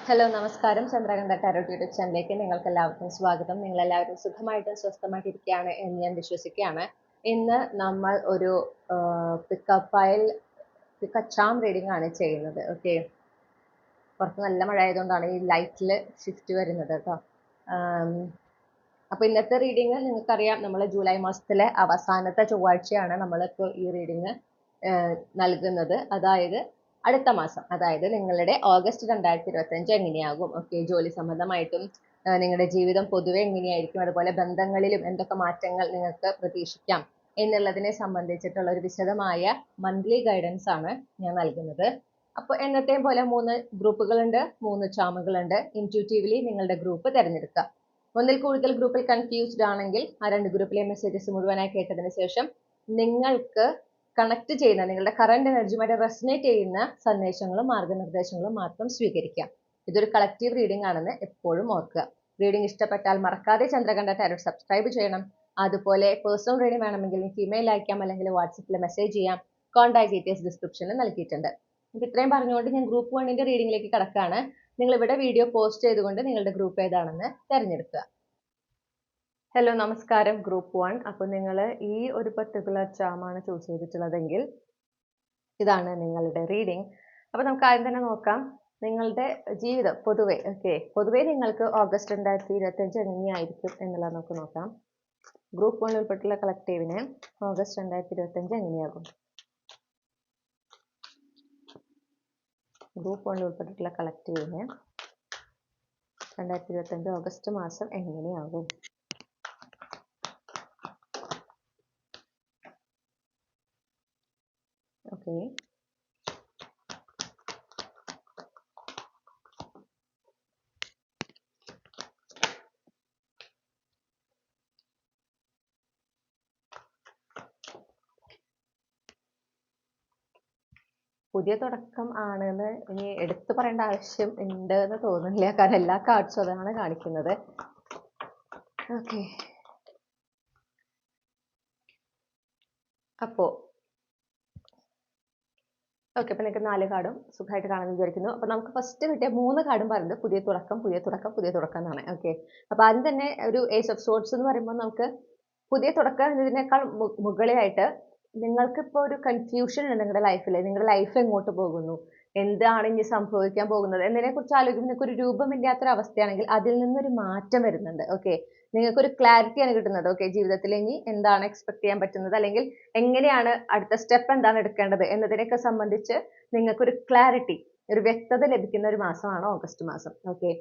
Hello നമസ്കാരം. Chandrakantha tarot YouTube ചാനലിലേക്ക് നിങ്ങൾക്ക് എല്ലാവർക്കും സ്വാഗതം. നിങ്ങളെല്ലാവരും സുഖമായിട്ടും സ്വസ്ഥമായിട്ടിരിക്കുകയാണ് എന്ന് ഞാൻ വിശ്വസിക്കുകയാണ്. ഇന്ന് നമ്മൾ ഒരു പിക്കപ്പ് ഫയൽ പിക്കച്ചാം റീഡിംഗ് ആണ് ചെയ്യുന്നത്. ഓക്കെ, പുറത്ത് നല്ല മഴ ആയതുകൊണ്ടാണ് ഈ ലൈറ്റിൽ ഷിഫ്റ്റ് വരുന്നത് കേട്ടോ. അപ്പോൾ ഇന്നത്തെ റീഡിങ് നിങ്ങൾക്കറിയാം, നമ്മൾ ജൂലൈ മാസത്തിലെ അവസാനത്തെ ചൊവ്വാഴ്ചയാണ് നമ്മളിപ്പോൾ ഈ റീഡിങ് നൽകുന്നത്. അതായത് അടുത്ത മാസം, അതായത് നിങ്ങളുടെ ഓഗസ്റ്റ് 2025 എങ്ങനെയാകും, ഓക്കെ, ജോലി സംബന്ധമായിട്ടും നിങ്ങളുടെ ജീവിതം പൊതുവെ എങ്ങനെയായിരിക്കും, അതുപോലെ ബന്ധങ്ങളിലും എന്തൊക്കെ മാറ്റങ്ങൾ നിങ്ങൾക്ക് പ്രതീക്ഷിക്കാം എന്നുള്ളതിനെ സംബന്ധിച്ചിട്ടുള്ള ഒരു വിശദമായ മന്ത്ലി ഗൈഡൻസ് ആണ് ഞാൻ നൽകുന്നത്. അപ്പോൾ എന്നത്തെയും പോലെ 3 ഗ്രൂപ്പുകളുണ്ട്, 3 ചാമുകളുണ്ട്. ഇൻറ്റ്യൂട്ടീവ്ലി നിങ്ങളുടെ ഗ്രൂപ്പ് തിരഞ്ഞെടുക്കുക. ഒന്നിൽ കൂടുതൽ ഗ്രൂപ്പിൽ കൺഫ്യൂസ്ഡ് ആണെങ്കിൽ ആ 2 ഗ്രൂപ്പിലെ മെസ്സേജസ് മുഴുവനായി കേട്ടതിന് ശേഷം നിങ്ങൾക്ക് കണക്ട് ചെയ്യുന്ന, നിങ്ങളുടെ കറണ്ട് എനർജിയുമായിട്ട് റെസനേറ്റ് ചെയ്യുന്ന സന്ദേശങ്ങളും മാർഗനിർദ്ദേശങ്ങളും മാത്രം സ്വീകരിക്കാം. ഇതൊരു കളക്റ്റീവ് റീഡിംഗ് ആണെന്ന് എപ്പോഴും ഓർക്കുക. റീഡിംഗ് ഇഷ്ടപ്പെട്ടാൽ മറക്കാതെ ചന്ദ്രകണ്ഠ ടാരോട്ട് സബ്സ്ക്രൈബ് ചെയ്യണം. അതുപോലെ പേഴ്സണൽ റീഡിംഗ് വേണമെങ്കിൽ എനിക്ക് ഇമെയിൽ അയക്കാം, അല്ലെങ്കിൽ വാട്സപ്പിൽ മെസ്സേജ് ചെയ്യാം. കോൺടാക്ട് ഡീറ്റെയിൽസ് ഡിസ്ക്രിപ്ഷനിൽ നൽകിയിട്ടുണ്ട്. ഇത്രയും പറഞ്ഞുകൊണ്ട് ഞാൻ ഗ്രൂപ്പ് 1ന്റെ റീഡിംഗിലേക്ക് കടക്കാണ്. നിങ്ങൾ ഇവിടെ വീഡിയോ പോസ്റ്റ് ചെയ്തുകൊണ്ട് നിങ്ങളുടെ ഗ്രൂപ്പ് ഏതാണെന്ന് തിരഞ്ഞെടുക്കുക. ഹലോ നമസ്കാരം, ഗ്രൂപ്പ് 1. അപ്പോൾ നിങ്ങൾ ഈ ഒരു പർട്ടിക്കുലർ ചാമാണ് ചൂസ് ചെയ്തിട്ടുള്ളതെങ്കിൽ ഇതാണ് നിങ്ങളുടെ റീഡിംഗ്. അപ്പോൾ നമുക്ക് ആദ്യം തന്നെ നോക്കാം നിങ്ങളുടെ ജീവിതം പൊതുവെ. ഓക്കെ, പൊതുവെ നിങ്ങൾക്ക് ഓഗസ്റ്റ് 2025 എങ്ങനെയായിരിക്കും എന്നുള്ളത് നമുക്ക് നോക്കാം. ഗ്രൂപ്പ് 1 ഉൾപ്പെട്ടുള്ള കളക്റ്റീവിന് ഓഗസ്റ്റ് 2025 എങ്ങനെയാകും? ഗ്രൂപ്പ് 1 ഉൾപ്പെട്ടിട്ടുള്ള കളക്റ്റീവിന് 2025 ഓഗസ്റ്റ് മാസം എങ്ങനെയാകും? ഓക്കെ, പുതിയ തുടക്കം ആണെന്ന് ഇനി എടുത്തു പറയേണ്ട ആവശ്യം ഉണ്ട് എന്ന് തോന്നുന്നില്ല, കാരണം എല്ലാ കാർഡ്സും അതാണ് കാണിക്കുന്നത്. ഓക്കെ, അപ്പോൾ നിങ്ങൾക്ക് 4 കാർഡും സുഖമായിട്ട് കാണാമെന്ന് വിചാരിക്കുന്നു. അപ്പോൾ നമുക്ക് ഫസ്റ്റ് കിട്ടിയ 3 കാർഡും പറയുന്നത് പുതിയ തുടക്കം, പുതിയ തുടക്കം, പുതിയ തുടക്കം എന്നാണ്. ഓക്കെ, അപ്പോൾ ആദ്യം തന്നെ ഒരു ഏസ് ഓഫ് സോർട്സ് എന്ന് പറയുമ്പോൾ നമുക്ക് പുതിയ തുടക്കം എന്നതിനേക്കാൾ മുകളിലായിട്ട് നിങ്ങൾക്കിപ്പോൾ ഒരു കൺഫ്യൂഷൻ ഉണ്ട് നിങ്ങളുടെ ലൈഫിൽ. നിങ്ങളുടെ ലൈഫ് എങ്ങോട്ട് പോകുന്നു, എന്താണ് ഇനി സംഭവിക്കാൻ പോകുന്നത് എന്നതിനെക്കുറിച്ച് ആലോചിക്കുമ്പോൾ നിങ്ങൾക്ക് ഒരു രൂപമില്ലാത്തൊരു അവസ്ഥയാണെങ്കിൽ അതിൽ നിന്നൊരു മാറ്റം വരുന്നുണ്ട്. ഓക്കെ, നിങ്ങൾക്കൊരു ക്ലാരിറ്റിയാണ് കിട്ടുന്നത്. ഓക്കെ, ജീവിതത്തിൽ ഇനി എന്താണ് എക്സ്പെക്ട് ചെയ്യാൻ പറ്റുന്നത്, അല്ലെങ്കിൽ എങ്ങനെയാണ് അടുത്ത സ്റ്റെപ്പ് എന്താണ് എടുക്കേണ്ടത് എന്നതിനെയൊക്കെ സംബന്ധിച്ച് നിങ്ങൾക്കൊരു ക്ലാരിറ്റി, ഒരു വ്യക്തത ലഭിക്കുന്ന ഒരു മാസമാണ് ഓഗസ്റ്റ് മാസം. ഓക്കെ,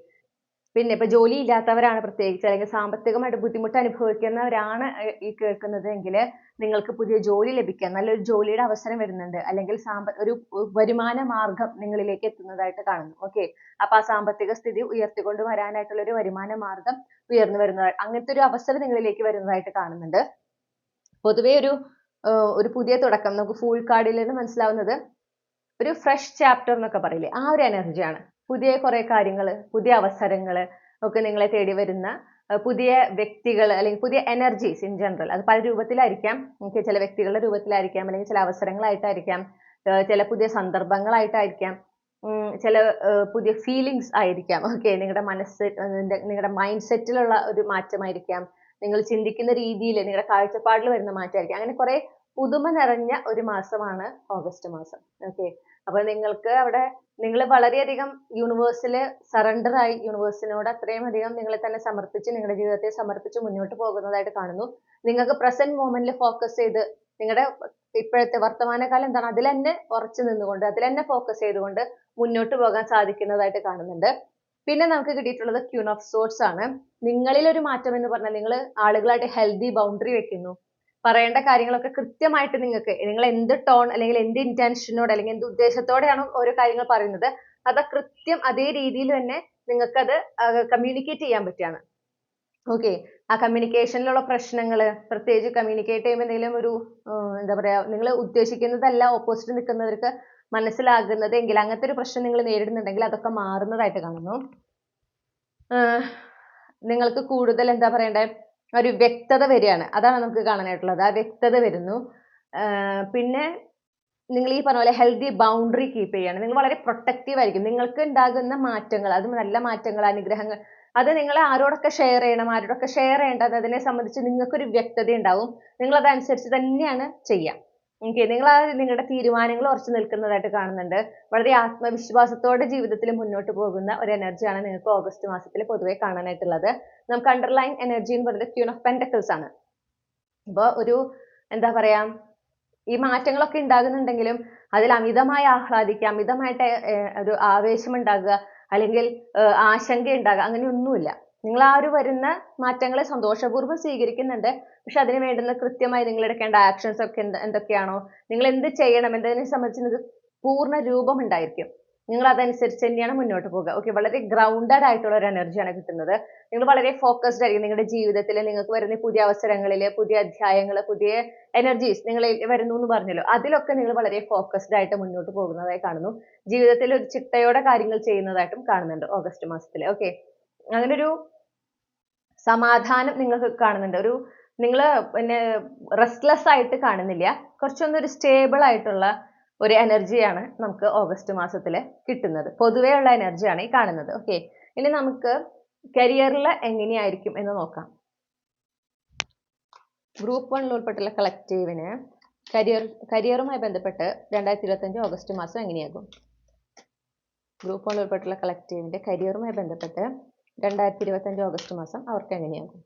പിന്നെ ഇപ്പൊ ജോലി ഇല്ലാത്തവരാണ് പ്രത്യേകിച്ച്, അല്ലെങ്കിൽ സാമ്പത്തികമായിട്ട് ബുദ്ധിമുട്ട് അനുഭവിക്കുന്നവരാണ് ഈ കേൾക്കുന്നത് എങ്കിൽ നിങ്ങൾക്ക് പുതിയ ജോലി ലഭിക്കാൻ, നല്ലൊരു ജോലിയുടെ അവസരം വരുന്നുണ്ട്, അല്ലെങ്കിൽ ഒരു വരുമാന മാർഗം നിങ്ങളിലേക്ക് എത്തുന്നതായിട്ട് കാണുന്നു. ഓക്കെ, അപ്പൊ ആ സാമ്പത്തിക സ്ഥിതി ഉയർത്തിക്കൊണ്ട് വരാനായിട്ടുള്ള ഒരു വരുമാന മാർഗം ഉയർന്നു വരുന്നതായിട്ട്, അങ്ങനത്തെ ഒരു അവസരം നിങ്ങളിലേക്ക് വരുന്നതായിട്ട് കാണുന്നുണ്ട്. പൊതുവെ ഒരു പുതിയ തുടക്കം, നമുക്ക് ഫുൾ കാർഡിൽ നിന്ന് മനസ്സിലാവുന്നത് ഒരു ഫ്രഷ് ചാപ്റ്റർ എന്നൊക്കെ പറയില്ലേ, ആ ഒരു എനർജിയാണ്. പുതിയ കുറെ കാര്യങ്ങൾ, പുതിയ അവസരങ്ങൾ ഒക്കെ നിങ്ങളെ തേടി വരുന്ന പുതിയ വ്യക്തികൾ, അല്ലെങ്കിൽ പുതിയ എനർജീസ് ഇൻ ജനറൽ. അത് പല രൂപത്തിലായിരിക്കാം. നമുക്ക് ചില വ്യക്തികളുടെ രൂപത്തിലായിരിക്കാം, അല്ലെങ്കിൽ ചില അവസരങ്ങളായിട്ടായിരിക്കാം, ചില പുതിയ സന്ദർഭങ്ങളായിട്ടായിരിക്കാം, ചില പുതിയ ഫീലിങ്സ് ആയിരിക്കാം. ഓക്കെ, നിങ്ങളുടെ നിങ്ങളുടെ മൈൻഡ് സെറ്റിലുള്ള ഒരു മാറ്റമായിരിക്കാം, നിങ്ങൾ ചിന്തിക്കുന്ന രീതിയിൽ, നിങ്ങളുടെ കാഴ്ചപ്പാടിൽ വരുന്ന മാറ്റമായിരിക്കാം. അങ്ങനെ കുറെ പുതുമ നിറഞ്ഞ ഒരു മാസമാണ് ഓഗസ്റ്റ് മാസം. ഓക്കെ, അപ്പോൾ നിങ്ങൾക്ക് അവിടെ നിങ്ങൾ വളരെയധികം യൂണിവേഴ്സിൽ സറണ്ടർ ആയി, യൂണിവേഴ്സിനോട് അത്രയും അധികം നിങ്ങളെ തന്നെ സമർപ്പിച്ച്, നിങ്ങളുടെ ജീവിതത്തെ സമർപ്പിച്ച് മുന്നോട്ട് പോകുന്നതായിട്ട് കാണുന്നു. നിങ്ങൾക്ക് പ്രസന്റ് മൊമെന്റിൽ ഫോക്കസ് ചെയ്ത്, നിങ്ങളുടെ ഇപ്പോഴത്തെ വർത്തമാനകാലം എന്താണ് അതിൽ തന്നെ ഉറച്ചു നിന്നുകൊണ്ട്, അതിൽ തന്നെ ഫോക്കസ് ചെയ്തുകൊണ്ട് മുന്നോട്ട് പോകാൻ സാധിക്കുന്നതായിട്ട് കാണുന്നുണ്ട്. പിന്നെ നമുക്ക് കിട്ടിയിട്ടുള്ളത് ക്യൂൻ ഓഫ് സോർട്സ് ആണ്. നിങ്ങളിൽ ഒരു മാറ്റം എന്ന് പറഞ്ഞാൽ നിങ്ങൾ ആളുകളായിട്ട് ഹെൽത്തി ബൗണ്ടറി വെക്കുന്നു. പറയേണ്ട കാര്യങ്ങളൊക്കെ കൃത്യമായിട്ട് നിങ്ങൾ എന്ത് ടോൺ, അല്ലെങ്കിൽ എന്ത് ഇന്റൻഷനോട്, അല്ലെങ്കിൽ എന്ത് ഉദ്ദേശത്തോടെയാണോ ഓരോ കാര്യങ്ങൾ പറയുന്നത്, അത് കൃത്യം അതേ രീതിയിൽ തന്നെ നിങ്ങൾക്കത് കമ്മ്യൂണിക്കേറ്റ് ചെയ്യാൻ പറ്റുകയാണ്. ഓക്കെ, ആ കമ്മ്യൂണിക്കേഷനിലുള്ള പ്രശ്നങ്ങൾ, പ്രത്യേകിച്ച് കമ്മ്യൂണിക്കേറ്റ് ചെയ്യുമ്പോൾ എന്തെങ്കിലും ഒരു എന്താ പറയാ, നിങ്ങൾ ഉദ്ദേശിക്കുന്നതല്ല ഓപ്പോസിറ്റ് നിൽക്കുന്നവർക്ക് മനസ്സിലാകുന്നത് എങ്കിൽ, അങ്ങനത്തെ ഒരു പ്രശ്നം നിങ്ങൾ നേരിടുന്നുണ്ടെങ്കിൽ അതൊക്കെ മാറുന്നതായിട്ട് കാണുന്നു. നിങ്ങൾക്ക് കൂടുതൽ എന്താ പറയണ്ടേ, ഒരു വ്യക്തത വരികയാണ്. അതാണ് നമുക്ക് കാണാനായിട്ടുള്ളത്. ആ വ്യക്തത വരുന്നു. പിന്നെ നിങ്ങൾ ഈ പറഞ്ഞ പോലെ ഹെൽത്തി ബൗണ്ടറി കീപ്പ് ചെയ്യണം. നിങ്ങൾ വളരെ പ്രൊട്ടക്റ്റീവ് ആയിരിക്കും. നിങ്ങൾക്ക് ഉണ്ടാകുന്ന മാറ്റങ്ങൾ, അത് നല്ല മാറ്റങ്ങൾ, അനുഗ്രഹങ്ങൾ, അത് നിങ്ങൾ ആരോടൊക്കെ ഷെയർ ചെയ്യണം, ആരോടൊക്കെ ഷെയർ ചെയ്യേണ്ടത്, അതിനെ സംബന്ധിച്ച് നിങ്ങൾക്കൊരു വ്യക്തത ഉണ്ടാവും. നിങ്ങൾ അതനുസരിച്ച് തന്നെയാണ് ചെയ്യുക. ഓക്കെ, നിങ്ങൾ ആ നിങ്ങളുടെ തീരുമാനങ്ങൾ ഉറച്ചു നിൽക്കുന്നതായിട്ട് കാണുന്നുണ്ട്. വളരെ ആത്മവിശ്വാസത്തോടെ ജീവിതത്തിൽ മുന്നോട്ട് പോകുന്ന ഒരു എനർജിയാണ് നിങ്ങൾക്ക് ഓഗസ്റ്റ് മാസത്തിൽ പൊതുവെ കാണാനായിട്ടുള്ളത്. നമുക്ക് അണ്ടർലൈൻ എനർജി എന്ന് പറയുന്നത് ക്യൂൺ ഓഫ് പെന്റക്കിൾസ് ആണ്. അപ്പോൾ ഒരു എന്താ പറയാ, ഈ മാറ്റങ്ങളൊക്കെ ഉണ്ടാകുന്നുണ്ടെങ്കിലും അതിൽ അമിതമായി ആഹ്ലാദിക്കുക, അമിതമായിട്ട് ഒരു ആവേശം ഉണ്ടാകുക, അല്ലെങ്കിൽ ആശങ്ക ഉണ്ടാകുക, അങ്ങനെയൊന്നുമില്ല. നിങ്ങൾ ആ ഒരു വരുന്ന മാറ്റങ്ങളെ സന്തോഷപൂർവ്വം സ്വീകരിക്കുന്നുണ്ട്. പക്ഷെ അതിന് വേണ്ടുന്ന കൃത്യമായി നിങ്ങൾ എടുക്കേണ്ട ആക്ഷൻസ് ഒക്കെ എന്തൊക്കെയാണോ, നിങ്ങൾ എന്ത് ചെയ്യണം എന്നതിനെ സംബന്ധിച്ച് നിങ്ങൾക്ക് പൂർണ്ണ രൂപം ഉണ്ടായിരിക്കും. നിങ്ങൾ അതനുസരിച്ച് തന്നെയാണ് മുന്നോട്ട് പോകുക. ഓക്കെ, വളരെ ഗ്രൗണ്ടഡ് ആയിട്ടുള്ള ഒരു എനർജിയാണ് കിട്ടുന്നത്. നിങ്ങൾ വളരെ ഫോക്കസ്ഡ് ആയിരിക്കും നിങ്ങളുടെ ജീവിതത്തിൽ. നിങ്ങൾക്ക് വരുന്ന പുതിയ അവസരങ്ങളിൽ, പുതിയ അധ്യായങ്ങൾ, പുതിയ എനർജീസ് നിങ്ങൾ വരുന്നു എന്ന് പറഞ്ഞല്ലോ, അതിലൊക്കെ നിങ്ങൾ വളരെ ഫോക്കസ്ഡ് ആയിട്ട് മുന്നോട്ട് പോകുന്നതായി കാണുന്നു. ജീവിതത്തിൽ ഒരു ചിട്ടയോടെ കാര്യങ്ങൾ ചെയ്യുന്നതായിട്ടും കാണുന്നുണ്ട് ഓഗസ്റ്റ് മാസത്തിൽ. ഓക്കെ, അങ്ങനെ ഒരു സമാധാനം നിങ്ങൾക്ക് കാണുന്നുണ്ട്. ഒരു നിങ്ങൾ പിന്നെ റെസ്റ്റ്ലെസ് ആയിട്ട് കാണുന്നില്ല. കുറച്ചൊന്നൊരു സ്റ്റേബിൾ ആയിട്ടുള്ള ഒരു എനർജിയാണ് നമുക്ക് ഓഗസ്റ്റ് മാസത്തിൽ കിട്ടുന്നത്. പൊതുവേ ഉള്ള എനർജിയാണ് ഈ കാണുന്നത്. ഓക്കെ, ഇനി നമുക്ക് കരിയറിൽ എങ്ങനെയായിരിക്കും എന്ന് നോക്കാം. ഗ്രൂപ്പ് 1 ഉൾപ്പെട്ടുള്ള കളക്റ്റീവിന് കരിയറുമായി ബന്ധപ്പെട്ട് 2025 ഓഗസ്റ്റ് മാസം എങ്ങനെയാകും? ഗ്രൂപ്പ് 1 ഉൾപ്പെട്ടുള്ള കളക്റ്റീവിന്റെ കരിയറുമായി ബന്ധപ്പെട്ട് 2025 ഓഗസ്റ്റ് മാസം അവർക്ക് എങ്ങനെയാകും?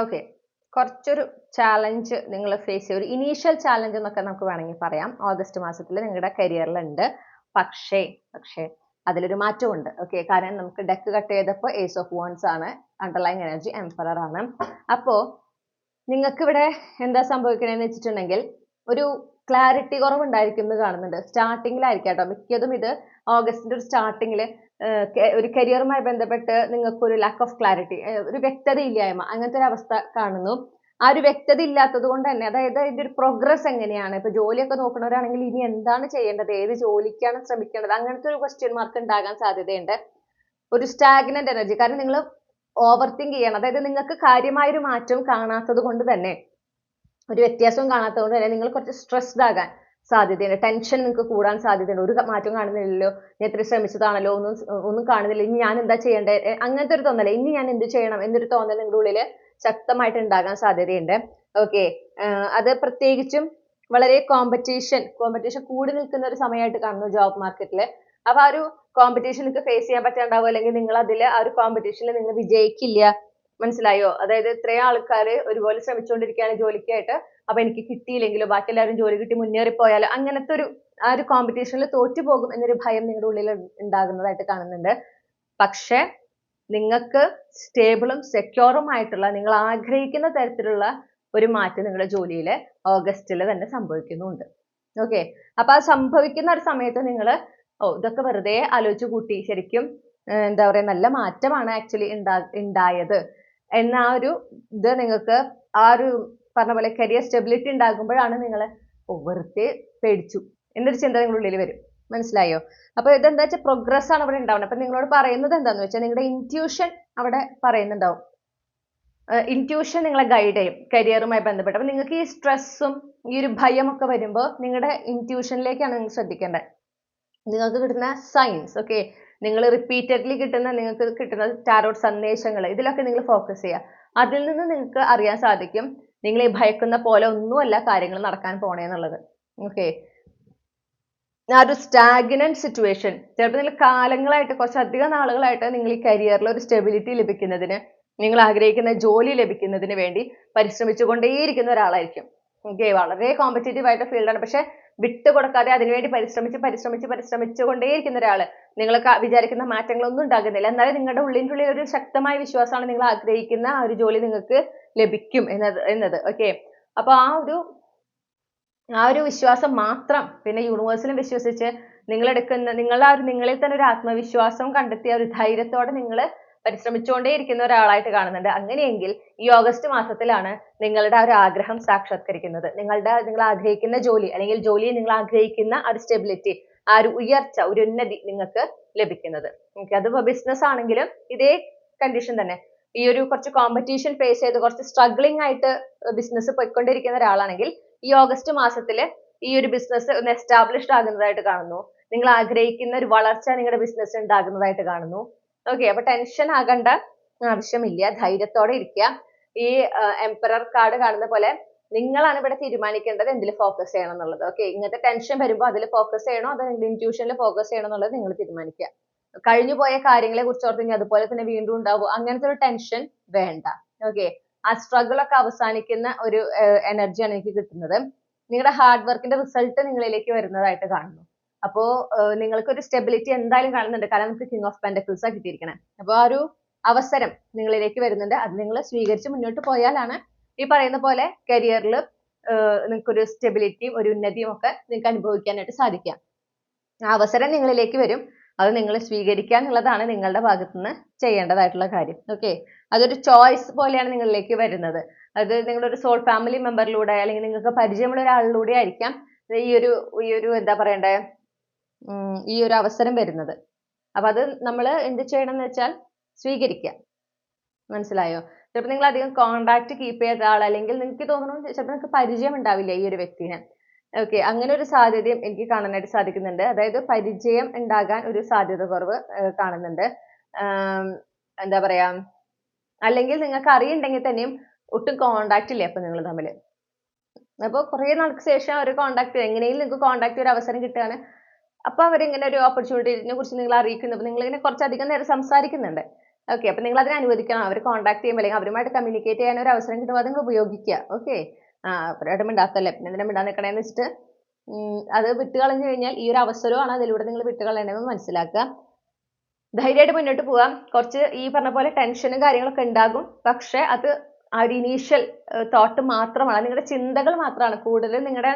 ഓക്കെ, കുറച്ചൊരു ചാലഞ്ച് നിങ്ങൾ ഫേസ് ചെയ്യുക, ഒരു ഇനീഷ്യൽ ചാലഞ്ച് എന്നൊക്കെ നമുക്ക് വേണമെങ്കിൽ പറയാം, ഓഗസ്റ്റ് മാസത്തിൽ നിങ്ങളുടെ കരിയറിലുണ്ട്. പക്ഷേ അതിലൊരു മാറ്റമുണ്ട്. ഓക്കെ, കാരണം നമുക്ക് ഡെക്ക് കട്ട് ചെയ്തപ്പോൾ ഏസ് ഓഫ് വോൺസ് ആണ്, അണ്ടർലൈൻ എനർജി എംപറർ ആണ്. അപ്പോൾ നിങ്ങൾക്ക് ഇവിടെ എന്താ സംഭവിക്കണമെന്ന് വെച്ചിട്ടുണ്ടെങ്കിൽ ഒരു ക്ലാരിറ്റി കുറവുണ്ടായിരിക്കും എന്ന് കാണുന്നുണ്ട്. സ്റ്റാർട്ടിങ്ങിലായിരിക്കും കേട്ടോ മിക്കതും. ഇത് ഓഗസ്റ്റിന്റെ ഒരു സ്റ്റാർട്ടിങ്ങിൽ ഒരു കരിയറുമായി ബന്ധപ്പെട്ട് നിങ്ങൾക്ക് ഒരു ലാക്ക് ഓഫ് ക്ലാരിറ്റി, ഒരു വ്യക്തത ഇല്ലായ്മ, അങ്ങനത്തെ ഒരു അവസ്ഥ കാണുന്നു. ആ ഒരു വ്യക്തത ഇല്ലാത്തത് കൊണ്ട് തന്നെ, അതായത് അതിന്റെ ഒരു പ്രോഗ്രസ് എങ്ങനെയാണ്, ഇപ്പൊ ജോലിയൊക്കെ നോക്കുന്നവരാണെങ്കിൽ ഇനി എന്താണ് ചെയ്യേണ്ടത്, ഏത് ജോലിക്കാണ് ശ്രമിക്കേണ്ടത്, അങ്ങനത്തെ ഒരു ക്വസ്റ്റ്യൻ മാർക്ക് ഉണ്ടാകാൻ സാധ്യതയുണ്ട്. ഒരു സ്റ്റാഗ്നന്റ് എനർജി, കാരണം നിങ്ങൾ ഓവർ തിങ്ക് ചെയ്യണം. അതായത് നിങ്ങൾക്ക് കാര്യമായൊരു മാറ്റം കാണാത്തത് കൊണ്ട് തന്നെ, ഒരു വ്യത്യാസവും കാണാത്തത് കൊണ്ട് തന്നെ നിങ്ങൾ കുറച്ച് സ്ട്രെസ്ഡ് ആകാൻ സാധ്യതയുണ്ട്. ടെൻഷൻ നിങ്ങൾക്ക് കൂടാൻ സാധ്യതയുണ്ട്. ഒരു മാറ്റം കാണുന്നില്ലല്ലോ, ഞാൻ ഇത്ര ശ്രമിച്ചതാണല്ലോ, ഒന്നും കാണുന്നില്ല, ഇനി ഞാൻ എന്താ ചെയ്യേണ്ടത്, അങ്ങനത്തെ ഒരു തോന്നൽ, ഇനി ഞാൻ എന്ത് ചെയ്യണം എന്നൊരു തോന്നൽ നിങ്ങളുടെ ഉള്ളിൽ ശക്തമായിട്ട് ഉണ്ടാകാൻ സാധ്യതയുണ്ട്. ഓക്കെ, അത് പ്രത്യേകിച്ചും വളരെ കോമ്പറ്റീഷൻ കൂടി നിൽക്കുന്ന ഒരു സമയമായിട്ട് കാണുന്നു ജോബ് മാർക്കറ്റിൽ. അപ്പൊ ആ ഒരു കോമ്പറ്റീഷൻ നിങ്ങൾക്ക് ഫേസ് ചെയ്യാൻ പറ്റാണ്ടാവും, അല്ലെങ്കിൽ നിങ്ങൾ അതിൽ ആ ഒരു കോമ്പറ്റീഷനിൽ നിങ്ങൾ വിജയിക്കില്ല. മനസ്സിലായോ? അതായത് ഇത്രയും ആൾക്കാർ ഒരുപോലെ ശ്രമിച്ചുകൊണ്ടിരിക്കുകയാണ് ജോലിക്കായിട്ട്, അപ്പൊ എനിക്ക് കിട്ടിയില്ലെങ്കിലോ, ബാക്കി എല്ലാവരും ജോലി കിട്ടി മുന്നേറിപ്പോയാലോ, അങ്ങനത്തെ ഒരു ആ ഒരു കോമ്പറ്റീഷനിൽ തോറ്റുപോകും എന്നൊരു ഭയം നിങ്ങളുടെ ഉള്ളിൽ ഉണ്ടാകുന്നതായിട്ട് കാണുന്നുണ്ട്. പക്ഷെ നിങ്ങൾക്ക് സ്റ്റേബിളും സെക്യൂറും ആയിട്ടുള്ള, നിങ്ങൾ ആഗ്രഹിക്കുന്ന തരത്തിലുള്ള ഒരു മാറ്റം നിങ്ങളുടെ ജോലിയിൽ ഓഗസ്റ്റിൽ തന്നെ സംഭവിക്കുന്നുണ്ട്. ഓക്കെ, അപ്പൊ ആ സംഭവിക്കുന്ന ഒരു സമയത്ത് നിങ്ങൾ ഇതൊക്കെ വെറുതെ ആലോചിച്ച് കൂട്ടി, ശരിക്കും എന്താ പറയാ, നല്ല മാറ്റമാണ് ആക്ച്വലി ഉണ്ടായത് എന്ന ആ ഒരു ഇത് നിങ്ങൾക്ക്, ആ ഒരു പറഞ്ഞ പോലെ കരിയർ സ്റ്റെബിലിറ്റി ഉണ്ടാകുമ്പോഴാണ് നിങ്ങൾ വെറുതെ പേടിച്ചു എന്നൊരു ചിന്ത നിങ്ങളുടെ ഉള്ളിൽ വരും. മനസ്സിലായോ? അപ്പൊ ഇതെന്താ വെച്ചാൽ പ്രോഗ്രസ് ആണ് ഇവിടെ ഉണ്ടാവുന്നത്. അപ്പൊ നിങ്ങളോട് പറയുന്നത് എന്താന്ന് വെച്ചാൽ, നിങ്ങളുടെ ഇൻറ്റ്യൂഷൻ അവിടെ പറയുന്നുണ്ടാവും. ഇൻറ്റ്യൂഷൻ നിങ്ങളെ ഗൈഡ് ചെയ്യും കരിയറുമായി ബന്ധപ്പെട്ട്. അപ്പൊ നിങ്ങൾക്ക് ഈ സ്ട്രെസ്സും ഈ ഒരു ഭയമൊക്കെ വരുമ്പോൾ നിങ്ങളുടെ ഇൻറ്റ്യൂഷനിലേക്കാണ് നിങ്ങൾ ശ്രദ്ധിക്കേണ്ടത്. നിങ്ങൾക്ക് കിട്ടുന്ന സൈൻസ്, ഓക്കെ, നിങ്ങൾ റിപ്പീറ്റഡ്ലി നിങ്ങൾക്ക് കിട്ടുന്ന ടാരോട്ട് സന്ദേശങ്ങൾ, ഇതിലൊക്കെ നിങ്ങൾ ഫോക്കസ് ചെയ്യുക. അതിൽ നിന്ന് നിങ്ങൾക്ക് അറിയാൻ സാധിക്കും നിങ്ങൾ ഈ ഭയക്കുന്ന പോലെ ഒന്നുമല്ല കാര്യങ്ങൾ നടക്കാൻ പോണേന്നുള്ളത്. ഓക്കെ, ആ ഒരു സ്റ്റാഗ്നന്റ് സിറ്റുവേഷൻ, ചിലപ്പോൾ നിങ്ങൾ കാലങ്ങളായിട്ട് കുറച്ചധികം നാളുകളായിട്ട് നിങ്ങൾ ഈ കരിയറിൽ ഒരു സ്റ്റെബിലിറ്റി ലഭിക്കുന്നതിന്, നിങ്ങൾ ആഗ്രഹിക്കുന്ന ജോലി ലഭിക്കുന്നതിന് വേണ്ടി പരിശ്രമിച്ചുകൊണ്ടേയിരിക്കുന്ന ഒരാളായിരിക്കും. ഓക്കെ, വളരെ കോമ്പറ്റേറ്റീവ് ആയിട്ട് ഫീൽഡാണ്, പക്ഷെ വിട്ടുകൊടുക്കാതെ അതിനുവേണ്ടി പരിശ്രമിച്ചുകൊണ്ടേയിരിക്കുന്ന ഒരാള്. നിങ്ങൾ വിചാരിക്കുന്ന മാറ്റങ്ങളൊന്നും ഉണ്ടാകുന്നില്ല, എന്നാലും നിങ്ങളുടെ ഉള്ളിൻ്റെ ഒരു ശക്തമായ വിശ്വാസമാണ് നിങ്ങൾ ആഗ്രഹിക്കുന്ന ആ ഒരു ജോലി നിങ്ങൾക്ക് ലഭിക്കും എന്നത്. ഓക്കെ, അപ്പൊ ആ ഒരു വിശ്വാസം മാത്രം, പിന്നെ യൂണിവേഴ്സിലും വിശ്വസിച്ച് നിങ്ങളിൽ തന്നെ ഒരു ആത്മവിശ്വാസം കണ്ടെത്തിയ ഒരു ധൈര്യത്തോടെ നിങ്ങൾ പരിശ്രമിച്ചുകൊണ്ടേയിരിക്കുന്ന ഒരാളായിട്ട് കാണുന്നുണ്ട്. അങ്ങനെയെങ്കിൽ ഈ ഓഗസ്റ്റ് മാസത്തിലാണ് നിങ്ങളുടെ ആ ഒരു ആഗ്രഹം സാക്ഷാത്കരിക്കുന്നത്. നിങ്ങൾ ആഗ്രഹിക്കുന്ന ജോലി, അല്ലെങ്കിൽ ജോലിയിൽ നിങ്ങൾ ആഗ്രഹിക്കുന്ന ആ ഒരു സ്റ്റെബിലിറ്റി, ആ ഒരു ഉയർച്ച, ഒരു ഉന്നതി നിങ്ങൾക്ക് ലഭിക്കുന്നത്. ഓക്കെ, അതിപ്പോ ബിസിനസ് ആണെങ്കിലും ഇതേ കണ്ടീഷൻ തന്നെ. ഈ ഒരു കുറച്ച് കോമ്പറ്റീഷൻ ഫേസ് ചെയ്ത് കുറച്ച് സ്ട്രഗ്ലിംഗ് ആയിട്ട് ബിസിനസ് പോയിക്കൊണ്ടിരിക്കുന്ന ഒരാളാണെങ്കിൽ ഈ ഓഗസ്റ്റ് മാസത്തിൽ ഈ ഒരു ബിസിനസ് ഒന്ന് എസ്റ്റാബ്ലിഷ്ഡ് ആകുന്നതായിട്ട് കാണുന്നു. നിങ്ങൾ ആഗ്രഹിക്കുന്ന ഒരു വളർച്ച നിങ്ങളുടെ ബിസിനസ് ഉണ്ടാകുന്നതായിട്ട് കാണുന്നു. ഓക്കെ, അപ്പൊ ടെൻഷൻ ആകേണ്ട ആവശ്യമില്ല, ധൈര്യത്തോടെ ഇരിക്കുക. ഈ എംപറർ കാർഡ് കാണുന്ന പോലെ നിങ്ങളാണ് ഇവിടെ തീരുമാനിക്കേണ്ടത് എന്തിൽ ഫോക്കസ് ചെയ്യണം എന്നുള്ളത്. ഓക്കെ, ഇങ്ങനത്തെ ടെൻഷൻ വരുമ്പോൾ അതിൽ ഫോക്കസ് ചെയ്യണോ അതോ ഇൻറ്റ്യൂഷനിൽ ഫോക്കസ് ചെയ്യണോ എന്നുള്ളത് നിങ്ങൾ തീരുമാനിക്കുക. കഴിഞ്ഞു പോയ കാര്യങ്ങളെ കുറിച്ച് ഓർത്ത് ഇനി അതുപോലെ തന്നെ വീണ്ടും ഉണ്ടാവും, അങ്ങനത്തെ ഒരു ടെൻഷൻ വേണ്ട. ഓക്കെ, ആ സ്ട്രഗിൾ ഒക്കെ അവസാനിക്കുന്ന ഒരു എനർജിയാണ് എനിക്ക് കിട്ടുന്നത്. നിങ്ങളുടെ ഹാർഡ് വർക്കിന്റെ റിസൾട്ട് നിങ്ങളിലേക്ക് വരുന്നതായിട്ട് കാണുന്നു. അപ്പോ നിങ്ങൾക്ക് ഒരു സ്റ്റെബിലിറ്റി എന്തായാലും കാണുന്നുണ്ട്, കാരണം നമുക്ക് കിങ് ഓഫ് പെന്റക്കിൾസ് കിട്ടിയിരിക്കണം. അപ്പോൾ ആ ഒരു അവസരം നിങ്ങളിലേക്ക് വരുന്നുണ്ട്. അത് നിങ്ങൾ സ്വീകരിച്ച് മുന്നോട്ട് പോയാലാണ് ഈ പറയുന്ന പോലെ കരിയറിൽ നിങ്ങൾക്കൊരു സ്റ്റെബിലിറ്റിയും ഒരു ഉന്നതിയും ഒക്കെ നിങ്ങൾക്ക് അനുഭവിക്കാനായിട്ട് സാധിക്കുക. ആ അവസരം നിങ്ങളിലേക്ക് വരും, അത് നിങ്ങൾ സ്വീകരിക്കുക എന്നുള്ളതാണ് നിങ്ങളുടെ ഭാഗത്തുനിന്ന് ചെയ്യേണ്ടതായിട്ടുള്ള കാര്യം. ഓക്കെ, അതൊരു ചോയ്സ് പോലെയാണ് നിങ്ങളിലേക്ക് വരുന്നത്. അത് നിങ്ങളൊരു സോൾ ഫാമിലി മെമ്പറിലൂടെ അല്ലെങ്കിൽ നിങ്ങൾക്ക് പരിചയമുള്ള ഒരാളിലൂടെ ആയിരിക്കാം ഈ ഒരു എന്താ പറയണ്ടേ, ഈ ഒരു അവസരം വരുന്നത്. അപ്പൊ അത് നമ്മൾ എന്ത് ചെയ്യണം എന്ന് വെച്ചാൽ സ്വീകരിക്കുക. മനസ്സിലായോ? ചിലപ്പോൾ നിങ്ങൾ അധികം കോണ്ടാക്ട് കീപ്പ് ചെയ്ത ആൾ, അല്ലെങ്കിൽ നിങ്ങൾക്ക് തോന്നുന്നു ചിലപ്പോൾ നിങ്ങൾക്ക് പരിചയം ഉണ്ടാവില്ല ഈ ഒരു വ്യക്തിനെ. ഓക്കെ, അങ്ങനെ ഒരു സാധ്യതയും എനിക്ക് കാണാനായിട്ട് സാധിക്കുന്നുണ്ട്. അതായത് പരിചയം ഉണ്ടാകാൻ ഒരു സാധ്യത കുറവ് കാണുന്നുണ്ട്. എന്താ പറയാ, അല്ലെങ്കിൽ നിങ്ങൾക്ക് അറിയുന്നുണ്ടെങ്കിൽ തന്നെയും ഒട്ടും കോണ്ടാക്ട് ഇല്ല അപ്പൊ നിങ്ങൾ തമ്മിൽ. അപ്പോൾ കുറേ നാൾക്ക് ശേഷം ഒരു കോണ്ടാക്ട്, എങ്ങനെയും നിങ്ങൾക്ക് കോണ്ടാക്ട് ഒരു അവസരം കിട്ടുകയാണ്. അപ്പൊ അവരിങ്ങനെ ഒരു ഓപ്പർച്യൂണിറ്റിനെ കുറിച്ച് നിങ്ങൾ അറിയിക്കുന്നു. അപ്പൊ നിങ്ങളിങ്ങനെ കുറച്ചധികം നേരം സംസാരിക്കുന്നുണ്ട്. ഓക്കെ, അപ്പൊ നിങ്ങൾ അതിനെ അനുവദിക്കണം. അവർ കോണ്ടാക്ട് ചെയ്യുമ്പോൾ അല്ലെങ്കിൽ അവരുമായിട്ട് കമ്മ്യൂണിക്കേറ്റ് ചെയ്യാൻ ഒരു അവസരം കിട്ടുമ്പോൾ അത് നിങ്ങൾ ഉപയോഗിക്കുക. ഓക്കെ, അവരുടെ മിണ്ടാത്തല്ലേ, പിന്നെ എന്തിനാ മിണ്ടാൻ നിൽക്കണേന്ന് വെച്ചിട്ട് അത് വിട്ട് കളഞ്ഞു കഴിഞ്ഞാൽ ഈ ഒരു അവസരമാണ് അതിലൂടെ നിങ്ങൾ വിട്ട് കളയണമെന്ന് മനസ്സിലാക്കുക. ധൈര്യമായിട്ട് മുന്നോട്ട് പോകാം. കുറച്ച് ഈ പറഞ്ഞ പോലെ ടെൻഷനും കാര്യങ്ങളൊക്കെ ഉണ്ടാകും, പക്ഷെ അത് ആ ഒരു ഇനീഷ്യൽ തോട്ട് മാത്രമാണ്, നിങ്ങളുടെ ചിന്തകൾ മാത്രമാണ്. കൂടുതലും നിങ്ങളുടെ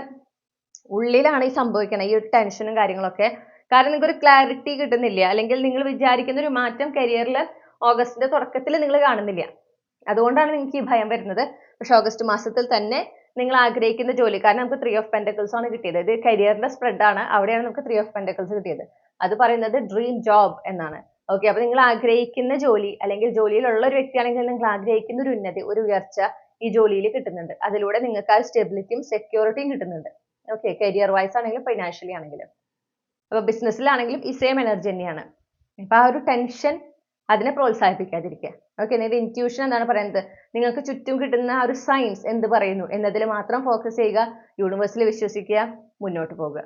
ഉള്ളിലാണ് ഈ സംഭവിക്കണം ഈ ഒരു ടെൻഷനും കാര്യങ്ങളൊക്കെ. കാരണം നിങ്ങൾക്ക് ഒരു ക്ലാരിറ്റി കിട്ടുന്നില്ല, അല്ലെങ്കിൽ നിങ്ങൾ വിചാരിക്കുന്ന ഒരു മാറ്റം കരിയറിൽ ഓഗസ്റ്റിന്റെ തുടക്കത്തിൽ നിങ്ങൾ കാണുന്നില്ല. അതുകൊണ്ടാണ് നിങ്ങൾക്ക് ഈ ഭയം വരുന്നത്. പക്ഷെ ഓഗസ്റ്റ് മാസത്തിൽ തന്നെ നിങ്ങൾ ആഗ്രഹിക്കുന്ന ജോലി, കാരണം നമുക്ക് 3 ഓഫ് പെന്റക്കിൾസ് ആണ് കിട്ടിയത്. ഇത് കരിയറിന്റെ സ്പ്രെഡ് ആണ്, അവിടെയാണ് നമുക്ക് 3 ഓഫ് പെന്റക്കിൾസ് കിട്ടിയത്. അത് പറയുന്നത് ഡ്രീം ജോബ് എന്നാണ്. ഓക്കെ, അപ്പൊ നിങ്ങൾ ആഗ്രഹിക്കുന്ന ജോലി, അല്ലെങ്കിൽ ജോലിയിലുള്ള ഒരു വ്യക്തിയാണെങ്കിൽ നിങ്ങൾ ആഗ്രഹിക്കുന്ന ഒരു ഉന്നതി, ഒരു ഉയർച്ച ഈ ജോലിയിൽ കിട്ടുന്നുണ്ട്. അതിലൂടെ നിങ്ങൾക്ക് ആ സ്റ്റെബിലിറ്റിയും സെക്യൂരിറ്റിയും കിട്ടുന്നുണ്ട്. ഓക്കെ, കരിയർ വൈസ് ആണെങ്കിലും ഫൈനാൻഷ്യലി ആണെങ്കിലും. അപ്പൊ ബിസിനസ്സിലാണെങ്കിലും ഈ സെയിം എനർജി തന്നെയാണ്. അപ്പൊ ആ ഒരു ടെൻഷൻ അതിനെ പ്രോത്സാഹിപ്പിക്കാതിരിക്കുക. ഓക്കെ, നിങ്ങളുടെ ഇൻറ്റ്യൂഷൻ എന്താണ് പറയുന്നത്, നിങ്ങൾക്ക് ചുറ്റും കിട്ടുന്ന ആ ഒരു സയൻസ് എന്ത് പറയുന്നു എന്നതിൽ മാത്രം ഫോക്കസ് ചെയ്യുക. യൂണിവേഴ്സിൽ വിശ്വസിക്കുക, മുന്നോട്ട് പോകുക.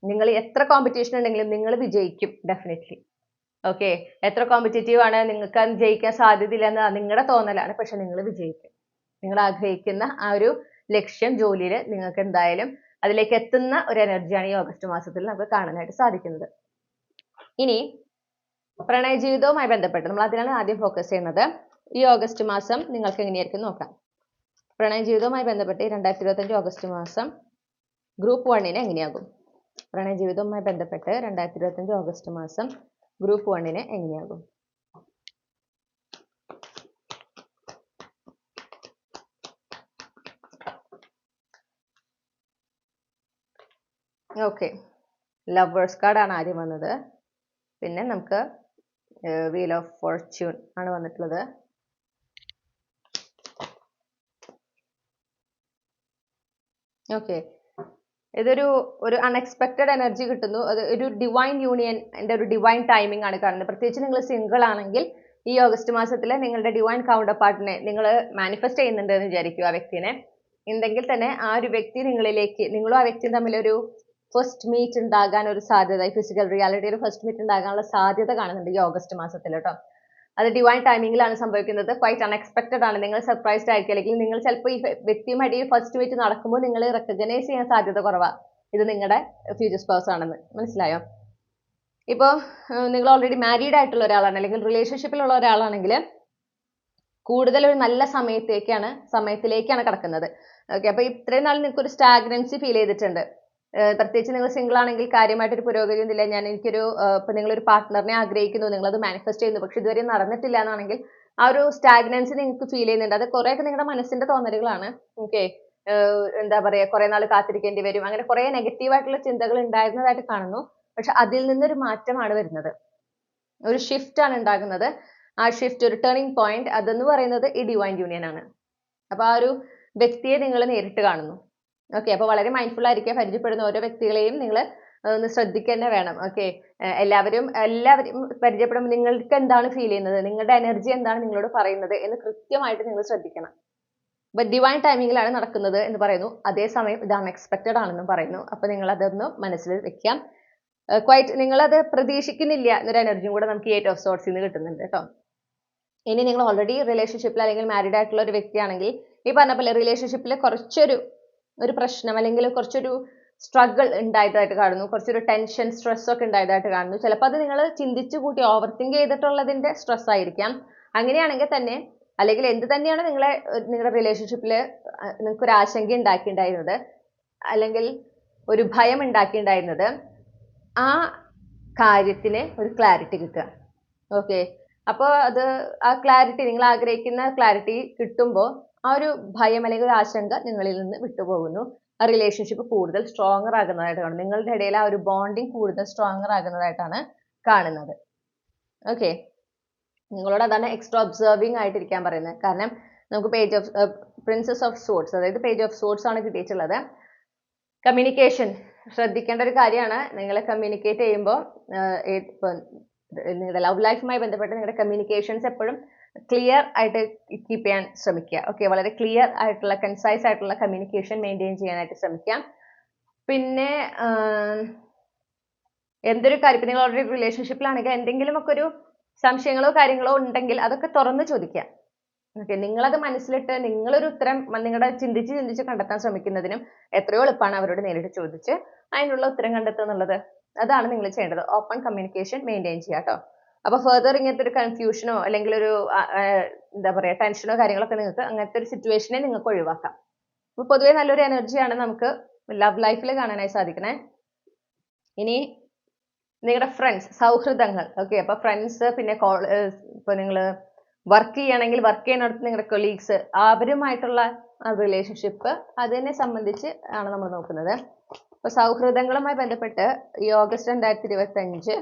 നിങ്ങൾ എത്ര കോമ്പറ്റീഷൻ ഉണ്ടെങ്കിലും നിങ്ങൾ വിജയിക്കും ഡെഫിനറ്റ്ലി. ഓക്കെ, എത്ര കോമ്പറ്റേറ്റീവ് ആണ്, നിങ്ങൾക്ക് ജയിക്കാൻ സാധ്യതയില്ല എന്ന് നിങ്ങളുടെ തോന്നലാണ്, പക്ഷെ നിങ്ങൾ വിജയിക്കും. നിങ്ങൾ ആഗ്രഹിക്കുന്ന ആ ഒരു ലക്ഷ്യം, ജോലിയിൽ നിങ്ങൾക്ക് എന്തായാലും അതിലേക്ക് എത്തുന്ന ഒരു എനർജിയാണ് ഈ ഓഗസ്റ്റ് മാസത്തിൽ നമുക്ക് കാണാനായിട്ട് സാധിക്കുന്നത്. ഇനി പ്രണയ ജീവിതവുമായി ബന്ധപ്പെട്ട് നമ്മൾ അതിനാണ് ആദ്യം ഫോക്കസ് ചെയ്യുന്നത്. ഈ ഓഗസ്റ്റ് മാസം നിങ്ങൾക്ക് എങ്ങനെയായിരിക്കും നോക്കാം. പ്രണയ ജീവിതവുമായി ബന്ധപ്പെട്ട് 2025 ഓഗസ്റ്റ് മാസം ഗ്രൂപ്പ് 1 എങ്ങനെയാകും? പ്രണയ ജീവിതവുമായി ബന്ധപ്പെട്ട് 2025 ഓഗസ്റ്റ് മാസം ഗ്രൂപ്പ് 1 എങ്ങനെയാകും? ഓക്കെ, ലവേഴ്സ് കാർഡാണ് ആദ്യം വന്നത്. പിന്നെ നമുക്ക് വീൽ ഓഫ് ഫോർച്യൂൺ ആണ് വന്നിട്ടുള്ളത്. ഓക്കെ, ഇതൊരു അൺഎക്സ്പെക്റ്റഡ് എനർജി കിട്ടുന്നു. അത് ഒരു ഡിവൈൻ യൂണിയൻ, ഒരു ഡിവൈൻ ടൈമിംഗ് ആണ് കാണുന്നത്. പ്രത്യേകിച്ച് നിങ്ങൾ സിംഗിൾ ആണെങ്കിൽ ഈ ഓഗസ്റ്റ് മാസത്തിൽ നിങ്ങളുടെ ഡിവൈൻ കൗണ്ടർ പാർട്ടിനെ നിങ്ങൾ മാനിഫെസ്റ്റ് ചെയ്യുന്നുണ്ട് എന്ന് വിചാരിക്കുക. ആ വ്യക്തിനെ ഉണ്ടെങ്കിൽ തന്നെ ആ ഒരു വ്യക്തി നിങ്ങളിലേക്ക്, നിങ്ങളും ആ വ്യക്തിയും തമ്മിലൊരു ഫസ്റ്റ് മീറ്റ് ഉണ്ടാകാൻ ഒരു സാധ്യത, ഫിസിക്കൽ റിയാലിറ്റിയിൽ ഫസ്റ്റ് മീറ്റ് ഉണ്ടാകാനുള്ള സാധ്യത കാണുന്നുണ്ട് ഈ ഓഗസ്റ്റ് മാസത്തിൽ കേട്ടോ. അത് ഡിവൈൻ ടൈമിങ്ങിലാണ് സംഭവിക്കുന്നത്. ക്വൈറ്റ് അൺഎക്സ്പെക്റ്റഡ് ആണ്. നിങ്ങൾ സർപ്രൈസ്ഡ് ആയിരിക്കും, അല്ലെങ്കിൽ നിങ്ങൾ ചിലപ്പോൾ ഈ വ്യക്തിയുമായിട്ട് ഈ ഫസ്റ്റ് മീറ്റ് നടക്കുമ്പോൾ നിങ്ങൾ റെക്കഗ്നൈസ് ചെയ്യാൻ സാധ്യത കുറവാണ് ഇത് നിങ്ങളുടെ ഫ്യൂച്ചർ സ്പൗസ് ആണെന്ന്. മനസ്സിലായോ? ഇപ്പോൾ നിങ്ങൾ ഓൾറെഡി മാരീഡ് ആയിട്ടുള്ള ഒരാളാണ്, അല്ലെങ്കിൽ റിലേഷൻഷിപ്പിലുള്ള ഒരാളാണെങ്കിൽ കൂടുതൽ ഒരു നല്ല സമയത്തിലേക്കാണ് കിടക്കുന്നത്. ഓക്കെ, അപ്പോൾ ഇത്രയും നാൾ നിങ്ങൾക്ക് ഒരു സ്റ്റാഗ്നൻസി ഫീൽ ചെയ്തിട്ടുണ്ട്. പ്രത്യേകിച്ച് നിങ്ങൾ സിംഗിൾ ആണെങ്കിൽ കാര്യമായിട്ടൊരു പുരോഗതി ഒന്നുമില്ല. ഇപ്പൊ നിങ്ങളൊരു പാർട്ട്ണറിനെ ആഗ്രഹിക്കുന്നു, നിങ്ങളത് മാനിഫെസ്റ്റ് ചെയ്യുന്നു, പക്ഷെ ഇതുവരെ നടന്നിട്ടില്ല എന്നാണെങ്കിൽ ആ ഒരു സ്റ്റാഗ്നൻസി നിങ്ങൾക്ക് ഫീൽ ചെയ്യുന്നുണ്ട്. അത് കുറേയൊക്കെ നിങ്ങളുടെ മനസ്സിന്റെ തോന്നലുകളാണ്. ഓക്കെ, എന്താ പറയുക, കുറെ നാൾ കാത്തിരിക്കേണ്ടി വരും, അങ്ങനെ കുറെ നെഗറ്റീവായിട്ടുള്ള ചിന്തകൾ ഉണ്ടായിരുന്നതായിട്ട് കാണുന്നു. പക്ഷെ അതിൽ നിന്നൊരു മാറ്റമാണ് വരുന്നത്, ഒരു ഷിഫ്റ്റ് ആണ് ഉണ്ടാകുന്നത്. ആ ഷിഫ്റ്റ്, ഒരു ടേണിംഗ് പോയിന്റ്, അതെന്ന് പറയുന്നത് ഈ ഡിവൈൻ യൂണിയൻ ആണ്. അപ്പൊ ആ ഒരു വ്യക്തിയെ നിങ്ങൾ നേരിട്ട് കാണുന്നു. ഓക്കെ, അപ്പോൾ വളരെ മൈൻഡ്ഫുൾ ആയിരിക്കുക. പരിചയപ്പെടുന്ന ഓരോ വ്യക്തികളെയും നിങ്ങൾ ഒന്ന് ശ്രദ്ധിക്കുക തന്നെ വേണം. ഓക്കെ, എല്ലാവരും പരിചയപ്പെടുമ്പോൾ നിങ്ങൾക്ക് എന്താണ് ഫീൽ ചെയ്യുന്നത്, നിങ്ങളുടെ എനർജി എന്താണ് നിങ്ങളോട് പറയുന്നത് എന്ന് കൃത്യമായിട്ട് നിങ്ങൾ ശ്രദ്ധിക്കണം. ബട്ട് ഡിവൈൻ ടൈമിങ്ങിലാണ് നടക്കുന്നത് എന്ന് പറയുന്നു. അതേസമയം ഇത് അൺഎക്സ്പെക്റ്റഡ് ആണെന്നും പറയുന്നു. അപ്പോൾ നിങ്ങൾ അതൊന്ന് മനസ്സിൽ വെക്കാം. ക്വൈറ്റ് നിങ്ങളത് പ്രതീക്ഷിക്കുന്നില്ല എന്നൊരു എനർജിയും കൂടെ നമുക്ക് 8 ഓഫ് സോർട്സിൽ നിന്ന് കിട്ടുന്നുണ്ട് കേട്ടോ. ഇനി നിങ്ങൾ ഓൾറെഡി റിലേഷൻഷിപ്പിൽ അല്ലെങ്കിൽ മാരീഡ് ആയിട്ടുള്ള ഒരു വ്യക്തിയാണെങ്കിൽ ഈ പറഞ്ഞ പോലെ റിലേഷൻഷിപ്പിൽ കുറച്ചൊരു പ്രശ്നം അല്ലെങ്കിൽ കുറച്ചൊരു സ്ട്രഗിൾ ഉണ്ടായതായിട്ട് കാണുന്നു, കുറച്ചൊരു ടെൻഷൻ, സ്ട്രെസ് ഒക്കെ ഉണ്ടായതായിട്ട് കാണുന്നു. ചിലപ്പോൾ അത് നിങ്ങൾ ചിന്തിച്ചു കൂട്ടി ഓവർ തിങ്ക് ചെയ്തിട്ടുള്ളതിന്റെ സ്ട്രെസ് ആയിരിക്കാം. അങ്ങനെയാണെങ്കിൽ തന്നെ, അല്ലെങ്കിൽ എന്ത് തന്നെയാണ് നിങ്ങളുടെ റിലേഷൻഷിപ്പിൽ നിങ്ങൾക്ക് ഒരു ആശങ്ക ഉണ്ടാക്കിയിട്ടുണ്ടായിരുന്നത്, അല്ലെങ്കിൽ ഒരു ഭയം ഉണ്ടാക്കിയിട്ടുണ്ടായിരുന്നത്, ആ കാര്യത്തിന് ഒരു ക്ലാരിറ്റി കിട്ടുക. ഓക്കെ, അപ്പോൾ ആ ക്ലാരിറ്റി, നിങ്ങൾ ആഗ്രഹിക്കുന്ന ക്ലാരിറ്റി കിട്ടുമ്പോൾ ആ ഒരു ഭയം അല്ലെങ്കിൽ ആശങ്ക നിങ്ങളിൽ നിന്ന് വിട്ടുപോകുന്നു. ആ റിലേഷൻഷിപ്പ് കൂടുതൽ സ്ട്രോങ്ങർ ആകുന്നതായിട്ട് കാണും. നിങ്ങളുടെ ഇടയിൽ ആ ഒരു ബോണ്ടിങ് കൂടുതൽ സ്ട്രോങ്ങർ ആകുന്നതായിട്ടാണ് കാണുന്നത്. ഓക്കെ, നിങ്ങളോട് അതാണ് എക്സ്ട്രാ ഒബ്സർവിങ് ആയിട്ടിരിക്കാൻ പറയുന്നത്. കാരണം നമുക്ക് പ്രിൻസസ് ഓഫ് സോർട്സ്, അതായത് പേജ് ഓഫ് സോർട്സ് ആണ് കിട്ടിയിട്ടുള്ളത്. കമ്മ്യൂണിക്കേഷൻ ശ്രദ്ധിക്കേണ്ട ഒരു കാര്യമാണ്. നിങ്ങൾ കമ്മ്യൂണിക്കേറ്റ് ചെയ്യുമ്പോൾ നിങ്ങളുടെ ലവ് ലൈഫുമായി ബന്ധപ്പെട്ട് നിങ്ങളുടെ കമ്മ്യൂണിക്കേഷൻസ് എപ്പോഴും ക്ലിയർ ആയിട്ട് കീപ്പ് ചെയ്യാൻ ശ്രമിക്കുക. ഓക്കെ, വളരെ ക്ലിയർ ആയിട്ടുള്ള, കൺസൈസ് ആയിട്ടുള്ള കമ്മ്യൂണിക്കേഷൻ മെയിൻറ്റെയിൻ ചെയ്യാനായിട്ട് ശ്രമിക്കാം. പിന്നെ എന്തൊരു കാര്യം, നിങ്ങൾ ഓൾറെഡി റിലേഷൻഷിപ്പിലാണെങ്കിൽ എന്തെങ്കിലുമൊക്കെ ഒരു സംശയങ്ങളോ കാര്യങ്ങളോ ഉണ്ടെങ്കിൽ അതൊക്കെ തുറന്ന് ചോദിക്കാം. ഓക്കെ, നിങ്ങളത് മനസ്സിലിട്ട് നിങ്ങളൊരു ഉത്തരം നിങ്ങളുടെ ചിന്തിച്ച് കണ്ടെത്താൻ ശ്രമിക്കുന്നതിനും എത്രയോ എളുപ്പമാണ് അവരോട് നേരിട്ട് ചോദിച്ച് അതിനുള്ള ഉത്തരം കണ്ടെത്തുക എന്നുള്ളത്. അതാണ് നിങ്ങൾ ചെയ്യേണ്ടത്. ഓപ്പൺ കമ്മ്യൂണിക്കേഷൻ മെയിൻറ്റെയിൻ ചെയ്യുക കേട്ടോ. അപ്പോൾ ഫെർദർ ഇങ്ങനത്തെ ഒരു കൺഫ്യൂഷനോ അല്ലെങ്കിൽ ഒരു എന്താ പറയുക ടെൻഷനോ കാര്യങ്ങളൊക്കെ നിങ്ങൾക്ക് അങ്ങനത്തെ ഒരു സിറ്റുവേഷനെ നിങ്ങൾക്ക് ഒഴിവാക്കാം. അപ്പോൾ പൊതുവേ നല്ലൊരു എനർജിയാണ് നമുക്ക് ലവ് ലൈഫിൽ കാണാനായി സാധിക്കണേ. ഇനി നിങ്ങളുടെ ഫ്രണ്ട്സ്, സൗഹൃദങ്ങൾ. ഓക്കെ, അപ്പോൾ ഫ്രണ്ട്സ്, പിന്നെ ഇപ്പോൾ നിങ്ങൾ വർക്ക് ചെയ്യണമെങ്കിൽ വർക്ക് ചെയ്യുന്നിടത്ത് നിങ്ങളുടെ കൊളീഗ്സ്, അവരുമായിട്ടുള്ള റിലേഷൻഷിപ്പ്, അതിനെ സംബന്ധിച്ച് ആണ് നമ്മൾ നോക്കുന്നത്. അപ്പോൾ സൗഹൃദങ്ങളുമായി ബന്ധപ്പെട്ട് ഈ ഓഗസ്റ്റ് 2025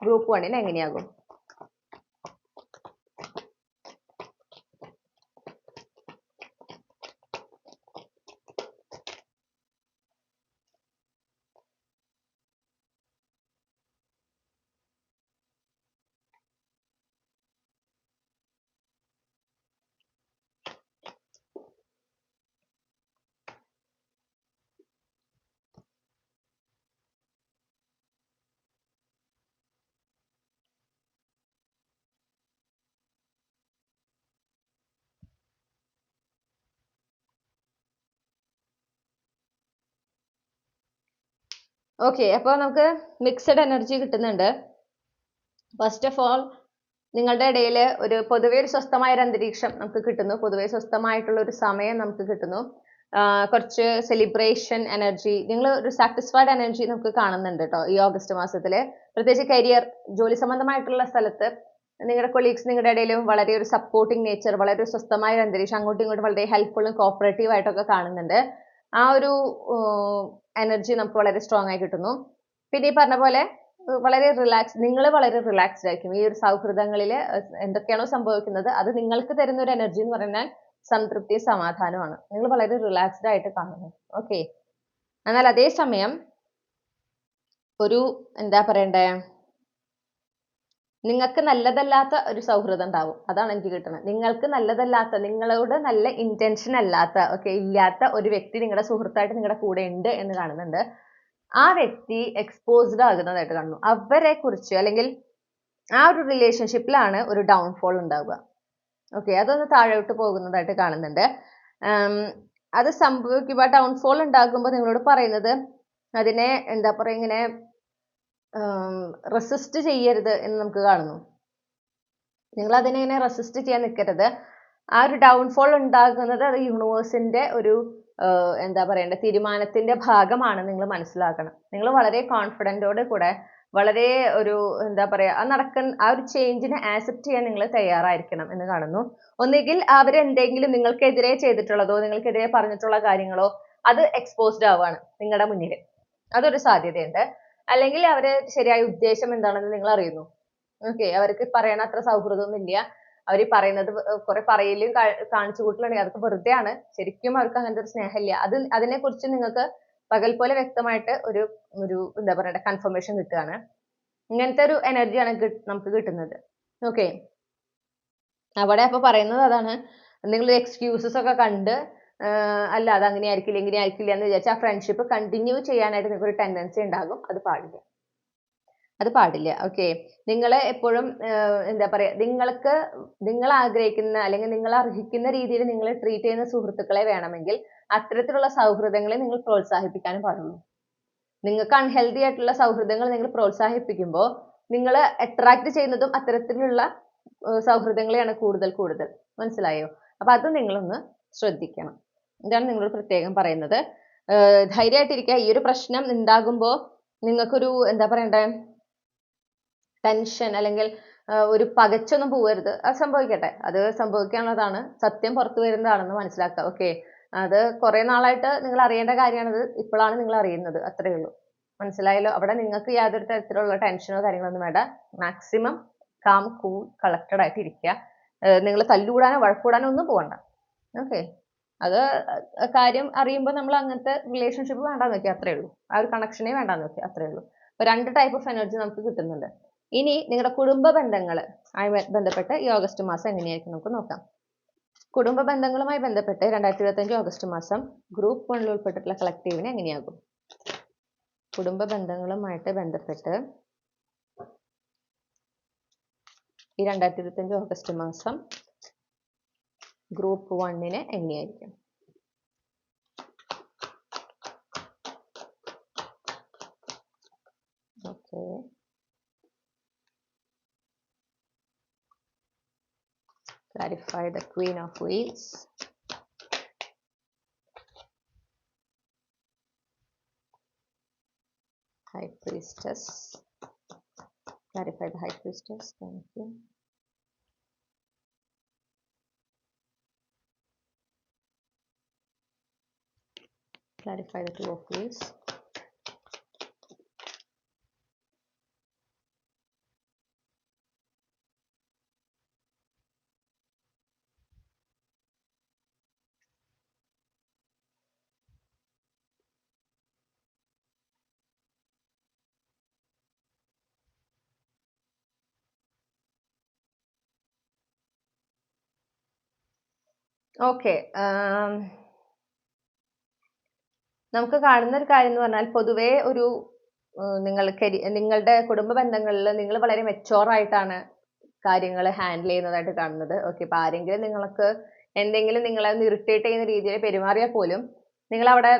ഗ്രൂപ്പ് 1 എങ്ങനെയാകും? ഓക്കെ, അപ്പോൾ നമുക്ക് മിക്സഡ് എനർജി കിട്ടുന്നുണ്ട്. ഫസ്റ്റ് ഓഫ് ഓൾ നിങ്ങളുടെ ഇടയിൽ പൊതുവേ ഒരു സ്വസ്ഥമായ ഒരു അന്തരീക്ഷം നമുക്ക് കിട്ടുന്നു. പൊതുവേ സ്വസ്ഥമായിട്ടുള്ള ഒരു സമയം നമുക്ക് കിട്ടുന്നു. കുറച്ച് സെലിബ്രേഷൻ എനർജി, നിങ്ങൾ ഒരു സാറ്റിസ്ഫൈഡ് എനർജി നമുക്ക് കാണുന്നുണ്ട് കേട്ടോ ഈ ഓഗസ്റ്റ് മാസത്തിൽ. പ്രത്യേകിച്ച് കരിയർ, ജോലി സംബന്ധമായിട്ടുള്ള സ്ഥലത്ത് നിങ്ങളുടെ കൊളീഗ്സ് നിങ്ങളുടെ ഇടയിലും വളരെ ഒരു സപ്പോർട്ടിങ് നേച്ചർ, വളരെ ഒരു സ്വസ്ഥമായ ഒരു അന്തരീക്ഷം, അങ്ങോട്ടും ഇങ്ങോട്ടും വളരെ ഹെൽപ്ഫുള്ളും കോപ്പറേറ്റീവ് ആയിട്ടൊക്കെ കാണുന്നുണ്ട്. ആ ഒരു എനർജി നമുക്ക് വളരെ സ്ട്രോങ് ആയി കിട്ടുന്നു. പിന്നെ ഈ പറഞ്ഞ പോലെ നിങ്ങൾ വളരെ റിലാക്സ്ഡ് ആയിരിക്കും. ഈ ഒരു സൗഹൃദങ്ങളിൽ എന്തൊക്കെയാണോ സംഭവിക്കുന്നത് അത് നിങ്ങൾക്ക് തരുന്ന ഒരു എനർജി എന്ന് പറഞ്ഞാൽ സംതൃപ്തി, സമാധാനമാണ്. നിങ്ങൾ വളരെ റിലാക്സ്ഡ് ആയിട്ട് കാണുന്നു. ഓക്കെ, എന്നാൽ അതേസമയം ഒരു എന്താ പറയണ്ടേ, നിങ്ങൾക്ക് നല്ലതല്ലാത്ത ഒരു സൗഹൃദം ഉണ്ടാവും. അതാണ് എനിക്ക് കിട്ടുന്നത്. നിങ്ങൾക്ക് നല്ലതല്ലാത്ത, നിങ്ങളോട് നല്ല ഇന്റൻഷൻ അല്ലാത്ത, ഇല്ലാത്ത ഒരു വ്യക്തി നിങ്ങളുടെ സുഹൃത്തായിട്ട് നിങ്ങളുടെ കൂടെ ഉണ്ട് എന്ന് കാണുന്നുണ്ട്. ആ വ്യക്തി എക്സ്പോസ്ഡ് ആകുന്നതായിട്ട് കാണുന്നു. അവരെ കുറിച്ച് അല്ലെങ്കിൽ ആ ഒരു റിലേഷൻഷിപ്പിലാണ് ഒരു ഡൗൺഫോൾ ഉണ്ടാവുക. ഓക്കെ, അതൊന്ന് താഴോട്ട് പോകുന്നതായിട്ട് കാണുന്നുണ്ട്. അത് സംഭവിക്കുമ്പോൾ ഡൗൺഫോൾ ഉണ്ടാകുമ്പോൾ നിങ്ങളോട് പറയുന്നത് അതിനെ എന്താ പറയുക, ഇങ്ങനെ റെസിസ്റ്റ് ചെയ്യരുത് എന്ന് നമുക്ക് കാണുന്നു. നിങ്ങൾ അതിനെ ഇങ്ങനെ റെസിസ്റ്റ് ചെയ്യാൻ നിൽക്കരുത്. ആ ഒരു ഡൗൺഫോൾ ഉണ്ടാകുന്നത് അത് യൂണിവേഴ്സിന്റെ ഒരു എന്താ പറയണ്ടേ, തീരുമാനത്തിന്റെ ഭാഗമാണ് നിങ്ങൾ മനസ്സിലാക്കണം. നിങ്ങൾ വളരെ കോൺഫിഡൻറ്റോടെ കൂടെ വളരെ ഒരു എന്താ പറയാ ആ ഒരു ചേഞ്ചിനെ ആക്സെപ്റ്റ് ചെയ്യാൻ നിങ്ങൾ തയ്യാറായിരിക്കണം എന്ന് കാണുന്നു. ഒന്നുകിൽ അവരെന്തെങ്കിലും നിങ്ങൾക്കെതിരെ ചെയ്തിട്ടുള്ളതോ നിങ്ങൾക്കെതിരെ പറഞ്ഞിട്ടുള്ള കാര്യങ്ങളോ അത് എക്സ്പോസ്ഡ് ആവാണ് നിങ്ങളുടെ മുന്നിൽ, അതൊരു സാധ്യതയുണ്ട്. അല്ലെങ്കിൽ അവരെ ശരിയായ ഉദ്ദേശം എന്താണെന്ന് നിങ്ങൾ അറിയുന്നു. ഓക്കെ, അവർക്ക് പറയണ അത്ര സൗഹൃദമൊന്നും ഇല്ല. അവർ പറയുന്നത് കുറെ പറയലും കാണിച്ചു കൂട്ടലുണ്ടെങ്കിൽ അതൊക്കെ വെറുതെ ആണ്. ശരിക്കും അവർക്ക് അങ്ങനത്തെ ഒരു സ്നേഹമില്ല. അതിനെക്കുറിച്ച് നിങ്ങൾക്ക് പകൽ പോലെ വ്യക്തമായിട്ട് ഒരു ഒരു എന്താ പറയണ്ട കൺഫർമേഷൻ കിട്ടുകയാണ്. ഇങ്ങനത്തെ ഒരു എനർജിയാണ് നമുക്ക് കിട്ടുന്നത്. ഓക്കെ, അവിടെ അപ്പൊ പറയുന്നത് അതാണ്, നിങ്ങൾ എക്സ്ക്യൂസസ് ഒക്കെ കണ്ട് അല്ല അത് അങ്ങനെ ആയിരിക്കില്ല ഇങ്ങനെ ആയിരിക്കില്ല എന്ന് വിചാരിച്ച് ആ ഫ്രണ്ട്ഷിപ്പ് കണ്ടിന്യൂ ചെയ്യാനായിട്ട് നിങ്ങൾക്ക് ഒരു ടെൻഡൻസി ഉണ്ടാകും. അത് പാടില്ല. ഓക്കെ, നിങ്ങൾ എപ്പോഴും എന്താ പറയാ, നിങ്ങൾ ആഗ്രഹിക്കുന്ന അല്ലെങ്കിൽ നിങ്ങൾ അർഹിക്കുന്ന രീതിയിൽ നിങ്ങൾ ട്രീറ്റ് ചെയ്യുന്ന സുഹൃത്തുക്കളെ വേണമെങ്കിൽ അത്തരത്തിലുള്ള സൗഹൃദങ്ങളെ നിങ്ങൾ പ്രോത്സാഹിപ്പിക്കാനും പാടുള്ളൂ. നിങ്ങൾക്ക് അൺഹെൽത്തി ആയിട്ടുള്ള സൗഹൃദങ്ങൾ നിങ്ങൾ പ്രോത്സാഹിപ്പിക്കുമ്പോൾ നിങ്ങൾ അട്രാക്ട് ചെയ്യുന്നതും അത്തരത്തിലുള്ള സൗഹൃദങ്ങളെയാണ് കൂടുതൽ. മനസ്സിലായോ? അപ്പൊ അത് നിങ്ങളൊന്ന് ശ്രദ്ധിക്കണം. ഇതാണ് നിങ്ങളോട് പ്രത്യേകം പറയുന്നത്. ധൈര്യമായിട്ടിരിക്കുക. ഈ ഒരു പ്രശ്നം ഉണ്ടാകുമ്പോൾ നിങ്ങൾക്കൊരു എന്താ പറയണ്ടേ, ടെൻഷൻ അല്ലെങ്കിൽ ഒരു പകച്ചൊന്നും പോവരുത്. അത് സംഭവിക്കട്ടെ, അത് സംഭവിക്കാനുള്ളതാണ്. സത്യം പുറത്തു വരുന്നതാണെന്ന് മനസ്സിലാക്കുക. ഓക്കെ, അത് കുറെ നാളായിട്ട് നിങ്ങൾ അറിയേണ്ട കാര്യമാണത്. ഇപ്പോഴാണ് നിങ്ങൾ അറിയുന്നത്, അത്രയേ ഉള്ളൂ. മനസ്സിലായല്ലോ? അവിടെ നിങ്ങൾക്ക് യാതൊരു തരത്തിലുള്ള ടെൻഷനോ കാര്യങ്ങളൊന്നും വേണ്ട. മാക്സിമം കാം കൂൾ കളക്റ്റഡ് ആയിട്ട് ഇരിക്കുക. നിങ്ങൾ തല്ലുകൂടാനോ വഴക്കൂടാനോ ഒന്നും പോകണ്ട. ഓക്കെ, അത് കാര്യം അറിയുമ്പോൾ നമ്മൾ അങ്ങനത്തെ റിലേഷൻഷിപ്പ് വേണ്ടാന്ന് വെക്കുക, അത്രേ ഉള്ളൂ. ആ ഒരു കണക്ഷനെ വേണ്ടാന്ന് വെക്കുക, അത്രേ ഉള്ളൂ. അപ്പൊ 2 ടൈപ്പ് ഓഫ് എനർജി നമുക്ക് കിട്ടുന്നുണ്ട്. ഇനി നിങ്ങളുടെ കുടുംബ ബന്ധങ്ങൾ ആയി ബന്ധപ്പെട്ട് ഈ ഓഗസ്റ്റ് മാസം എങ്ങനെയായിരിക്കും നമുക്ക് നോക്കാം. കുടുംബ ബന്ധങ്ങളുമായി ബന്ധപ്പെട്ട് 2025 ഓഗസ്റ്റ് മാസം ഗ്രൂപ്പ് 1 ഉൾപ്പെട്ടിട്ടുള്ള കളക്റ്റീവിന് എങ്ങനെയാകും? കുടുംബ ബന്ധങ്ങളുമായിട്ട് ബന്ധപ്പെട്ട് ഈ 2025 ഓഗസ്റ്റ് മാസം ഗ്രൂപ്പ് 1 എങ്ങനെയായിരിക്കും? Okay, clarify the Queen of Wheels. High Priestess. Clarify the High Priestess. Thank you. Clarify the Two of Wheels. Okay, നമുക്ക് കാണുന്ന ഒരു കാര്യം എന്ന് പറഞ്ഞാൽ പൊതുവേ ഒരു നിങ്ങളുടെ കുടുംബ ബന്ധങ്ങളിൽ നിങ്ങൾ വളരെ മെച്ചോർ ആയിട്ടാണ് കാര്യങ്ങൾ ഹാൻഡിൽ ചെയ്യുന്നതായിട്ട് കാണുന്നത്. ഓക്കെ, ഇപ്പൊ ആരെങ്കിലും നിങ്ങൾക്ക് എന്തെങ്കിലും നിങ്ങളെ ഒന്ന് ഇറിറ്റേറ്റ് ചെയ്യുന്ന രീതിയിൽ പെരുമാറിയാൽ പോലും നിങ്ങൾ അവിടെ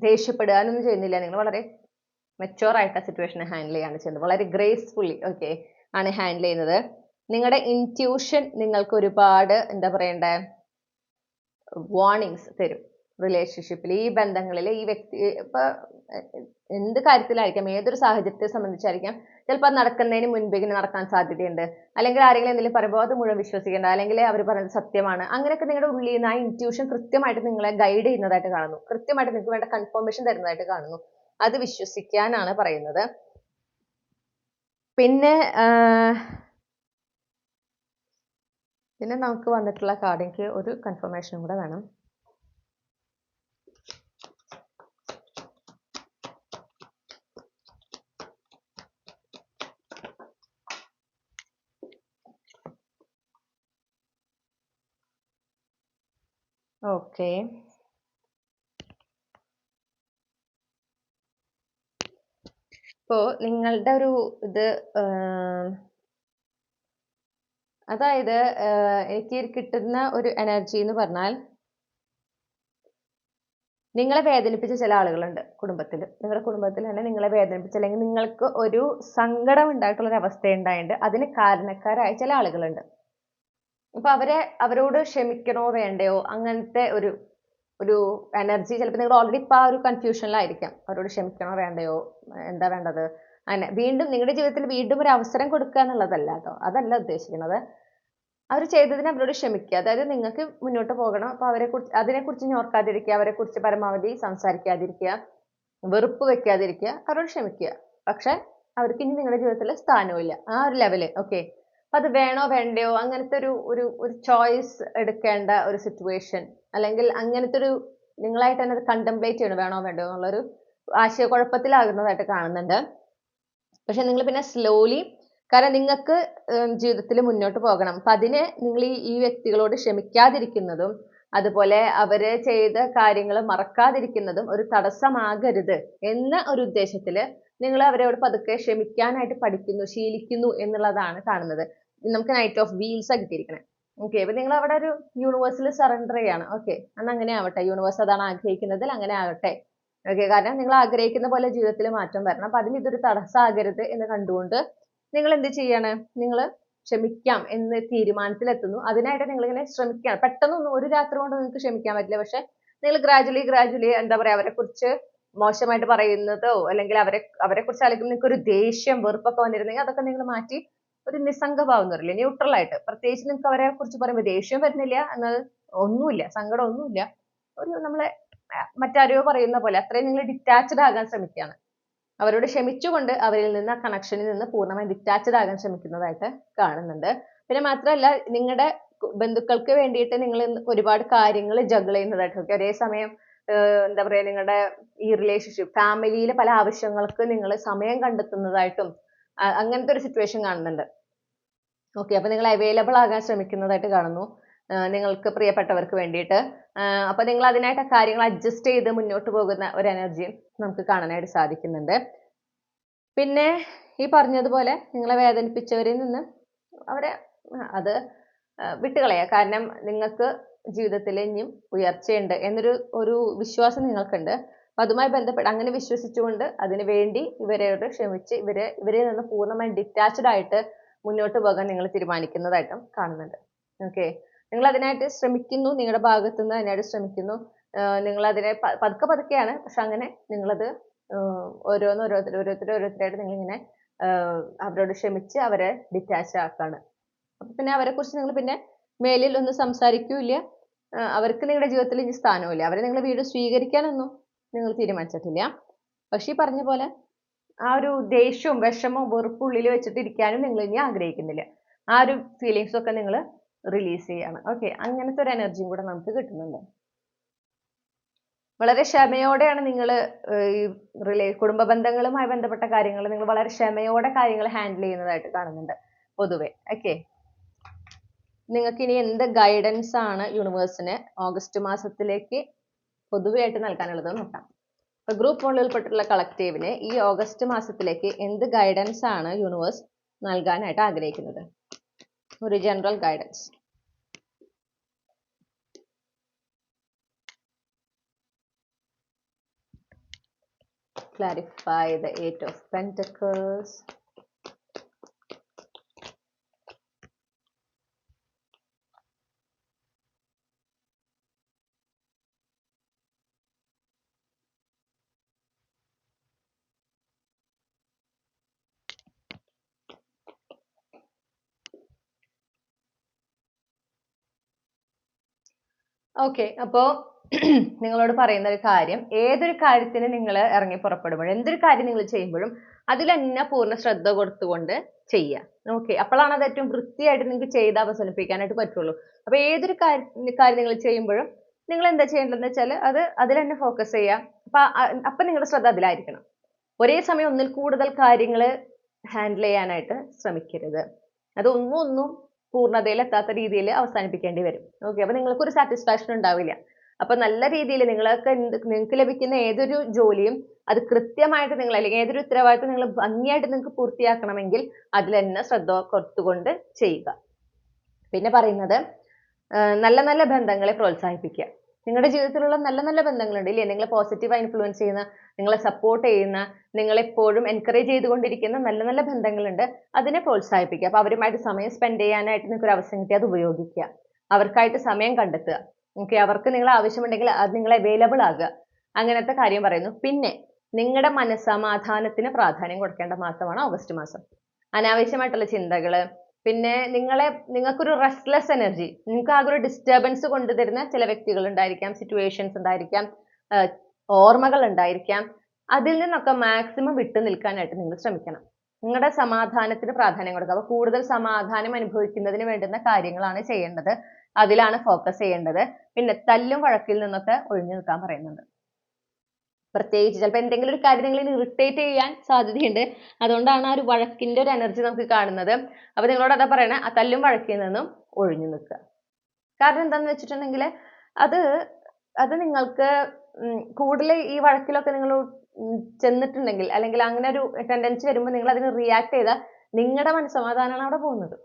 ദേഷ്യപ്പെടാനൊന്നും ചെയ്യുന്നില്ല. നിങ്ങൾ വളരെ മെച്ചോർ ആയിട്ട് സിറ്റുവേഷനെ ഹാൻഡിൽ ചെയ്യാണ് ചെയ്യുന്നത്. വളരെ ഗ്രേസ്ഫുള്ളി ഓക്കെ ആണ് ഹാൻഡിൽ ചെയ്യുന്നത്. നിങ്ങളുടെ ഇൻറ്റ്യൂഷൻ നിങ്ങൾക്ക് ഒരുപാട് എന്താ പറയണ്ടേ വാർണിങ്സ് തരും. റിലേഷൻഷിപ്പിൽ, ഈ ബന്ധങ്ങളിൽ, ഈ വ്യക്തി ഇപ്പൊ എന്ത് കാര്യത്തിലായിരിക്കാം, ഏതൊരു സാഹചര്യത്തെ സംബന്ധിച്ചായിരിക്കാം, ചിലപ്പോൾ അത് നടക്കുന്നതിന് മുൻപേ നടക്കാൻ സാധ്യതയുണ്ട്. അല്ലെങ്കിൽ ആരെങ്കിലും എന്തെങ്കിലും പറയുമ്പോൾ അത് മുഴുവൻ വിശ്വസിക്കേണ്ട, അല്ലെങ്കിൽ അവർ പറയുന്നത് സത്യമാണ്. അങ്ങനെയൊക്കെ നിങ്ങളുടെ ഉള്ളിൽ നിന്ന് ആ ഇൻറ്റ്യൂഷൻ കൃത്യമായിട്ട് നിങ്ങളെ ഗൈഡ് ചെയ്യുന്നതായിട്ട് കാണുന്നു. കൃത്യമായിട്ട് നിങ്ങൾക്ക് വേണ്ട കൺഫർമേഷൻ തരുന്നതായിട്ട് കാണുന്നു. അത് വിശ്വസിക്കാനാണ് പറയുന്നത്. പിന്നെ നമുക്ക് വന്നിട്ടുള്ള കാർഡ്, എനിക്ക് ഒരു കൺഫർമേഷനും കൂടെ വേണം. ഓക്കെ, ഇപ്പോ നിങ്ങളുടെ ഒരു ഇത് അതായത് എനിക്ക് കിട്ടുന്ന ഒരു എനർജി എന്ന് പറഞ്ഞാൽ, നിങ്ങളെ വേദനിപ്പിച്ച ചില ആളുകളുണ്ട് കുടുംബത്തിൽ. നിങ്ങളുടെ കുടുംബത്തിൽ തന്നെ നിങ്ങളെ വേദനിപ്പിച്ച, അല്ലെങ്കിൽ നിങ്ങൾക്ക് ഒരു സങ്കടം ഉണ്ടായിട്ടുള്ള ഒരു അവസ്ഥ ഉണ്ടായിട്ടുണ്ട്, അതിന് കാരണക്കാരായ ചില ആളുകളുണ്ട്. അപ്പൊ അവരോട് ക്ഷമിക്കണോ വേണ്ടയോ അങ്ങനത്തെ ഒരു ഒരു എനർജി ചിലപ്പോൾ നിങ്ങൾ ഓൾറെഡി ഇപ്പൊ ആ ഒരു കൺഫ്യൂഷനിലായിരിക്കാം. അവരോട് ക്ഷമിക്കണോ വേണ്ടയോ, എന്താ വേണ്ടത്, അങ്ങനെ വീണ്ടും നിങ്ങളുടെ ജീവിതത്തിൽ വീണ്ടും ഒരു അവസരം കൊടുക്കുക എന്നുള്ളതല്ല കേട്ടോ, അതല്ല ഉദ്ദേശിക്കുന്നത്. അവർ ചെയ്തതിന് അവരോട് ക്ഷമിക്കുക. അതായത് നിങ്ങൾക്ക് മുന്നോട്ട് പോകണം, അപ്പൊ അതിനെക്കുറിച്ച് ഓർക്കാതിരിക്കുക, അവരെക്കുറിച്ച് പരമാവധി സംസാരിക്കാതിരിക്കുക, വെറുപ്പ് വെക്കാതിരിക്കുക, അവരോട് ക്ഷമിക്കുക. പക്ഷെ അവർക്ക് ഇനി നിങ്ങളുടെ ജീവിതത്തിൽ സ്ഥാനമില്ല, ആ ഒരു ലെവല്. ഓക്കെ, അപ്പൊ അത് വേണോ വേണ്ടയോ അങ്ങനത്തെ ഒരു ഒരു ഒരു ചോയ്സ് എടുക്കേണ്ട ഒരു സിറ്റുവേഷൻ, അല്ലെങ്കിൽ അങ്ങനത്തെ ഒരു നിങ്ങളായിട്ട് തന്നെ അത് കണ്ടംപ്ലേറ്റ് ചെയ്യണം, വേണോ വേണ്ടയോ എന്നുള്ളൊരു ആശയക്കുഴപ്പത്തിലാകുന്നതായിട്ട് കാണുന്നുണ്ട്. പക്ഷെ നിങ്ങൾ പിന്നെ സ്ലോലി, കാരണം നിങ്ങൾക്ക് ജീവിതത്തിൽ മുന്നോട്ട് പോകണം. അപ്പൊ അതിന് നിങ്ങൾ ഈ വ്യക്തികളോട് ക്ഷമിക്കാതിരിക്കുന്നതും അതുപോലെ അവര് ചെയ്ത കാര്യങ്ങൾ മറക്കാതിരിക്കുന്നതും ഒരു തടസ്സമാകരുത് എന്ന ഒരു ഉദ്ദേശത്തിൽ നിങ്ങൾ അവരോട് പതുക്കെ ക്ഷമിക്കാനായിട്ട് പഠിക്കുന്നു, ശീലിക്കുന്നു എന്നുള്ളതാണ് കാണുന്നത്. നമുക്ക് നൈറ്റ് ഓഫ് വീൽസ് കിട്ടിയിരിക്കണേ. ഓക്കെ, അപ്പൊ നിങ്ങൾ അവിടെ ഒരു യൂണിവേഴ്സിൽ സറണ്ടർ ചെയ്യാണ്. ഓക്കെ, അന്ന് അങ്ങനെ ആവട്ടെ, യൂണിവേഴ്സ് അതാണ് ആഗ്രഹിക്കുന്നതിൽ അങ്ങനെ ആകട്ടെ. ഓക്കെ, കാരണം നിങ്ങൾ ആഗ്രഹിക്കുന്ന പോലെ ജീവിതത്തിൽ മാറ്റം വരണം. അപ്പൊ അതിന് ഇതൊരു തടസ്സമാകരുത് എന്ന് കണ്ടുകൊണ്ട് നിങ്ങൾ എന്ത് ചെയ്യാണ്, നിങ്ങൾ ക്ഷമിക്കാം എന്ന് തീരുമാനത്തിലെത്തുന്നു. അതിനായിട്ട് നിങ്ങൾ ഇങ്ങനെ ശ്രമിക്കുകയാണ്. പെട്ടെന്നൊന്നും ഒരു രാത്രി കൊണ്ട് നിങ്ങൾക്ക് ക്ഷമിക്കാൻ പറ്റില്ല. പക്ഷെ നിങ്ങൾ ഗ്രാജുവലി എന്താ പറയാ, അവരെ കുറിച്ച് മോശമായിട്ട് പറയുന്നതോ അല്ലെങ്കിൽ അവരെ കുറിച്ച് ആലോചിക്കുമ്പോൾ നിങ്ങൾക്ക് ഒരു ദേഷ്യം വെറുപ്പൊക്കെ വന്നിരുന്നെങ്കിൽ അതൊക്കെ നിങ്ങൾ മാറ്റി ഒരു നിസ്സംഗഭാവം എന്ന് പറയില്ലേ, ന്യൂട്രൽ ആയിട്ട്. പ്രത്യേകിച്ച് നിങ്ങൾക്ക് അവരെ കുറിച്ച് പറയുമ്പോൾ ദേഷ്യം വരുന്നില്ല എന്നത് ഒന്നുമില്ല, സങ്കടം ഒന്നുമില്ല, ഒരു നമ്മളെ മറ്റാരോ പറയുന്ന പോലെ അത്രയും നിങ്ങൾ ഡിറ്റാച്ച്ഡ് ആകാൻ ശ്രമിക്കുകയാണ്. അവരോട് ക്ഷമിച്ചുകൊണ്ട് അവരിൽ നിന്ന്, ആ കണക്ഷനിൽ നിന്ന് പൂർണ്ണമായി ഡിറ്റാച്ച്ഡ് ആകാൻ ശ്രമിക്കുന്നതായിട്ട് കാണുന്നുണ്ട്. പിന്നെ മാത്രമല്ല, നിങ്ങളുടെ ബന്ധുക്കൾക്ക് വേണ്ടിയിട്ട് നിങ്ങൾ ഒരുപാട് കാര്യങ്ങൾ ജഗിൾ ചെയ്യുന്നതായിട്ട്, ഒരേ സമയം എന്താ പറയാ, നിങ്ങളുടെ ഈ റിലേഷൻഷിപ്പ് ഫാമിലിയിലെ പല ആവശ്യങ്ങൾക്ക് നിങ്ങൾ സമയം കണ്ടെത്തുന്നതായിട്ടും അങ്ങനത്തെ ഒരു സിറ്റുവേഷൻ കാണുന്നുണ്ട്. ഓക്കെ, അപ്പൊ നിങ്ങൾ അവൈലബിൾ ആകാൻ ശ്രമിക്കുന്നതായിട്ട് കാണുന്നു നിങ്ങൾക്ക് പ്രിയപ്പെട്ടവർക്ക് വേണ്ടിയിട്ട്. അപ്പൊ നിങ്ങൾ അതിനായിട്ട് കാര്യങ്ങൾ അഡ്ജസ്റ്റ് ചെയ്ത് മുന്നോട്ട് പോകുന്ന ഒരു എനർജിയും നമുക്ക് കാണാനായിട്ട് സാധിക്കുന്നുണ്ട്. പിന്നെ ഈ പറഞ്ഞതുപോലെ നിങ്ങളെ വേദനിപ്പിച്ചവരിൽ നിന്ന് അവരെ അത് വിട്ടുകളയുക. കാരണം നിങ്ങൾക്ക് ജീവിതത്തിൽ ഇനിയും ഉയർച്ചയുണ്ട് എന്നൊരു വിശ്വാസം നിങ്ങൾക്കുണ്ട്. അപ്പൊ അതുമായി ബന്ധപ്പെട്ട് അങ്ങനെ വിശ്വസിച്ചുകൊണ്ട് അതിനു വേണ്ടി ഇവരോട് ക്ഷമിച്ച് ഇവരിൽ നിന്ന് പൂർണ്ണമായി ഡിറ്റാച്ച്ഡ് ആയിട്ട് മുന്നോട്ട് പോകാൻ നിങ്ങൾ തീരുമാനിക്കുന്നതായിട്ടും കാണുന്നുണ്ട്. ഓക്കെ, നിങ്ങൾ അതിനായിട്ട് ശ്രമിക്കുന്നു, നിങ്ങളുടെ ഭാഗത്തു നിന്ന് അതിനായിട്ട് ശ്രമിക്കുന്നു. നിങ്ങൾ അതിനെ പതുക്കെയാണ്, പക്ഷെ അങ്ങനെ നിങ്ങളത് ഓരോരുത്തരായിട്ട് നിങ്ങളിങ്ങനെ അവരോട് ക്ഷമിച്ച് അവരെ ഡിറ്റാച്ച് ആക്കാണ്. അപ്പൊ പിന്നെ അവരെ കുറിച്ച് നിങ്ങൾ പിന്നെ മേലിൽ ഒന്നും സംസാരിക്കൂല. അവർക്ക് നിങ്ങളുടെ ജീവിതത്തിൽ ഇനി സ്ഥാനമില്ല. അവരെ നിങ്ങൾ വീണ്ടും സ്വീകരിക്കാനൊന്നും നിങ്ങൾ തീരുമാനിച്ചിട്ടില്ല. പക്ഷെ ഈ പറഞ്ഞ പോലെ ആ ഒരു ദേഷ്യവും വിഷമവും വെറുപ്പും ഉള്ളിൽ വെച്ചിട്ട് ഇരിക്കാനും നിങ്ങൾ ഇനി ആഗ്രഹിക്കുന്നില്ല. ആ ഒരു ഫീലിങ്സ് ഒക്കെ നിങ്ങൾ റിലീസ് ചെയ്യാണ്. ഓക്കെ, അങ്ങനത്തെ ഒരു എനർജിയും കൂടെ നമുക്ക് കിട്ടുന്നുണ്ട്. വളരെ ക്ഷമയോടെയാണ് നിങ്ങൾ ഈ കുടുംബ ബന്ധങ്ങളുമായി ബന്ധപ്പെട്ട കാര്യങ്ങൾ നിങ്ങൾ വളരെ ക്ഷമയോടെ കാര്യങ്ങൾ ഹാൻഡിൽ ചെയ്യുന്നതായിട്ട് കാണുന്നുണ്ട് പൊതുവെ. ഓക്കെ, നിങ്ങൾക്ക് ഇനി എന്ത് ഗൈഡൻസ് ആണ് യൂണിവേഴ്സിന് ഓഗസ്റ്റ് മാസത്തിലേക്ക് പൊതുവെയായിട്ട് നൽകാനുള്ളത് നോക്കാം. അപ്പൊ ഗ്രൂപ്പ് 1 ഉൾപ്പെട്ടിട്ടുള്ള കളക്റ്റീവിന് ഈ ഓഗസ്റ്റ് മാസത്തിലേക്ക് എന്ത് ഗൈഡൻസ് ആണ് യൂണിവേഴ്സ് നൽകാനായിട്ട് ആഗ്രഹിക്കുന്നത്? ഒരു general guidance. Clarify the 8 of Pentacles. Okay, അപ്പോ നിങ്ങളോട് പറയുന്ന ഒരു കാര്യം, ഏതൊരു കാര്യത്തിന് നിങ്ങൾ ഇറങ്ങി പുറപ്പെടുമ്പോഴും എന്തൊരു കാര്യം നിങ്ങൾ ചെയ്യുമ്പോഴും അതിൽ തന്നെ പൂർണ്ണ ശ്രദ്ധ കൊടുത്തുകൊണ്ട് ചെയ്യുക. ഓക്കെ, അപ്പോഴാണ് അത് ഏറ്റവും വൃത്തിയായിട്ട് നിങ്ങൾക്ക് ചെയ്ത് അവസാനിപ്പിക്കാനായിട്ട് പറ്റുള്ളൂ. അപ്പൊ ഏതൊരു കാര്യം നിങ്ങൾ ചെയ്യുമ്പോഴും നിങ്ങൾ എന്താ ചെയ്യേണ്ടതെന്ന് വെച്ചാൽ അതിൽ തന്നെ ഫോക്കസ് ചെയ്യുക. അപ്പൊ നിങ്ങളുടെ ശ്രദ്ധ അതിലായിരിക്കണം. ഒരേ സമയം ഒന്നിൽ കൂടുതൽ കാര്യങ്ങൾ ഹാൻഡിൽ ചെയ്യാനായിട്ട് ശ്രമിക്കരുത്. അതൊന്നും പൂർണ്ണതയിൽ എത്താത്ത രീതിയിൽ അവസാനിപ്പിക്കേണ്ടി വരും. ഓക്കെ, അപ്പൊ നിങ്ങൾക്ക് ഒരു സാറ്റിസ്ഫാക്ഷൻ ഉണ്ടാവില്ല. അപ്പൊ നല്ല രീതിയിൽ നിങ്ങൾക്ക് ലഭിക്കുന്ന ഏതൊരു ജോലിയും അത് കൃത്യമായിട്ട് നിങ്ങൾ അല്ലെങ്കിൽ ഏതൊരു ഉത്തരവാദിത്വം നിങ്ങൾ ഭംഗിയായിട്ട് നിങ്ങൾക്ക് പൂർത്തിയാക്കണമെങ്കിൽ അതിൽ തന്നെ ശ്രദ്ധ കൊടുത്തുകൊണ്ട് ചെയ്യുക. പിന്നെ പറയുന്നത് നല്ല നല്ല ബന്ധങ്ങളെ പ്രോത്സാഹിപ്പിക്കുക. നിങ്ങളുടെ ജീവിതത്തിലുള്ള നല്ല നല്ല ബന്ധങ്ങളുണ്ട് ഇല്ലേ, നിങ്ങളെ പോസിറ്റീവായി ഇൻഫ്ലുവൻസ് ചെയ്യുന്ന, നിങ്ങളെ സപ്പോർട്ട് ചെയ്യുന്ന, നിങ്ങളെപ്പോഴും എൻകറേജ് ചെയ്തുകൊണ്ടിരിക്കുന്ന നല്ല നല്ല ബന്ധങ്ങളുണ്ട്, അതിനെ പ്രോത്സാഹിപ്പിക്കുക. അപ്പൊ അവരുമായിട്ട് സമയം സ്പെൻഡ് ചെയ്യാനായിട്ട് നിങ്ങൾക്ക് ഒരു അവസരം കിട്ടി, അത് ഉപയോഗിക്കുക. അവർക്കായിട്ട് സമയം കണ്ടെത്തുക. ഓക്കെ, അവർക്ക് നിങ്ങൾ ആവശ്യമുണ്ടെങ്കിൽ അത് നിങ്ങൾ അവൈലബിൾ ആകുക. അങ്ങനത്തെ കാര്യം പറയുന്നു. പിന്നെ നിങ്ങളുടെ മനസ്സമാധാനത്തിന് പ്രാധാന്യം കൊടുക്കേണ്ട മാസമാണ് ഓഗസ്റ്റ് മാസം. അനാവശ്യമായിട്ടുള്ള ചിന്തകള്, പിന്നെ നിങ്ങൾക്കൊരു റെസ്റ്റ്ലെസ് എനർജി, നിങ്ങൾക്ക് ആകെ ഒരു ഡിസ്റ്റർബൻസ് കൊണ്ടുതരുന്ന ചില വ്യക്തികൾ ഉണ്ടായിരിക്കാം, സിറ്റുവേഷൻസ് ഉണ്ടായിരിക്കാം, ഓർമ്മകൾ ഉണ്ടായിരിക്കാം. അതിൽ നിന്നൊക്കെ മാക്സിമം വിട്ടു നിൽക്കാനായിട്ട് നിങ്ങൾ ശ്രമിക്കണം. നിങ്ങളുടെ സമാധാനത്തിന് പ്രാധാന്യം കൊടുക്കുക. അപ്പോൾ കൂടുതൽ സമാധാനം അനുഭവിക്കുന്നതിന് വേണ്ടുന്ന കാര്യങ്ങളാണ് ചെയ്യേണ്ടത്, അതിലാണ് ഫോക്കസ് ചെയ്യേണ്ടത്. പിന്നെ തല്ലും വഴക്കിൽ നിന്നൊക്കെ ഒഴിഞ്ഞു നിൽക്കാൻ പറയുന്നുണ്ട്. പ്രത്യേകിച്ച് ചിലപ്പോൾ എന്തെങ്കിലും ഒരു കാര്യം നിങ്ങളെ ഇറിറ്റേറ്റ് ചെയ്യാൻ സാധ്യതയുണ്ട്, അതുകൊണ്ടാണ് ആ ഒരു വഴക്കിന്റെ ഒരു എനർജി നമുക്ക് കാണുന്നത്. അപ്പൊ നിങ്ങളോട് അതാ പറയണേ, ആ തല്ലും വഴക്കിൽ നിന്നും ഒഴിഞ്ഞു നിൽക്കുക. കാരണം എന്താണെന്ന് വെച്ചിട്ടുണ്ടെങ്കിൽ അത് നിങ്ങൾക്ക് കൂടുതൽ ഈ വഴക്കിലൊക്കെ നിങ്ങൾ ചെന്നിട്ടുണ്ടെങ്കിൽ, അല്ലെങ്കിൽ അങ്ങനെ ഒരു ടെൻഡൻസി വരുമ്പോൾ നിങ്ങൾ അതിന് റിയാക്ട് ചെയ്താൽ നിങ്ങളുടെ മനസ്സമാധാനമാണ് അവിടെ പോകുന്നത്.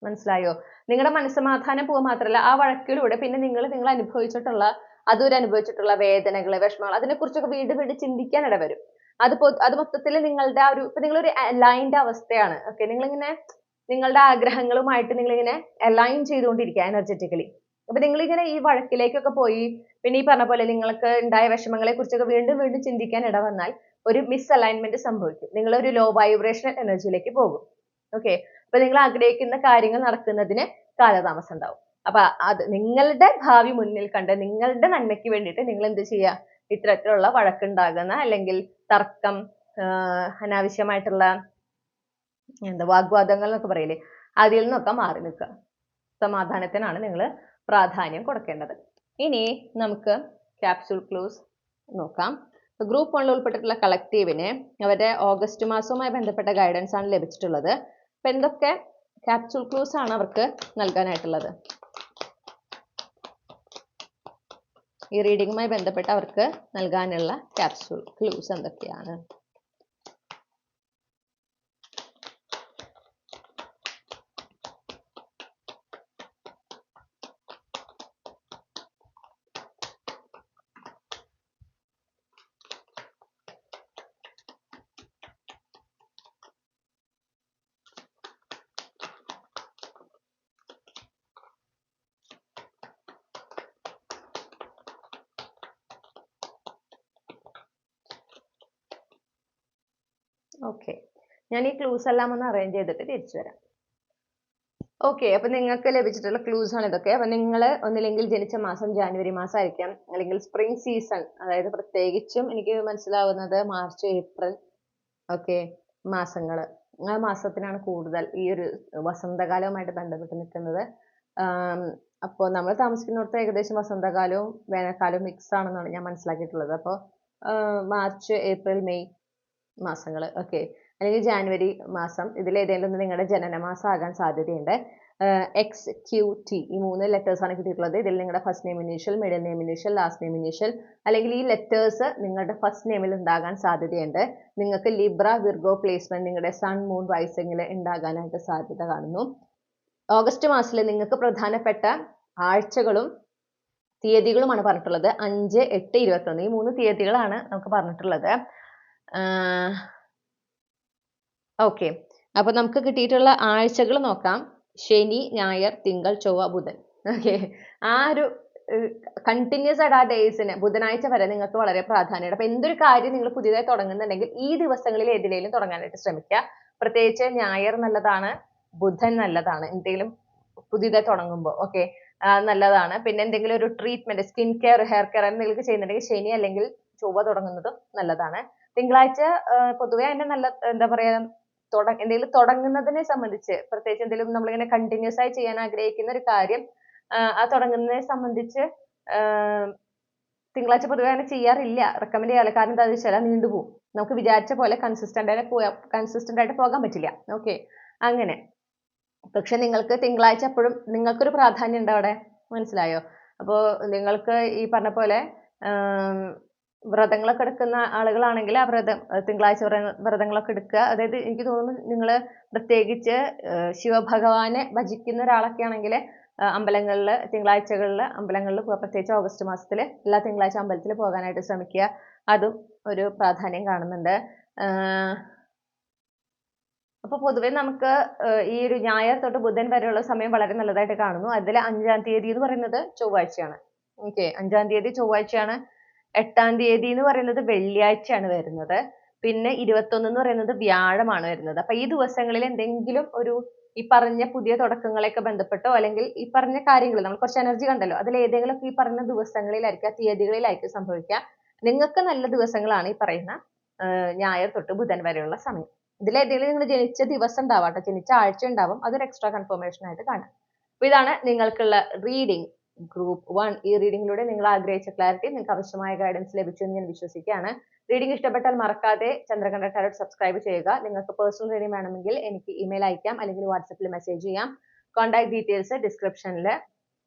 മനസ്സിലായോ? നിങ്ങളുടെ മനസ്സമാധാനം പോവുക മാത്രമല്ല, ആ വഴക്കിലൂടെ പിന്നെ നിങ്ങൾ അനുഭവിച്ചിട്ടുള്ള വേദനകള്, വിഷമങ്ങൾ, അതിനെക്കുറിച്ചൊക്കെ വീണ്ടും വീണ്ടും ചിന്തിക്കാൻ ഇടവരും. അത് മൊത്തത്തിൽ നിങ്ങളുടെ ആ ഒരു, ഇപ്പൊ നിങ്ങളൊരു അലൈൻഡ് അവസ്ഥയാണ്. ഓക്കെ, നിങ്ങളുടെ ആഗ്രഹങ്ങളുമായിട്ട് നിങ്ങളിങ്ങനെ അലൈൻ ചെയ്തുകൊണ്ടിരിക്കുക എനർജറ്റിക്കലി. അപ്പൊ നിങ്ങളിങ്ങനെ ഈ വഴക്കിലേക്കൊക്കെ പോയി പിന്നെ ഈ പറഞ്ഞ പോലെ നിങ്ങൾക്ക് ഉണ്ടായ വിഷമങ്ങളെ കുറിച്ചൊക്കെ വീണ്ടും വീണ്ടും ചിന്തിക്കാൻ ഇടവന്നാൽ ഒരു മിസ്അലൈൻമെന്റ് സംഭവിക്കും. നിങ്ങളൊരു ലോ വൈബ്രേഷണൽ എനർജിയിലേക്ക് പോകും. ഓക്കെ, അപ്പൊ നിങ്ങൾ ആഗ്രഹിക്കുന്ന കാര്യങ്ങൾ നടക്കുന്നതിന് കാലതാമസം ഉണ്ടാവും. അപ്പൊ അത് നിങ്ങളുടെ ഭാവി മുന്നിൽ കണ്ട് നിങ്ങളുടെ നന്മയ്ക്ക് വേണ്ടിയിട്ട് നിങ്ങൾ എന്ത് ചെയ്യുക, ഇത്തരത്തിലുള്ള വഴക്കുണ്ടാകുന്ന അല്ലെങ്കിൽ തർക്കം, അനാവശ്യമായിട്ടുള്ള വാഗ്വാദങ്ങൾ എന്നൊക്കെ പറയില്ലേ, അതിൽ നിന്നൊക്കെ മാറി നിൽക്കുക. സമാധാനത്തിനാണ് നിങ്ങൾ പ്രാധാന്യം കൊടുക്കേണ്ടത്. ഇനി നമുക്ക് ക്യാപ്സ്യൂൾ ക്ലൂസ് നോക്കാം. ഗ്രൂപ്പ് 1 ഉൾപ്പെട്ടിട്ടുള്ള കളക്റ്റീവിന് അവരുടെ ഓഗസ്റ്റ് മാസവുമായി ബന്ധപ്പെട്ട ഗൈഡൻസ് ആണ് ലഭിച്ചിട്ടുള്ളത്. അപ്പൊ എന്തൊക്കെ ക്യാപ്സ്യൂൾ ക്ലൂസ് ആണ് അവർക്ക് നൽകാനായിട്ടുള്ളത്? ഈ റീഡിങ്ങുമായി ബന്ധപ്പെട്ട് അവർക്ക് നൽകാനുള്ള ക്യാപ്സ്യൂൾ ക്ലൂസ് എന്തൊക്കെയാണ്? ഓക്കെ, ഞാൻ ഈ ക്ലൂസ് എല്ലാം ഒന്ന് അറേഞ്ച് ചെയ്തിട്ട് തിരിച്ചു വരാം. ഓക്കെ, അപ്പൊ നിങ്ങൾക്ക് ലഭിച്ചിട്ടുള്ള ക്ലൂസ് ആണ് ഇതൊക്കെ. അപ്പൊ നിങ്ങൾ ഒന്നില്ലെങ്കിൽ ജനിച്ച മാസം ജാനുവരി മാസം ആയിരിക്കാം, അല്ലെങ്കിൽ സ്പ്രിംഗ് സീസൺ, അതായത് പ്രത്യേകിച്ചും എനിക്ക് മനസ്സിലാവുന്നത് മാർച്ച്, ഏപ്രിൽ ഓക്കെ മാസങ്ങള്, ആ മാസത്തിനാണ് കൂടുതൽ ഈ ഒരു വസന്തകാലവുമായിട്ട് ബന്ധപ്പെട്ട് നിൽക്കുന്നത്. അപ്പോൾ നമ്മൾ താമസിക്കുന്നിടത്ത് ഏകദേശം വസന്തകാലവും വേനൽക്കാലവും മിക്സ് ആണെന്നാണ് ഞാൻ മനസ്സിലാക്കിയിട്ടുള്ളത്. അപ്പോൾ മാർച്ച്, ഏപ്രിൽ, മെയ് മാസങ്ങൾ ഓക്കെ, അല്ലെങ്കിൽ ജാനുവരി മാസം, ഇതിലേതെങ്കിലും ഒന്ന് നിങ്ങളുടെ ജനനമാസം ആകാൻ സാധ്യതയുണ്ട്. XQT ഈ 3 ലെറ്റേഴ്സ് ആണ് കിട്ടിയിട്ടുള്ളത്. ഇതിൽ നിങ്ങളുടെ first name initial, middle name initial, last name initial, അല്ലെങ്കിൽ ഈ ലെറ്റേഴ്സ് നിങ്ങളുടെ ഫസ്റ്റ് നെയിമിൽ ഉണ്ടാകാൻ സാധ്യതയുണ്ട്. നിങ്ങൾക്ക് ലിബ്ര, വിർഗോ പ്ലേസ്മെന്റ് നിങ്ങളുടെ സൺ, മൂൺ, റൈസിംഗിൽ ഉണ്ടാകാനായിട്ട് സാധ്യത കാണുന്നു. ഓഗസ്റ്റ് മാസത്തിൽ നിങ്ങൾക്ക് പ്രധാനപ്പെട്ട ആഴ്ചകളും തീയതികളുമാണ് പറഞ്ഞിട്ടുള്ളത്. 5, 8, 21 ഈ 3 തീയതികളാണ് നമുക്ക് പറഞ്ഞിട്ടുള്ളത്. ഓക്കെ, അപ്പൊ നമുക്ക് കിട്ടിയിട്ടുള്ള ആഴ്ചകൾ നോക്കാം. ശനി, ഞായർ, തിങ്കൾ, ചൊവ്വ, ബുധൻ. ഓക്കെ, ആ ഒരു കണ്ടിന്യൂസ് ആയിട്ട് ആ ഡേയ്സിന് ബുധനാഴ്ച വരെ നിങ്ങൾക്ക് വളരെ പ്രാധാന്യമുണ്ട്. അപ്പൊ എന്തൊരു കാര്യം നിങ്ങൾ പുതിയതായി തുടങ്ങുന്നുണ്ടെങ്കിൽ ഈ ദിവസങ്ങളിൽ ഏതിലേലും തുടങ്ങാനായിട്ട് ശ്രമിക്കുക. പ്രത്യേകിച്ച് ഞായർ നല്ലതാണ്, ബുധൻ നല്ലതാണ് എന്തെങ്കിലും പുതിയതായി തുടങ്ങുമ്പോൾ. ഓക്കെ, നല്ലതാണ്. പിന്നെ എന്തെങ്കിലും ഒരു treatment, skin care, hair care എന്തെങ്കിലും ചെയ്യുന്നുണ്ടെങ്കിൽ ശനി അല്ലെങ്കിൽ ചൊവ്വ തുടങ്ങുന്നതും നല്ലതാണ്. തിങ്കളാഴ്ച പൊതുവെ അതിന്റെ നല്ല എന്താ പറയാ, എന്തെങ്കിലും തുടങ്ങുന്നതിനെ സംബന്ധിച്ച്, പ്രത്യേകിച്ച് എന്തെങ്കിലും നമ്മളിങ്ങനെ കണ്ടിന്യൂസ് ആയി ചെയ്യാൻ ആഗ്രഹിക്കുന്ന ഒരു കാര്യം ആ തുടങ്ങുന്നതിനെ സംബന്ധിച്ച് തിങ്കളാഴ്ച പൊതുവെ അങ്ങനെ ചെയ്യാറില്ല, റെക്കമെൻഡ് ചെയ്യാറില്ല. കാരണം എന്താണെന്ന് വെച്ചാൽ നീണ്ടുപോകും, നമുക്ക് വിചാരിച്ച പോലെ കൺസിസ്റ്റന്റ് ആയിട്ട് പോകാൻ പറ്റില്ല. ഓക്കെ, അങ്ങനെ. പക്ഷെ നിങ്ങൾക്ക് തിങ്കളാഴ്ച എപ്പോഴും നിങ്ങൾക്കൊരു പ്രാധാന്യം ഉണ്ട് അവിടെ, മനസ്സിലായോ? അപ്പോൾ നിങ്ങൾക്ക് ഈ പറഞ്ഞ പോലെ വ്രതങ്ങളൊക്കെ എടുക്കുന്ന ആളുകളാണെങ്കിൽ ആ തിങ്കളാഴ്ച വ്രതങ്ങളൊക്കെ എടുക്കുക. അതായത് എനിക്ക് തോന്നുന്നു നിങ്ങൾ പ്രത്യേകിച്ച് ശിവഭഗവാനെ ഭജിക്കുന്ന ഒരാളൊക്കെ ആണെങ്കിൽ അമ്പലങ്ങളിൽ തിങ്കളാഴ്ചകളിൽ അമ്പലങ്ങളിൽ പോവുക. പ്രത്യേകിച്ച് ഓഗസ്റ്റ് മാസത്തിൽ എല്ലാ തിങ്കളാഴ്ച അമ്പലത്തിൽ പോകാനായിട്ട് ശ്രമിക്കുക. അതും ഒരു പ്രാധാന്യം കാണുന്നുണ്ട്. അപ്പോൾ പൊതുവെ നമുക്ക് ഈ ഒരു ഞായർ തൊട്ട് ബുധൻ വരെയുള്ള സമയം വളരെ നല്ലതായിട്ട് കാണുന്നു. അതിൽ 5-ാം തീയതി എന്ന് പറയുന്നത് ചൊവ്വാഴ്ചയാണ്. ഓക്കെ, 5-ാം തീയതി ചൊവ്വാഴ്ചയാണ്. 8-ാം തീയതി എന്ന് പറയുന്നത് വെള്ളിയാഴ്ചയാണ് വരുന്നത്. പിന്നെ 21 എന്ന് പറയുന്നത് വ്യാഴമാണ് വരുന്നത്. അപ്പൊ ഈ ദിവസങ്ങളിൽ എന്തെങ്കിലും ഒരു ഈ പറഞ്ഞ പുതിയ തുടക്കങ്ങളെയൊക്കെ ബന്ധപ്പെട്ടോ അല്ലെങ്കിൽ ഈ പറഞ്ഞ കാര്യങ്ങൾ നമ്മൾ കുറച്ച് എനർജി കണ്ടല്ലോ, അതിൽ ഏതെങ്കിലുമൊക്കെ ഈ പറഞ്ഞ ദിവസങ്ങളിലായിരിക്കും, ആ തീയതികളിലായിരിക്കും സംഭവിക്കുക. നിങ്ങൾക്ക് നല്ല ദിവസങ്ങളാണ് ഈ പറയുന്ന ഞായർ തൊട്ട് ബുധൻ വരെയുള്ള സമയം. ഇതിലേതെങ്കിലും നിങ്ങൾ ജനിച്ച ദിവസം ഉണ്ടാവാം കേട്ടോ, ജനിച്ച ആഴ്ച ഉണ്ടാവും, അതൊരു എക്സ്ട്രാ കൺഫർമേഷൻ ആയിട്ട് കാണാം. അപ്പൊ ഇതാണ് നിങ്ങൾക്കുള്ള റീഡിംഗ് ഗ്രൂപ്പ് 1. ഈ റീഡിങ്ങിലൂടെ നിങ്ങൾ ആഗ്രഹിച്ച ക്ലാരിറ്റി, നിങ്ങൾക്ക് ആവശ്യമായ ഗൈഡൻസ് ലഭിച്ചു എന്ന് ഞാൻ വിശ്വസിക്കുകയാണ്. റീഡിംഗ് ഇഷ്ടപ്പെട്ടാൽ മറക്കാതെ ചന്ദ്രകണ്ഠ ടാരോട്ട് സബ്സ്ക്രൈബ് ചെയ്യുക. നിങ്ങൾക്ക് പേഴ്സണൽ റീഡിംഗ് വേണമെങ്കിൽ എനിക്ക് ഇമെയിൽ അയക്കാം അല്ലെങ്കിൽ വാട്സപ്പിൽ മെസ്സേജ് ചെയ്യാം. കോൺടാക്ട് ഡീറ്റെയിൽസ് ഡിസ്ക്രിപ്ഷനിൽ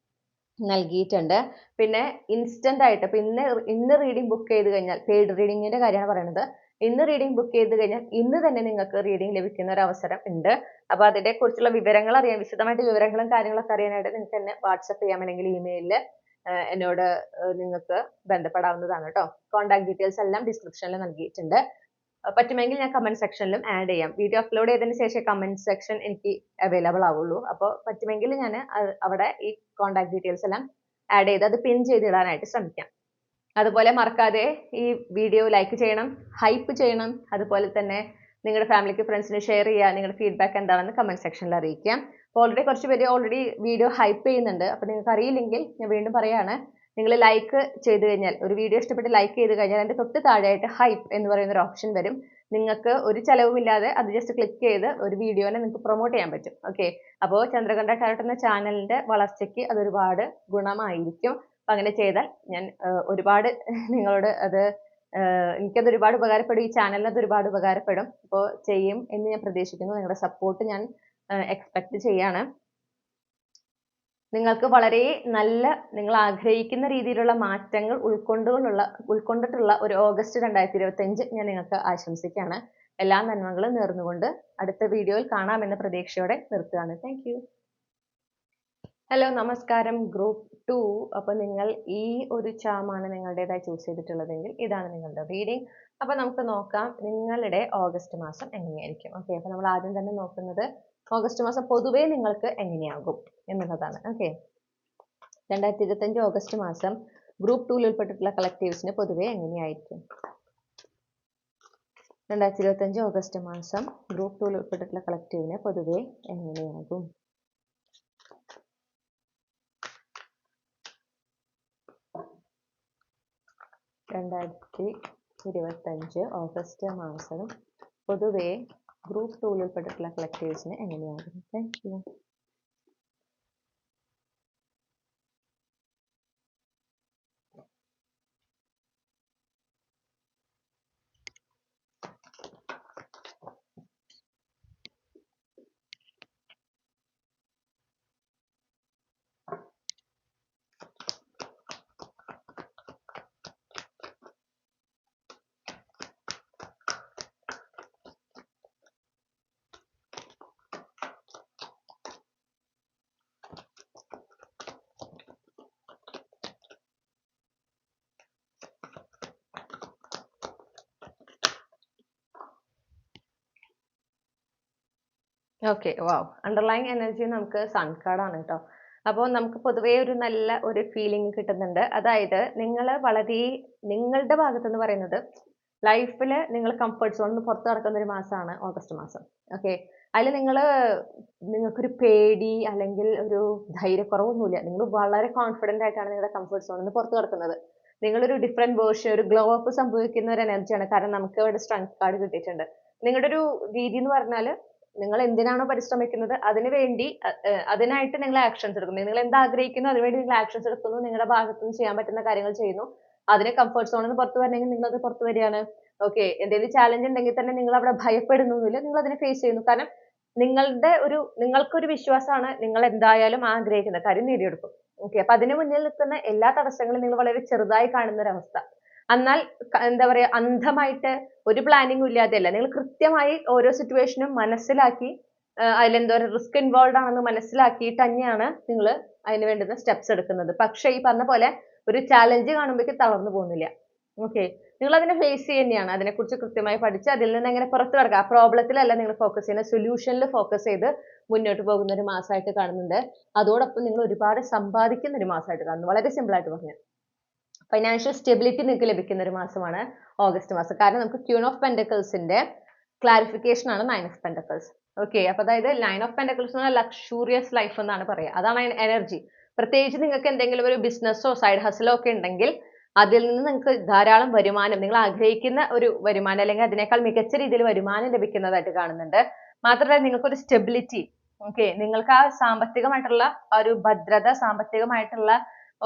നൽകിയിട്ടുണ്ട്. പിന്നെ ഇൻസ്റ്റന്റ് ആയിട്ട് ഇപ്പൊ ഇന്ന് റീഡിംഗ് ബുക്ക് ചെയ്ത് കഴിഞ്ഞാൽ, പെയ്ഡ് റീഡിങ്ങിന്റെ കാര്യമാണ് പറയുന്നത്, ഇന്ന് റീഡിംഗ് ബുക്ക് ചെയ്ത് കഴിഞ്ഞാൽ ഇന്ന് തന്നെ നിങ്ങൾക്ക് റീഡിംഗ് ലഭിക്കുന്ന ഒരു അവസരം ഉണ്ട്. അപ്പൊ അതിനെ കുറിച്ചുള്ള വിവരങ്ങൾ അറിയാൻ, വിശദമായിട്ട് വിവരങ്ങളും കാര്യങ്ങളൊക്കെ അറിയാനായിട്ട് നിങ്ങൾക്ക് എന്നെ വാട്സപ്പ് ചെയ്യാം അല്ലെങ്കിൽ ഇമെയിലിൽ എന്നോട് നിങ്ങൾക്ക് ബന്ധപ്പെടാവുന്നതാണ് കേട്ടോ. കോൺടാക്ട് ഡീറ്റെയിൽസ് എല്ലാം ഡിസ്ക്രിപ്ഷനിൽ നൽകിയിട്ടുണ്ട്. പറ്റുമെങ്കിൽ ഞാൻ കമന്റ് സെക്ഷനിലും ആഡ് ചെയ്യാം. വീഡിയോ അപ്ലോഡ് ചെയ്തതിന് ശേഷം കമന്റ് സെക്ഷൻ എനിക്ക് അവൈലബിൾ ആവുള്ളൂ. അപ്പോൾ പറ്റുമെങ്കിൽ ഞാൻ അവിടെ ഈ കോൺടാക്ട് ഡീറ്റെയിൽസ് എല്ലാം ആഡ് ചെയ്ത് അത് പിൻ ചെയ്തിടാനായിട്ട് ശ്രമിക്കാം. അതുപോലെ മറക്കാതെ ഈ വീഡിയോ ലൈക്ക് ചെയ്യണം, ഹൈപ്പ് ചെയ്യണം. അതുപോലെ തന്നെ നിങ്ങളുടെ ഫാമിലിക്ക് ഫ്രണ്ട്സിന് ഷെയർ ചെയ്യുക. നിങ്ങളുടെ ഫീഡ്ബാക്ക് എന്താണെന്ന് കമന്റ് സെക്ഷനിൽ അറിയിക്കാം. അപ്പോൾ ഓൾറെഡി കുറച്ച് പേര് വീഡിയോ ഹൈപ്പ് ചെയ്യുന്നുണ്ട്. അപ്പോൾ നിങ്ങൾക്ക് അറിയില്ലെങ്കിൽ ഞാൻ വീണ്ടും പറയാണ്, നിങ്ങൾ ലൈക്ക് ചെയ്ത് കഴിഞ്ഞാൽ, ഒരു വീഡിയോ ഇഷ്ടപ്പെട്ട് ലൈക്ക് ചെയ്ത് കഴിഞ്ഞാൽ അതിൻ്റെ തൊട്ട് താഴെയായിട്ട് ഹൈപ്പ് എന്ന് പറയുന്ന ഒരു ഓപ്ഷൻ വരും. നിങ്ങൾക്ക് ഒരു ചിലവുമില്ലാതെ അത് ജസ്റ്റ് ക്ലിക്ക് ചെയ്ത് ഒരു വീഡിയോനെ നിങ്ങൾക്ക് പ്രൊമോട്ട് ചെയ്യാൻ പറ്റും. ഓക്കെ, അപ്പോൾ ചന്ദ്രകണ്ഠ ടാരോട്ട് എന്ന ചാനലിന്റെ വളർച്ചയ്ക്ക് അത് ഒരുപാട് ഗുണമായിരിക്കും. അപ്പം അങ്ങനെ ചെയ്താൽ ഞാൻ ഒരുപാട് നിങ്ങളോട് എനിക്കത് ഒരുപാട് ഉപകാരപ്പെടും, ഈ ചാനലിന് അത് ഒരുപാട് ഉപകാരപ്പെടും. അപ്പോൾ ചെയ്യും എന്ന് ഞാൻ പ്രതീക്ഷിക്കുന്നു. നിങ്ങളുടെ സപ്പോർട്ട് ഞാൻ എക്സ്പെക്ട് ചെയ്യാണ്. നിങ്ങൾക്ക് വളരെ നല്ല, നിങ്ങൾ ആഗ്രഹിക്കുന്ന രീതിയിലുള്ള മാറ്റങ്ങൾ ഉൾക്കൊണ്ടിട്ടുള്ള ഒരു ഓഗസ്റ്റ് 2025 ഞാൻ നിങ്ങൾക്ക് ആശംസിക്കുകയാണ്. എല്ലാ നന്മകളും നേർന്നുകൊണ്ട് അടുത്ത വീഡിയോയിൽ കാണാമെന്ന പ്രതീക്ഷയോടെ നിർത്തുകയാണ്. Thank you. ഹലോ, നമസ്കാരം. ഗ്രൂപ്പ് 2. അപ്പോൾ നിങ്ങൾ ഈ ഒരു ചാമാണ് നിങ്ങളുടേതായി ചൂസ് ചെയ്തിട്ടുള്ളതെങ്കിൽ ഇതാണ് നിങ്ങളുടെ റീഡിംഗ്. അപ്പോൾ നമുക്ക് നോക്കാം നിങ്ങളുടെ ഓഗസ്റ്റ് മാസം എങ്ങനെയായിരിക്കും. ഓക്കെ, അപ്പോൾ നമ്മൾ ആദ്യം തന്നെ നോക്കുന്നത് ഓഗസ്റ്റ് മാസം പൊതുവേ നിങ്ങൾക്ക് എങ്ങനെയാകും എന്നുള്ളതാണ്. ഓക്കെ, 2025 ഓഗസ്റ്റ് മാസം ഗ്രൂപ്പ് 2 ഉൾപ്പെട്ടിട്ടുള്ള കളക്റ്റീവ്സിന് പൊതുവെ എങ്ങനെയായിരിക്കും? 2025 ഓഗസ്റ്റ് മാസം ഗ്രൂപ്പ് 2 ഉൾപ്പെട്ടിട്ടുള്ള കളക്റ്റീവിന് പൊതുവെ എങ്ങനെയാകും? ഓഗസ്റ്റ് മാസം പൊതുവെ ഗ്രൂപ്പ് 2 ഉൾപ്പെട്ടിട്ടുള്ള കളക്റ്റീവ്സിന് എങ്ങനെയാകും? Thank you. Okay, wow. Underlying energy നമുക്ക് സൺ കാർഡാണ് കേട്ടോ. അപ്പോൾ നമുക്ക് പൊതുവേ ഒരു നല്ല ഒരു ഫീലിംഗ് കിട്ടുന്നുണ്ട്. അതായത് നിങ്ങൾ വളരെ നിങ്ങളുടെ ഭാഗത്തെന്ന് പറയുന്നത് ലൈഫിൽ നിങ്ങൾ കംഫർട്ട് സോണിൽ നിന്ന് പുറത്ത് നടക്കുന്ന ഒരു മാസമാണ് ഓഗസ്റ്റ് മാസം. ഓക്കെ, അതിൽ നിങ്ങൾക്കൊരു പേടി അല്ലെങ്കിൽ ഒരു ധൈര്യക്കുറവൊന്നുമില്ല. നിങ്ങൾ വളരെ കോൺഫിഡൻ്റ് ആയിട്ടാണ് നിങ്ങളുടെ കംഫർട്ട് സോണിൽ നിന്ന് പുറത്ത് കിടക്കുന്നത്. നിങ്ങളൊരു ഡിഫറെൻറ്റ് വേർഷൻ, ഒരു ഗ്ലോ അപ്പ് സംഭവിക്കുന്ന ഒരു എനർജിയാണ്. കാരണം നമുക്ക് ഇവിടെ സ്ട്രെങ്ത് കാർഡ് കിട്ടിയിട്ടുണ്ട്. നിങ്ങളുടെ ഒരു രീതി എന്ന് പറഞ്ഞാൽ നിങ്ങൾ എന്തിനാണോ പരിശ്രമിക്കുന്നത് അതിനായിട്ട് നിങ്ങൾ ആക്ഷൻസ് എടുക്കുന്നു. നിങ്ങൾ എന്ത് ആഗ്രഹിക്കുന്നു അതിനുവേണ്ടി നിങ്ങൾ ആക്ഷൻസ് എടുക്കുന്നു. നിങ്ങളുടെ ഭാഗത്തു നിന്ന് ചെയ്യാൻ പറ്റുന്ന കാര്യങ്ങൾ ചെയ്യുന്നു. അതിന് കംഫർട്ട് സോണിൽ നിന്ന് പുറത്ത് വരണമെങ്കിൽ നിങ്ങൾ അത് പുറത്ത് വരികയാണ്. ഓക്കെ, എന്തെങ്കിലും ചാലഞ്ച് ഉണ്ടെങ്കിൽ തന്നെ നിങ്ങൾ അവിടെ ഭയപ്പെടുന്നില്ല, നിങ്ങൾ അതിനെ ഫേസ് ചെയ്യുന്നു. കാരണം നിങ്ങൾക്കൊരു വിശ്വാസമാണ് നിങ്ങൾ എന്തായാലും ആഗ്രഹിക്കുന്ന കാര്യം നേടിയെടുക്കും. ഓക്കെ, അപ്പൊ അതിന് മുന്നിൽ നിൽക്കുന്ന എല്ലാ തടസ്സങ്ങളും നിങ്ങൾ വളരെ ചെറുതായി കാണുന്ന ഒരു അവസ്ഥ. എന്നാൽ എന്താ പറയാ, അന്ധമായിട്ട് ഒരു പ്ലാനിങ്ങും ഇല്ലാതെയല്ല, നിങ്ങൾ കൃത്യമായി ഓരോ സിറ്റുവേഷനും മനസ്സിലാക്കി അതിലെന്തോ റിസ്ക് ഇൻവോൾവ് ആണെന്ന് മനസ്സിലാക്കിയിട്ട് തന്നെയാണ് നിങ്ങൾ അതിന് വേണ്ടുന്ന സ്റ്റെപ്സ് എടുക്കുന്നത്. പക്ഷേ ഈ പറഞ്ഞ പോലെ ഒരു ചാലഞ്ച് കാണുമ്പോഴേക്ക് തളർന്നു പോകുന്നില്ല. ഓക്കെ, നിങ്ങൾ അതിനെ ഫേസ് ചെയ്യുന്നതാണ്, അതിനെക്കുറിച്ച് കൃത്യമായി പഠിച്ച് അതിൽ നിന്ന് എങ്ങനെ പുറത്തു കടക്കുക. ആ പ്രോബ്ലത്തിലല്ല നിങ്ങൾ ഫോക്കസ് ചെയ്യുന്നത്, സൊല്യൂഷനിൽ ഫോക്കസ് ചെയ്ത് മുന്നോട്ട് പോകുന്ന ഒരു മാസമായിട്ട് കാണുന്നുണ്ട്. അതോടൊപ്പം നിങ്ങൾ ഒരുപാട് സമ്പാദിക്കുന്ന ഒരു മാസമായിട്ട് കാണുന്നു. വളരെ സിമ്പിൾ ആയിട്ട് പറഞ്ഞു, ഫൈനാൻഷ്യൽ സ്റ്റെബിലിറ്റി നിങ്ങൾക്ക് ലഭിക്കുന്ന ഒരു മാസമാണ് ഓഗസ്റ്റ് മാസം. കാരണം നമുക്ക് ക്യൂൺ ഓഫ് പെൻഡക്കിൾസിന്റെ ക്ലാരിഫിക്കേഷൻ ആണ് 9 ഓഫ് പെൻഡക്കിൾസ്. ഓക്കെ, അപ്പൊ അതായത് 9 ഓഫ് പെൻഡക്കിൾസ് എന്ന് പറഞ്ഞാൽ ലക്ഷൂറിയസ് ലൈഫ് എന്നാണ് പറയുക. അതാണ് എനർജി. പ്രത്യേകിച്ച് നിങ്ങൾക്ക് എന്തെങ്കിലും ഒരു ബിസിനസ്സോ സൈഡ് ഹസലോ ഒക്കെ ഉണ്ടെങ്കിൽ അതിൽ നിന്ന് നിങ്ങൾക്ക് ധാരാളം വരുമാനം, നിങ്ങൾ ആഗ്രഹിക്കുന്ന ഒരു വരുമാനം അല്ലെങ്കിൽ അതിനേക്കാൾ മികച്ച രീതിയിൽ വരുമാനം ലഭിക്കുന്നതായിട്ട് കാണുന്നുണ്ട്. മാത്രമല്ല നിങ്ങൾക്കൊരു സ്റ്റെബിലിറ്റി, ഓക്കെ, നിങ്ങൾക്ക് ആ സാമ്പത്തികമായിട്ടുള്ള ഒരു ഭദ്രത, സാമ്പത്തികമായിട്ടുള്ള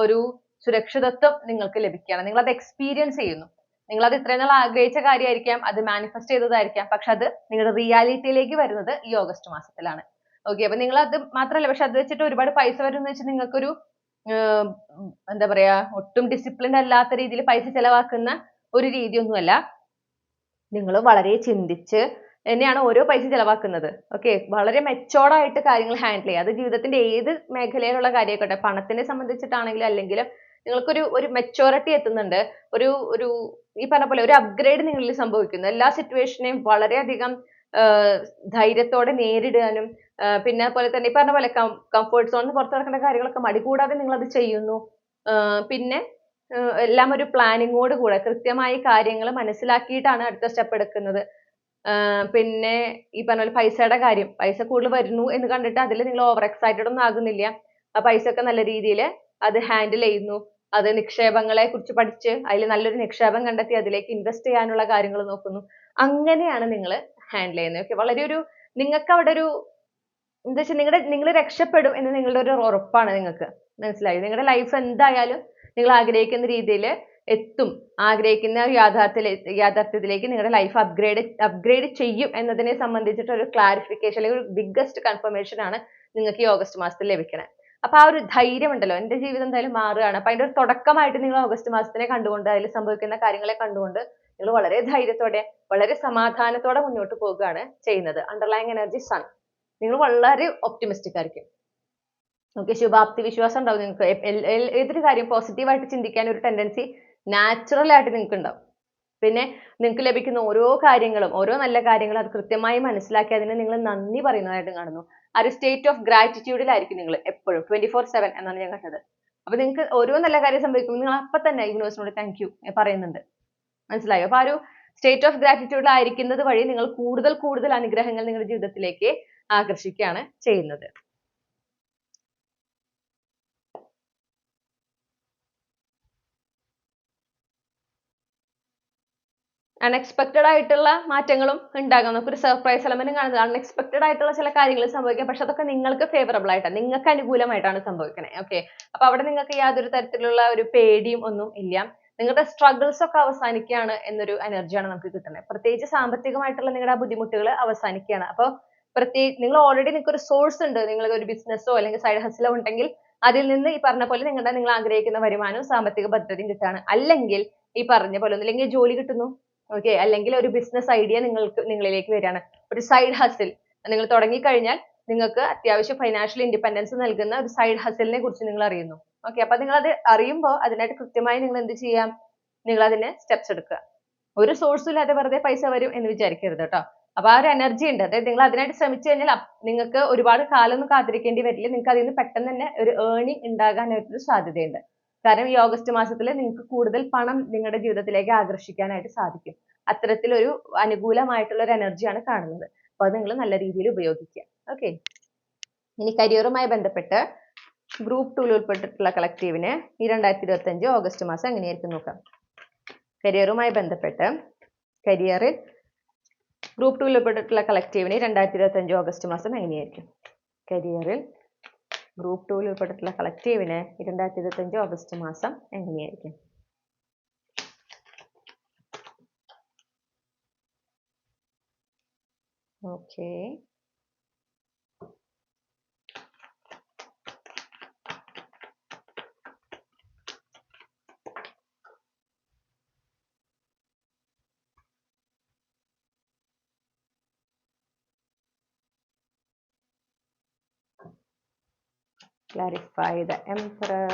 ഒരു സുരക്ഷിതത്വം നിങ്ങൾക്ക് ലഭിക്കുകയാണ്. നിങ്ങൾ അത് എക്സ്പീരിയൻസ് ചെയ്യുന്നു. നിങ്ങൾ അത് ഇത്രയും നാൾ ആഗ്രഹിച്ച കാര്യമായിരിക്കാം, അത് മാനിഫെസ്റ്റ് ചെയ്തതായിരിക്കാം, പക്ഷെ അത് നിങ്ങളുടെ റിയാലിറ്റിയിലേക്ക് വരുന്നത് ഈ ഓഗസ്റ്റ് മാസത്തിലാണ്. ഓക്കെ, അപ്പൊ നിങ്ങൾ അത് മാത്രമല്ല, പക്ഷെ അത് വെച്ചിട്ട് ഒരുപാട് പൈസ വരും എന്ന് വെച്ചാൽ നിങ്ങൾക്കൊരു എന്താ പറയാ, ഒട്ടും ഡിസിപ്ലിൻ അല്ലാത്ത രീതിയിൽ പൈസ ചെലവാക്കുന്ന ഒരു രീതിയൊന്നുമല്ല. നിങ്ങൾ വളരെ ചിന്തിച്ച് തന്നെയാണ് ഓരോ പൈസ ചെലവാക്കുന്നത്. ഓക്കെ, വളരെ മെച്ചോർഡ് ആയിട്ട് കാര്യങ്ങൾ ഹാൻഡിൽ ചെയ്യുക. അത് ജീവിതത്തിന്റെ ഏത് മേഖലയിലുള്ള കാര്യമായിക്കോട്ടെ, പണത്തിനെ സംബന്ധിച്ചിട്ടാണെങ്കിലും അല്ലെങ്കിലും നിങ്ങൾക്കൊരു മെച്ചോറിറ്റി എത്തുന്നുണ്ട്. ഒരു ഒരു ഈ പറഞ്ഞ പോലെ ഒരു അപ്ഗ്രേഡ് നിങ്ങളിൽ സംഭവിക്കുന്നു. എല്ലാ സിറ്റുവേഷനെയും വളരെയധികം ധൈര്യത്തോടെ നേരിടാനും പിന്നെ പോലെ തന്നെ ഈ പറഞ്ഞ പോലെ കംഫർട്ട് സോണിന് പുറത്ത് നടക്കേണ്ട കാര്യങ്ങളൊക്കെ മടി കൂടാതെ നിങ്ങൾ അത് ചെയ്യുന്നു. പിന്നെ എല്ലാം ഒരു പ്ലാനിങ്ങോട് കൂടെ കൃത്യമായി കാര്യങ്ങൾ മനസ്സിലാക്കിയിട്ടാണ് അടുത്ത സ്റ്റെപ്പ് എടുക്കുന്നത്. പിന്നെ ഈ പറഞ്ഞ പോലെ പൈസയുടെ കാര്യം, പൈസ കൂടുതൽ വരുന്നു എന്ന് കണ്ടിട്ട് അതിൽ നിങ്ങൾ ഓവർ എക്സൈറ്റഡ് ഒന്നും ആകുന്നില്ല. ആ പൈസ ഒക്കെ നല്ല രീതിയിൽ അത് ഹാൻഡിൽ ചെയ്യുന്നു. അത് നിക്ഷേപങ്ങളെ കുറിച്ച് പഠിച്ച് അതിൽ നല്ലൊരു നിക്ഷേപം കണ്ടെത്തി അതിലേക്ക് ഇൻവെസ്റ്റ് ചെയ്യാനുള്ള കാര്യങ്ങൾ നോക്കുന്നു. അങ്ങനെയാണ് നിങ്ങൾ ഹാൻഡിൽ ചെയ്യുന്നത്. ഓക്കെ, വളരെ ഒരു നിങ്ങൾക്ക് അവിടെ ഒരു എന്താ വെച്ചാൽ നിങ്ങൾ രക്ഷപ്പെടും എന്ന് നിങ്ങളുടെ ഒരു ഉറപ്പാണ് നിങ്ങൾക്ക്. മനസ്സിലായി? നിങ്ങളുടെ ലൈഫ് എന്തായാലും നിങ്ങൾ ആഗ്രഹിക്കുന്ന രീതിയിൽ എത്തും, ആഗ്രഹിക്കുന്ന യാഥാർത്ഥ്യത്തിലേക്ക് നിങ്ങളുടെ ലൈഫ് അപ്ഗ്രേഡ് ചെയ്യും എന്നതിനെ സംബന്ധിച്ചിട്ട് ഒരു ക്ലാരിഫിക്കേഷൻ അല്ലെങ്കിൽ ഒരു ബിഗ്ഗസ്റ്റ് കൺഫർമേഷൻ ആണ് നിങ്ങൾക്ക് ഈ ഓഗസ്റ്റ് മാസത്തിൽ ലഭിക്കണേ. അപ്പൊ ആ ഒരു ധൈര്യം ഉണ്ടല്ലോ, എന്റെ ജീവിതം എന്തായാലും മാറുകയാണ്, അപ്പൊ അതിന്റെ ഒരു തുടക്കമായിട്ട് നിങ്ങൾ ഓഗസ്റ്റ് മാസത്തിനെ കണ്ടുകൊണ്ട് അതിൽ സംഭവിക്കുന്ന കാര്യങ്ങളെ കണ്ടുകൊണ്ട് നിങ്ങൾ വളരെ ധൈര്യത്തോടെ വളരെ സമാധാനത്തോടെ മുന്നോട്ട് പോകുകയാണ് ചെയ്യുന്നത്. അണ്ടർലൈങ് എനർജി സൺ, നിങ്ങൾ വളരെ ഒപ്റ്റിമിസ്റ്റിക് ആയിരിക്കും. ഓക്കെ, ശുഭാപ്തി വിശ്വാസം ഉണ്ടാവും നിങ്ങൾക്ക്. ഏതൊരു കാര്യം പോസിറ്റീവായിട്ട് ചിന്തിക്കാൻ ഒരു ടെൻഡൻസി നാച്ചുറൽ ആയിട്ട് നിങ്ങൾക്ക് ഉണ്ടാവും. പിന്നെ നിങ്ങൾക്ക് ലഭിക്കുന്ന ഓരോ കാര്യങ്ങളും, ഓരോ നല്ല കാര്യങ്ങളും അത് കൃത്യമായി മനസ്സിലാക്കി അതിന് നിങ്ങൾ നന്ദി പറയുന്നതായിട്ട് കാണുന്നു. ആ ഒരു സ്റ്റേറ്റ് ഓഫ് ഗ്രാറ്റിറ്റ്യൂഡിലായിരിക്കും നിങ്ങൾ എപ്പോഴും 24/7 എന്നാണ് ഞാൻ കണ്ടത്. അപ്പൊ നിങ്ങൾക്ക് ഓരോ നല്ല കാര്യം സംഭവിക്കുമ്പോൾ നിങ്ങൾ അപ്പൊ തന്നെ യൂണിവേഴ്സിനോട് താങ്ക് യു പറയുന്നുണ്ട്. മനസ്സിലായോ? അപ്പൊ ആ ഒരു സ്റ്റേറ്റ് ഓഫ് ഗ്രാറ്റിറ്റ്യൂഡിലായിരിക്കുന്നത് വഴി നിങ്ങൾ കൂടുതൽ അനുഗ്രഹങ്ങൾ നിങ്ങളുടെ ജീവിതത്തിലേക്ക് ആകർഷിക്കുകയാണ് ചെയ്യുന്നത്. അൺഎക്സ്പെക്ടഡ് ആയിട്ടുള്ള മാറ്റങ്ങളും ഉണ്ടാകാം. നമുക്കൊരു സർപ്രൈസ് എലമെന്റും കാണുന്നത്. അൺഎക്സ്പെക്ടഡ് ആയിട്ടുള്ള ചില കാര്യങ്ങൾ സംഭവിക്കാം, പക്ഷെ അതൊക്കെ നിങ്ങൾക്ക് ഫേവറബിൾ ആയിട്ടാണ്, നിങ്ങൾക്ക് അനുകൂലമായിട്ടാണ് സംഭവിക്കണേ. ഓക്കെ, അപ്പൊ അവിടെ നിങ്ങൾക്ക് യാതൊരു തരത്തിലുള്ള ഒരു പേടിയും ഒന്നും ഇല്ല. നിങ്ങളുടെ സ്ട്രഗിൾസ് ഒക്കെ അവസാനിക്കുകയാണ് എന്നൊരു എനർജിയാണ് നമുക്ക് കിട്ടുന്നത്. പ്രത്യേകിച്ച് സാമ്പത്തികമായിട്ടുള്ള നിങ്ങളുടെ ആ ബുദ്ധിമുട്ടുകൾ അവസാനിക്കുകയാണ്. അപ്പോൾ നിങ്ങൾ ഓൾറെഡി നിങ്ങൾക്ക് ഒരു സോഴ്സ് ഉണ്ട്, നിങ്ങൾക്ക് ഒരു ബിസിനസ്സോ അല്ലെങ്കിൽ സൈഡ് ഹസലോ ഉണ്ടെങ്കിൽ അതിൽ നിന്ന് ഈ പറഞ്ഞ പോലെ നിങ്ങൾ ആഗ്രഹിക്കുന്ന വരുമാനവും സാമ്പത്തിക ഭദ്രതയും കിട്ടുകയാണ്. അല്ലെങ്കിൽ ഈ പറഞ്ഞ പോലെ ഒന്നില്ലെങ്കിൽ ജോലി കിട്ടുന്നു, ഓക്കെ, അല്ലെങ്കിൽ ഒരു ബിസിനസ് ഐഡിയ നിങ്ങളിലേക്ക് വരികയാണ്, ഒരു സൈഡ് ഹസിൽ നിങ്ങൾ തുടങ്ങിക്കഴിഞ്ഞാൽ നിങ്ങൾക്ക് അത്യാവശ്യം ഫൈനാൻഷ്യൽ ഇൻഡിപെൻഡൻസ് നൽകുന്ന ഒരു സൈഡ് ഹസലിനെ കുറിച്ച് നിങ്ങൾ അറിയുന്നു. ഓക്കെ, അപ്പൊ നിങ്ങൾ അത് അറിയുമ്പോൾ അതിനായിട്ട് കൃത്യമായി നിങ്ങൾ എന്ത് ചെയ്യാം, നിങ്ങൾ അതിന് സ്റ്റെപ്സ് എടുക്കുക. ഒരു സോഴ്സും ഇല്ലാതെ വെറുതെ പൈസ വരും എന്ന് വിചാരിക്കരുത് കേട്ടോ. അപ്പൊ ആ ഒരു എനർജി ഉണ്ട്, അതായത് നിങ്ങൾ അതിനായിട്ട് ശ്രമിച്ചു കഴിഞ്ഞാൽ നിങ്ങൾക്ക് ഒരുപാട് കാലമൊന്നും കാത്തിരിക്കേണ്ടി വരില്ല. നിങ്ങൾക്ക് അതിൽ നിന്ന് പെട്ടെന്ന് തന്നെ ഒരു ഏർണിംഗ് ഉണ്ടാകാനായിട്ടൊരു സാധ്യതയുണ്ട്. കാരണം ഈ ഓഗസ്റ്റ് മാസത്തിൽ നിങ്ങൾക്ക് കൂടുതൽ പണം നിങ്ങളുടെ ജീവിതത്തിലേക്ക് ആകർഷിക്കാനായിട്ട് സാധിക്കും. അത്തരത്തിലൊരു അനുകൂലമായിട്ടുള്ള ഒരു എനർജിയാണ് കാണുന്നത്. അപ്പൊ അത് നിങ്ങൾ നല്ല രീതിയിൽ ഉപയോഗിക്കുക. ഓക്കെ, ഇനി കരിയറുമായി ബന്ധപ്പെട്ട് ഗ്രൂപ്പ് 2 ഉൾപ്പെട്ടിട്ടുള്ള കളക്റ്റീവിന് ഈ 2025 ഓഗസ്റ്റ് മാസം എങ്ങനെയായിരിക്കും നോക്കാം. കരിയറുമായി ബന്ധപ്പെട്ട് കരിയറിൽ ഗ്രൂപ്പ് 2 ഉൾപ്പെട്ടിട്ടുള്ള കളക്റ്റീവിന് 2025 ഓഗസ്റ്റ് മാസം എങ്ങനെയായിരിക്കും. കരിയറിൽ ഗ്രൂപ്പ് 2 ഉൾപ്പെട്ടിട്ടുള്ള കളക്റ്റീവിന് 2025 ഓഗസ്റ്റ് മാസം എങ്ങനെയായിരിക്കും. Okay, clarify the emperor.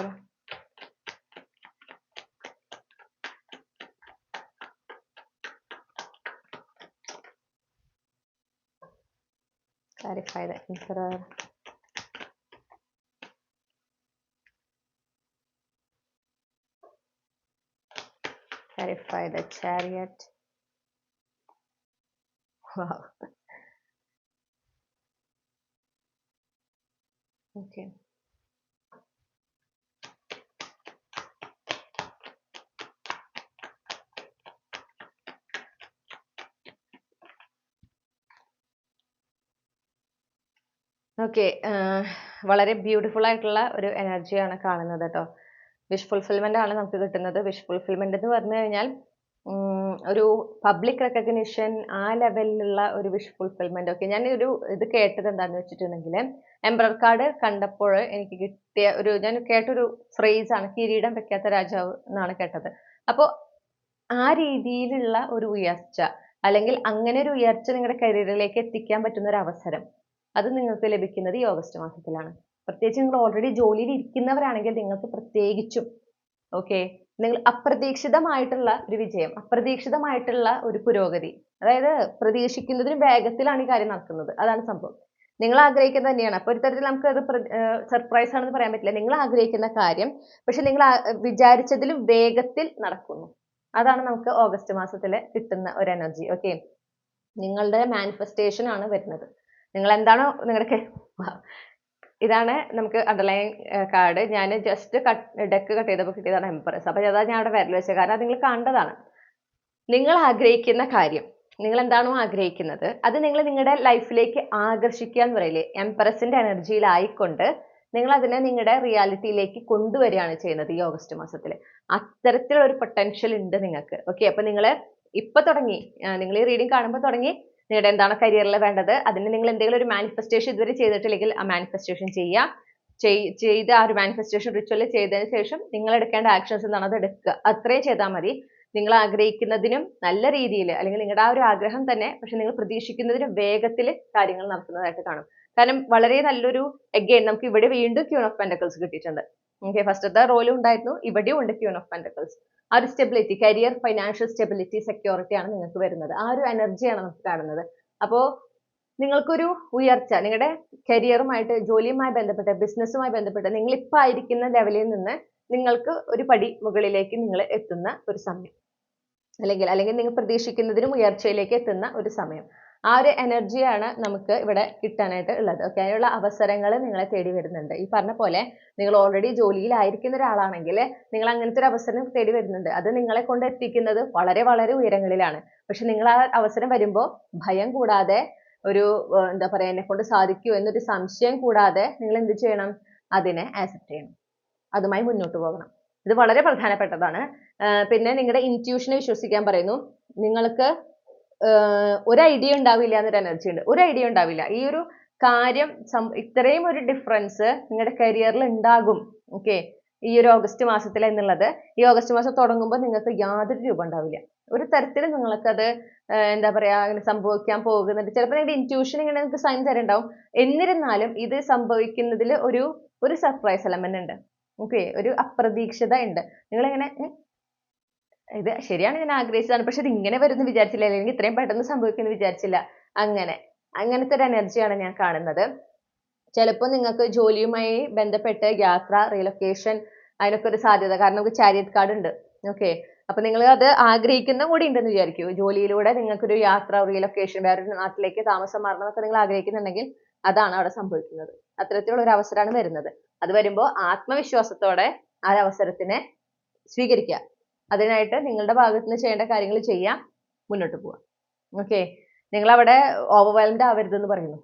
Clarify the emperor. Clarify the chariot. Wow. Okay. Okay, വളരെ ബ്യൂട്ടിഫുൾ ആയിട്ടുള്ള ഒരു എനർജിയാണ് കാണുന്നത് കേട്ടോ. വിഷ് ഫുൾഫിൽമെന്റ് ആണ് നമുക്ക് കിട്ടുന്നത്. വിഷ് ഫുൾഫിൽമെന്റ് എന്ന് പറഞ്ഞു കഴിഞ്ഞാൽ ഒരു പബ്ലിക് റെക്കഗ്നിഷൻ, ആ ലെവലിലുള്ള ഒരു വിഷ് ഫുൾഫിൽമെന്റ്. ഓക്കെ, ഞാൻ ഒരു ഇത് കേട്ടത് എന്താണെന്ന് വെച്ചിട്ടുണ്ടെങ്കിൽ, എംപറർ കാർഡ് കണ്ടപ്പോൾ എനിക്ക് കിട്ടിയ ഞാൻ കേട്ടൊരു ഫ്രേസ് ആണ് കിരീടം വെക്കാത്ത രാജാവ് എന്നാണ് കേട്ടത്. അപ്പോൾ ആ രീതിയിലുള്ള ഒരു ഉയർച്ച, അല്ലെങ്കിൽ അങ്ങനെ ഒരു ഉയർച്ച നിങ്ങളുടെ കരിയറിലേക്ക് എത്തിക്കാൻ പറ്റുന്ന ഒരു അവസരം, അത് നിങ്ങൾക്ക് ലഭിക്കുന്നത് ഈ ഓഗസ്റ്റ് മാസത്തിലാണ്. പ്രത്യേകിച്ച് നിങ്ങൾ ഓൾറെഡി ജോലിയിൽ ഇരിക്കുന്നവരാണെങ്കിൽ നിങ്ങൾക്ക് പ്രത്യേകിച്ചും. ഓക്കെ, നിങ്ങൾ അപ്രതീക്ഷിതമായിട്ടുള്ള ഒരു വിജയം, അപ്രതീക്ഷിതമായിട്ടുള്ള ഒരു പുരോഗതി, അതായത് പ്രതീക്ഷിക്കുന്നതിന് വേഗത്തിലാണ് ഈ കാര്യം നടക്കുന്നത്. അതാണ് സംഭവം. നിങ്ങൾ ആഗ്രഹിക്കുന്നത് തന്നെയാണ്. അപ്പൊ ഒരു തരത്തിൽ നമുക്ക് അത് സർപ്രൈസ് ആണെന്ന് പറയാൻ പറ്റില്ല. നിങ്ങൾ ആഗ്രഹിക്കുന്ന കാര്യം പക്ഷെ നിങ്ങൾ വിചാരിച്ചതിലും വേഗത്തിൽ നടക്കുന്നു. അതാണ് നമുക്ക് ഓഗസ്റ്റ് മാസത്തിൽ കിട്ടുന്ന ഒരു എനർജി. ഓക്കെ, നിങ്ങളുടെ മാനിഫെസ്റ്റേഷൻ ആണ് വരുന്നത്. നിങ്ങൾ എന്താണോ നിങ്ങളുടെ ഇതാണ് നമുക്ക് അണ്ടർലൈൻ കാർഡ്. ഞാൻ ജസ്റ്റ് ഡെക്ക് കട്ട് ചെയ്തപ്പോൾ കിട്ടിയതാണ് എംപറസ്. അപ്പൊ അതാ ഞാൻ അവിടെ വിരൽ വെച്ചത്, കാരണം അത് നിങ്ങൾ കണ്ടതാണ്. നിങ്ങൾ ആഗ്രഹിക്കുന്ന കാര്യം, നിങ്ങൾ എന്താണോ ആഗ്രഹിക്കുന്നത് അത് നിങ്ങൾ നിങ്ങളുടെ ലൈഫിലേക്ക് ആകർഷിക്കുക എന്ന് പറയില്ലേ, എംപറസിന്റെ എനർജിയിലായിക്കൊണ്ട് നിങ്ങൾ അതിനെ നിങ്ങളുടെ റിയാലിറ്റിയിലേക്ക് കൊണ്ടുവരികയാണ് ചെയ്യുന്നത് ഈ ഓഗസ്റ്റ് മാസത്തിൽ. അത്തരത്തിലുള്ള ഒരു പൊട്ടൻഷ്യൽ ഉണ്ട് നിങ്ങൾക്ക്. ഓക്കെ, അപ്പൊ നിങ്ങൾ ഇപ്പൊ തുടങ്ങി, നിങ്ങൾ ഈ റീഡിംഗ് കാണുമ്പോൾ തുടങ്ങി നിങ്ങളുടെ എന്താണ് കരിയറിൽ വേണ്ടത്, അതിന് നിങ്ങൾ എന്തെങ്കിലും ഒരു മാനിഫെസ്റ്റേഷൻ ഇതുവരെ ചെയ്തിട്ടില്ലെങ്കിൽ ആ മാനിഫെസ്റ്റേഷൻ ചെയ്ത് ആ ഒരു മാനിഫെസ്റ്റേഷൻ റിച്വൽ ചെയ്തതിന് ശേഷം നിങ്ങൾ എടുക്കേണ്ട ആക്ഷൻസ് എന്താണ് അത് എടുക്കുക. അത്രയും ചെയ്താൽ മതി. നിങ്ങൾ ആഗ്രഹിക്കുന്നതിനും നല്ല രീതിയിൽ, അല്ലെങ്കിൽ നിങ്ങളുടെ ആ ഒരു ആഗ്രഹം തന്നെ പക്ഷെ നിങ്ങൾ പ്രതീക്ഷിക്കുന്നതിനും വേഗത്തിൽ കാര്യങ്ങൾ നടക്കുന്നതായിട്ട് കാണും. കാരണം വളരെ നല്ലൊരു അഗെയിൻ നമുക്ക് ഇവിടെ വീണ്ടും ക്യൂൺ ഓഫ് പെന്റക്കിൾസ് കിട്ടിയിട്ടുണ്ട്. ഓക്കെ, ഫസ്റ്റത്തെ റോലും ഉണ്ടായിരുന്നു, ഇവിടെയും ഉണ്ട് ക്യൂൺ ഓഫ് പെന്റക്കിൾസ്. ആ ഒരു stability, career, financial stability, security ആണ് നിങ്ങൾക്ക് വരുന്നത്. ആ ഒരു എനർജിയാണ് നമുക്ക് കാണുന്നത്. അപ്പോൾ നിങ്ങൾക്കൊരു ഉയർച്ച, നിങ്ങളുടെ കരിയറുമായിട്ട്, ജോലിയുമായി ബന്ധപ്പെട്ട്, ബിസിനസ്സുമായി ബന്ധപ്പെട്ട് നിങ്ങൾ ഇപ്പം ആയിരിക്കുന്ന ലെവലിൽ നിന്ന് നിങ്ങൾക്ക് ഒരു പടി മുകളിലേക്ക് നിങ്ങൾ എത്തുന്ന ഒരു സമയം, അല്ലെങ്കിൽ നിങ്ങൾ പ്രതീക്ഷിക്കുന്നതിനും ഉയർച്ചയിലേക്ക് എത്തുന്ന ഒരു സമയം. ആ ഒരു എനർജിയാണ് നമുക്ക് ഇവിടെ കിട്ടാനായിട്ട് ഉള്ളത്. ഓക്കെ, അതിനുള്ള അവസരങ്ങൾ നിങ്ങളെ തേടി വരുന്നുണ്ട്. ഈ പറഞ്ഞ പോലെ നിങ്ങൾ ഓൾറെഡി ജോലിയിലായിരിക്കുന്ന ഒരാളാണെങ്കിൽ നിങ്ങൾ അങ്ങനത്തെ ഒരു അവസരം തേടി വരുന്നുണ്ട്. അത് നിങ്ങളെ കൊണ്ട് എത്തിക്കുന്നത് വളരെ വളരെ ഉയരങ്ങളിലാണ്. പക്ഷെ നിങ്ങൾ ആ അവസരം വരുമ്പോൾ ഭയം കൂടാതെ, ഒരു എന്താ പറയാ, എന്നെ കൊണ്ട് സാധിക്കുമോ എന്നൊരു സംശയം കൂടാതെ നിങ്ങൾ എന്ത് ചെയ്യണം, അതിനെ ആക്സെപ്റ്റ് ചെയ്യണം, അതുമായി മുന്നോട്ട് പോകണം. ഇത് വളരെ പ്രധാനപ്പെട്ടതാണ്. പിന്നെ നിങ്ങളുടെ ഇൻറ്റ്യൂഷനെ വിശ്വസിക്കാൻ പറയുന്നു. നിങ്ങൾക്ക് ഒരു ഐഡിയ ഉണ്ടാവില്ല എന്നൊരു എനർജി ഉണ്ട്. ഒരു ഐഡിയ ഉണ്ടാവില്ല. ഈ ഒരു കാര്യം, ഇത്രയും ഒരു ഡിഫറൻസ് നിങ്ങളുടെ കരിയറിൽ ഉണ്ടാകും. ഓക്കെ, ഈ ഒരു ഓഗസ്റ്റ് മാസത്തിൽ എന്നുള്ളത്, ഈ ഓഗസ്റ്റ് മാസം തുടങ്ങുമ്പോൾ നിങ്ങൾക്ക് യാതൊരു രൂപം ഉണ്ടാവില്ല. ഒരു തരത്തിലും നിങ്ങൾക്കത് എന്താ പറയാ, അങ്ങനെ സംഭവിക്കാൻ പോകുന്നുണ്ട്. ചിലപ്പോൾ നിങ്ങളുടെ ഇൻറ്റ്യൂഷൻ ഇങ്ങനെ നിങ്ങൾക്ക് സൈൻ തരുന്നുണ്ടാവും. എന്നിരുന്നാലും ഇത് സംഭവിക്കുന്നതിൽ ഒരു സർപ്രൈസ് എലമെന്റ് ഉണ്ട്. ഓക്കെ, ഒരു അപ്രതീക്ഷിത ഉണ്ട്. നിങ്ങളിങ്ങനെ ഇത് ശരിയാണ്, ഞാൻ ആഗ്രഹിച്ചതാണ്, പക്ഷെ ഇത് ഇങ്ങനെ വരുമെന്ന് വിചാരിച്ചില്ല, അല്ലെങ്കിൽ ഇത്രയും പെട്ടെന്ന് സംഭവിക്കുമെന്ന് വിചാരിച്ചില്ല. അങ്ങനത്തെ ഒരു എനർജിയാണ് ഞാൻ കാണുന്നത്. ചിലപ്പോൾ നിങ്ങൾക്ക് ജോലിയുമായി ബന്ധപ്പെട്ട് യാത്ര, റീലൊക്കേഷൻ, അതിനൊക്കെ ഒരു സാധ്യത. കാരണം നമുക്ക് ചാരിയറ്റ് കാർഡ് ഉണ്ട്. ഓക്കെ, അപ്പൊ നിങ്ങൾ അത് ആഗ്രഹിക്കുന്ന കൂടി ഉണ്ടെന്ന് വിചാരിക്കൂ. ജോലിയിലൂടെ നിങ്ങൾക്കൊരു യാത്ര, റീലൊക്കേഷൻ, വേറൊരു നാട്ടിലേക്ക് താമസം മാറണം എന്നൊക്കെ നിങ്ങൾ ആഗ്രഹിക്കുന്നുണ്ടെങ്കിൽ അതാണ് അവിടെ സംഭവിക്കുന്നത്. അത്തരത്തിലുള്ള ഒരു അവസരമാണ് വരുന്നത്. അത് വരുമ്പോൾ ആത്മവിശ്വാസത്തോടെ ആ അവസരത്തിനെ സ്വീകരിക്കുക. അതിനായിട്ട് നിങ്ങളുടെ ഭാഗത്ത് നിന്ന് ചെയ്യേണ്ട കാര്യങ്ങൾ ചെയ്യാം, മുന്നോട്ട് പോവാം. ഓക്കെ, നിങ്ങൾ അവിടെ ഓവർവെൽംഡ് ആവരുതെന്ന് പറയുന്നു.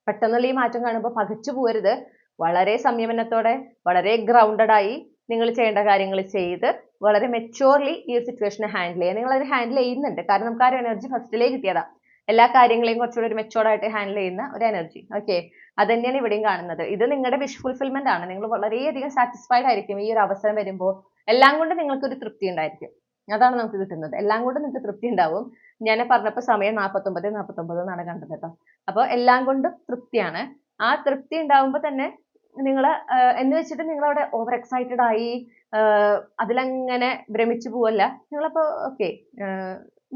പെട്ടെന്നുള്ള ഈ മാറ്റം കാണുമ്പോൾ പകച്ചു പോകരുത്. വളരെ സംയമനത്തോടെ, വളരെ ഗ്രൗണ്ടഡ് ആയി നിങ്ങൾ ചെയ്യേണ്ട കാര്യങ്ങൾ ചെയ്ത് വളരെ മെച്യൂർലി ഈ ഒരു സിറ്റുവേഷനെ ഹാൻഡിൽ ചെയ്യുക. നിങ്ങൾ അത് ഹാൻഡിൽ ചെയ്യുന്നുണ്ട്. കാരണം നമുക്ക് ആ ഒരു എനർജി ഫസ്റ്റിലേ കിട്ടിയതാ. എല്ലാ കാര്യങ്ങളെയും കുറച്ചുകൂടി ഒരു മെച്യൂർഡായിട്ട് ഹാൻഡിൽ ചെയ്യുന്ന ഒരു എനർജി. ഓക്കെ, അത് തന്നെയാണ് ഇവിടെയും കാണുന്നത്. ഇത് നിങ്ങളുടെ വിഷ് ഫുൾഫിൽമെന്റ് ആണ്. നിങ്ങൾ വളരെയധികം സാറ്റിസ്ഫൈഡ് ആയിരിക്കും ഈ ഒരു അവസരം വരുമ്പോൾ. എല്ലാം കൊണ്ട് നിങ്ങൾക്ക് ഒരു തൃപ്തി ഉണ്ടായിരിക്കും. അതാണ് നമുക്ക് കിട്ടുന്നത്. എല്ലാം കൊണ്ട് നിങ്ങൾക്ക് തൃപ്തി ഉണ്ടാവും. ഞാൻ പറഞ്ഞപ്പോൾ സമയം 49:49 എന്നാണ് കണ്ടത് കേട്ടോ. അപ്പോൾ എല്ലാം കൊണ്ടും തൃപ്തിയാണ്. ആ തൃപ്തി ഉണ്ടാവുമ്പോൾ തന്നെ നിങ്ങൾ എന്ന് വെച്ചിട്ട് നിങ്ങൾ അവിടെ ഓവർ എക്സൈറ്റഡ് ആയി അതിലങ്ങനെ ഭ്രമിച്ചു പോവല്ല. നിങ്ങളപ്പോൾ ഓക്കെ,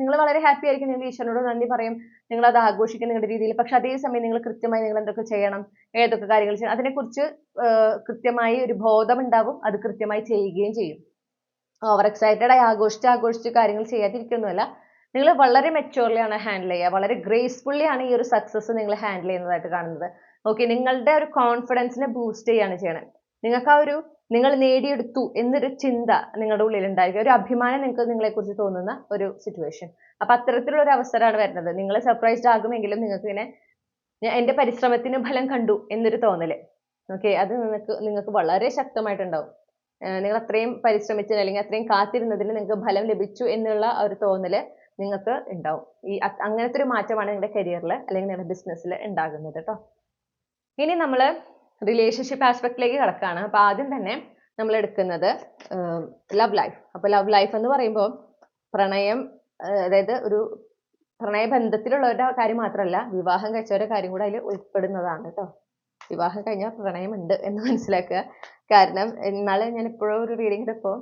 നിങ്ങൾ വളരെ ഹാപ്പി ആയിരിക്കും, നിങ്ങൾ ഈശ്വരനോട് നന്ദി പറയും, നിങ്ങൾ അത് ആഘോഷിക്കും നിങ്ങളുടെ രീതിയിൽ. പക്ഷെ അതേസമയം നിങ്ങൾ കൃത്യമായി നിങ്ങൾ എന്തൊക്കെ ചെയ്യണം, ഏതൊക്കെ കാര്യങ്ങൾ ചെയ്യണം, അതിനെക്കുറിച്ച് കൃത്യമായി ഒരു ബോധം ഉണ്ടാവും. അത് കൃത്യമായി ചെയ്യുകയും ചെയ്യും. ഓവർ എക്സൈറ്റഡ് ആയി ആഘോഷിച്ച് കാര്യങ്ങൾ ചെയ്യാതിരിക്കൊന്നുമല്ല. നിങ്ങൾ വളരെ മെച്ചുവർലി ആണ് ഹാൻഡിൽ ചെയ്യുക, വളരെ ഗ്രേസ്ഫുള്ളി ആണ് ഈ ഒരു സക്സസ് നിങ്ങൾ ഹാൻഡിൽ ചെയ്യുന്നതായിട്ട് കാണുന്നത്. ഓക്കെ, നിങ്ങളുടെ ഒരു കോൺഫിഡൻസിനെ ബൂസ്റ്റ് ചെയ്യാണ് ചെയ്യണത്. നിങ്ങൾക്ക് ആ ഒരു നിങ്ങൾ നേടിയെടുത്തു എന്നൊരു ചിന്ത നിങ്ങളുടെ ഉള്ളിൽ ഉണ്ടായിരിക്കും, ഒരു അഭിമാനം നിങ്ങൾക്ക് നിങ്ങളെക്കുറിച്ച് തോന്നുന്ന ഒരു സിറ്റുവേഷൻ. അപ്പൊ അത്തരത്തിലുള്ള ഒരു അവസരമാണ് വരുന്നത്. നിങ്ങൾ സർപ്രൈസ്ഡ് ആകുമെങ്കിലും നിങ്ങൾക്ക് ഇങ്ങനെ എന്റെ പരിശ്രമത്തിന് ഫലം കണ്ടു എന്നൊരു തോന്നല്. ഓക്കെ, അത് നിങ്ങൾക്ക് വളരെ ശക്തമായിട്ടുണ്ടാവും. നിങ്ങൾ അത്രയും പരിശ്രമിച്ചതിന് അല്ലെങ്കിൽ അത്രയും കാത്തിരുന്നതിന് നിങ്ങൾക്ക് ഫലം ലഭിച്ചു എന്നുള്ള ഒരു തോന്നല് നിങ്ങൾക്ക് ഉണ്ടാവും. അങ്ങനത്തെ ഒരു മാറ്റമാണ് നിങ്ങളുടെ കരിയറിൽ അല്ലെങ്കിൽ നിങ്ങളുടെ ബിസിനസ്സിൽ ഉണ്ടാകുന്നത് കേട്ടോ. ഇനി നമ്മൾ റിലേഷൻഷിപ്പ് ആസ്പെക്റ്റിലേക്ക് കിടക്കുകയാണ്. അപ്പൊ ആദ്യം തന്നെ നമ്മൾ എടുക്കുന്നത് ലവ് ലൈഫ്. അപ്പൊ ലവ് ലൈഫ് എന്ന് പറയുമ്പോൾ പ്രണയം, അതായത് ഒരു പ്രണയബന്ധത്തിലുള്ളവരുടെ കാര്യം മാത്രമല്ല, വിവാഹം കഴിച്ചവരുടെ കാര്യം കൂടെ അതിൽ ഉൾപ്പെടുന്നതാണ് കേട്ടോ. വിവാഹം കഴിഞ്ഞാൽ പ്രണയമുണ്ട് എന്ന് മനസ്സിലാക്കുക. കാരണം ഇന്നാളെ ഞാൻ ഇപ്പോഴും ഒരു റീഡിംഗ് എടുപ്പോൾ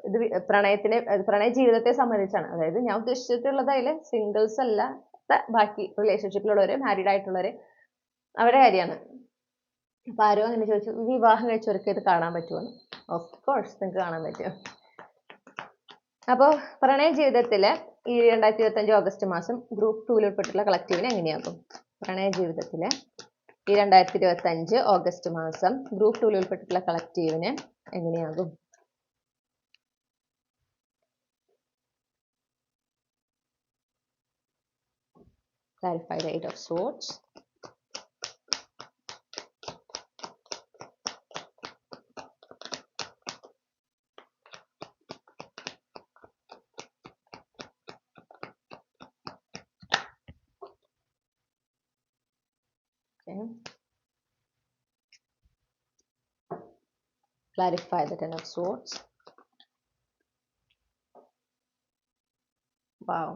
ഇത് പ്രണയ ജീവിതത്തെ സംബന്ധിച്ചാണ്. അതായത് ഞാൻ ഉദ്ദേശിച്ചിട്ടുള്ളത് അതിൽ സിംഗിൾസ് അല്ല, ബാക്കി റിലേഷൻഷിപ്പിലുള്ളവർ, മാരീഡ് ആയിട്ടുള്ളവർ, അവരുടെ കാര്യമാണ്. അപ്പൊ ആരോ അങ്ങനെ ചോദിച്ചു, വിവാഹം കഴിച്ചവർക്ക് ഇത് കാണാൻ പറ്റുമോ? ഓഫ് കോഴ്സ് നിങ്ങൾക്ക് കാണാൻ പറ്റും. അപ്പോൾ പ്രണയ ജീവിതത്തില് ഈ 2025 ഓഗസ്റ്റ് മാസം ഗ്രൂപ്പ് 2 ഉൾപ്പെട്ടുള്ള കളക്റ്റീവിന് എങ്ങനെയാകും? പ്രണയ ജീവിതത്തില് ഈ 2025 ഓഗസ്റ്റ് മാസം ഗ്രൂപ്പ് 2 ഉൾപ്പെട്ടിട്ടുള്ള കളക്റ്റീവിന് എങ്ങനെയാകും? Clarify the 8 of Swords. Okay. Clarify the 10 of Swords. Wow.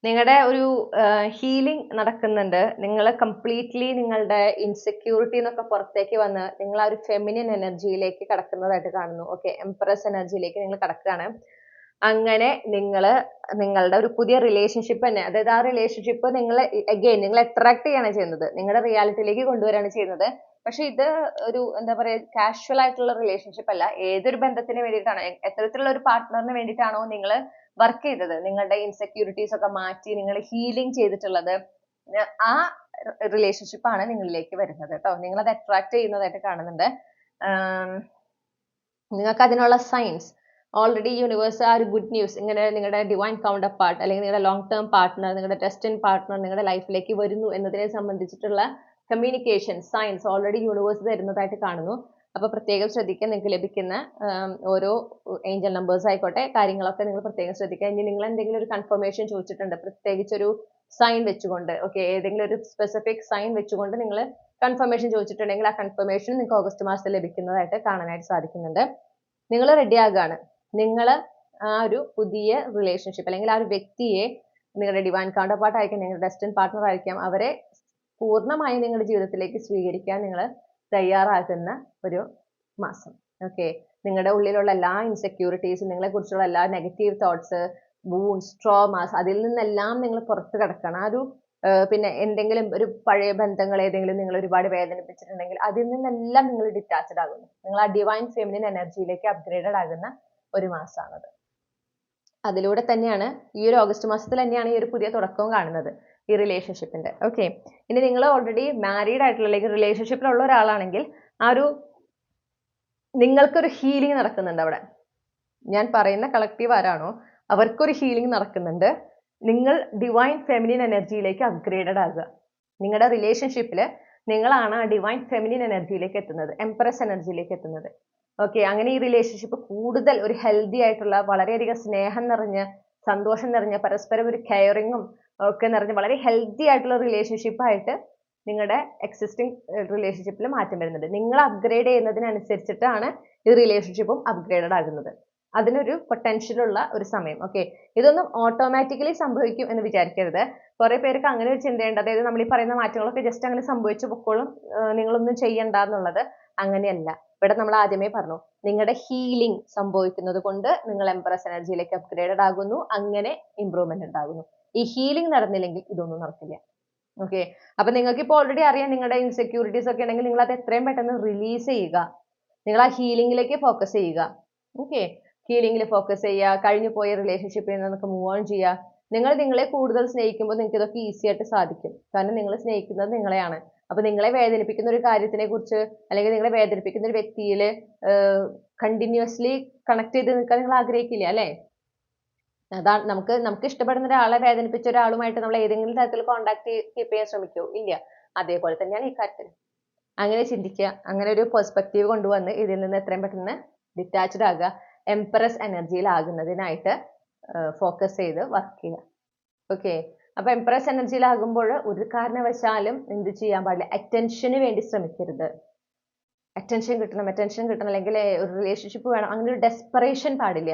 നിങ്ങളുടെ ഒരു ഹീലിംഗ് നടക്കുന്നുണ്ട്. നിങ്ങൾ കംപ്ലീറ്റ്ലി നിങ്ങളുടെ ഇൻസെക്യൂരിറ്റി എന്നൊക്കെ പുറത്തേക്ക് വന്ന് നിങ്ങൾ ആ ഒരു ഫെമിനിൻ എനർജിയിലേക്ക് കടക്കുന്നതായിട്ട് കാണുന്നു. ഓക്കെ, എംപ്രസ് എനർജിയിലേക്ക് നിങ്ങൾ കടക്കുകയാണ്. അങ്ങനെ നിങ്ങളുടെ ഒരു പുതിയ റിലേഷൻഷിപ്പ് തന്നെ, അതായത് ആ റിലേഷൻഷിപ്പ് നിങ്ങൾ അട്രാക്ട് ചെയ്യാണ് ചെയ്യുന്നത്, നിങ്ങളുടെ റിയാലിറ്റിയിലേക്ക് കൊണ്ടുവരാണ് ചെയ്യുന്നത്. പക്ഷെ ഇത് ഒരു എന്താ പറയുക, കാഷ്വൽ ആയിട്ടുള്ള റിലേഷൻഷിപ്പ് അല്ല. ഏതൊരു ബന്ധത്തിന് വേണ്ടിയിട്ടാണോ, എത്തരത്തിലുള്ള ഒരു പാർട്ട്ണറിന് വേണ്ടിയിട്ടാണോ നിങ്ങൾ വർക്ക് ചെയ്തത്, നിങ്ങളുടെ ഇൻസെക്യൂരിറ്റീസ് ഒക്കെ മാറ്റി നിങ്ങൾ ഹീലിംഗ് ചെയ്തിട്ടുള്ളത്, ആ റിലേഷൻഷിപ്പ് ആണ് നിങ്ങളിലേക്ക് വരുന്നത് കേട്ടോ. നിങ്ങൾ അത് അട്രാക്ട് ചെയ്യുന്നതായിട്ട് കാണുന്നുണ്ട്. നിങ്ങൾക്ക് അതിനുള്ള സയൻസ് ഓൾറെഡി യൂണിവേഴ്സ് ആ ഒരു ഗുഡ് ന്യൂസ്, ഇങ്ങനെ നിങ്ങളുടെ ഡിവൈൻ കൗണ്ടർ പാർട്ട് അല്ലെങ്കിൽ നിങ്ങളുടെ ലോങ് ടേം പാർട്ട്ണർ, നിങ്ങളുടെ ഡെസ്റ്റിൻ പാർട്ട്ണർ നിങ്ങളുടെ ലൈഫിലേക്ക് വരുന്നു എന്നതിനെ സംബന്ധിച്ചിട്ടുള്ള കമ്മ്യൂണിക്കേഷൻ സയൻസ് ഓൾറെഡി യൂണിവേഴ്സ് തരുന്നതായിട്ട് കാണുന്നു. അപ്പൊ പ്രത്യേകം ശ്രദ്ധിക്കുക, നിങ്ങൾക്ക് ലഭിക്കുന്ന ഓരോ ഏഞ്ചൽ നമ്പേഴ്സ് ആയിക്കോട്ടെ കാര്യങ്ങളൊക്കെ നിങ്ങൾ പ്രത്യേകം ശ്രദ്ധിക്കുക. ഇനി നിങ്ങൾ എന്തെങ്കിലും ഒരു കൺഫർമേഷൻ ചോദിച്ചിട്ടുണ്ട്, പ്രത്യേകിച്ച് ഒരു സൈൻ വെച്ചുകൊണ്ട്, ഓക്കെ, ഏതെങ്കിലും ഒരു സ്പെസിഫിക് സൈൻ വെച്ചുകൊണ്ട് നിങ്ങൾ കൺഫർമേഷൻ ചോദിച്ചിട്ടുണ്ടെങ്കിൽ ആ കൺഫർമേഷൻ നിങ്ങൾക്ക് ഓഗസ്റ്റ് മാസത്തിൽ ലഭിക്കുന്നതായിട്ട് കാണാനായിട്ട് സാധിക്കുന്നുണ്ട്. നിങ്ങൾ റെഡി ആകുകയാണ്. നിങ്ങൾ ആ ഒരു പുതിയ റിലേഷൻഷിപ്പ് അല്ലെങ്കിൽ ആ ഒരു വ്യക്തിയെ, നിങ്ങളുടെ ഡിവൈൻ കൗണ്ടർ പാർട്ട് ആയിരിക്കാം, നിങ്ങളുടെ ഡെസ്റ്റിൻ പാർട്ട്ണർ ആയിരിക്കാം, അവരെ പൂർണ്ണമായി നിങ്ങളുടെ ജീവിതത്തിലേക്ക് സ്വീകരിക്കാൻ നിങ്ങൾ തയ്യാറാകുന്ന ഒരു മാസം. ഓക്കെ, നിങ്ങളുടെ ഉള്ളിലുള്ള എല്ലാ ഇൻസെക്യൂരിറ്റീസും, നിങ്ങളെ കുറിച്ചുള്ള എല്ലാ നെഗറ്റീവ് തോട്ട്സ്, വൂൺസ്, ട്രോമാസ്, അതിൽ നിന്നെല്ലാം നിങ്ങൾ പുറത്ത് കിടക്കണം. ആ ഒരു പിന്നെ എന്തെങ്കിലും ഒരു പഴയ ബന്ധങ്ങൾ ഏതെങ്കിലും നിങ്ങൾ ഒരുപാട് വേദനിപ്പിച്ചിട്ടുണ്ടെങ്കിൽ അതിൽ നിന്നെല്ലാം നിങ്ങൾ ഡിറ്റാച്ച്ഡ് ആകുന്നു. നിങ്ങൾ ആ ഡിവൈൻ ഫെമിനിൻ എനർജിയിലേക്ക് അപ്ഗ്രേഡഡ് ആകുന്ന ഒരു മാസമാണത്. അതിലൂടെ തന്നെയാണ് ഈ ഒരു ഓഗസ്റ്റ് മാസത്തിൽ തന്നെയാണ് ഈ ഒരു പുതിയ തുടക്കവും കാണുന്നത് ഈ റിലേഷൻഷിപ്പിന്റെ. ഓക്കെ, ഇനി നിങ്ങൾ ഓൾറെഡി മാരീഡ് ആയിട്ടുള്ള അല്ലെങ്കിൽ റിലേഷൻഷിപ്പിലുള്ള ഒരാളാണെങ്കിൽ ആ ഒരു നിങ്ങൾക്കൊരു ഹീലിംഗ് നടക്കുന്നുണ്ട് അവിടെ. ഞാൻ പറയുന്ന കളക്റ്റീവ് ആരാണോ അവർക്കൊരു ഹീലിംഗ് നടക്കുന്നുണ്ട്. നിങ്ങൾ ഡിവൈൻ ഫെമിനിൻ എനർജിയിലേക്ക് അപ്ഗ്രേഡഡ് ആകുക. നിങ്ങളുടെ റിലേഷൻഷിപ്പിൽ നിങ്ങളാണ് ആ ഡിവൈൻ ഫെമിനിൻ എനർജിയിലേക്ക് എത്തുന്നത്, എംപ്രസ് എനർജിയിലേക്ക് എത്തുന്നത്. ഓക്കെ, അങ്ങനെ ഈ റിലേഷൻഷിപ്പ് കൂടുതൽ ഒരു ഹെൽത്തി ആയിട്ടുള്ള, വളരെയധികം സ്നേഹം നിറഞ്ഞ, സന്തോഷം നിറഞ്ഞ, പരസ്പരം ഒരു കെയറിങ്ങും ഒക്കെ നിറഞ്ഞ വളരെ ഹെൽത്തി ആയിട്ടുള്ള റിലേഷൻഷിപ്പ് ആയിട്ട് നിങ്ങളുടെ എക്സിസ്റ്റിംഗ് റിലേഷൻഷിപ്പിൽ മാറ്റം വരുന്നുണ്ട്. നിങ്ങൾ അപ്ഗ്രേഡ് ചെയ്യുന്നതിനനുസരിച്ചിട്ടാണ് ഈ റിലേഷൻഷിപ്പും അപ്ഗ്രേഡഡ് ആകുന്നത്. അതിനൊരു പൊട്ടൻഷ്യൽ ഉള്ള ഒരു സമയം. ഓക്കെ, ഇതൊന്നും ഓട്ടോമാറ്റിക്കലി സംഭവിക്കും എന്ന് വിചാരിക്കരുത്. കുറെ പേർക്ക് അങ്ങനെ ഒരു ചിന്തയുണ്ട്, അതായത് നമ്മൾ ഈ പറയുന്ന മാറ്റങ്ങളൊക്കെ ജസ്റ്റ് അങ്ങനെ സംഭവിച്ചു പൊക്കോളും, നിങ്ങളൊന്നും ചെയ്യണ്ട എന്നുള്ളത്. അങ്ങനെയല്ല. ഇവിടെ നമ്മൾ ആദ്യമേ പറഞ്ഞു, നിങ്ങളുടെ ഹീലിംഗ് സംഭവിക്കുന്നത് കൊണ്ട് നിങ്ങൾ എംപ്രസ് എനർജിയിലേക്ക് അപ്ഗ്രേഡഡ് ആകുന്നു, അങ്ങനെ ഇംപ്രൂവ്മെന്റ് ഉണ്ടാകുന്നു. ഈ ഹീലിംഗ് നടന്നില്ലെങ്കിൽ ഇതൊന്നും നടക്കില്ല. ഓക്കെ, അപ്പൊ നിങ്ങൾക്ക് ഇപ്പോൾ ഓൾറെഡി അറിയാം നിങ്ങളുടെ ഇൻസെക്യൂരിറ്റീസ് ഒക്കെ ഉണ്ടെങ്കിൽ നിങ്ങൾ അത് എത്രയും പെട്ടെന്ന് റിലീസ് ചെയ്യുക. നിങ്ങൾ ആ ഹീലിംഗിലേക്ക് ഫോക്കസ് ചെയ്യുക. ഓക്കെ, ഹീലിംഗിൽ ഫോക്കസ് ചെയ്യുക, കഴിഞ്ഞു പോയ റിലേഷൻഷിപ്പിൽ നിന്ന് നമുക്ക് മൂവ് ഓൺ ചെയ്യുക. നിങ്ങൾ നിങ്ങളെ കൂടുതൽ സ്നേഹിക്കുമ്പോൾ നിങ്ങൾക്ക് ഇതൊക്കെ ഈസി ആയിട്ട് സാധിക്കും. കാരണം നിങ്ങൾ സ്നേഹിക്കുന്നത് നിങ്ങളെയാണ്. അപ്പൊ നിങ്ങളെ വേദനിപ്പിക്കുന്ന ഒരു കാര്യത്തിനെ കുറിച്ച് അല്ലെങ്കിൽ നിങ്ങളെ വേദനിപ്പിക്കുന്ന ഒരു വ്യക്തിയിൽ കണ്ടിന്യൂസ്ലി കണക്ട് ചെയ്ത് നിൽക്കാൻ നിങ്ങൾ ആഗ്രഹിക്കില്ല അല്ലേ? അതാണ് നമുക്ക് ഇഷ്ടപ്പെടുന്ന ഒരാളെ വേദനിപ്പിച്ച ഒരാളുമായിട്ട് നമ്മൾ ഏതെങ്കിലും തരത്തിൽ കോണ്ടാക്ട് കീപ്പ് ചെയ്യാൻ ശ്രമിക്കുമോ? ഇല്ല. അതേപോലെ തന്നെയാണ് ഈ കാര്യത്തിൽ. അങ്ങനെ ചിന്തിക്കുക, അങ്ങനെ ഒരു പെർസ്പെക്റ്റീവ് കൊണ്ടുവന്ന് ഇതിൽ നിന്ന് എത്രയും പെട്ടെന്ന് ഡിറ്റാച്ച്ഡ് ആകുക, എംപ്രസ് എനർജിയിലാകുന്നതിനായിട്ട് ഫോക്കസ് ചെയ്ത് വർക്ക് ചെയ്യുക. ഓക്കെ, അപ്പൊ എംപ്രസ് എനർജിയിലാകുമ്പോൾ ഒരു കാരണവശാലും എന്ത് ചെയ്യാൻ പാടില്ല, അറ്റൻഷന് വേണ്ടി ശ്രമിക്കരുത്. അറ്റൻഷൻ കിട്ടണം, അല്ലെങ്കിൽ ഒരു റിലേഷൻഷിപ്പ് വേണം, അങ്ങനെ ഒരു ഡെസ്പറേഷൻ പാടില്ല.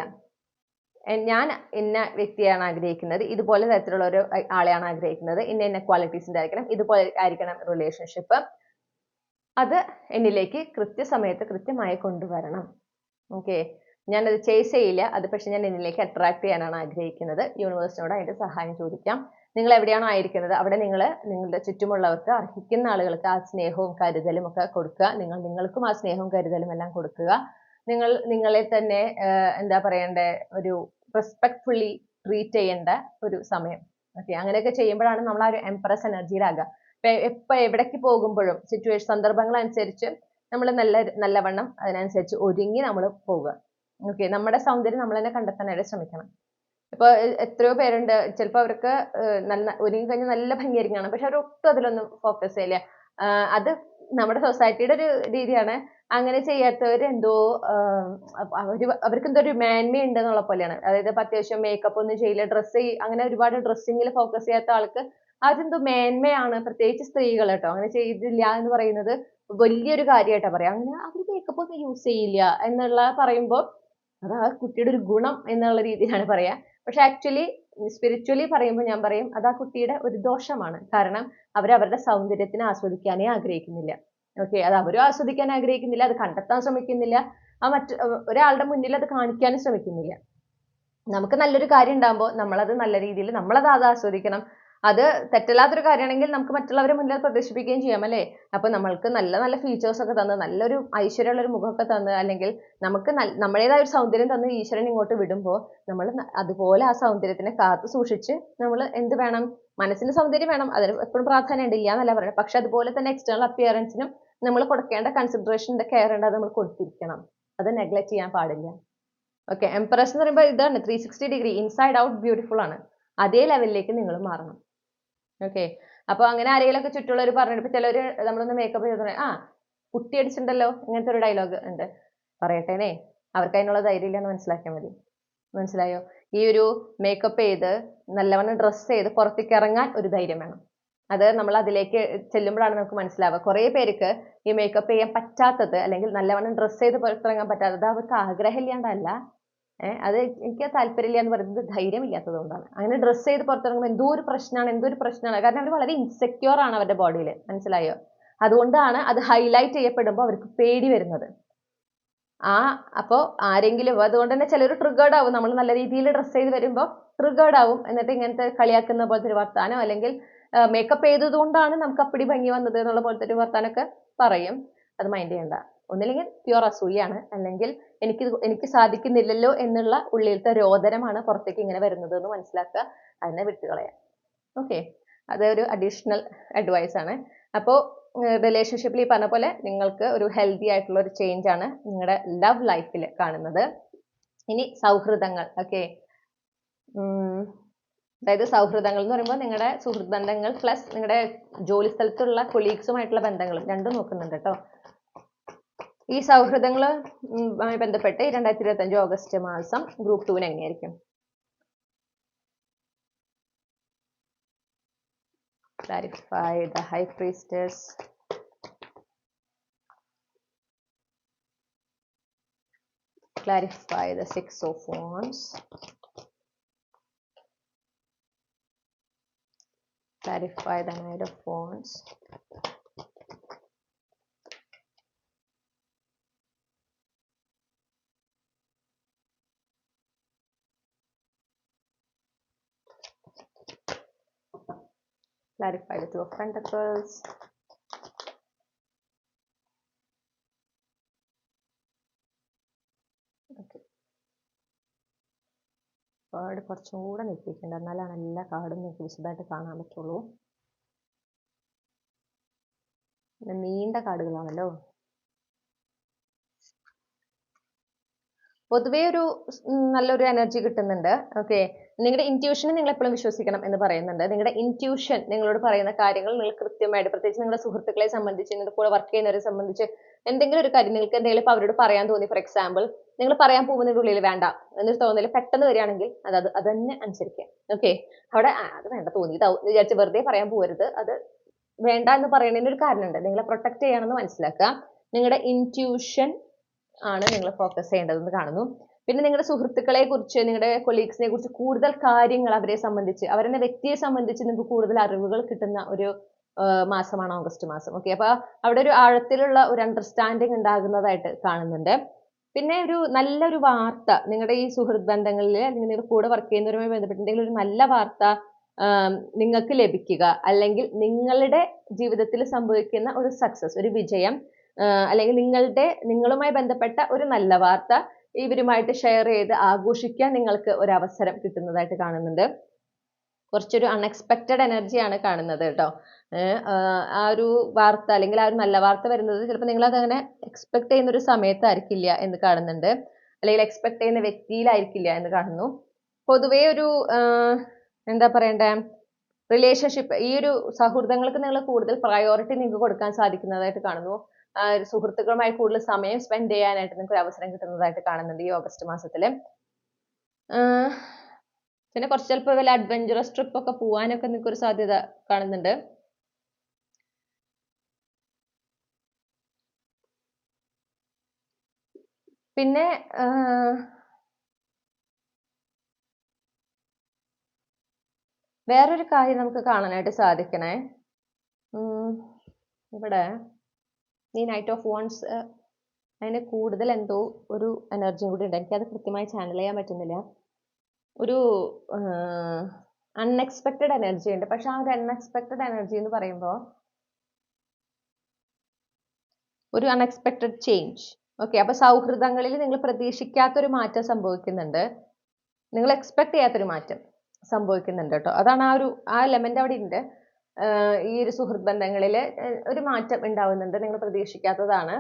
ഞാൻ ഇന്ന വ്യക്തിയാണ് ആഗ്രഹിക്കുന്നത്, ഇതുപോലെ തരത്തിലുള്ള ഒരു ആളെയാണ് ആഗ്രഹിക്കുന്നത്, ഇന്ന ക്വാളിറ്റീസിന്റെ ആയിരിക്കണം, ഇതുപോലെ ആയിരിക്കണം റിലേഷൻഷിപ്പ്, അത് എന്നിലേക്ക് കൃത്യസമയത്ത് കൃത്യമായി കൊണ്ടുവരണം. ഓക്കെ, ഞാനത് ചേസ് ചെയ്യില്ല, അത് പക്ഷെ ഞാൻ എന്നിലേക്ക് അട്രാക്ട് ചെയ്യാനാണ് ആഗ്രഹിക്കുന്നത്. യൂണിവേഴ്സിനോട് അതിന്റെ സഹായം ചോദിക്കാം. നിങ്ങൾ എവിടെയാണോ ആയിരിക്കുന്നത് അവിടെ നിങ്ങൾ നിങ്ങളുടെ ചുറ്റുമുള്ളവർക്ക്, അർഹിക്കുന്ന ആളുകൾക്ക് ആ സ്നേഹവും കരുതലും ഒക്കെ കൊടുക്കുക. നിങ്ങൾക്കും ആ സ്നേഹവും കരുതലും എല്ലാം കൊടുക്കുക. നിങ്ങളെ തന്നെ എന്താ പറയണ്ടേ, ഒരു റെസ്പെക്ട്ഫുള്ളി ട്രീറ്റ് ചെയ്യേണ്ട ഒരു സമയം. ഓക്കെ, അങ്ങനെയൊക്കെ ചെയ്യുമ്പോഴാണ് നമ്മൾ ആ ഒരു എംപ്രസ് എനർജിയിലാകുക. എപ്പോൾ എവിടേക്ക് പോകുമ്പോഴും സന്ദർഭങ്ങൾ അനുസരിച്ച് നമ്മൾ നല്ലവണ്ണം അതിനനുസരിച്ച് ഒരുങ്ങി നമ്മൾ പോവുക. ഓക്കെ, നമ്മുടെ സൗന്ദര്യം നമ്മൾ തന്നെ കണ്ടെത്താനായിട്ട് ശ്രമിക്കണം. ഇപ്പൊ എത്രയോ പേരുണ്ട്, ചിലപ്പോൾ അവർക്ക് ഒരുങ്ങി കഴിഞ്ഞാൽ നല്ല ഭംഗിയായിരിക്കും കാണാം, പക്ഷെ അവർ ഒട്ടും അതിലൊന്നും ഫോക്കസ് ചെയ്യില്ല. അത് നമ്മുടെ സൊസൈറ്റിയുടെ ഒരു രീതിയാണ്. അങ്ങനെ ചെയ്യാത്തവർ എന്തോ അവർക്ക് എന്തോ ഒരു മേന്മ ഉണ്ട് എന്നുള്ള പോലെയാണ്. അതായത് ഇപ്പൊ അത്യാവശ്യം മേക്കപ്പ് ഒന്നും ചെയ്യില്ല, അങ്ങനെ ഒരുപാട് ഡ്രസ്സിങ്ങിൽ ഫോക്കസ് ചെയ്യാത്ത ആൾക്ക് അതെന്തോ മേന്മയാണ്. പ്രത്യേകിച്ച് സ്ത്രീകൾ കേട്ടോ, അങ്ങനെ ചെയ്തില്ല എന്ന് പറയുന്നത് വലിയൊരു കാര്യമായിട്ടാ പറയാം. അങ്ങനെ അവർ മേക്കപ്പ് ഒന്നും യൂസ് ചെയ്യില്ല എന്നുള്ള പറയുമ്പോൾ അത് ആ കുട്ടിയുടെ ഒരു ഗുണം എന്നുള്ള രീതിയിലാണ് പറയാ. പക്ഷെ ആക്ച്വലി സ്പിരിച്വലി പറയുമ്പോൾ ഞാൻ പറയും അത് ആ കുട്ടിയുടെ ഒരു ദോഷമാണ്. കാരണം അവരുടെ സൗന്ദര്യത്തിനെ ആസ്വദിക്കാനേ ആഗ്രഹിക്കുന്നില്ല. ഓക്കെ, അത് അവരും ആസ്വദിക്കാൻ ആഗ്രഹിക്കുന്നില്ല, അത് കണ്ടെത്താൻ ശ്രമിക്കുന്നില്ല, ഒരാളുടെ മുന്നിൽ അത് കാണിക്കാനും ശ്രമിക്കുന്നില്ല. നമുക്ക് നല്ലൊരു കാര്യം ഉണ്ടാകുമ്പോൾ നമ്മളത് നല്ല രീതിയിൽ നമ്മളത് ആസ്വദിക്കണം. അത് തെറ്റല്ലാത്തൊരു കാര്യമാണെങ്കിൽ നമുക്ക് മറ്റുള്ളവരെ മുന്നിൽ പ്രദർശിപ്പിക്കുകയും ചെയ്യാം അല്ലേ? അപ്പൊ നമ്മൾക്ക് നല്ല നല്ല ഫീച്ചേഴ്സ് ഒക്കെ തന്ന്, നല്ലൊരു ഐശ്വര്യമുള്ള ഒരു മുഖമൊക്കെ തന്ന്, അല്ലെങ്കിൽ നമുക്ക് നമ്മുടേതായ ഒരു സൗന്ദര്യം തന്ന് ഈശ്വരൻ ഇങ്ങോട്ട് വിടുമ്പോൾ നമ്മൾ അതുപോലെ ആ സൗന്ദര്യത്തിനെ കാത്തു സൂക്ഷിച്ച് നമ്മൾ എന്ത് വേണം, മനസ്സിന് സൗന്ദര്യം വേണം, അതിന് എപ്പോഴും പ്രാധാന്യം ഉണ്ട്, ഇല്ല എന്നല്ല പറയുന്നത്. പക്ഷെ അതുപോലെ തന്നെ എക്സ്റ്റേണൽ അപ്പിയറൻസിനും നമ്മൾ കൊടുക്കേണ്ട കൺസിഡറേഷൻ ഉണ്ട്, കെയർ ഉണ്ട്, അത് നമ്മൾ കൊടുത്തിരിക്കണം. അത് നെഗ്ലക്ട് ചെയ്യാൻ പാടില്ല. ഓക്കെ, എംപ്രസ് എന്ന് പറയുമ്പോൾ ഇതാണ് 360 ഡിഗ്രി ഇൻസൈഡ് ഔട്ട് ബ്യൂട്ടിഫുൾ ആണ്. അതേ ലെവലിലേക്ക് നിങ്ങൾ മാറണം. ഓക്കെ, അപ്പൊ അങ്ങനെ ആരെങ്കിലും ഒക്കെ ചുറ്റുള്ളവർ പറഞ്ഞിട്ട് ചിലവര് നമ്മളൊന്ന് മേക്കപ്പ് ചെയ്ത് കുട്ടി അടിച്ചിട്ടുണ്ടല്ലോ, ഇങ്ങനത്തെ ഒരു ഡയലോഗ് ഉണ്ട്, പറയട്ടേനെ, അവർക്ക് അതിനുള്ള ധൈര്യം ഇല്ലെന്ന് മനസ്സിലാക്കിയാൽ മതി. മനസ്സിലായോ? ഈ ഒരു മേക്കപ്പ് ചെയ്ത് നല്ലവണ്ണം ഡ്രസ്സ് ചെയ്ത് പുറത്തേക്ക് ഇറങ്ങാൻ ഒരു ധൈര്യം വേണം. അത് നമ്മൾ അതിലേക്ക് ചെല്ലുമ്പോഴാണ് നമുക്ക് മനസ്സിലാവുക. കുറേ പേർക്ക് ഈ മേക്കപ്പ് ചെയ്യാൻ പറ്റാത്തത്, അല്ലെങ്കിൽ നല്ലവണ്ണം ഡ്രസ്സ് ചെയ്ത് പുറത്തിറങ്ങാൻ പറ്റാത്തത് അവർക്ക് ആഗ്രഹമില്ലാണ്ടല്ല, അത് എനിക്ക് താല്പര്യമില്ല എന്ന് പറയുന്നത് ധൈര്യമില്ലാത്തത് കൊണ്ടാണ്. അങ്ങനെ ഡ്രസ്സ് ചെയ്ത് പുറത്തിറങ്ങുമ്പോൾ എന്തോ ഒരു പ്രശ്നമാണ്. കാരണം അവർ വളരെ ഇൻസെക്യൂർ ആണ് അവരുടെ ബോഡിയിൽ. മനസ്സിലായോ? അതുകൊണ്ടാണ് അത് ഹൈലൈറ്റ് ചെയ്യപ്പെടുമ്പോൾ അവർക്ക് പേടി വരുന്നത്. അപ്പോൾ ആരെങ്കിലും, അതുകൊണ്ട് തന്നെ ചിലർ ട്രിഗേർഡ് ആവും. നമ്മൾ നല്ല രീതിയിൽ ഡ്രസ്സ് ചെയ്ത് വരുമ്പോൾ ട്രിഗേർഡ് ആവും. എന്നിട്ട് ഇങ്ങനത്തെ കളിയാക്കുന്ന പോലത്തെ ഒരു വർത്താനോ, അല്ലെങ്കിൽ മേക്കപ്പ് ചെയ്തത് കൊണ്ടാണ് നമുക്ക് അപ്പടി ഭംഗി വന്നത് എന്നുള്ള പോലത്തെ ഒരു വർത്താനൊക്കെ പറയും. അത് മൈൻഡ് ചെയ്യണ്ട. ഒന്നില്ലെങ്കിൽ പ്യുവർ അസൂയാണ്, അല്ലെങ്കിൽ എനിക്ക് സാധിക്കുന്നില്ലല്ലോ എന്നുള്ള ഉള്ളിലത്തെ രോദനമാണ് പുറത്തേക്ക് ഇങ്ങനെ വരുന്നത് എന്ന് മനസ്സിലാക്കുക. അതിനെ വിട്ടുകളയാം. ഓക്കെ, അതൊരു അഡീഷണൽ അഡ്വൈസ് ആണ്. അപ്പോൾ റിലേഷൻഷിപ്പിൽ ഈ പറഞ്ഞ പോലെ നിങ്ങൾക്ക് ഒരു ഹെൽത്തി ആയിട്ടുള്ള ഒരു ചേഞ്ച് ആണ് നിങ്ങളുടെ ലവ് ലൈഫിൽ കാണുന്നത്. ഇനി സൗഹൃദങ്ങൾ. ഓക്കെ, അതായത് സൗഹൃദങ്ങൾ എന്ന് പറയുമ്പോൾ നിങ്ങളുടെ സുഹൃത്ത് ബന്ധങ്ങൾ പ്ലസ് നിങ്ങളുടെ ജോലി സ്ഥലത്തുള്ള കൊളീഗ്സുമായിട്ടുള്ള ബന്ധങ്ങളും രണ്ടും നോക്കുന്നുണ്ട് കേട്ടോ. ഈ സൗഹൃദങ്ങളുമായി ബന്ധപ്പെട്ട് 2025 ഓഗസ്റ്റ് മാസം ഗ്രൂപ്പ് 2 എങ്ങനെയായിരിക്കും? Clarify the High Priestess. Clarify the Six of Wands. Clarify the Knight of Wands. Clarify the Two of Pentacles. Okay. Card കുറച്ചും കൂടെ നീക്കിയിട്ടുണ്ട്, എന്നാലാണ് എല്ലാ കാർഡും നിങ്ങൾക്ക് വിശദമായിട്ട് കാണാൻ പറ്റുള്ളൂ. നീണ്ട കാർഡുകളാണല്ലോ. പൊതുവേ ഒരു നല്ലൊരു എനർജി കിട്ടുന്നുണ്ട്. ഓക്കെ, നിങ്ങളുടെ ഇൻറ്റ്യൂഷനെ നിങ്ങൾ എപ്പോഴും വിശ്വസിക്കണം എന്ന് പറയുന്നുണ്ട്. നിങ്ങളുടെ ഇൻറ്റ്യൂഷൻ നിങ്ങളോട് പറയുന്ന കാര്യങ്ങൾ നിങ്ങൾ കൃത്യമായിട്ട്, പ്രത്യേകിച്ച് നിങ്ങളുടെ സുഹൃത്തുക്കളെ സംബന്ധിച്ച്, നിങ്ങളുടെ കൂടെ വർക്ക് ചെയ്യുന്നവരെ സംബന്ധിച്ച് എന്തെങ്കിലും ഒരു കാര്യം നിങ്ങൾക്ക് എന്തെങ്കിലും ഇപ്പോൾ അവരോട് പറയാൻ തോന്നി, ഫോർ എക്സാമ്പിൾ നിങ്ങൾ പറയാൻ പോകുന്നതിൻ്റെ ഉള്ളിൽ വേണ്ട എന്നൊരു തോന്നൽ പെട്ടെന്ന് വരികയാണെങ്കിൽ അത് തന്നെ അനുസരിക്കുക. ഓക്കെ, അവിടെ അത് വേണ്ട തോന്നി വിചാരിച്ച് വെറുതെ പറയാൻ പോകരുത്. അത് വേണ്ട എന്ന് പറയുന്നതിന് ഒരു കാരണമുണ്ട്. നിങ്ങളെ പ്രൊട്ടക്ട് ചെയ്യണമെന്ന് മനസ്സിലാക്കുക. നിങ്ങളുടെ ഇൻറ്റ്യൂഷൻ ആണ് നിങ്ങൾ ഫോക്കസ് ചെയ്യേണ്ടതെന്ന് കാണുന്നു. പിന്നെ നിങ്ങളുടെ സുഹൃത്തുക്കളെ കുറിച്ച്, നിങ്ങളുടെ കൊളീഗ്സിനെ കുറിച്ച് കൂടുതൽ കാര്യങ്ങൾ അവരെ സംബന്ധിച്ച്, അവരെന്ന വ്യക്തിയെ സംബന്ധിച്ച് നിങ്ങൾക്ക് കൂടുതൽ അറിവുകൾ കിട്ടുന്ന ഒരു മാസമാണ് ഓഗസ്റ്റ് മാസം. ഓക്കെ, അപ്പൊ അവിടെ ഒരു ആഴത്തിലുള്ള ഒരു അണ്ടർസ്റ്റാൻഡിങ് ഉണ്ടാകുന്നതായിട്ട് കാണുന്നുണ്ട്. പിന്നെ ഒരു നല്ലൊരു വാർത്ത നിങ്ങളുടെ ഈ സുഹൃത്ത് ബന്ധങ്ങളിൽ അല്ലെങ്കിൽ നിങ്ങളുടെ കൂടെ വർക്ക് ചെയ്യുന്നവരുമായി ബന്ധപ്പെട്ടുണ്ടെങ്കിൽ ഒരു നല്ല വാർത്ത നിങ്ങൾക്ക് ലഭിക്കുക, അല്ലെങ്കിൽ നിങ്ങളുടെ ജീവിതത്തിൽ സംഭവിക്കുന്ന ഒരു സക്സസ്, ഒരു വിജയം, അല്ലെങ്കിൽ നിങ്ങളുമായി ബന്ധപ്പെട്ട ഒരു നല്ല വാർത്ത ഇവരുമായിട്ട് ഷെയർ ചെയ്ത് ആഘോഷിക്കാൻ നിങ്ങൾക്ക് ഒരു അവസരം കിട്ടുന്നതായിട്ട് കാണുന്നുണ്ട്. കുറച്ചൊരു അൺഎക്സ്പെക്റ്റഡ് എനർജിയാണ് കാണുന്നത് കേട്ടോ. ആ ഒരു വാർത്ത അല്ലെങ്കിൽ ആ ഒരു നല്ല വാർത്ത വരുന്നത് ചിലപ്പോൾ നിങ്ങളത് അങ്ങനെ എക്സ്പെക്ട് ചെയ്യുന്ന ഒരു സമയത്തായിരിക്കില്ല എന്ന് കാണുന്നുണ്ട്, അല്ലെങ്കിൽ എക്സ്പെക്ട് ചെയ്യുന്ന വ്യക്തിയിലായിരിക്കില്ല എന്ന് കാണുന്നു. പൊതുവേ ഒരു എന്താ പറയണ്ടേ, റിലേഷൻഷിപ്പ്, ഈ ഒരു സൗഹൃദങ്ങൾക്ക് നിങ്ങൾ കൂടുതൽ പ്രയോറിറ്റി നിങ്ങൾക്ക് കൊടുക്കാൻ സാധിക്കുന്നതായിട്ട് കാണുന്നു. സുഹൃത്തുക്കളുമായി കൂടുതൽ സമയം സ്പെൻഡ് ചെയ്യാനായിട്ട് നിങ്ങൾക്ക് ഒരു അവസരം കിട്ടുന്നതായിട്ട് കാണുന്നുണ്ട് ഈ ഓഗസ്റ്റ് മാസത്തിൽ. പിന്നെ കുറച്ച് ചിലപ്പോൾ വല്ല അഡ്വഞ്ചറസ് ട്രിപ്പ് ഒക്കെ പോകാനൊക്കെ നിങ്ങൾക്ക് ഒരു സാധ്യത കാണുന്നുണ്ട്. പിന്നെ വേറൊരു കാര്യം നമുക്ക് കാണാനായിട്ട് സാധിക്കണേ, ഇവിടെ ഈ നൈറ്റ് ഓഫ് വോൺസ് അതിന് കൂടുതൽ എന്തോ ഒരു എനർജിയും കൂടി ഉണ്ട്. എനിക്കത് കൃത്യമായി ചാനൽ ചെയ്യാൻ പറ്റുന്നില്ല. ഒരു അൺഎക്സ്പെക്റ്റഡ് എനർജി ഉണ്ട്. പക്ഷെ ആ ഒരു അൺഎക്സ്പെക്റ്റഡ് എനർജി എന്ന് പറയുമ്പോൾ ഒരു അൺഎക്സ്പെക്റ്റഡ് ചേഞ്ച്. ഓക്കെ, അപ്പൊ സൗഹൃദങ്ങളിൽ നിങ്ങൾ പ്രതീക്ഷിക്കാത്തൊരു മാറ്റം സംഭവിക്കുന്നുണ്ട്, നിങ്ങൾ എക്സ്പെക്ട് ചെയ്യാത്തൊരു മാറ്റം സംഭവിക്കുന്നുണ്ട് കേട്ടോ. അതാണ് ആ എലമെന്റ് അവിടെ ഉണ്ട്. ഈ ഒരു സുഹൃത്ത് ബന്ധങ്ങളിൽ ഒരു മാറ്റം ഉണ്ടാവുന്നുണ്ട്, നിങ്ങൾ പ്രതീക്ഷിക്കാത്തതാണ്.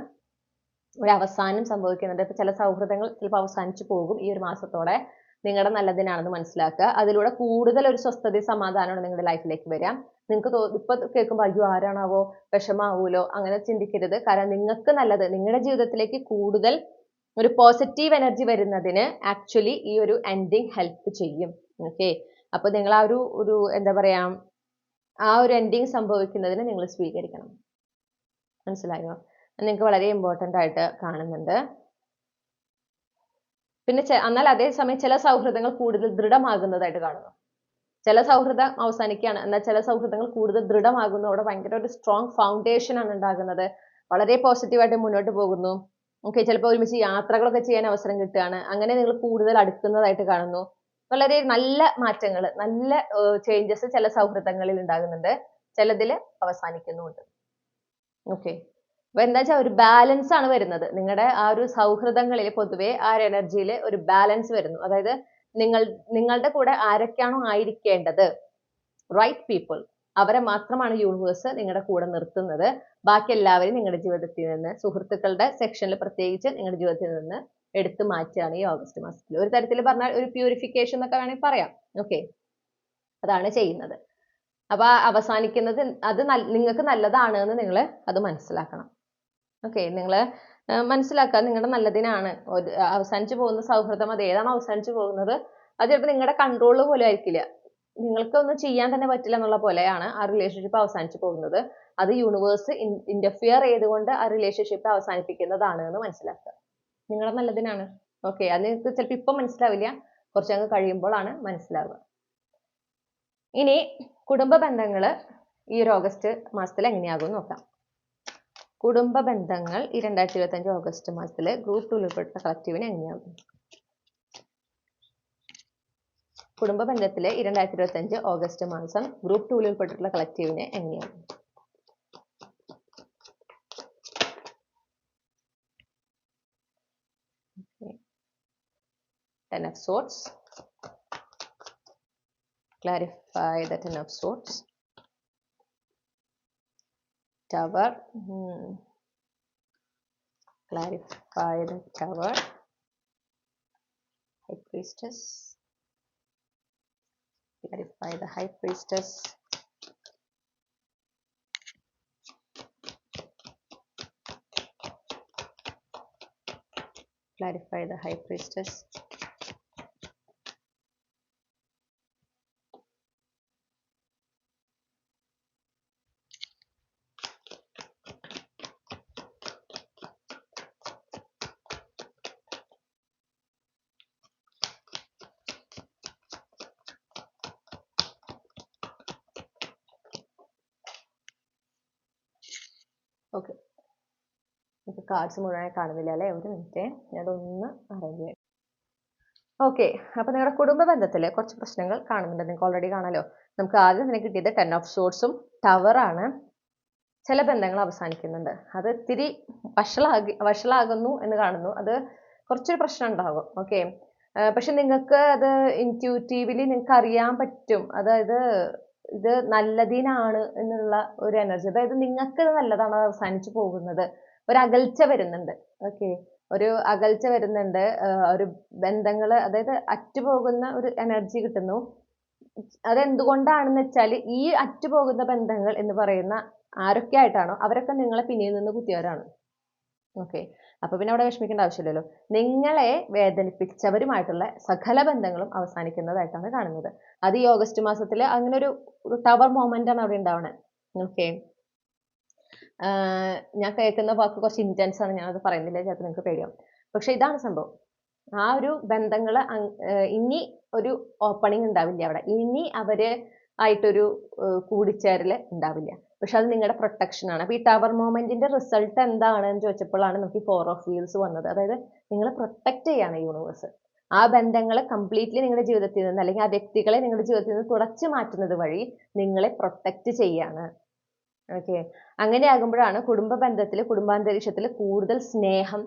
ഒരു അവസാനം സംഭവിക്കുന്നുണ്ട്. ഇപ്പൊ ചില സൗഹൃദങ്ങൾ ചിലപ്പോൾ അവസാനിച്ചു പോകും ഈ ഒരു മാസത്തോടെ. നിങ്ങളുടെ നല്ലതിനാണെന്ന് മനസ്സിലാക്കുക. അതിലൂടെ കൂടുതൽ ഒരു സ്വസ്ഥത സമാധാനമാണ് നിങ്ങളുടെ ലൈഫിലേക്ക് വരിക. നിങ്ങൾക്ക് ഇപ്പൊ കേൾക്കുമ്പോൾ അയ്യോ ആരാണാവോ വിഷമാവൂലോ അങ്ങനെ ചിന്തിക്കരുത്. കാരണം നിങ്ങൾക്ക് നല്ലത്, നിങ്ങളുടെ ജീവിതത്തിലേക്ക് കൂടുതൽ ഒരു പോസിറ്റീവ് എനർജി വരുന്നതിന് ആക്ച്വലി ഈ ഒരു എൻഡിങ് ഹെൽപ്പ് ചെയ്യും. ഓക്കെ, അപ്പൊ നിങ്ങൾ ആ ഒരു എന്താ പറയാ, ആ ഒരു എൻഡിങ് സംഭവിക്കുന്നതിന് നിങ്ങൾ സ്വീകരിക്കണം. മനസ്സിലായോ? നിങ്ങൾക്ക് വളരെ ഇമ്പോർട്ടൻ്റ് ആയിട്ട് കാണുന്നുണ്ട്. പിന്നെ എന്നാൽ അതേസമയം ചില സൗഹൃദങ്ങൾ കൂടുതൽ ദൃഢമാകുന്നതായിട്ട് കാണുന്നു. ചില സൗഹൃദം അവസാനിക്കുകയാണ്, എന്നാൽ ചില സൗഹൃദങ്ങൾ കൂടുതൽ ദൃഢമാകുന്നു. അവിടെ ഭയങ്കര ഒരു സ്ട്രോങ് ഫൗണ്ടേഷൻ ആണ് ഉണ്ടാകുന്നത്. വളരെ പോസിറ്റീവായിട്ട് മുന്നോട്ട് പോകുന്നു. ഓക്കെ, ചിലപ്പോൾ ഒരുമിച്ച് യാത്രകളൊക്കെ ചെയ്യാൻ അവസരം കിട്ടുകയാണ്. അങ്ങനെ നിങ്ങൾ കൂടുതൽ അടുക്കുന്നതായിട്ട് കാണുന്നു. വളരെ നല്ല മാറ്റങ്ങൾ, നല്ല ചേഞ്ചസ് ചില സൗഹൃദങ്ങളിൽ ഉണ്ടാകുന്നുണ്ട്, ചിലതിൽ അവസാനിക്കുന്നുമുണ്ട്. ഓക്കെ, അപ്പൊ എന്താ വെച്ചാൽ ഒരു ബാലൻസ് ആണ് വരുന്നത്. നിങ്ങളുടെ ആ ഒരു സൗഹൃദങ്ങളിൽ പൊതുവെ ആ ഒരു എനർജിയിൽ ഒരു ബാലൻസ് വരുന്നു. അതായത് നിങ്ങളുടെ കൂടെ ആരൊക്കെയാണോ ആയിരിക്കേണ്ടത്, റൈറ്റ് പീപ്പിൾ, അവരെ മാത്രമാണ് യൂണിവേഴ്സ് നിങ്ങളുടെ കൂടെ നിർത്തുന്നത്. ബാക്കി എല്ലാവരും നിങ്ങളുടെ ജീവിതത്തിൽ നിന്ന്, സുഹൃത്തുക്കളുടെ സെക്ഷനിൽ പ്രത്യേകിച്ച് നിങ്ങളുടെ ജീവിതത്തിൽ നിന്ന് എടുത്തു മാറ്റുകയാണ് ഈ ഓഗസ്റ്റ് മാസത്തിൽ. ഒരു തരത്തിൽ പറഞ്ഞാൽ ഒരു പ്യൂരിഫിക്കേഷൻ എന്നൊക്കെ വേണമെങ്കിൽ പറയാം. ഓക്കെ, അതാണ് ചെയ്യുന്നത്. അപ്പൊ അവസാനിക്കുന്നത് അത് നിങ്ങൾക്ക് നല്ലതാണ് എന്ന് നിങ്ങൾ അത് മനസ്സിലാക്കണം. ഓക്കെ, നിങ്ങൾ മനസ്സിലാക്കുക നിങ്ങളുടെ നല്ലതിനാണ്. അവസാനിച്ചു പോകുന്ന സൗഹൃദം, അത് ഏതാണോ അവസാനിച്ചു പോകുന്നത് അത് ചിലപ്പോൾ നിങ്ങളുടെ കൺട്രോളിൽ പോലും ആയിരിക്കില്ല. നിങ്ങൾക്കൊന്നും ചെയ്യാൻ തന്നെ പറ്റില്ല എന്നുള്ള പോലെയാണ് ആ റിലേഷൻഷിപ്പ് അവസാനിച്ചു പോകുന്നത്. അത് യൂണിവേഴ്സ് ഇന്റർഫിയർ ചെയ്തുകൊണ്ട് ആ റിലേഷൻഷിപ്പ് അവസാനിപ്പിക്കുന്നതാണ് എന്ന് മനസ്സിലാക്കുക. നിങ്ങളുടെ നല്ലതിനാണ്. ഓക്കെ, അത് നിങ്ങൾക്ക് ചിലപ്പോൾ ഇപ്പം മനസ്സിലാവില്ല, കുറച്ചങ്ങ് കഴിയുമ്പോഴാണ് മനസ്സിലാവുക. ഇനി കുടുംബ ബന്ധങ്ങൾ ഈ ഒരു ഓഗസ്റ്റ് മാസത്തിൽ എങ്ങനെയാകും നോക്കാം. കുടുംബ ബന്ധങ്ങൾ ഈ 2025 ഓഗസ്റ്റ് മാസത്തിൽ ഗ്രൂപ്പ് 2 ഉൾപ്പെട്ട കളക്റ്റീവിന് എങ്ങനെയാകും? കുടുംബ ബന്ധത്തിലെ 2025 ഓഗസ്റ്റ് മാസം ഗ്രൂപ്പ് 2 ഉൾപ്പെട്ടിട്ടുള്ള കളക്റ്റീവിന് എങ്ങനെയാകും? Ten of Swords. Clarify the Ten of Swords. Tower. Clarify the Tower. High Priestess. Clarify the High Priestess. Clarify the High Priestess. Okay, നമുക്ക് കാർഡ്സ് മുഴുവനായി കാണുന്നില്ല അല്ലേ? ഒരു മിനിറ്റ്, ഞാനതൊന്ന് അറേഞ്ച് ചെയ്യാം. ഓക്കെ, അപ്പോൾ നിങ്ങളുടെ കുടുംബ ബന്ധത്തിൽ കുറച്ച് പ്രശ്നങ്ങൾ കാണുന്നുണ്ട്. നിങ്ങൾക്ക് ഓൾറെഡി കാണാലോ. നമുക്ക് ആദ്യം തന്നെ കിട്ടിയത് 10 of Swordsഉം ടവറാണ്. ചില ബന്ധങ്ങൾ അവസാനിക്കുന്നുണ്ട്, അത് ഇത്തിരി വഷളാകുന്നു എന്ന് കാണുന്നു. അത് കുറച്ചൊരു പ്രശ്നം ഉണ്ടാകും. ഓക്കെ, പക്ഷെ നിങ്ങൾക്ക് അത് ഇൻറ്റ്യൂറ്റീവ്ലി നിങ്ങൾക്ക് അറിയാൻ പറ്റും, അതായത് ഇത് നല്ലതിനാണ് എന്നുള്ള ഒരു എനർജി, അതായത് നിങ്ങൾക്ക് ഇത് നല്ലതാണ്, അത് അവസാനിച്ചു പോകുന്നത്, ഒരു അകൽച്ച വരുന്നുണ്ട്. ഓക്കെ, ഒരു അകൽച്ച വരുന്നുണ്ട്, ഒരു ബന്ധങ്ങൾ, അതായത് അറ്റുപോകുന്ന ഒരു എനർജി കിട്ടുന്നു. അതെന്തുകൊണ്ടാണെന്ന് വെച്ചാൽ ഈ അറ്റുപോകുന്ന ബന്ധങ്ങൾ എന്ന് പറയുന്ന ആരൊക്കെ ആയിട്ടാണോ അവരൊക്കെ നിങ്ങളെ പിന്നിൽ നിന്ന് കുത്തിയവരാണ്. ഓക്കെ, അപ്പൊ പിന്നെ അവിടെ വിഷമിക്കേണ്ട ആവശ്യമില്ലല്ലോ. നിങ്ങളെ വേദനിപ്പിച്ചവരുമായിട്ടുള്ള സകല ബന്ധങ്ങളും അവസാനിക്കുന്നതായിട്ടാണ് കാണുന്നത്. അത് ഈ ഓഗസ്റ്റ് മാസത്തിൽ അങ്ങനെ ഒരു ടവർ മൊമെന്റ് ആണ് അവിടെ ഉണ്ടാവണേ. ഓക്കെ, ഞാൻ കേൾക്കുന്ന വാക്ക് കുറച്ച് ഇന്റൻസ് ആണ്, ഞാനത് പറയുന്നില്ല, ചിലപ്പോൾ നിങ്ങൾക്ക് പേടിയാവും. പക്ഷെ ഇതാണ് സംഭവം, ആ ഒരു ബന്ധങ്ങൾ ഇനി ഒരു ഓപ്പണിംഗ് ഉണ്ടാവില്ല അവിടെ, ഇനി അവര് ആയിട്ടൊരു കൂടിച്ചേരൽ ഉണ്ടാവില്ല. പക്ഷെ അത് നിങ്ങളുടെ പ്രൊട്ടക്ഷൻ ആണ്. അപ്പൊ ഈ ടവർ മൊമെന്റിന്റെ റിസൾട്ട് എന്താണെന്ന് ചോദിച്ചപ്പോഴാണ് നമുക്ക് 4 of Wheels വന്നത്. അതായത് നിങ്ങളെ പ്രൊട്ടക്ട് ചെയ്യാണ് യൂണിവേഴ്സ്. ആ ബന്ധങ്ങളെ കംപ്ലീറ്റ്ലി നിങ്ങളുടെ ജീവിതത്തിൽ നിന്ന്, അല്ലെങ്കിൽ ആ വ്യക്തികളെ നിങ്ങളുടെ ജീവിതത്തിൽ നിന്ന് തുടച്ചു മാറ്റുന്നത് വഴി നിങ്ങളെ പ്രൊട്ടക്ട് ചെയ്യാണ്. ഓക്കെ, അങ്ങനെ ആകുമ്പോഴാണ് കുടുംബ ബന്ധത്തിൽ, കുടുംബാന്തരീക്ഷത്തിൽ കൂടുതൽ സ്നേഹം,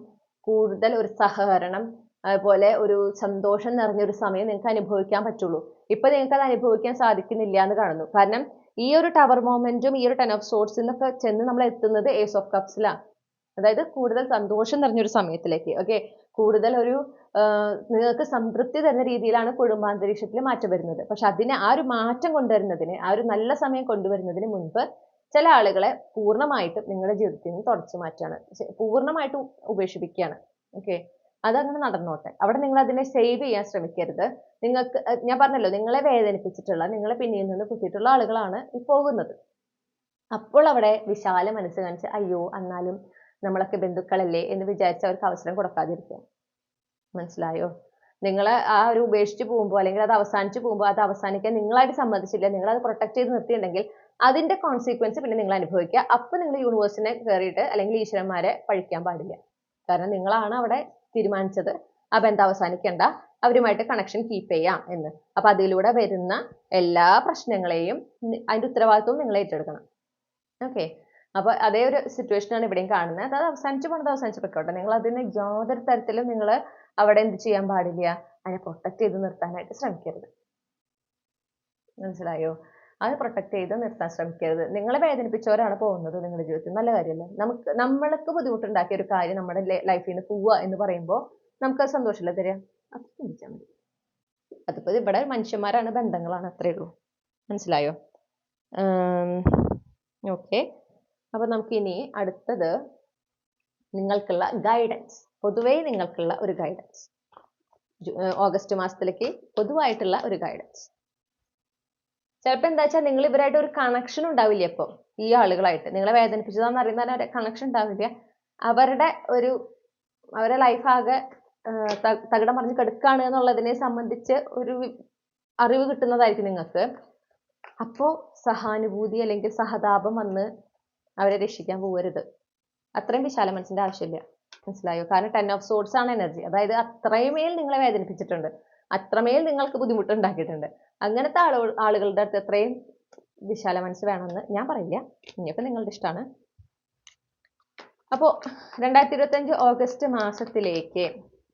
കൂടുതൽ ഒരു സഹകരണം, അതുപോലെ ഒരു സന്തോഷം നിറഞ്ഞൊരു സമയം നിങ്ങൾക്ക് അനുഭവിക്കാൻ പറ്റുള്ളൂ. ഇപ്പൊ നിങ്ങൾക്ക് അത് അനുഭവിക്കാൻ സാധിക്കുന്നില്ല എന്ന് കാണുന്നു. കാരണം ഈ ഒരു ടവർ മൊമെന്റും ഈ ഒരു 10 of Swords എന്നൊക്കെ ചെന്ന് നമ്മൾ എത്തുന്നത് Ace of Cupsലാണ്. അതായത് കൂടുതൽ സന്തോഷം നിറഞ്ഞൊരു സമയത്തിലേക്ക്. ഓക്കെ, കൂടുതൽ ഒരു നിങ്ങൾക്ക് സംതൃപ്തി തരുന്ന രീതിയിലാണ് കുടുംബാന്തരീക്ഷത്തിൽ മാറ്റം വരുന്നത്. പക്ഷെ അതിനെ, ആ ഒരു മാറ്റം കൊണ്ടുവരുന്നതിന്, ആ ഒരു നല്ല സമയം കൊണ്ടുവരുന്നതിന് മുൻപ് ചില ആളുകളെ പൂർണ്ണമായിട്ടും നിങ്ങളുടെ ജീവിതത്തിൽ നിന്ന് തുടച്ചു മാറ്റാണ്, പൂർണ്ണമായിട്ടും ഉപേക്ഷിപ്പിക്കുകയാണ്. ഓക്കെ, അതങ്ങനെ നടന്നോട്ടെ. അവിടെ നിങ്ങൾ അതിനെ സേവ് ചെയ്യാൻ ശ്രമിക്കരുത്. നിങ്ങൾക്ക്, ഞാൻ പറഞ്ഞല്ലോ, നിങ്ങളെ വേദനിപ്പിച്ചിട്ടുള്ള, നിങ്ങളെ പിന്നിൽ നിന്ന് കുത്തിയിട്ടുള്ള ആളുകളാണ് ഈ പോകുന്നത്. അപ്പോൾ അവിടെ വിശാല മനസ്സ് കാണിച്ച് അയ്യോ എന്നാലും നമ്മളൊക്കെ ബന്ധുക്കളല്ലേ എന്ന് വിചാരിച്ച് അവർക്ക് അവസരം കൊടുക്കാതിരിക്കുക. മനസ്സിലായോ? നിങ്ങളെ ആ ഒരു ഉപേക്ഷിച്ച് പോകുമ്പോൾ, അല്ലെങ്കിൽ അത് അവസാനിച്ച് പോകുമ്പോൾ, അത് അവസാനിക്കാൻ നിങ്ങളായിട്ട് സമ്മതിച്ചില്ല, നിങ്ങളത് പ്രൊട്ടക്ട് ചെയ്ത് നിർത്തിയിട്ടുണ്ടെങ്കിൽ അതിന്റെ കോൺസിക്വൻസ് പിന്നെ നിങ്ങൾ അനുഭവിക്കുക. അപ്പൊ നിങ്ങൾ യൂണിവേഴ്സിനെ കയറിയിട്ട് അല്ലെങ്കിൽ ഈശ്വരന്മാരെ പഴിക്കാൻ പാടില്ല. കാരണം നിങ്ങളാണ് അവിടെ തീരുമാനിച്ചത് ആ ബന്ധം അവസാനിക്കേണ്ട, അവരുമായിട്ട് കണക്ഷൻ കീപ്പ് ചെയ്യാം എന്ന്. അപ്പൊ അതിലൂടെ വരുന്ന എല്ലാ പ്രശ്നങ്ങളെയും അതിന്റെ ഉത്തരവാദിത്വവും നിങ്ങൾ ഏറ്റെടുക്കണം. ഓക്കെ, അപ്പൊ അതേ ഒരു സിറ്റുവേഷൻ ആണ് ഇവിടെയും കാണുന്നത്. അത് അവസാനിച്ചു പോണത് അവസാനിച്ചു പൊയ്ക്കോട്ടെ. നിങ്ങൾ അതിന് യാതൊരു തരത്തിലും നിങ്ങൾ അവിടെ എന്ത് ചെയ്യാൻ പാടില്ല, അതിനെ പ്രൊട്ടക്ട് ചെയ്ത് നിർത്താനായിട്ട് ശ്രമിക്കരുത്. മനസ്സിലായോ? അത് പ്രൊട്ടക്ട് ചെയ്ത് നിർത്താൻ ശ്രമിക്കരുത്. നിങ്ങളെ വേദനിപ്പിച്ചവരാണ് പോകുന്നത് നിങ്ങളുടെ ജീവിതത്തിൽ, നല്ല കാര്യമല്ല. നമ്മൾക്ക് ബുദ്ധിമുട്ടുണ്ടാക്കിയ ഒരു കാര്യം നമ്മുടെ ലൈഫിൽ നിന്ന് പോവുക എന്ന് പറയുമ്പോൾ നമുക്ക് അത് സന്തോഷമില്ല തരിക. അത് ചിന്തിച്ചാൽ മതി. അതിപ്പോ ഇവിടെ മനുഷ്യന്മാരാണ്, ബന്ധങ്ങളാണ്, അത്രയേ ഉള്ളൂ. മനസ്സിലായോ? ഓക്കെ, അപ്പൊ നമുക്ക് ഇനി അടുത്തത് നിങ്ങൾക്കുള്ള ഗൈഡൻസ്, പൊതുവേ നിങ്ങൾക്കുള്ള ഒരു ഗൈഡൻസ്, ഓഗസ്റ്റ് മാസത്തിലേക്ക് പൊതുവായിട്ടുള്ള ഒരു ഗൈഡൻസ്. ചിലപ്പോൾ എന്താ വെച്ചാൽ നിങ്ങൾ ഇവരായിട്ട് ഒരു കണക്ഷൻ ഉണ്ടാവില്ല. ഇപ്പോൾ ഈ ആളുകളായിട്ട് നിങ്ങളെ വേദനിപ്പിച്ചതാന്ന് അറിയുന്ന ഒരു കണക്ഷൻ ഉണ്ടാവില്ല. അവരുടെ ഒരു അവരുടെ ലൈഫ് ആകെ തകിടം മറിഞ്ഞ് കിടക്കുകയാണ് എന്നുള്ളതിനെ സംബന്ധിച്ച് ഒരു അറിവ് കിട്ടുന്നതായിരിക്കും നിങ്ങൾക്ക്. അപ്പോൾ സഹാനുഭൂതി അല്ലെങ്കിൽ സഹതാപം വന്ന് അവരെ രക്ഷിക്കാൻ പോകരുത്. അത്രയും വിശാല മനസ്സിന്റെ ആവശ്യമില്ല. മനസ്സിലായോ? കാരണം 10 ഓഫ് സോർഡ്സ് ആണ് എനർജി. അതായത് അത്രമേൽ നിങ്ങളെ വേദനിപ്പിച്ചിട്ടുണ്ട്, അത്രമേൽ നിങ്ങൾക്ക് ബുദ്ധിമുട്ടുണ്ടാക്കിയിട്ടുണ്ട്. അങ്ങനത്തെ ആളുകളുടെ അടുത്ത് എത്രയും വിശാല മനസ്സ് വേണമെന്ന് ഞാൻ പറയില്ല. ഇനിയിപ്പോൾ നിങ്ങളുടെ ഇഷ്ടമാണ്. അപ്പോൾ 2025 ഓഗസ്റ്റ് മാസത്തിലേക്ക്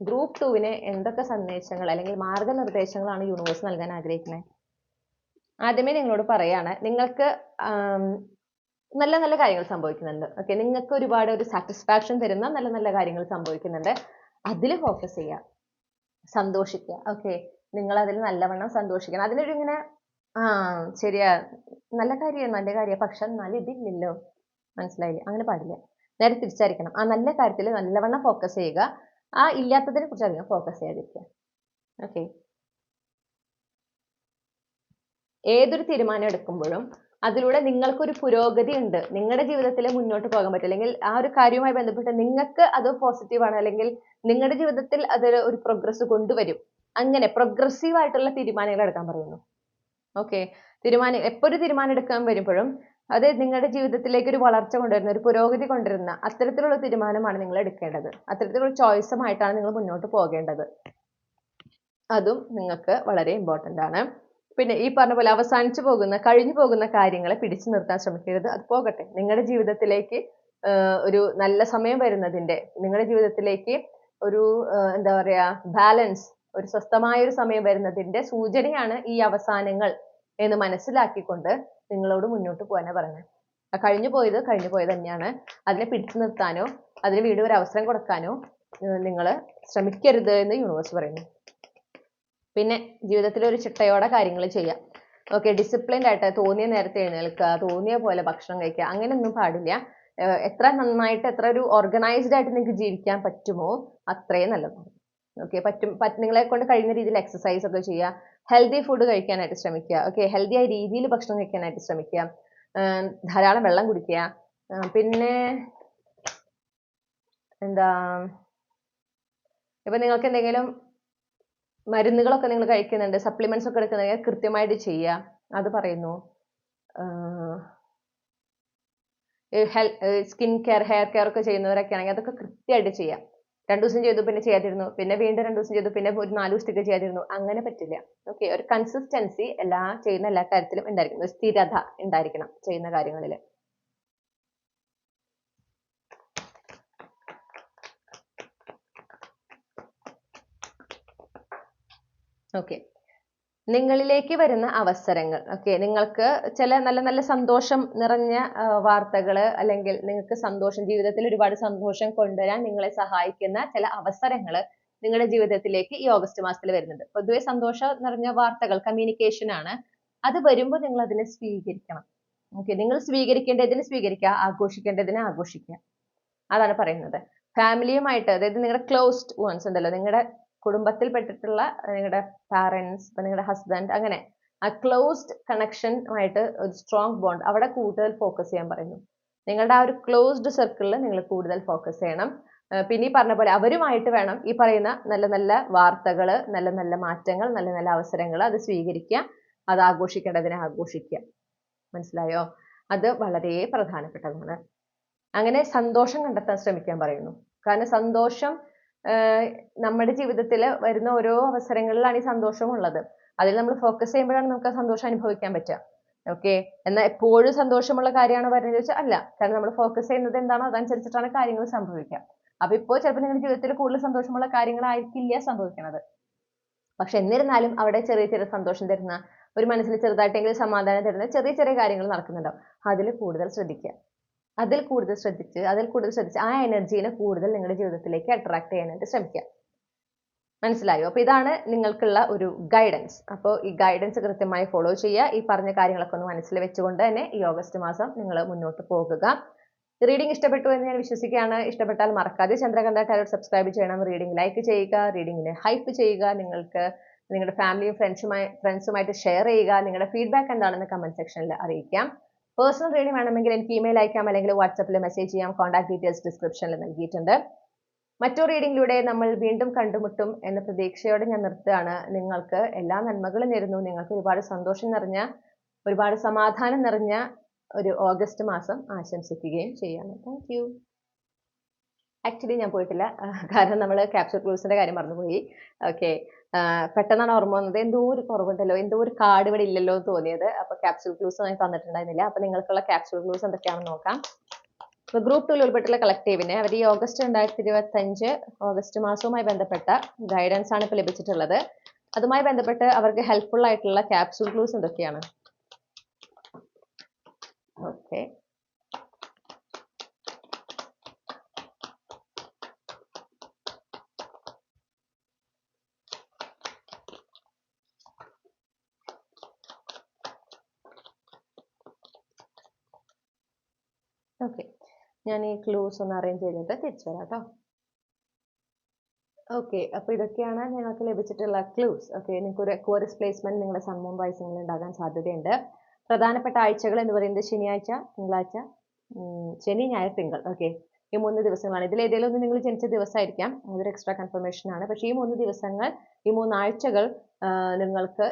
ഗ്രൂപ്പ് 2-ന് എന്തൊക്കെ സന്ദേശങ്ങൾ അല്ലെങ്കിൽ മാർഗനിർദ്ദേശങ്ങളാണ് യൂണിവേഴ്സ് നൽകാൻ ആഗ്രഹിക്കുന്നത്? ആദ്യമേ നിങ്ങളോട് പറയാണ്, നിങ്ങൾക്ക് നല്ല നല്ല കാര്യങ്ങൾ സംഭവിക്കുന്നുണ്ട്. ഓക്കെ, നിങ്ങൾക്ക് ഒരുപാട് ഒരു സാറ്റിസ്ഫാക്ഷൻ തരുന്ന നല്ല നല്ല കാര്യങ്ങൾ സംഭവിക്കുന്നുണ്ട്. അതിൽ ഫോക്കസ് ചെയ്യുക, സന്തോഷിക്കുക. ഓക്കെ, നിങ്ങൾ അതിൽ നല്ലവണ്ണം സന്തോഷിക്കണം. അതിനൊരു ഇങ്ങനെ ശരിയാ, നല്ല കാര്യം, പക്ഷെ എന്നാലും ഇതില്ലല്ലോ, മനസ്സിലായില്ലേ? അങ്ങനെ പാടില്ല. നേരെ തിരിച്ചായിരിക്കണം. ആ നല്ല കാര്യത്തിൽ നല്ലവണ്ണം ഫോക്കസ് ചെയ്യുക, ആ ഇല്ലാത്തതിനെ കുറിച്ച് അധികം ഫോക്കസ് ചെയ്യാതിരിക്കുക. ഓക്കെ, ഏതൊരു തീരുമാനം എടുക്കുമ്പോഴും അതിലൂടെ നിങ്ങൾക്കൊരു പുരോഗതി ഉണ്ട്, നിങ്ങളുടെ ജീവിതത്തിൽ മുന്നോട്ട് പോകാൻ പറ്റും, അല്ലെങ്കിൽ ആ ഒരു കാര്യവുമായി ബന്ധപ്പെട്ട് നിങ്ങൾക്ക് അത് പോസിറ്റീവാണ്, അല്ലെങ്കിൽ നിങ്ങളുടെ ജീവിതത്തിൽ അത് ഒരു പ്രോഗ്രസ് കൊണ്ടുവരും. അങ്ങനെ പ്രോഗ്രസീവ് ആയിട്ടുള്ള തീരുമാനങ്ങൾ എടുക്കാൻ പറയുന്നു. ഓക്കെ, എപ്പോൾ ഒരു തീരുമാനം എടുക്കാൻ വരുമ്പോഴും അത് നിങ്ങളുടെ ജീവിതത്തിലേക്ക് ഒരു വളർച്ച കൊണ്ടുവരുന്ന, ഒരു പുരോഗതി കൊണ്ടുവരുന്ന അത്തരത്തിലുള്ള തീരുമാനമാണ് നിങ്ങൾ എടുക്കേണ്ടത്. അത്തരത്തിലുള്ള ചോയ്സുമായിട്ടാണ് നിങ്ങൾ മുന്നോട്ട് പോകേണ്ടത്. അതും നിങ്ങൾക്ക് വളരെ ഇമ്പോർട്ടൻ്റ് ആണ്. പിന്നെ ഈ പറഞ്ഞ പോലെ കഴിഞ്ഞു പോകുന്ന കാര്യങ്ങളെ പിടിച്ചു നിർത്താൻ ശ്രമിക്കരുത്. അത് പോകട്ടെ. നിങ്ങളുടെ ജീവിതത്തിലേക്ക് ഒരു നല്ല സമയം വരുന്നതിന്റെ, നിങ്ങളുടെ ജീവിതത്തിലേക്ക് ഒരു എന്താ പറയാ ബാലൻസ്, ഒരു സ്വസ്ഥമായ ഒരു സമയം വരുന്നതിന്റെ സൂചനയാണ് ഈ അവസാനങ്ങൾ എന്ന് മനസ്സിലാക്കിക്കൊണ്ട് നിങ്ങളോട് മുന്നോട്ട് പോകാനാ പറയുന്നത്. കഴിഞ്ഞു പോയത് തന്നെയാണ്. അതിനെ പിടിച്ചു നിർത്താനോ അതിന് വീണ്ടും ഒരു അവസരം കൊടുക്കാനോ നിങ്ങൾ ശ്രമിക്കരുത് എന്ന് യൂണിവേഴ്സ് പറയുന്നു. പിന്നെ ജീവിതത്തിൽ ഒരു ചിട്ടയോടെ കാര്യങ്ങൾ ചെയ്യാം. ഓക്കെ, ഡിസിപ്ലിൻഡ് ആയിട്ട് തോന്നിയ നേരത്തെ എഴുന്നേൽക്കുക, തോന്നിയ പോലെ ഭക്ഷണം കഴിക്കുക, അങ്ങനെയൊന്നും പാടില്ല. എത്ര നന്നായിട്ട്, എത്ര ഒരു ഓർഗനൈസ്ഡ് ആയിട്ട് നിങ്ങൾക്ക് ജീവിക്കാൻ പറ്റുമോ അത്രയും നല്ലതാണ്. ഓക്കെ, നിങ്ങളെ കൊണ്ട് കഴിയുന്ന രീതിയിൽ എക്സസൈസ് ഒക്കെ ചെയ്യുക, ഹെൽത്തി ഫുഡ് കഴിക്കാനായിട്ട് ശ്രമിക്കുക. ഓക്കെ, ഹെൽത്തി ആയ രീതിയിൽ ഭക്ഷണം കഴിക്കാനായിട്ട് ശ്രമിക്കുക, ധാരാളം വെള്ളം കുടിക്കുക. പിന്നെ എന്താ, ഇപ്പൊ നിങ്ങൾക്ക് എന്തെങ്കിലും മരുന്നുകളൊക്കെ നിങ്ങൾ കഴിക്കുന്നുണ്ട്, സപ്ലിമെന്റ്സ് ഒക്കെ എടുക്കുന്നുണ്ടെങ്കിൽ കൃത്യമായിട്ട് ചെയ്യുക, അത് പറയുന്നു. സ്കിൻ കെയർ, ഹെയർ കെയർ ഒക്കെ ചെയ്യുന്നവരൊക്കെ ആണെങ്കിൽ അതൊക്കെ കൃത്യമായിട്ട് ചെയ്യാം. 2 ദിവസം ചെയ്തു, പിന്നെ ചെയ്യാതിരുന്നു, പിന്നെ വീണ്ടും 2 ദിവസം ചെയ്തു, പിന്നെ ഒരു 4 ദിവസത്തേക്ക് ചെയ്യാതിരുന്നു, അങ്ങനെ പറ്റില്ല. ഓക്കെ, ഒരു കൺസിസ്റ്റൻസി ചെയ്യുന്ന എല്ലാ കാര്യത്തിലും ഉണ്ടായിരിക്കണം, ഒരു സ്ഥിരത ഉണ്ടായിരിക്കണം ചെയ്യുന്ന കാര്യങ്ങളിൽ. ഓക്കെ, നിങ്ങളിലേക്ക് വരുന്ന അവസരങ്ങൾ. ഓക്കെ, നിങ്ങൾക്ക് ചില നല്ല നല്ല സന്തോഷം നിറഞ്ഞ വാർത്തകൾ, അല്ലെങ്കിൽ നിങ്ങൾക്ക് ജീവിതത്തിൽ ഒരുപാട് സന്തോഷം കൊണ്ടുവരാൻ നിങ്ങളെ സഹായിക്കുന്ന ചില അവസരങ്ങൾ നിങ്ങളുടെ ജീവിതത്തിലേക്ക് ഈ ഓഗസ്റ്റ് മാസത്തിൽ വരുന്നുണ്ട്. പൊതുവെ സന്തോഷം നിറഞ്ഞ വാർത്തകൾ കമ്മ്യൂണിക്കേഷൻ ആണ്. അത് വരുമ്പോൾ നിങ്ങൾ അതിനെ സ്വീകരിക്കണം. ഓക്കെ, നിങ്ങൾ സ്വീകരിക്കേണ്ടതിന് സ്വീകരിക്കുക, ആഘോഷിക്കേണ്ടതിനെ ആഘോഷിക്കുക. അതാണ് പറയുന്നത്. ഫാമിലിയുമായിട്ട്, അതായത് നിങ്ങളുടെ ക്ലോസ്ഡ് വൺസ് ഉണ്ടല്ലോ, നിങ്ങളുടെ കുടുംബത്തിൽപ്പെട്ടിട്ടുള്ള നിങ്ങളുടെ പാരൻസ്, നിങ്ങളുടെ ഹസ്ബൻഡ്, അങ്ങനെ ആ ക്ലോസ്ഡ് കണക്ഷനുമായിട്ട് ഒരു സ്ട്രോങ് ബോണ്ട്, അവിടെ കൂടുതൽ ഫോക്കസ് ചെയ്യാൻ പറയുന്നു. നിങ്ങളുടെ ആ ഒരു ക്ലോസ്ഡ് സർക്കിളിൽ നിങ്ങൾ കൂടുതൽ ഫോക്കസ് ചെയ്യണം. പിന്നെ ഈ പറഞ്ഞ പോലെ അവരുമായിട്ട് വേണം ഈ പറയുന്ന നല്ല നല്ല വാർത്തകൾ, നല്ല നല്ല മാറ്റങ്ങൾ, നല്ല നല്ല അവസരങ്ങൾ അത് സ്വീകരിക്കുക, അത് ആഘോഷിക്കേണ്ടതിനെ ആഘോഷിക്കുക. മനസ്സിലായോ? അത് വളരെ പ്രധാനപ്പെട്ടതാണ്. അങ്ങനെ സന്തോഷം കണ്ടെത്താൻ ശ്രമിക്കാൻ പറയുന്നു. കാരണം സന്തോഷം നമ്മുടെ ജീവിതത്തിൽ വരുന്ന ഓരോ അവസരങ്ങളിലാണ് ഈ സന്തോഷം ഉള്ളത്. അതിൽ നമ്മൾ ഫോക്കസ് ചെയ്യുമ്പോഴാണ് നമുക്ക് ആ സന്തോഷം അനുഭവിക്കാൻ പറ്റുക. ഓക്കെ, എന്നാൽ എപ്പോഴും സന്തോഷമുള്ള കാര്യമാണോ വരുന്നത് ചോദിച്ചാൽ അല്ല. കാരണം നമ്മൾ ഫോക്കസ് ചെയ്യുന്നത് എന്താണോ അതനുസരിച്ചിട്ടാണ് കാര്യങ്ങൾ സംഭവിക്കുക. അപ്പൊ ഇപ്പോൾ ചിലപ്പോൾ നിങ്ങളുടെ ജീവിതത്തിൽ കൂടുതൽ സന്തോഷമുള്ള കാര്യങ്ങളായിരിക്കില്ല സംഭവിക്കുന്നത്. പക്ഷെ എന്നിരുന്നാലും അവിടെ ചെറിയ ചെറിയ സന്തോഷം തരുന്ന, ഒരു മനസ്സിൽ ചെറുതായിട്ടെങ്കിലും സമാധാനം തരുന്ന ചെറിയ ചെറിയ കാര്യങ്ങൾ നടക്കുന്നുണ്ടാവും. അതിൽ കൂടുതൽ ശ്രദ്ധിക്കുക. അതിൽ കൂടുതൽ ശ്രദ്ധിച്ച് ആ എനർജീനെ കൂടുതൽ നിങ്ങളുടെ ജീവിതത്തിലേക്ക് അട്രാക്ട് ചെയ്യാനായിട്ട് ശ്രമിക്കുക. മനസ്സിലായോ? അപ്പൊ ഇതാണ് നിങ്ങൾക്കുള്ള ഒരു ഗൈഡൻസ്. അപ്പോൾ ഈ ഗൈഡൻസ് കൃത്യമായി ഫോളോ ചെയ്യുക. ഈ പറഞ്ഞ കാര്യങ്ങളൊക്കെ ഒന്ന് മനസ്സിൽ വെച്ചുകൊണ്ട് തന്നെ ഈ ഓഗസ്റ്റ് മാസം നിങ്ങൾ മുന്നോട്ട് പോകുക. റീഡിംഗ് ഇഷ്ടപ്പെട്ടു എന്ന് ഞാൻ വിശ്വസിക്കുകയാണ്. ഇഷ്ടപ്പെട്ടാൽ മറക്കാതെ ചന്ദ്രകണ്ഠ ടാരോട്ട് സബ്സ്ക്രൈബ് ചെയ്യണം, റീഡിംഗ് ലൈക്ക് ചെയ്യുക, റീഡിങ്ങിനെ ഹൈപ്പ് ചെയ്യുക. നിങ്ങൾക്ക് നിങ്ങളുടെ ഫാമിലിയും ഫ്രണ്ട്സുമായിട്ട് ഷെയർ ചെയ്യുക. നിങ്ങളുടെ ഫീഡ്ബാക്ക് എന്താണെന്ന് കമന്റ് സെക്ഷനിൽ അറിയിക്കാം. പേഴ്സണൽ റീഡിംഗ് വേണമെങ്കിൽ എനിക്ക് ഇമെയിൽ അയക്കാം, അല്ലെങ്കിൽ വാട്സാപ്പിൽ മെസ്സേജ് ചെയ്യാം. കോൺടാക്ട് ഡീറ്റെയിൽസ് ഡിസ്ക്രിപ്ഷനിൽ നൽകിയിട്ടുണ്ട്. മറ്റൊരു റീഡിംഗിലൂടെ നമ്മൾ വീണ്ടും കണ്ടുമുട്ടും എന്ന പ്രതീക്ഷയോടെ ഞാൻ നിർത്തുകയാണ്. നിങ്ങൾക്ക് എല്ലാ നന്മകളും നേരുന്നു. നിങ്ങൾക്ക് ഒരുപാട് സന്തോഷം നിറഞ്ഞ, ഒരുപാട് സമാധാനം നിറഞ്ഞ ഒരു ഓഗസ്റ്റ് മാസം ആശംസിക്കുകയും ചെയ്യാണ്. Thank you. ആക്ച്വലി ഞാൻ പോയിട്ടില്ല, കാരണം നമ്മൾ ക്യാപ്സ്യൂൾ ക്ലൂസിന്റെ കാര്യം മറന്നുപോയി. ഓക്കെ, പെട്ടെന്നാണ് ഓർമ്മ വന്നത്, എന്തോ ഒരു കുറവുണ്ടല്ലോ, എന്തോ ഒരു കാർഡ് ഇവിടെ ഇല്ലല്ലോ എന്ന് തോന്നിയത്. അപ്പൊ ക്യാപ്സ്യൂൾ ക്ലൂസ് ഞാൻ തന്നിട്ടുണ്ടായിരുന്നില്ല. അപ്പൊ നിങ്ങൾക്കുള്ള ക്യാപ്സ്യൂൾ ക്ലൂസ് എന്തൊക്കെയാണെന്ന് നോക്കാം. ഇപ്പൊ ഗ്രൂപ്പ് 2 ഉൾപ്പെട്ടുള്ള കളക്റ്റീവിന് അവർ ഈ ഓഗസ്റ്റ് 2025 ഓഗസ്റ്റ് മാസവുമായി ബന്ധപ്പെട്ട ഗൈഡൻസ് ആണ് ഇപ്പൊ ലഭിച്ചിട്ടുള്ളത്. അതുമായി ബന്ധപ്പെട്ട് അവർക്ക് ഹെൽപ്ഫുൾ ആയിട്ടുള്ള ക്യാപ്സ്യൂൾ ക്ലൂസ് എന്തൊക്കെയാണ്? ഓക്കെ, ഓക്കെ, ഞാൻ ഈ ക്ലൂസ് ഒന്ന് അറേഞ്ച് ചെയ്തിട്ട് തിരിച്ചു വരാം കേട്ടോ. ഓക്കെ, അപ്പൊ ഇതൊക്കെയാണ് നിങ്ങൾക്ക് ലഭിച്ചിട്ടുള്ള ക്ലൂസ്. ഓക്കെ, നിങ്ങൾക്ക് ഒരു അക്വയറിസ് പ്ലേസ്മെന്റ് നിങ്ങളുടെ സൺ മൂൺ റൈസിംഗിൽ ഉണ്ടാകാൻ സാധ്യതയുണ്ട്. പ്രധാനപ്പെട്ട ആഴ്ചകൾ എന്ന് പറയുന്നത് ശനിയാഴ്ച, തിങ്കളാഴ്ച, ശനി, ഞായർ, തിങ്കൾ. ഓക്കെ, ഈ 3 ദിവസങ്ങളാണ്. ഇതിൽ ഏതെങ്കിലും ഒന്ന് നിങ്ങൾ ജനിച്ച ദിവസമായിരിക്കാം, അതൊരു എക്സ്ട്രാ കൺഫർമേഷൻ ആണ്. പക്ഷേ ഈ 3 ദിവസങ്ങൾ, ഈ 3 ആഴ്ചകൾ നിങ്ങൾക്ക്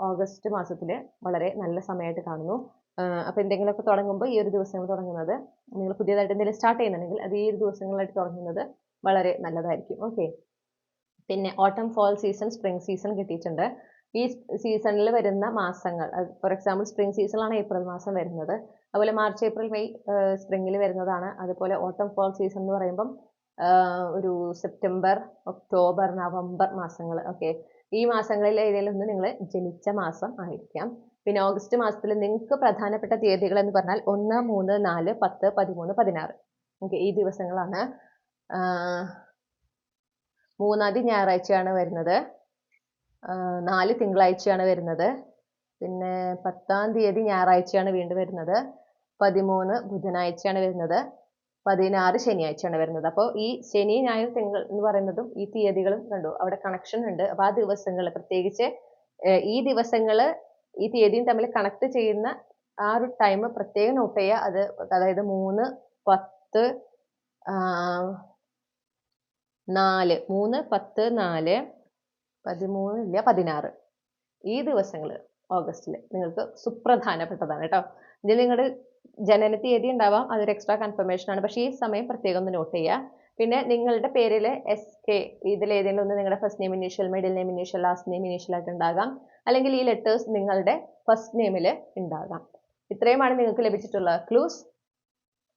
ഓഗസ്റ്റ് മാസത്തിൽ വളരെ നല്ല സമയമായിട്ട് കാണുന്നു. അപ്പോൾ എന്തെങ്കിലുമൊക്കെ തുടങ്ങുമ്പോൾ ഈ ഒരു ദിവസങ്ങൾ തുടങ്ങുന്നത്, നിങ്ങൾ പുതിയതായിട്ട് എന്തെങ്കിലും സ്റ്റാർട്ട് ചെയ്യുന്നുണ്ടെങ്കിൽ അത് ഈ ഒരു ദിവസങ്ങളായിട്ട് തുടങ്ങുന്നത് വളരെ നല്ലതായിരിക്കും. ഓക്കെ, പിന്നെ ഓട്ടം, ഫോൾ സീസൺ, സ്പ്രിംഗ് സീസൺ കിട്ടിയിട്ടുണ്ട്. ഈ സീസണിൽ വരുന്ന മാസങ്ങൾ, ഫോർ എക്സാമ്പിൾ സ്പ്രിംഗ് സീസണിലാണ് ഏപ്രിൽ മാസം വരുന്നത്. അതുപോലെ മാർച്ച്, ഏപ്രിൽ, മെയ് സ്പ്രിംഗിൽ വരുന്നതാണ്. അതുപോലെ ഓട്ടം, ഫോൾ സീസൺ എന്ന് പറയുമ്പം ഒരു സെപ്റ്റംബർ, ഒക്ടോബർ, നവംബർ മാസങ്ങൾ. ഓക്കെ, ഈ മാസങ്ങളിൽ ഏതെങ്കിലും ഒന്ന് നിങ്ങൾ ജനിച്ച മാസം ആയിരിക്കാം. പിന്നെ ഓഗസ്റ്റ് മാസത്തിൽ നിങ്ങൾക്ക് പ്രധാനപ്പെട്ട തീയതികൾ എന്ന് പറഞ്ഞാൽ 1, 3, 4, 10, 13, 16. ഓക്കെ, ഈ ദിവസങ്ങളാണ്. 3-ാം തീയതി ഞായറാഴ്ചയാണ് വരുന്നത്, 4 തിങ്കളാഴ്ചയാണ് വരുന്നത്, പിന്നെ 10-ാം തീയതി ഞായറാഴ്ചയാണ് വീണ്ടും വരുന്നത്, 13 ബുധനാഴ്ചയാണ് വരുന്നത്, 16 ശനിയാഴ്ചയാണ് വരുന്നത്. അപ്പോൾ ഈ ശനി, ഞായർ, തിങ്കൾ എന്ന് പറയുന്നതും ഈ തീയതികളും കണ്ടു, അവിടെ കണക്ഷൻ ഉണ്ട്. അപ്പോൾ ആ ദിവസങ്ങൾ, പ്രത്യേകിച്ച് ഈ ദിവസങ്ങൾ ഈ തീയതിയും തമ്മിൽ കണക്ട് ചെയ്യുന്ന ആ ഒരു ടൈം പ്രത്യേകം നോട്ട് ചെയ്യുക. അത് അതായത് 3, 10, 4, 3, 10, 4, 13 ഇല്ല 16 ഈ ദിവസങ്ങൾ ഓഗസ്റ്റിൽ നിങ്ങൾക്ക് സുപ്രധാനപ്പെട്ടതാണ് കേട്ടോ. ഇതിൽ നിങ്ങളുടെ ജനന തീയതി ഉണ്ടാവാം, അതൊരു എക്സ്ട്രാ കൺഫർമേഷൻ ആണ്. പക്ഷേ ഈ സമയം പ്രത്യേകം ഒന്ന് നോട്ട് ചെയ്യുക. പിന്നെ നിങ്ങളുടെ പേരിൽ SK ഇതിൽ ഏതെങ്കിലും ഒന്ന് നിങ്ങളുടെ first name initial, middle name initial, last name initial ആയിട്ട് ഉണ്ടാകാം, അല്ലെങ്കിൽ ഈ ലെറ്റേഴ്സ് നിങ്ങളുടെ ഫസ്റ്റ് നെയിമിൽ ഉണ്ടാകാം. ഇത്രയുമാണ് നിങ്ങൾക്ക് ലഭിച്ചിട്ടുള്ള ക്ലൂസ്.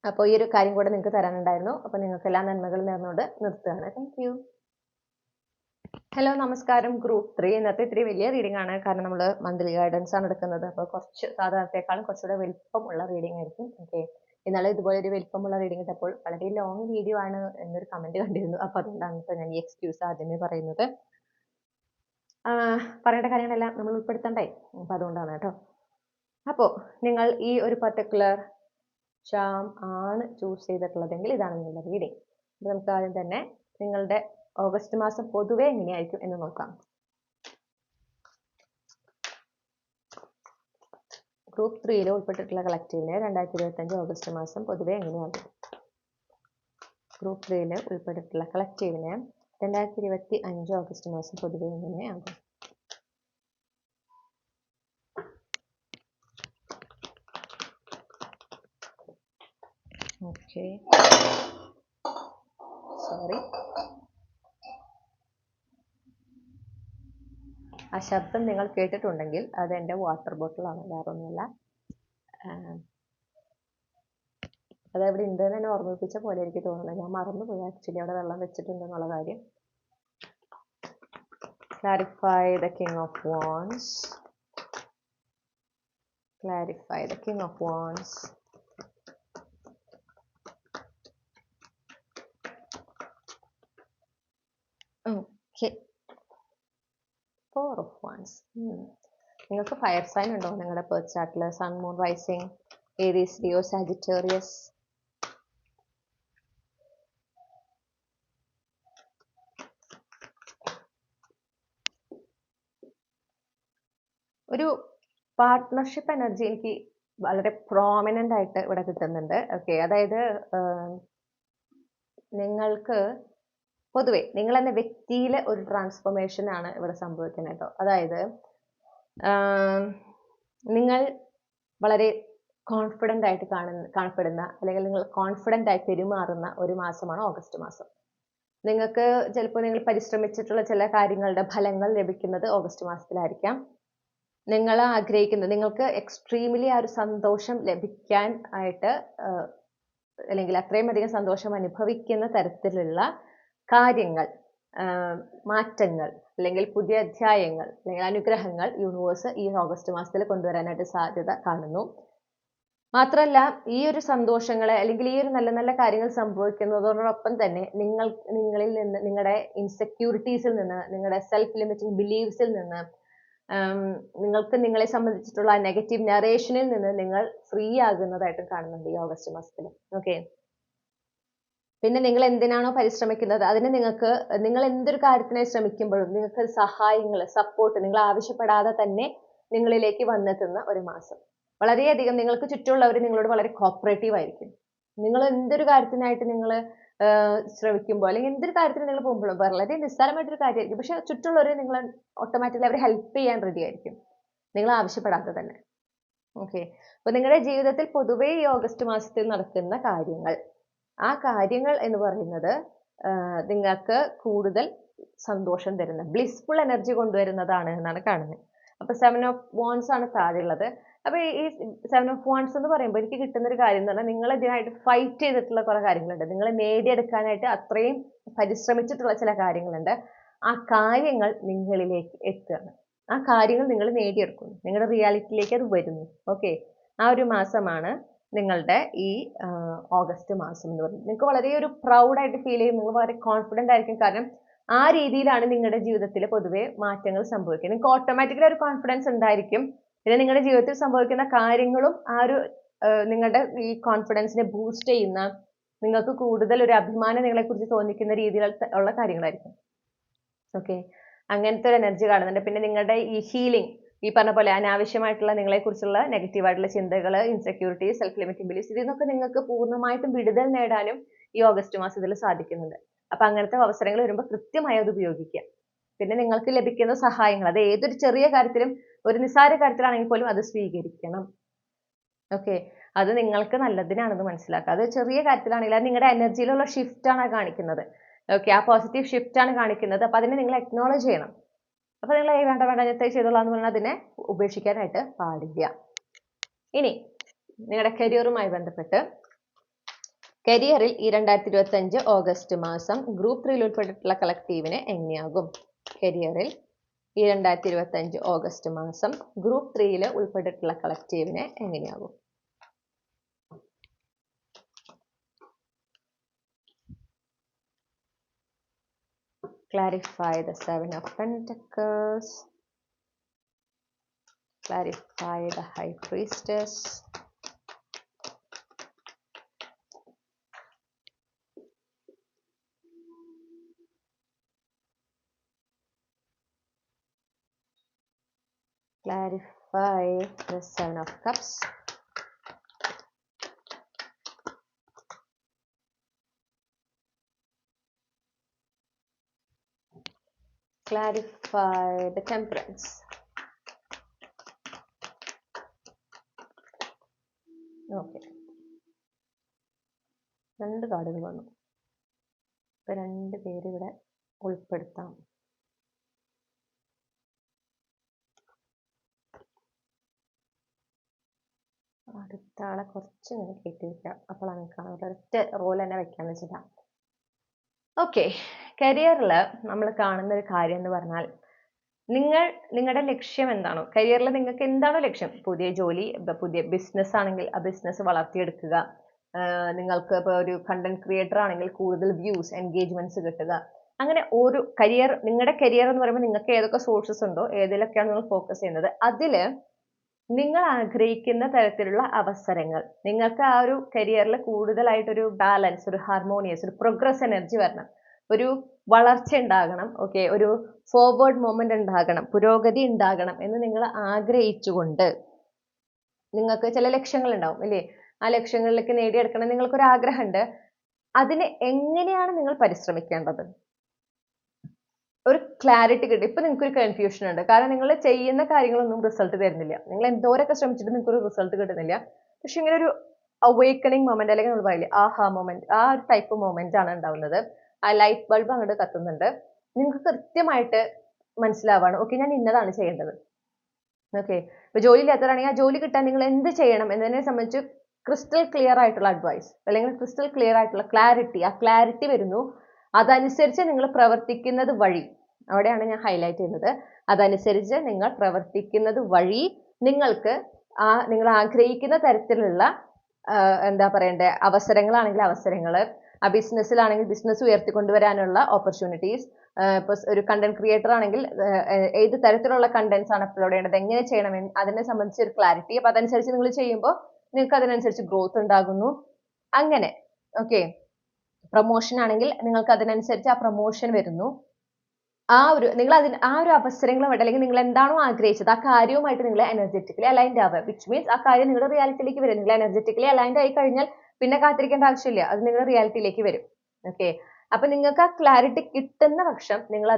അപ്പോൾ ഈ ഒരു കാര്യം കൂടെ നിങ്ങൾക്ക് തരാനുണ്ടായിരുന്നു. അപ്പോൾ നിങ്ങൾക്ക് എല്ലാ നന്മകളും നേർന്നുകൊണ്ട് നിർത്തുകയാണ്. Thank you. ഹലോ, നമസ്കാരം. ഗ്രൂപ്പ് 3 ഇന്നത്തെ ഇത്തിരി വലിയ റീഡിംഗ് ആണ്, കാരണം നമ്മൾ മന്ത്ലി ഗൈഡൻസ് ആണ് എടുക്കുന്നത്. അപ്പോൾ കുറച്ച് സാധാരണത്തെക്കാളും കുറച്ചുകൂടെ വലിപ്പമുള്ള റീഡിംഗ് ആയിരിക്കും. ഓക്കെ, ഇന്നലെ ഇതുപോലെ ഒരു വലിപ്പമുള്ള റീഡിംഗ് ഇട്ടപ്പോൾ വളരെ ലോങ് വീഡിയോ ആണ് എന്നൊരു കമന്റ് കണ്ടിരുന്നു. അപ്പോൾ അതുകൊണ്ടാണ് ഇപ്പോൾ ഞാൻ ഈ എക്സ്ക്യൂസ് ആദ്യമേ പറയുന്നത്. പറയേണ്ട കാര്യങ്ങളെല്ലാം നമ്മൾ ഉൾപ്പെടുത്തണ്ടേ, അപ്പോൾ അതുകൊണ്ടാണ് കേട്ടോ. അപ്പോൾ നിങ്ങൾ ഈ ഒരു പർട്ടിക്കുലർ ചാം ആണ് ചൂസ് ചെയ്തിട്ടുള്ളതെങ്കിൽ ഇതാണ് നിങ്ങളുടെ റീഡിംഗ്. അപ്പോൾ നമുക്ക് ആദ്യം തന്നെ നിങ്ങളുടെ ഓഗസ്റ്റ് മാസം പൊതുവെ എങ്ങനെയായിരിക്കും എന്ന് നോക്കാം. ഗ്രൂപ്പ് 3 ഉൾപ്പെട്ടിട്ടുള്ള കളക്റ്റീവിന് 2025 ഓഗസ്റ്റ് മാസം പൊതുവെ എങ്ങനെയാകും? ഗ്രൂപ്പ് 3 ഉൾപ്പെട്ടിട്ടുള്ള കളക്റ്റീവിന് 2025 ഓഗസ്റ്റ് മാസം പൊതുവെ എങ്ങനെയാകും? ഓക്കെ, സോറി, ആ ശബ്ദം നിങ്ങൾ കേട്ടിട്ടുണ്ടെങ്കിൽ അത് എൻ്റെ വാട്ടർ ബോട്ടിലാണ്, വേറെ ഒന്നുമല്ല. അതെവിടെ ഉണ്ടെന്ന് എന്നെ ഓർമ്മിപ്പിച്ച പോലെ എനിക്ക് തോന്നുന്നത്. ഞാൻ മറന്നുപോയി ആക്ച്വലി അവിടെ വെള്ളം വെച്ചിട്ടുണ്ടെന്നുള്ള കാര്യം. Clarify the King of Wands. Clarify the King of Wands. Okay. 4 of Wands. നിങ്ങൾക്ക് ഫയർ സൈൻ ഉണ്ടോ നിങ്ങളുടെ ബർത്ത് ചാർട്ടിൽ? Sun, moon, rising, Aries, Leo, Sagittarius? ഒരു പാർട്ട്ണർഷിപ്പ് എനർജി എനിക്ക് വളരെ പ്രോമിനൻ്റ് ആയിട്ട് ഇവിടെ കിട്ടുന്നുണ്ട്. ഓക്കെ, അതായത് നിങ്ങൾക്ക് പൊതുവെ നിങ്ങൾ എന്ന വ്യക്തിയിലെ ഒരു ട്രാൻസ്ഫോർമേഷൻ ആണ് ഇവിടെ സംഭവിക്കുന്നത് കേട്ടോ. അതായത് നിങ്ങൾ വളരെ കോൺഫിഡൻ്റ് ആയിട്ട് കാണപ്പെടുന്ന അല്ലെങ്കിൽ നിങ്ങൾ കോൺഫിഡൻ്റ് ആയി പെരുമാറുന്ന ഒരു മാസമാണ് ഓഗസ്റ്റ് മാസം. നിങ്ങൾക്ക് ചിലപ്പോൾ നിങ്ങൾ പരിശ്രമിച്ചിട്ടുള്ള ചില കാര്യങ്ങളുടെ ഫലങ്ങൾ ലഭിക്കുന്നത് ഓഗസ്റ്റ് മാസത്തിലായിരിക്കാം. നിങ്ങൾ ആഗ്രഹിക്കുന്നത് നിങ്ങൾക്ക് എക്സ്ട്രീംലി ആ ഒരു സന്തോഷം ലഭിക്കാൻ ആയിട്ട് അല്ലെങ്കിൽ അത്രയും അധികം സന്തോഷം അനുഭവിക്കുന്ന തരത്തിലുള്ള കാര്യങ്ങൾ, മാറ്റങ്ങൾ അല്ലെങ്കിൽ പുതിയ അധ്യായങ്ങൾ അല്ലെങ്കിൽ അനുഗ്രഹങ്ങൾ യൂണിവേഴ്സ് ഈ ഓഗസ്റ്റ് മാസത്തിൽ കൊണ്ടുവരാനായിട്ട് സാധ്യത കാണുന്നു. മാത്രമല്ല, ഈ ഒരു സന്തോഷങ്ങളെ അല്ലെങ്കിൽ ഈ ഒരു നല്ല നല്ല കാര്യങ്ങൾ സംഭവിക്കുന്നതോടൊപ്പം തന്നെ നിങ്ങളിൽ നിന്ന്, നിങ്ങളുടെ ഇൻസെക്യൂരിറ്റീസിൽ നിന്ന്, നിങ്ങളുടെ സെൽഫ് ലിമിറ്റിംഗ് ബിലീവ്സിൽ നിന്ന്, നിങ്ങൾക്ക് നിങ്ങളെ സംബന്ധിച്ചിട്ടുള്ള നെഗറ്റീവ് നറേഷനിൽ നിന്ന് നിങ്ങൾ ഫ്രീ ആകുന്നതായിട്ടും കാണുന്നുണ്ട് ഈ ഓഗസ്റ്റ് മാസത്തിൽ. ഓക്കെ, പിന്നെ നിങ്ങൾ എന്തിനാണോ പരിശ്രമിക്കുന്നത് അതിന് നിങ്ങൾ എന്തൊരു കാര്യത്തിനായി ശ്രമിക്കുമ്പോഴും നിങ്ങൾക്ക് സഹായങ്ങൾ, സപ്പോർട്ട് നിങ്ങൾ ആവശ്യപ്പെടാതെ തന്നെ നിങ്ങളിലേക്ക് വന്നെത്തുന്ന ഒരു മാസം. വളരെയധികം നിങ്ങൾക്ക് ചുറ്റുമുള്ളവർ നിങ്ങളോട് വളരെ കോപ്പറേറ്റീവ് ആയിരിക്കും. നിങ്ങൾ എന്തൊരു കാര്യത്തിനായിട്ട് നിങ്ങൾ ശ്രമിക്കുമ്പോൾ അല്ലെങ്കിൽ എന്തൊരു കാര്യത്തിന് നിങ്ങൾ പോകുമ്പോഴും വളരെ നിസ്സാരമായിട്ടൊരു കാര്യമായിരിക്കും, പക്ഷെ ചുറ്റുമുള്ളവർ നിങ്ങൾ ഓട്ടോമാറ്റിക്കലി അവരെ ഹെൽപ്പ് ചെയ്യാൻ റെഡി ആയിരിക്കും, നിങ്ങൾ ആവശ്യപ്പെടാതെ തന്നെ. ഓക്കെ, അപ്പോൾ നിങ്ങളുടെ ജീവിതത്തിൽ പൊതുവേ ഈ ഓഗസ്റ്റ് മാസത്തിൽ നടക്കുന്ന കാര്യങ്ങൾ, ആ കാര്യങ്ങൾ എന്ന് പറയുന്നത് നിങ്ങൾക്ക് കൂടുതൽ സന്തോഷം തരുന്ന ബ്ലിസ്ഫുൾ എനർജി കൊണ്ടുവരുന്നതാണ് എന്നാണ് കാണുന്നത്. അപ്പോൾ 7 of Wands ആണ് താഴെയുള്ളത്. അപ്പോൾ ഈ 7 of Wands എന്ന് പറയുമ്പോൾ എനിക്ക് കിട്ടുന്ന ഒരു കാര്യം എന്ന് പറഞ്ഞാൽ നിങ്ങൾ ഇതിനായിട്ട് ഫൈറ്റ് ചെയ്തിട്ടുള്ള കുറേ കാര്യങ്ങളുണ്ട്, നിങ്ങൾ നേടിയെടുക്കാനായിട്ട് അത്രയും പരിശ്രമിച്ചിട്ടുള്ള ചില കാര്യങ്ങളുണ്ട്. ആ കാര്യങ്ങൾ നിങ്ങളിലേക്ക് എത്തുകയാണ്, ആ കാര്യങ്ങൾ നിങ്ങൾ നേടിയെടുക്കുന്നു, നിങ്ങളുടെ റിയാലിറ്റിയിലേക്ക് അത് വരുന്നു. ഓക്കെ, ആ ഒരു മാസമാണ് നിങ്ങളുടെ ഈ ഓഗസ്റ്റ് മാസം എന്ന് പറയുന്നത്. നിങ്ങൾക്ക് വളരെ ഒരു പ്രൗഡായിട്ട് ഫീൽ ചെയ്യും, നിങ്ങൾ വളരെ കോൺഫിഡൻ്റ് ആയിരിക്കും. കാരണം ആ രീതിയിലാണ് നിങ്ങളുടെ ജീവിതത്തിൽ പൊതുവെ മാറ്റങ്ങൾ സംഭവിക്കുക. നിങ്ങൾക്ക് ഓട്ടോമാറ്റിക്കലി ഒരു കോൺഫിഡൻസ് ഉണ്ടായിരിക്കും. പിന്നെ നിങ്ങളുടെ ജീവിതത്തിൽ സംഭവിക്കുന്ന കാര്യങ്ങളും ആ ഒരു നിങ്ങളുടെ ഈ കോൺഫിഡൻസിനെ ബൂസ്റ്റ് ചെയ്യുന്ന, നിങ്ങൾക്ക് കൂടുതൽ ഒരു അഭിമാനം നിങ്ങളെക്കുറിച്ച് തോന്നിക്കുന്ന രീതിയിലുള്ള കാര്യങ്ങളായിരിക്കും. ഓക്കെ, അങ്ങനത്തെ ഒരു എനർജി കാണുന്നുണ്ട്. പിന്നെ നിങ്ങളുടെ ഈ ഹീലിംഗ്, ഈ പറഞ്ഞ പോലെ അനാവശ്യമായിട്ടുള്ള നിങ്ങളെക്കുറിച്ചുള്ള നെഗറ്റീവായിട്ടുള്ള ചിന്തകൾ, ഇൻസെക്യൂരിറ്റി, സെൽഫ് ലിമിറ്റിംഗ് ബിലീഫ്സ്, ഇതിൽ നിന്നൊക്കെ നിങ്ങൾക്ക് പൂർണ്ണമായിട്ടും വിടുതൽ നേടാനും ഈ ഓഗസ്റ്റ് മാസത്തിൽ സാധിക്കുന്നുണ്ട്. അപ്പം അങ്ങനത്തെ അവസരങ്ങൾ വരുമ്പോൾ കൃത്യമായി അത് ഉപയോഗിക്കുക. പിന്നെ നിങ്ങൾക്ക് ലഭിക്കുന്ന സഹായങ്ങൾ, അത് ഏതൊരു ചെറിയ കാര്യത്തിലും, ഒരു നിസ്സാര കാര്യത്തിലാണെങ്കിൽ പോലും അത് സ്വീകരിക്കണം. ഓക്കെ, അത് നിങ്ങൾക്ക് നല്ലതിനാണെന്ന് മനസ്സിലാക്കുക. അത് ചെറിയ കാര്യത്തിലാണെങ്കിൽ അത് നിങ്ങളുടെ എനർജിയിലുള്ള ഷിഫ്റ്റാണ് കാണിക്കുന്നത്. ഓക്കെ, ആ പോസിറ്റീവ് ഷിഫ്റ്റാണ് കാണിക്കുന്നത്. അപ്പം അതിനെ നിങ്ങൾ അക്നോളജ് ചെയ്യണം. അപ്പോൾ നിങ്ങൾ വേണ്ട ഞാൻ ചെയ്തോളാം എന്ന് പറഞ്ഞാൽ അതിനെ ഉപേക്ഷിക്കാനായിട്ട് പാടില്ല. ഇനി നിങ്ങളുടെ കരിയറുമായി ബന്ധപ്പെട്ട്, കരിയറിൽ ഈ 2025 ഓഗസ്റ്റ് മാസം ഗ്രൂപ്പ് 3 ഉൾപ്പെട്ടിട്ടുള്ള കളക്റ്റീവിന് എങ്ങനെയാകും? കരിയറിൽ ഈ 2025 ഓഗസ്റ്റ് മാസം ഗ്രൂപ്പ് 3 ഉൾപ്പെട്ടിട്ടുള്ള കളക്റ്റീവിന് എങ്ങനെയാകും? Clarify the 7 of Pentacles. Clarify the High Priestess. Clarify the 7 of Cups. Clarify the Temperance. Okay, 2 കാർഡുകൾ വന്നു. ഇപ്പൊ 2 പേര് ഇവിടെ ഉൾപ്പെടുത്താം. അടുത്ത ആളെ കുറച്ച് ഇങ്ങനെ കയറ്റി വെക്കാം, അപ്പോഴാണ് കാണാൻ ഒരൊറ്റ റോൾ തന്നെ വെക്കാന്ന് വെച്ചിട്ടാ. ഓക്കെ, കരിയറിൽ നമ്മൾ കാണുന്ന ഒരു കാര്യം എന്ന് പറഞ്ഞാൽ, നിങ്ങളുടെ ലക്ഷ്യം എന്താണോ, കരിയറിൽ നിങ്ങൾക്ക് എന്താണോ ലക്ഷ്യം, പുതിയ ജോലി, പുതിയ ബിസിനസ് ആണെങ്കിൽ ആ ബിസിനസ് വളർത്തിയെടുക്കുക, നിങ്ങൾക്ക് ഇപ്പോൾ ഒരു കണ്ടന്റ് ക്രിയേറ്റർ ആണെങ്കിൽ കൂടുതൽ വ്യൂസ്, എൻഗേജ്മെന്റ്സ് കിട്ടുക, അങ്ങനെ ഒരു കരിയർ, നിങ്ങളുടെ കരിയർ എന്ന് പറയുമ്പോൾ നിങ്ങൾക്ക് ഏതൊക്കെ സോഴ്സസ് ഉണ്ടോ, ഏതിലൊക്കെയാണ് നിങ്ങൾ ഫോക്കസ് ചെയ്യുന്നത്, അതിൽ നിങ്ങൾ ആഗ്രഹിക്കുന്ന തരത്തിലുള്ള അവസരങ്ങൾ, നിങ്ങൾക്ക് ആ ഒരു കരിയറിൽ കൂടുതലായിട്ടൊരു ബാലൻസ്, ഒരു ഹാർമോണിയസ്, ഒരു പ്രോഗ്രസ് എനർജി വരണം. ഒരു വളർച്ച ഉണ്ടാകണം, ഓക്കെ, ഒരു ഫോർവേഡ് മൂവ്മെന്റ് ഉണ്ടാകണം, പുരോഗതി ഉണ്ടാകണം എന്ന് നിങ്ങൾ ആഗ്രഹിച്ചുകൊണ്ട് നിങ്ങൾക്ക് ചില ലക്ഷ്യങ്ങൾ ഉണ്ടാവും അല്ലേ? ആ ലക്ഷ്യങ്ങളിലേക്ക് നേടിയെടുക്കണം നിങ്ങൾക്കൊരു ആഗ്രഹമുണ്ട്. അതിന് എങ്ങനെയാണ് നിങ്ങൾ പരിശ്രമിക്കേണ്ടത്? ഒരു ക്ലാരിറ്റി കിട്ടും. ഇപ്പൊ നിങ്ങൾക്ക് ഒരു കൺഫ്യൂഷൻ ഉണ്ട്, കാരണം നിങ്ങൾ ചെയ്യുന്ന കാര്യങ്ങളൊന്നും റിസൾട്ട് തരുന്നില്ല. നിങ്ങൾ എന്തോരൊക്കെ ശ്രമിച്ചിട്ട് നിങ്ങൾക്ക് ഒരു റിസൾട്ട് കിട്ടുന്നില്ല. പക്ഷെ ഇങ്ങനെ ഒരു അവേക്കണിങ് മൊമെന്റ്, അല്ലെങ്കിൽ നമ്മൾ പറയില്ലേ ആഹാ മൊമെന്റ്, ആ ഒരു ടൈപ്പ് മൊമെന്റ് ആണ് ഉണ്ടാവുന്നത്. ആ ലൈറ്റ് ബൾബ് അങ്ങോട്ട് കത്തുന്നുണ്ട്. നിങ്ങൾക്ക് കൃത്യമായിട്ട് മനസ്സിലാവാണ്, ഓക്കെ ഞാൻ ഇന്നതാണ് ചെയ്യേണ്ടത്. ഓക്കെ, ഇപ്പൊ ജോലി ഇല്ലാത്തവരാണെങ്കിൽ ആ ജോലി കിട്ടാൻ നിങ്ങൾ എന്ത് ചെയ്യണം എന്നതിനെ സംബന്ധിച്ച് ക്രിസ്റ്റൽ ക്ലിയർ ആയിട്ടുള്ള അഡ്വൈസ്, അല്ലെങ്കിൽ ക്രിസ്റ്റൽ ക്ലിയർ ആയിട്ടുള്ള ക്ലാരിറ്റി, ആ ക്ലാരിറ്റി വരുന്നു. അതനുസരിച്ച് നിങ്ങൾ പ്രവർത്തിക്കുന്നത് വഴി, അവിടെയാണ് ഞാൻ ഹൈലൈറ്റ് ചെയ്യുന്നത്, അതനുസരിച്ച് നിങ്ങൾ പ്രവർത്തിക്കുന്നത് വഴി നിങ്ങൾക്ക് നിങ്ങൾ ആഗ്രഹിക്കുന്ന തരത്തിലുള്ള എന്താ പറയണ്ടേ അവസരങ്ങളാണെങ്കിൽ അവസരങ്ങൾ, ആ ബിസിനസ്സിലാണെങ്കിൽ ബിസിനസ് ഉയർത്തിക്കൊണ്ടുവരാനുള്ള ഓപ്പർച്യൂണിറ്റീസ്, ഇപ്പൊ ഒരു കണ്ടന്റ് ക്രിയേറ്റർ ആണെങ്കിൽ ഏത് തരത്തിലുള്ള കണ്ടന്റ്സ് ആണ് അപ്ലോഡ് ചെയ്യേണ്ടത്, എങ്ങനെ ചെയ്യണം അതിനെ സംബന്ധിച്ച് ഒരു ക്ലാരിറ്റി. അപ്പൊ അതനുസരിച്ച് നിങ്ങൾ ചെയ്യുമ്പോൾ നിങ്ങൾക്ക് അതിനനുസരിച്ച് ഗ്രോത്ത് ഉണ്ടാകുന്നു. അങ്ങനെ ഓക്കെ, പ്രൊമോഷൻ ആണെങ്കിൽ നിങ്ങൾക്ക് അതിനനുസരിച്ച് ആ പ്രൊമോഷൻ വരുന്നു. നിങ്ങൾ ആ ഒരു അവസരങ്ങൾ വേണ്ട, അല്ലെങ്കിൽ നിങ്ങൾ എന്താണോ ആഗ്രഹിച്ചത് ആ കാര്യവുമായിട്ട് നിങ്ങൾ എനർജറ്റിക്കലി അലൈൻഡ് ആവുക, വിച്ച് മീൻസ് ആ കാര്യം നിങ്ങളുടെ റിയാലിറ്റിയിലേക്ക് വരും. നിങ്ങൾ എനർജറ്റിക്കലി അലൈൻഡ് ആയി കഴിഞ്ഞാൽ പിന്നെ കാത്തിരിക്കേണ്ട ആവശ്യമില്ല, അത് നിങ്ങളുടെ റിയാലിറ്റിയിലേക്ക് വരും. ഓക്കെ, അപ്പൊ നിങ്ങൾക്ക് ആ ക്ലാരിറ്റി കിട്ടുന്ന പക്ഷം നിങ്ങൾ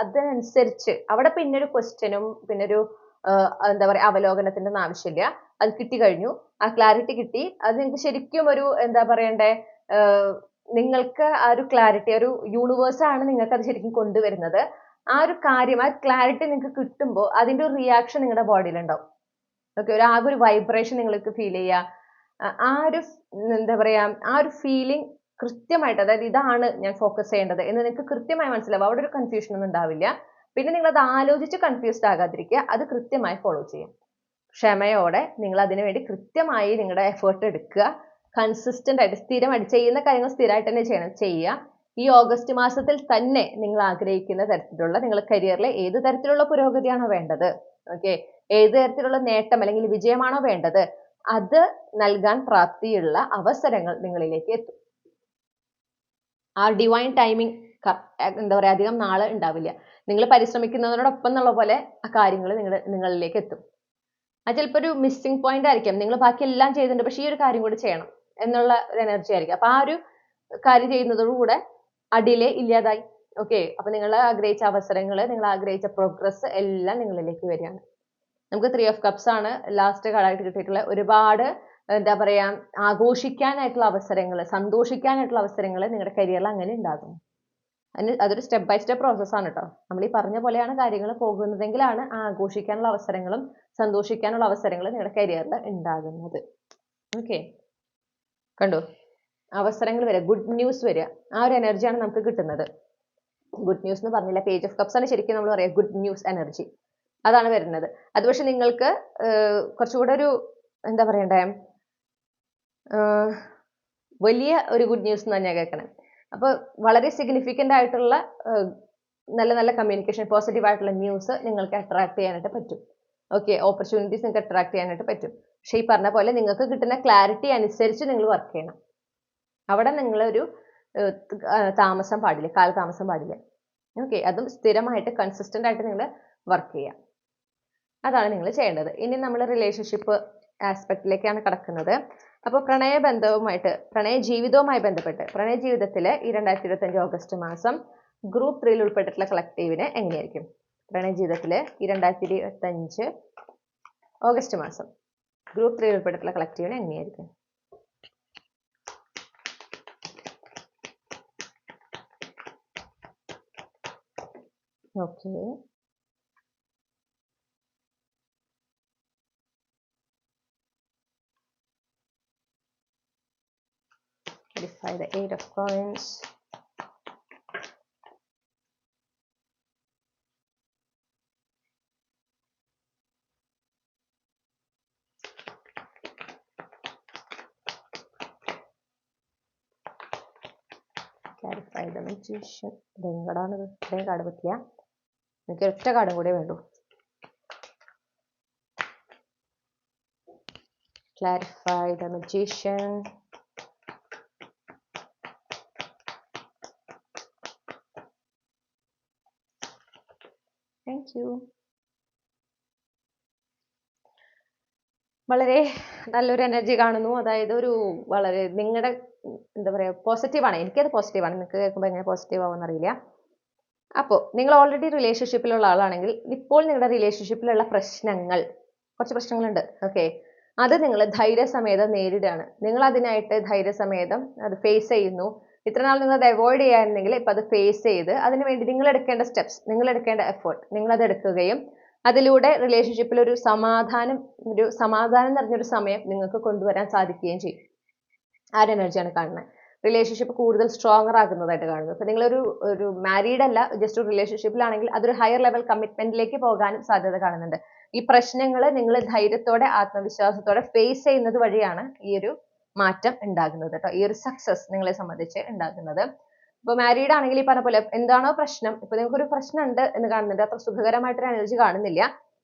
അതിനനുസരിച്ച് അവിടെ പിന്നെ ഒരു ക്വസ്റ്റ്യനും പിന്നെ ഒരു എന്താ പറയാ അവലോകനത്തിന്റെ ഒന്നും ആവശ്യമില്ല. അത് കിട്ടി കഴിഞ്ഞു, ആ ക്ലാരിറ്റി കിട്ടി, അത് നിങ്ങൾക്ക് ശരിക്കും ഒരു എന്താ പറയണ്ടേ നിങ്ങൾക്ക് ആ ഒരു ക്ലാരിറ്റി, ഒരു യൂണിവേഴ്സ് ആണ് നിങ്ങൾക്ക് അത് ശരിക്കും കൊണ്ടുവരുന്നത്. ആ ഒരു കാര്യം, ആ ക്ലാരിറ്റി നിങ്ങൾക്ക് കിട്ടുമ്പോൾ അതിന്റെ ഒരു റിയാക്ഷൻ നിങ്ങളുടെ ബോഡിയിൽ ഉണ്ടാവും. ഓക്കെ, ആകെ ഒരു വൈബ്രേഷൻ നിങ്ങൾക്ക് ഫീൽ ചെയ്യുക, ആ ഒരു എന്താ പറയാ ആ ഒരു ഫീലിംഗ് കൃത്യമായിട്ട്, അതായത് ഇതാണ് ഞാൻ ഫോക്കസ് ചെയ്യേണ്ടത് എന്ന് നിങ്ങൾക്ക് കൃത്യമായി മനസ്സിലാവും. അവിടെ ഒരു കൺഫ്യൂഷൻ ഒന്നും ഉണ്ടാവില്ല. പിന്നെ നിങ്ങൾ അത് ആലോചിച്ച് കൺഫ്യൂസ്ഡ് ആകാതിരിക്കുക, അത് കൃത്യമായി ഫോളോ ചെയ്യും. ക്ഷമയോടെ നിങ്ങൾ അതിനു വേണ്ടി കൃത്യമായി നിങ്ങളുടെ എഫേർട്ട് എടുക്കുക, കൺസിസ്റ്റന്റ് ആയിട്ട് സ്ഥിരമായിട്ട് ചെയ്യുന്ന കാര്യങ്ങൾ സ്ഥിരമായിട്ട് തന്നെ ചെയ്യുക. ഈ ഓഗസ്റ്റ് മാസത്തിൽ തന്നെ നിങ്ങൾ ആഗ്രഹിക്കുന്ന തരത്തിലുള്ള നിങ്ങളുടെ കരിയറിലെ ഏത് തരത്തിലുള്ള പുരോഗതിയാണോ വേണ്ടത്, ഓക്കെ, ഏത് തരത്തിലുള്ള നേട്ടം അല്ലെങ്കിൽ വിജയമാണോ വേണ്ടത്, അത് നൽകാൻ പ്രാപ്തിയുള്ള അവസരങ്ങൾ നിങ്ങളിലേക്ക് എത്തും. ആ ഡിവൈൻ ടൈമിംഗ് എന്താ പറയാ അധികം നാള് ഉണ്ടാവില്ല. നിങ്ങൾ പരിശ്രമിക്കുന്നതിനോടൊപ്പം എന്നുള്ള പോലെ ആ കാര്യങ്ങൾ നിങ്ങളിലേക്ക് എത്തും. അത് ചിലപ്പോൾ ഒരു മിസ്സിംഗ് പോയിന്റ് ആയിരിക്കാം. നിങ്ങൾ ബാക്കി എല്ലാം ചെയ്തിട്ടുണ്ട്, പക്ഷെ ഈ ഒരു കാര്യം കൂടി ചെയ്യണം എന്നുള്ള ഒരു എനർജി ആയിരിക്കും. അപ്പൊ ആ ഒരു കാര്യം ചെയ്യുന്നതോടുകൂടെ ആ ഡിലേ ഇല്ലാതായി. ഓക്കെ, അപ്പൊ നിങ്ങൾ ആഗ്രഹിച്ച അവസരങ്ങൾ, നിങ്ങൾ ആഗ്രഹിച്ച പ്രോഗ്രസ് എല്ലാം നിങ്ങളിലേക്ക് വരികയാണ്. നമുക്ക് 3 ഓഫ് കപ്സ് ആണ് ലാസ്റ്റ് കാർഡായിട്ട് കിട്ടിയിട്ടുള്ള. ഒരുപാട് എന്താ പറയാ ആഘോഷിക്കാനായിട്ടുള്ള അവസരങ്ങൾ, സന്തോഷിക്കാനായിട്ടുള്ള അവസരങ്ങൾ നിങ്ങളുടെ കരിയറിൽ അങ്ങനെ ഉണ്ടാകും. അതൊരു സ്റ്റെപ്പ് ബൈ സ്റ്റെപ്പ് പ്രോസസ്സാണ് കേട്ടോ. നമ്മൾ ഈ പറഞ്ഞ പോലെയാണ് കാര്യങ്ങൾ പോകുന്നതെങ്കിലാണ് ആഘോഷിക്കാനുള്ള അവസരങ്ങളും സന്തോഷിക്കാനുള്ള അവസരങ്ങളും നിങ്ങളുടെ കരിയറിൽ ഉണ്ടാകുന്നത്. ഓക്കെ, കണ്ടോ, അവസരങ്ങൾ വരിക, ഗുഡ് ന്യൂസ് വരിക, ആ ഒരു എനർജിയാണ് നമുക്ക് കിട്ടുന്നത്. ഗുഡ് ന്യൂസ് എന്ന് പറഞ്ഞില്ല, പേജ് ഓഫ് കപ്സ് ആണ് ശരിക്കും നമ്മൾ പറയാം ഗുഡ് ന്യൂസ് എനർജി, അതാണ് വരുന്നത്. അത് പക്ഷെ നിങ്ങൾക്ക് കുറച്ചുകൂടെ ഒരു എന്താ പറയണ്ടേ വലിയ ഒരു ഗുഡ് ന്യൂസ് എന്ന് ഞാൻ കേൾക്കണം. അപ്പോൾ വളരെ സിഗ്നിഫിക്കൻ്റ് ആയിട്ടുള്ള നല്ല നല്ല കമ്മ്യൂണിക്കേഷൻ, പോസിറ്റീവ് ആയിട്ടുള്ള ന്യൂസ് നിങ്ങൾക്ക് അട്രാക്ട് ചെയ്യാനായിട്ട് പറ്റും. ഓക്കെ, ഓപ്പർച്യൂണിറ്റീസ് നിങ്ങൾക്ക് അട്രാക്ട് ചെയ്യാനായിട്ട് പറ്റും. പക്ഷേ ഈ പറഞ്ഞ പോലെ നിങ്ങൾക്ക് കിട്ടുന്ന ക്ലാരിറ്റി അനുസരിച്ച് നിങ്ങൾ വർക്ക് ചെയ്യണം. അവിടെ നിങ്ങളൊരു താമസം പാടില്ല, കാലതാമസം പാടില്ല. ഓക്കെ, അതും സ്ഥിരമായിട്ട് കൺസിസ്റ്റന്റ് ആയിട്ട് നിങ്ങൾ വർക്ക് ചെയ്യാം. അതാണ് നിങ്ങൾ ചെയ്യേണ്ടത്. ഇനി നമ്മൾ റിലേഷൻഷിപ്പ് ആസ്പെക്റ്റിലേക്കാണ് കടക്കുന്നത്. അപ്പോൾ പ്രണയ ജീവിതവുമായി ബന്ധപ്പെട്ട് പ്രണയ ജീവിതത്തിൽ ഈ 2025 ഓഗസ്റ്റ് മാസം ഗ്രൂപ്പ് 3 ഉൾപ്പെട്ടിട്ടുള്ള കളക്റ്റീവിന് എങ്ങനെയായിരിക്കും? പ്രണയ ജീവിതത്തിൽ ഈ 2025 ഓഗസ്റ്റ് മാസം ഗ്രൂപ്പ് 3 ഉൾപ്പെട്ടിട്ടുള്ള കളക്റ്റീവിന് എങ്ങനെയായിരിക്കും? Okay, clarify the 8 of coins. Clarify the magician. ഇതെങ്ങടാണിത്? ഇത്രയും കാർഡ് പറ്റില്ല, എനിക്ക് ഒറ്റ കാർഡും കൂടെ വേണ്ടു. Clarify the magician. യു. വളരെ നല്ലൊരു എനർജി കാണുന്നു. അതായത് ഒരു വളരെ നിങ്ങളുടെ എന്താ പറയുക പോസിറ്റീവാണ്. എനിക്കത് പോസിറ്റീവാണ്. നിങ്ങൾക്ക് കേൾക്കുമ്പോൾ എങ്ങനെ പോസിറ്റീവ് ആവുമെന്ന് അറിയില്ല. അപ്പോൾ നിങ്ങൾ ഓൾറെഡി റിലേഷൻഷിപ്പിലുള്ള ആളാണെങ്കിൽ ഇപ്പോൾ നിങ്ങളുടെ റിലേഷൻഷിപ്പിലുള്ള പ്രശ്നങ്ങൾ, കുറച്ച് പ്രശ്നങ്ങളുണ്ട്, ഓക്കെ, അത് നിങ്ങൾ ധൈര്യസമേതം നേരിടുകയാണ്. നിങ്ങൾ അതിനായിട്ട് ധൈര്യസമേതം അത് ഫേസ് ചെയ്യുന്നു. ഇത്ര നാൾ നിങ്ങൾ അത് അവോയ്ഡ് ചെയ്യായിരുന്നെങ്കിൽ ഇപ്പം അത് ഫേസ് ചെയ്ത് അതിനുവേണ്ടി നിങ്ങൾ എടുക്കേണ്ട സ്റ്റെപ്സ്, നിങ്ങൾ എടുക്കേണ്ട എഫേർട്ട് നിങ്ങളത് എടുക്കുകയും അതിലൂടെ റിലേഷൻഷിപ്പിൽ ഒരു സമാധാനം നിറഞ്ഞൊരു സമയം നിങ്ങൾക്ക് കൊണ്ടുവരാൻ സാധിക്കുകയും ചെയ്യും. ആ ഒരു എനർജിയാണ് കാണുന്നത്. റിലേഷൻഷിപ്പ് കൂടുതൽ സ്ട്രോങ്ങർ ആകുന്നതായിട്ട് കാണുന്നു. ഇപ്പം നിങ്ങളൊരു മാരീഡ് അല്ല, ജസ്റ്റ് ഒരു റിലേഷൻഷിപ്പിലാണെങ്കിൽ അതൊരു ഹയർ ലെവൽ കമ്മിറ്റ്മെന്റിലേക്ക് പോകാനും സാധ്യത കാണുന്നുണ്ട്. ഈ പ്രശ്നങ്ങൾ നിങ്ങൾ ധൈര്യത്തോടെ ആത്മവിശ്വാസത്തോടെ ഫേസ് ചെയ്യുന്നത് വഴിയാണ് ഈ ഒരു മാറ്റം ഉണ്ടാകുന്നത് കേട്ടോ, ഈ ഒരു സക്സസ് നിങ്ങളെ സംബന്ധിച്ച് ഉണ്ടാകുന്നത്. ഇപ്പോൾ മാരീഡ് ആണെങ്കിൽ ഈ പറഞ്ഞ പോലെ എന്താണോ പ്രശ്നം, ഇപ്പൊ നിങ്ങൾക്ക് ഒരു പ്രശ്നം ഉണ്ട് എന്ന് കാണുന്നുണ്ട്, അത്ര സുഖകരമായിട്ടൊരു എനർജി കാണുന്നില്ല.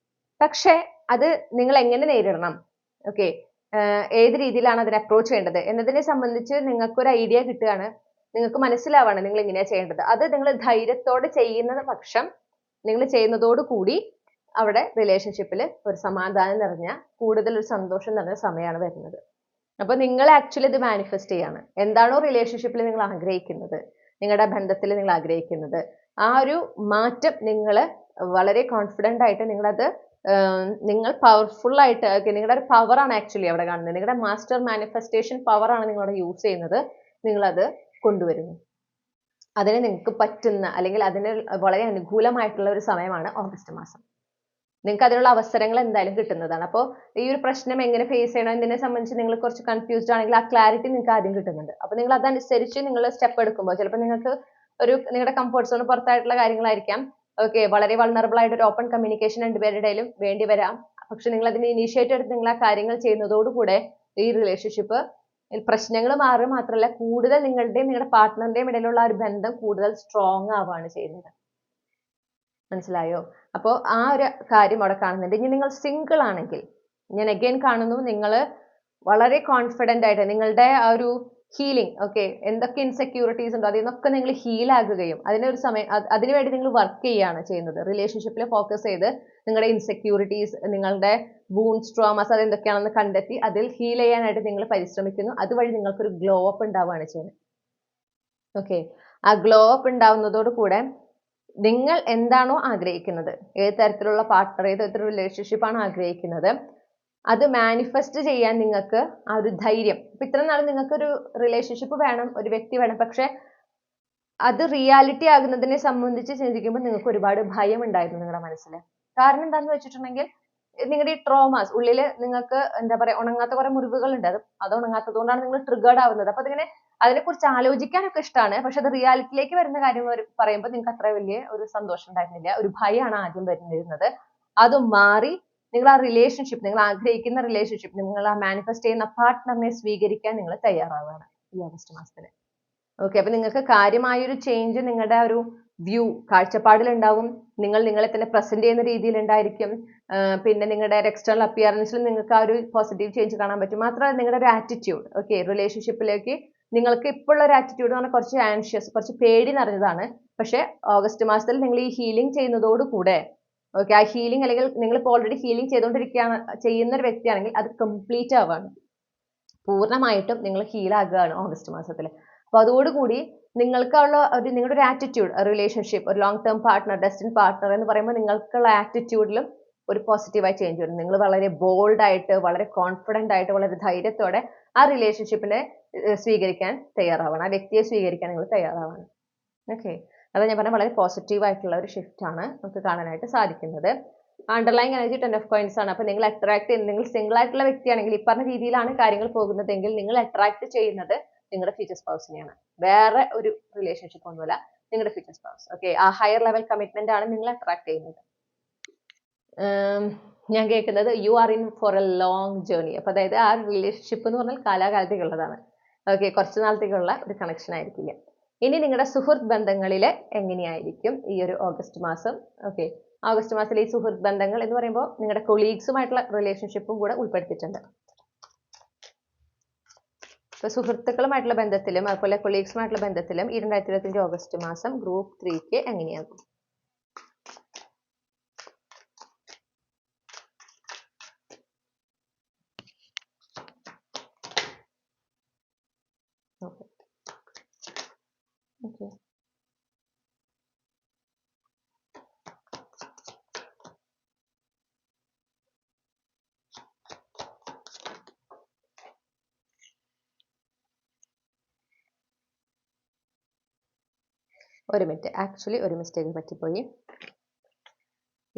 പക്ഷേ അത് നിങ്ങൾ എങ്ങനെ നേരിടണം, ഓക്കെ, ഏത് രീതിയിലാണ് അതിനെ അപ്രോച്ച് ചെയ്യേണ്ടത് എന്നതിനെ സംബന്ധിച്ച് നിങ്ങൾക്കൊരു ഐഡിയ കിട്ടുകയാണ്, നിങ്ങൾക്ക് മനസ്സിലാവാണ് നിങ്ങൾ എങ്ങനെയാണ് ചെയ്യേണ്ടത്. അത് നിങ്ങൾ ധൈര്യത്തോടെ ചെയ്യുന്നത് പക്ഷം നിങ്ങൾ ചെയ്യുന്നതോടുകൂടി അവിടെ റിലേഷൻഷിപ്പിൽ ഒരു സമാധാനം നിറഞ്ഞ കൂടുതൽ ഒരു സന്തോഷം നിറഞ്ഞ സമയമാണ് വരുന്നത്. അപ്പോൾ നിങ്ങൾ ആക്ച്വലി ഇത് മാനിഫെസ്റ്റ് ചെയ്യാണ്. എന്താണോ റിലേഷൻഷിപ്പിൽ നിങ്ങൾ ആഗ്രഹിക്കുന്നത്, നിങ്ങളുടെ ബന്ധത്തിൽ നിങ്ങൾ ആഗ്രഹിക്കുന്നത്, ആ ഒരു മാറ്റം നിങ്ങൾ വളരെ കോൺഫിഡൻ്റ് ആയിട്ട് നിങ്ങളത് നിങ്ങൾ പവർഫുൾ ആയിട്ട്, നിങ്ങളുടെ ഒരു പവറാണ് ആക്ച്വലി അവിടെ കാണുന്നത്. നിങ്ങളുടെ മാസ്റ്റർ മാനിഫെസ്റ്റേഷൻ പവറാണ് നിങ്ങളവിടെ യൂസ് ചെയ്യുന്നത്. നിങ്ങളത് കൊണ്ടുവരുന്നു. അതിന് നിങ്ങൾക്ക് പറ്റുന്ന അല്ലെങ്കിൽ അതിന് വളരെ അനുകൂലമായിട്ടുള്ള ഒരു സമയമാണ് ഓഗസ്റ്റ് മാസം. നിങ്ങൾക്ക് അതിനുള്ള അവസരങ്ങൾ എന്തായാലും കിട്ടുന്നതാണ്. അപ്പോൾ ഈ ഒരു പ്രശ്നം എങ്ങനെ ഫേസ് ചെയ്യണം എന്നതിനെ സംബന്ധിച്ച് നിങ്ങൾ കുറച്ച് കൺഫ്യൂസ്ഡ് ആണെങ്കിൽ ആ ക്ലാരിറ്റി നിങ്ങൾക്ക് ആദ്യം കിട്ടുന്നുണ്ട്. അപ്പോൾ നിങ്ങൾ അതനുസരിച്ച് നിങ്ങൾ സ്റ്റെപ്പ് എടുക്കുമ്പോൾ ചിലപ്പോൾ നിങ്ങൾക്ക് നിങ്ങളുടെ കംഫർട്ട് സോൺ പുറത്തായിട്ടുള്ള കാര്യങ്ങളായിരിക്കാം. ഓക്കെ, വളരെ വൾണറബിൾ ആയിട്ട് ഒരു ഓപ്പൺ കമ്മ്യൂണിക്കേഷൻ രണ്ടുപേരുടെ ഇടയിലും വേണ്ടി വരാം. പക്ഷെ നിങ്ങൾ അതിന് ഇനീഷ്യേറ്റ് എടുത്ത് നിങ്ങൾ ആ കാര്യങ്ങൾ ചെയ്യുന്നതോടുകൂടെ ഈ റിലേഷൻഷിപ്പ് പ്രശ്നങ്ങൾ മാറുക മാത്രമല്ല, കൂടുതൽ നിങ്ങളുടെയും നിങ്ങളുടെ പാർട്ട്ണറിന്റെയും ഇടയിലുള്ള ഒരു ബന്ധം കൂടുതൽ സ്ട്രോങ് ആവുകയാണ് ചെയ്യുന്നത്. മനസ്സിലായോ? അപ്പോൾ ആ ഒരു കാര്യം അവിടെ കാണുന്നുണ്ട്. ഇനി നിങ്ങൾ സിംഗിൾ ആണെങ്കിൽ ഞാൻ അഗൈൻ കാണുന്നു, നിങ്ങൾ വളരെ കോൺഫിഡൻ്റ് ആയിട്ട് നിങ്ങളുടെ ആ ഒരു ഹീലിംഗ്, ഓക്കെ, എന്തൊക്കെ ഇൻസെക്യൂരിറ്റീസ് ഉണ്ടോ അതിൽ നിന്നൊക്കെ നിങ്ങൾ ഹീലാകുകയും അതിനുവേണ്ടി നിങ്ങൾ വർക്ക് ചെയ്യുകയാണ് ചെയ്യുന്നത്. റിലേഷൻഷിപ്പിൽ ഫോക്കസ് ചെയ്ത് നിങ്ങളുടെ ഇൻസെക്യൂരിറ്റീസ്, നിങ്ങളുടെ വൂൺസ്, ട്രോമാസ് അതെന്തൊക്കെയാണെന്ന് കണ്ടെത്തി അതിൽ ഹീൽ ചെയ്യാനായിട്ട് നിങ്ങൾ പരിശ്രമിക്കുന്നു. അതുവഴി നിങ്ങൾക്കൊരു ഗ്ലോ അപ്പ് ഉണ്ടാവുകയാണ് ചെയ്യുന്നത്. ഓക്കെ, ആ ഗ്ലോ അപ്പ് ഉണ്ടാവുന്നതോടുകൂടെ നിങ്ങൾ എന്താണോ ആഗ്രഹിക്കുന്നത്, ഏത് തരത്തിലുള്ള പാർട്ട്ണർ, ഏത് തരത്തിലുള്ള റിലേഷൻഷിപ്പാണ് ആഗ്രഹിക്കുന്നത്, അത് മാനിഫെസ്റ്റ് ചെയ്യാൻ നിങ്ങൾക്ക് ആ ഒരു ധൈര്യം. ഇപ്പൊ ഇത്ര നാൾ നിങ്ങൾക്കൊരു റിലേഷൻഷിപ്പ് വേണം, ഒരു വ്യക്തി വേണം, പക്ഷെ അത് റിയാലിറ്റി ആകുന്നതിനെ സംബന്ധിച്ച് ചിന്തിക്കുമ്പോൾ നിങ്ങൾക്ക് ഒരുപാട് ഭയം ഉണ്ടായിരുന്നു നിങ്ങളുടെ മനസ്സിൽ. കാരണം എന്താണെന്ന് വെച്ചിട്ടുണ്ടെങ്കിൽ നിങ്ങളുടെ ഈ ട്രോമാസ് ഉള്ളിൽ നിങ്ങൾക്ക് എന്താ പറയാ ഉണങ്ങാത്ത കുറെ മുറിവുകളുണ്ട്. അത് ഉണങ്ങാത്തത് കൊണ്ടാണ് നിങ്ങൾ ട്രിഗേർഡ് ആവുന്നത്. അപ്പൊ അതിങ്ങനെ അതിനെക്കുറിച്ച് ആലോചിക്കാനൊക്കെ ഇഷ്ടമാണ്, പക്ഷെ അത് റിയാലിറ്റിയിലേക്ക് വരുന്ന കാര്യം പറയുമ്പോൾ നിങ്ങൾക്ക് അത്ര വലിയ ഒരു സന്തോഷം ഉണ്ടായിരുന്നില്ല. ഒരു ഭയമാണ് ആദ്യം വരുന്നിരുന്നത്. അത് മാറി നിങ്ങൾ ആ റിലേഷൻഷിപ്പ്, നിങ്ങൾ ആഗ്രഹിക്കുന്ന റിലേഷൻഷിപ്പ്, നിങ്ങൾ ആ മാനിഫെസ്റ്റ് ചെയ്യുന്ന പാർട്ട്ണറിനെ സ്വീകരിക്കാൻ നിങ്ങൾ തയ്യാറാവുകയാണ് ഈ ഓഗസ്റ്റ് മാസത്തിൽ. ഓക്കെ, അപ്പൊ നിങ്ങൾക്ക് കാര്യമായൊരു ചേഞ്ച് നിങ്ങളുടെ ഒരു വ്യൂ, കാഴ്ചപ്പാടിൽ ഉണ്ടാവും. നിങ്ങൾ നിങ്ങളെ തന്നെ പ്രസന്റ് ചെയ്യുന്ന രീതിയിൽ ഉണ്ടായിരിക്കും. പിന്നെ നിങ്ങളുടെ എക്സ്റ്റേണൽ അപ്പിയറൻസിൽ നിങ്ങൾക്ക് ആ ഒരു പോസിറ്റീവ് ചേഞ്ച് കാണാൻ പറ്റും. മാത്രമല്ല നിങ്ങളുടെ ഒരു ആറ്റിറ്റ്യൂഡ്, ഓക്കെ, റിലേഷൻഷിപ്പിലേക്ക് നിങ്ങൾക്ക് ഇപ്പോൾ ഉള്ള ഒരു ആറ്റിറ്റ്യൂഡ് എന്ന് പറഞ്ഞാൽ കുറച്ച് ആൻഷ്യസ്, കുറച്ച് പേടി നിറഞ്ഞതാണ്. പക്ഷെ ഓഗസ്റ്റ് മാസത്തിൽ നിങ്ങൾ ഈ ഹീലിംഗ് ചെയ്യുന്നതോടുകൂടെ, ഓക്കെ, ആ ഹീലിംഗ് അല്ലെങ്കിൽ നിങ്ങൾ ഇപ്പോൾ ഓൾറെഡി ഹീലിംഗ് ചെയ്യുന്ന ഒരു വ്യക്തിയാണെങ്കിൽ അത് കംപ്ലീറ്റ് ആവുകയാണ്, പൂർണ്ണമായിട്ടും നിങ്ങൾ ഹീലാകുകയാണ് ഓഗസ്റ്റ് മാസത്തിൽ. അപ്പൊ അതോടുകൂടി നിങ്ങൾക്കുള്ള നിങ്ങളുടെ ഒരു ആറ്റിറ്റ്യൂഡ്, റിലേഷൻഷിപ്പ്, ഒരു long term partner, Destin partner എന്ന് പറയുമ്പോൾ നിങ്ങൾക്കുള്ള ആറ്റിറ്റ്യൂഡിലും ഒരു പോസിറ്റീവായി ചേഞ്ച് വരും. നിങ്ങൾ വളരെ ബോൾഡ് ആയിട്ട്, വളരെ കോൺഫിഡൻ്റ് ആയിട്ട്, വളരെ ധൈര്യത്തോടെ ആ റിലേഷൻഷിപ്പിനെ സ്വീകരിക്കാൻ തയ്യാറാവണം, ആ വ്യക്തിയെ സ്വീകരിക്കാൻ നിങ്ങൾ തയ്യാറാവണം. ഓക്കെ, അത് ഞാൻ പറഞ്ഞ വളരെ പോസിറ്റീവ് ആയിട്ടുള്ള ഒരു ഷിഫ്റ്റ് ആണ് നമുക്ക് കാണാനായിട്ട് സാധിക്കുന്നത്. അണ്ടർലൈൻ എനർജി 10 of coins ആണ്. അപ്പോൾ നിങ്ങൾ അട്രാക്ട് ചെയ്യുന്നത്, നിങ്ങൾ സിംഗിൾ ആയിട്ടുള്ള വ്യക്തിയാണെങ്കിൽ ഈ പറഞ്ഞ രീതിയിലാണ് കാര്യങ്ങൾ പോകുന്നതെങ്കിൽ നിങ്ങൾ അട്രാക്ട് ചെയ്യുന്നത് നിങ്ങളുടെ ഫ്യൂച്ചർ സ്പൗസിനെയാണ്, വേറെ ഒരു റിലേഷൻഷിപ്പ് ഒന്നുമല്ല, നിങ്ങളുടെ ഫ്യൂച്ചർ സ്പൗസ്. ഓക്കെ, ആ ഹയർ ലെവൽ കമ്മിറ്റ്മെന്റ് ആണ് നിങ്ങൾ അട്രാക്ട് ചെയ്യുന്നത്. ഞാൻ കേൾക്കുന്നത് you are in for a long journey. അപ്പോൾ അതായത് ആ റിലേഷൻഷിപ്പ് എന്ന് പറഞ്ഞാൽ കാലാകാലത്തേക്കുള്ളതാണ്. ഓക്കെ, കുറച്ച് നാളത്തേക്കുള്ള ഒരു കണക്ഷൻ ആയിരിക്കില്ല. ഇനി നിങ്ങളുടെ സുഹൃത്ത് ബന്ധങ്ങളിൽ എങ്ങനെയായിരിക്കും ഈ ഒരു ഓഗസ്റ്റ് മാസം? ഓക്കെ, ഓഗസ്റ്റ് മാസത്തിൽ ഈ സുഹൃത്ത് ബന്ധങ്ങൾ എന്ന് പറയുമ്പോൾ നിങ്ങളുടെ കൊളീഗ്സുമായിട്ടുള്ള റിലേഷൻഷിപ്പും കൂടെ ഉൾപ്പെടുത്തിയിട്ടുണ്ട്. ഇപ്പോൾ സുഹൃത്തുക്കളുമായിട്ടുള്ള ബന്ധത്തിലും അതുപോലെ കൊളീഗ്സുമായിട്ടുള്ള ബന്ധത്തിലും ഈ 2025 ഓഗസ്റ്റ് മാസം ഗ്രൂപ്പ് 3ക്ക് എങ്ങനെയാകും? ഓക്കെ ഓക്കെ ഒരു മിനിറ്റ്, ആക്ച്വലി ഒരു മിസ്റ്റേക്ക് പറ്റിപ്പോയി.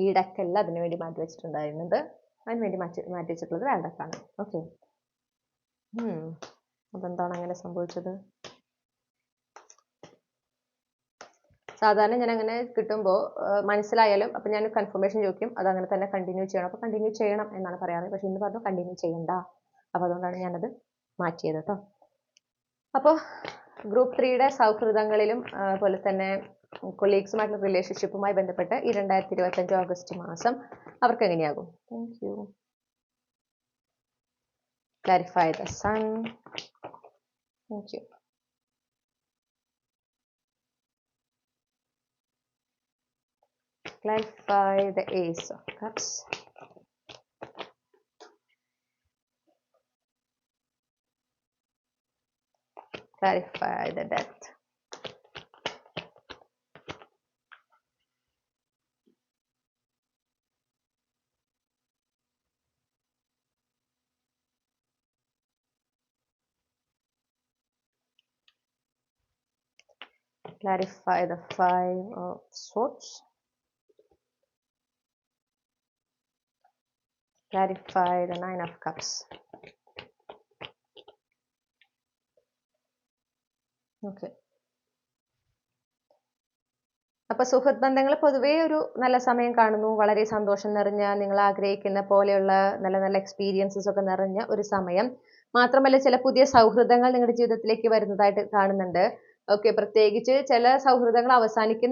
ഈ ഡക്കല്ല അതിനു വേണ്ടി മാറ്റി വെച്ചിട്ടുണ്ടായിരുന്നത്, അതിന് വേണ്ടി മാറ്റി വെച്ചിട്ടുള്ളത് വേറെ ഡക്കാണ്. ഓക്കെ, അതെന്താണ് അങ്ങനെ സംഭവിച്ചത്? സാധാരണ ഞാൻ അങ്ങനെ കിട്ടുമ്പോൾ മനസ്സിലായാലും അപ്പം ഞാൻ കൺഫർമേഷൻ ചോദിക്കും, അത് അങ്ങനെ തന്നെ കണ്ടിന്യൂ ചെയ്യണം. അപ്പോൾ കണ്ടിന്യൂ ചെയ്യണം എന്നാണ് പറയാറ്, പക്ഷെ ഇന്ന് പറഞ്ഞു കണ്ടിന്യൂ ചെയ്യണ്ട. അപ്പോൾ അതുകൊണ്ടാണ് ഞാനത് മാറ്റിയത് കേട്ടോ. അപ്പോൾ ഗ്രൂപ്പ് 3യുടെ സൗഹൃദങ്ങളിലും അതുപോലെ തന്നെ കൊളീഗ്സുമായിട്ടുള്ള റിലേഷൻഷിപ്പുമായി ബന്ധപ്പെട്ട് ഈ 2025 ഓഗസ്റ്റ് മാസം അവർക്ക് എങ്ങനെയാകും? Thank you. Clarify the sun. Thank you. Clarify the Ace of Cups. Clarify the Death. Clarify the Five of Swords. Clarify the Nine of Cups. Okay. അപ്പോൾ സുഹൃത്ത് ബന്ധങ്ങൾ പൊതുവേ ഒരു നല്ല സമയം കാണുന്നു, വളരെ സന്തോഷം നിറഞ്ഞ, നിങ്ങൾ ആഗ്രഹിക്കുന്ന പോലെയുള്ള നല്ല നല്ല എക്സ്പീരിയൻസസ് ഒക്കെ നിറഞ്ഞ ഒരു സമയം. മാത്രമല്ല ചില പുതിയ സൗഹൃദങ്ങൾ നിങ്ങളുടെ ജീവിതത്തിലേക്ക് വരുന്നതായിട്ട് കാണുന്നുണ്ട്. ഓക്കെ, പ്രത്യേകിച്ച് ചില സൗഹൃദങ്ങൾ അവസാനിക്കുക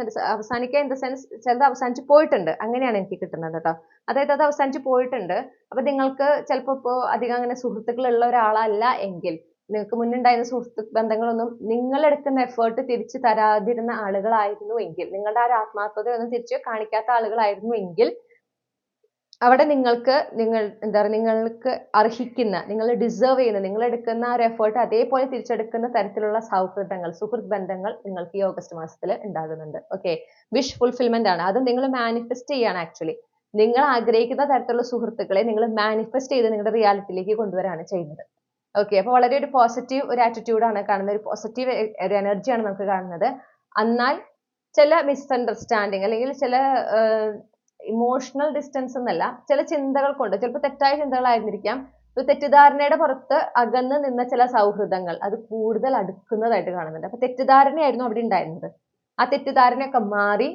ഇൻ ദ സെൻസ് ചിലത് അവസാനിച്ച് പോയിട്ടുണ്ട്, അങ്ങനെയാണ് എനിക്ക് കിട്ടുന്നത് കേട്ടോ. അതായത് അത് അവസാനിച്ച് പോയിട്ടുണ്ട്. അപ്പം നിങ്ങൾക്ക് ചിലപ്പോൾ ഇപ്പോൾ അധികം അങ്ങനെ സുഹൃത്തുക്കളുള്ള ഒരാളല്ല എങ്കിൽ, നിങ്ങൾക്ക് മുന്നുണ്ടായിരുന്ന സുഹൃത്ത് ബന്ധങ്ങളൊന്നും നിങ്ങളെടുക്കുന്ന എഫേർട്ട് തിരിച്ചു തരാതിരുന്ന ആളുകളായിരുന്നു എങ്കിൽ, നിങ്ങളുടെ ആ ഒരു ആത്മാർത്ഥതയൊന്നും തിരിച്ച് കാണിക്കാത്ത ആളുകളായിരുന്നു എങ്കിൽ, അവിടെ നിങ്ങൾക്ക് നിങ്ങൾക്ക് അർഹിക്കുന്ന, നിങ്ങൾ ഡിസേർവ് ചെയ്യുന്ന, നിങ്ങൾ എടുക്കുന്ന ആ ഒരു എഫേർട്ട് അതേപോലെ തിരിച്ചെടുക്കുന്ന തരത്തിലുള്ള സൗഹൃദങ്ങൾ, സുഹൃത്ത് ബന്ധങ്ങൾ നിങ്ങൾക്ക് ഈ ഓഗസ്റ്റ് മാസത്തിൽ ഉണ്ടാകുന്നുണ്ട്. ഓക്കെ, വിഷ് ഫുൾഫിൽമെന്റ് ആണ്. അത് നിങ്ങൾ മാനിഫെസ്റ്റ് ചെയ്യാണ്. ആക്ച്വലി നിങ്ങൾ ആഗ്രഹിക്കുന്ന തരത്തിലുള്ള സുഹൃത്തുക്കളെ നിങ്ങൾ മാനിഫെസ്റ്റ് ചെയ്ത് നിങ്ങളുടെ റിയാലിറ്റിയിലേക്ക് കൊണ്ടുവരാണ് ചെയ്യുന്നത്. ഓക്കെ, അപ്പോൾ വളരെ ഒരു പോസിറ്റീവ് ഒരു ആറ്റിറ്റ്യൂഡാണ് കാണുന്നത്, ഒരു പോസിറ്റീവ് ഒരു എനർജിയാണ് നമുക്ക് കാണുന്നത്. എന്നാൽ ചില മിസ്അണ്ടർസ്റ്റാൻഡിങ് അല്ലെങ്കിൽ ചില ഇമോഷണൽ ഡിസ്റ്റൻസ് എന്നല്ല, ചില ചിന്തകൾ കൊണ്ട്, ചിലപ്പോൾ തെറ്റായ ചിന്തകളായിരുന്നിരിക്കാം, ഒരു തെറ്റിദ്ധാരണയുടെ പുറത്ത് അകന്ന് നിന്ന ചില സൗഹൃദങ്ങൾ അത് കൂടുതൽ അടുക്കുന്നതായിട്ട് കാണുന്നുണ്ട്. അപ്പൊ തെറ്റിദ്ധാരണയായിരുന്നു അവിടെ ഉണ്ടായിരുന്നത്. ആ തെറ്റിദ്ധാരണയൊക്കെ മാറി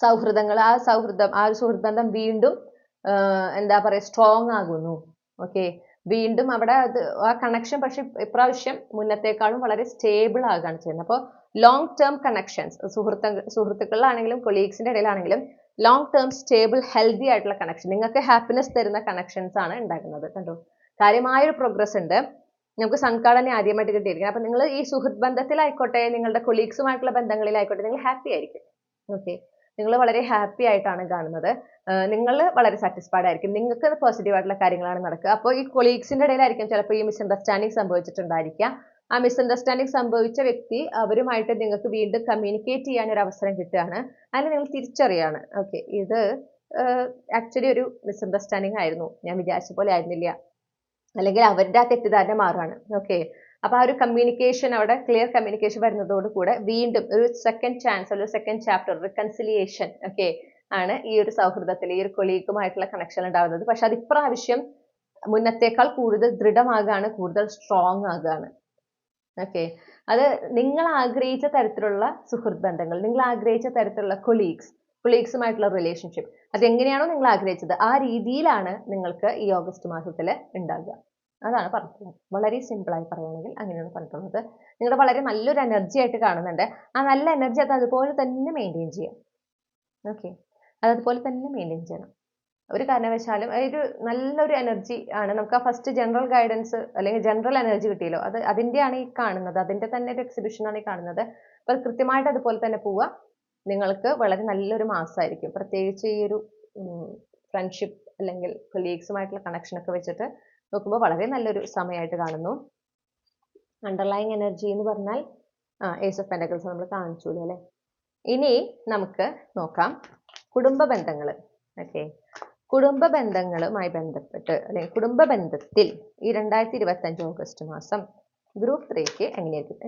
സൗഹൃദങ്ങൾ, ആ ഒരു സുഹൃത്ത് ബന്ധം വീണ്ടും എന്താ പറയുക, സ്ട്രോങ് ആകുന്നു. ഓക്കെ, വീണ്ടും അവിടെ ആ കണക്ഷൻ പക്ഷെ ഇപ്രാവശ്യം മുന്നത്തേക്കാളും വളരെ സ്റ്റേബിൾ ആകുകയാണ് ചെയ്യുന്നത്. അപ്പോൾ ലോങ് ടേം കണക്ഷൻസ്, സുഹൃത്തുക്കളിലാണെങ്കിലും കൊളീഗ്സിന്റെ ഇടയിലാണെങ്കിലും ലോങ് ടേം സ്റ്റേബിൾ ഹെൽത്തി ആയിട്ടുള്ള കണക്ഷൻ, നിങ്ങൾക്ക് ഹാപ്പിനെസ് തരുന്ന കണക്ഷൻസ് ആണ് ഉണ്ടാക്കുന്നത്. കണ്ടോ, കാര്യമായൊരു പ്രോഗ്രസ് ഉണ്ട്. നമുക്ക് സൺ കാർഡ് തന്നെ ആദ്യമായിട്ട് കിട്ടിയിരിക്കുന്നത്. അപ്പൊ നിങ്ങൾ ഈ സുഹൃത്ത് ബന്ധത്തിലായിക്കോട്ടെ, നിങ്ങളുടെ കൊളീഗ്സുമായിട്ടുള്ള ബന്ധങ്ങളിലായിക്കോട്ടെ, നിങ്ങൾ ഹാപ്പി ആയിരിക്കും. ഓക്കെ, നിങ്ങൾ വളരെ ഹാപ്പി ആയിട്ടാണ് കാണുന്നത്. നിങ്ങൾ വളരെ സാറ്റിസ്ഫൈഡ് ആയിരിക്കും. നിങ്ങൾക്ക് പോസിറ്റീവ് ആയിട്ടുള്ള കാര്യങ്ങളാണ് നടക്കുക. അപ്പോൾ ഈ കൊളീഗ്സിന്റെ ഇടയിലായിരിക്കും ചിലപ്പോൾ ഈ മിസ്അണ്ടർസ്റ്റാൻഡിങ് സംഭവിച്ചിട്ടുണ്ടായിരിക്കാം. ആ മിസ്അണ്ടർസ്റ്റാൻഡിങ് സംഭവിച്ച വ്യക്തി അവരുമായിട്ട് നിങ്ങൾക്ക് വീണ്ടും കമ്മ്യൂണിക്കേറ്റ് ചെയ്യാൻ ഒരു അവസരം കിട്ടുകയാണ്. അതിന് നിങ്ങൾ തിരിച്ചറിയാണ്, ഓക്കെ, ഇത് ആക്ച്വലി ഒരു മിസ്അണ്ടർസ്റ്റാൻഡിങ് ആയിരുന്നു, ഞാൻ വിചാരിച്ച പോലെ ആയിരുന്നില്ല, അല്ലെങ്കിൽ അവരുടെ ആ തെറ്റിദ്ധാരണ മാറുകയാണ്. ഓക്കെ, അപ്പൊ ആ ഒരു കമ്മ്യൂണിക്കേഷൻ, അവിടെ ക്ലിയർ കമ്മ്യൂണിക്കേഷൻ വരുന്നതോട് കൂടെ വീണ്ടും ഒരു സെക്കൻഡ് ചാൻസ്, ഒരു സെക്കൻഡ് ചാപ്റ്റർ, റിക്കൺസിലിയേഷൻ ഒക്കെ ആണ് ഈ ഒരു സൗഹൃദത്തിൽ, ഈ ഒരു കൊളീഗുമായിട്ടുള്ള കണക്ഷൻ ഉണ്ടാകുന്നത്. പക്ഷെ അത് ഇപ്രാവശ്യം മുന്നത്തേക്കാൾ കൂടുതൽ ദൃഢമാകാണ്, കൂടുതൽ സ്ട്രോങ് ആകുകയാണ്. ഓക്കെ, അത് നിങ്ങൾ ആഗ്രഹിച്ച തരത്തിലുള്ള സുഹൃത്ത് ബന്ധങ്ങൾ, നിങ്ങൾ ആഗ്രഹിച്ച തരത്തിലുള്ള കൊളീഗ്സുമായിട്ടുള്ള റിലേഷൻഷിപ്പ്, അതെങ്ങനെയാണോ നിങ്ങൾ ആഗ്രഹിച്ചത് ആ രീതിയിലാണ് നിങ്ങൾക്ക് ഈ ഓഗസ്റ്റ് മാസത്തിൽ ഉണ്ടാകുക. അതാണ് പറഞ്ഞിട്ടുള്ളത്. വളരെ സിമ്പിളായി പറയുകയാണെങ്കിൽ അങ്ങനെയാണ് പറഞ്ഞിട്ടുള്ളത്. നിങ്ങളുടെ വളരെ നല്ലൊരു എനർജി ആയിട്ട് കാണുന്നുണ്ട്. ആ നല്ല എനർജി അത് അതുപോലെ തന്നെ മെയിൻറ്റെയിൻ ചെയ്യാം. ഓക്കെ, അതുപോലെ തന്നെ മെയിൻറ്റെയിൻ ചെയ്യണം. ഒരു കാരണവശാലും ഒരു നല്ലൊരു എനർജി ആണ് നമുക്ക്. ആ ഫസ്റ്റ് ജനറൽ ഗൈഡൻസ് അല്ലെങ്കിൽ ജനറൽ എനർജി കിട്ടിയല്ലോ, അതിൻ്റെയാണ് ഈ കാണുന്നത്, അതിൻ്റെ തന്നെ ഒരു എക്സിബിഷനാണ് ഈ കാണുന്നത്. അപ്പോൾ കൃത്യമായിട്ട് അതുപോലെ തന്നെ പോവുക. നിങ്ങൾക്ക് വളരെ നല്ലൊരു മാസമായിരിക്കും. പ്രത്യേകിച്ച് ഈ ഒരു ഫ്രണ്ട്ഷിപ്പ് അല്ലെങ്കിൽ കൊളീഗ്സുമായിട്ടുള്ള കണക്ഷനൊക്കെ വെച്ചിട്ട് നോക്കുമ്പോൾ വളരെ നല്ലൊരു സമയമായിട്ട് കാണുന്നു. അണ്ടർലൈങ് എനർജി എന്ന് പറഞ്ഞാൽ ഏസ് ഓഫ് പെന്റക്കിൾസ് നമ്മൾ കാണിച്ചു അല്ലേ. ഇനി നമുക്ക് നോക്കാം കുടുംബ ബന്ധങ്ങൾ. ഓക്കെ, കുടുംബ ബന്ധങ്ങളുമായി ബന്ധപ്പെട്ട് അല്ലെങ്കിൽ കുടുംബ ബന്ധത്തിൽ ഈ 2025 ഓഗസ്റ്റ് മാസം ഗ്രൂപ്പ് 3ക്ക് എങ്ങനെയായിരിക്കും?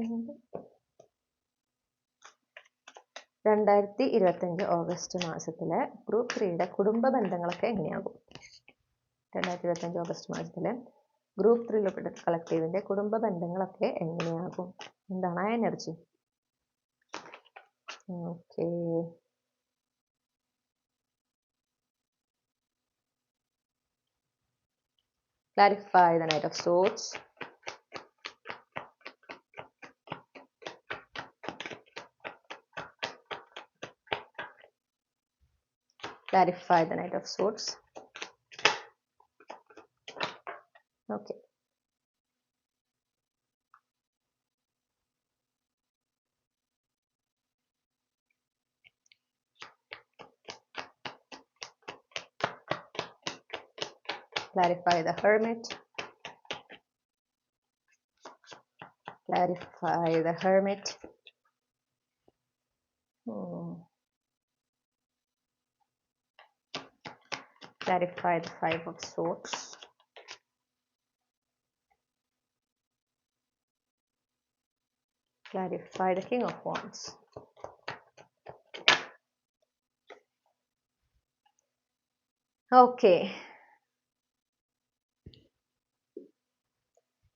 2025 ഓഗസ്റ്റ് മാസത്തിലെ ഗ്രൂപ്പ് 3യുടെ കുടുംബ ബന്ധങ്ങളൊക്കെ എങ്ങനെയാകും? 2025 ഓഗസ്റ്റ് മാസത്തിലെ ഗ്രൂപ്പ് 3 കളക്റ്റീവിന്റെ കുടുംബ ബന്ധങ്ങളൊക്കെ എങ്ങനെയാകും? എന്താണ് ആ energy? Okay, clarify the Knight of Swords. Clarify the Knight of Swords. Okay. Clarify the Hermit. Clarify the Hermit. Clarify the Five of Swords. Clarify the King of Wands. Okay.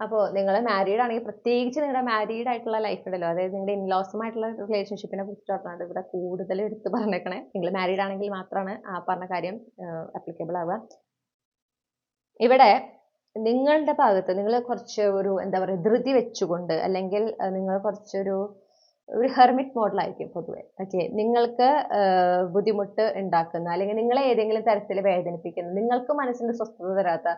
അപ്പോൾ നിങ്ങൾ married ആണെങ്കിൽ പ്രത്യേകിച്ച് നിങ്ങളുടെ married ആയിട്ടുള്ള life ഉണ്ടല്ലോ, അതായത് നിങ്ങളുടെ ഇൻലോസുമായിട്ടുള്ള റിലേഷൻഷിപ്പിനെ കുറിച്ചിട്ടാണ് ഇവിടെ കൂടുതൽ എടുത്ത് പറഞ്ഞേക്കണേ. നിങ്ങൾ മാരീഡ് ആണെങ്കിൽ മാത്രമാണ് ആ പറഞ്ഞ കാര്യം അപ്ലിക്കബിൾ ആവുക. ഇവിടെ നിങ്ങളുടെ ഭാഗത്ത് നിങ്ങൾ കുറച്ച് ഒരു എന്താ പറയുക ധൃതി വെച്ചുകൊണ്ട് അല്ലെങ്കിൽ നിങ്ങൾ കുറച്ചൊരു ഹെർമിറ്റ് മോഡലായിരിക്കും പൊതുവെ. ഓക്കെ, നിങ്ങൾക്ക് ബുദ്ധിമുട്ട് ഉണ്ടാക്കുന്ന അല്ലെങ്കിൽ നിങ്ങളെ ഏതെങ്കിലും തരത്തിൽ വേദനിപ്പിക്കുന്ന, നിങ്ങൾക്ക് മനസ്സിന്റെ സ്വസ്ഥത തരാത്ത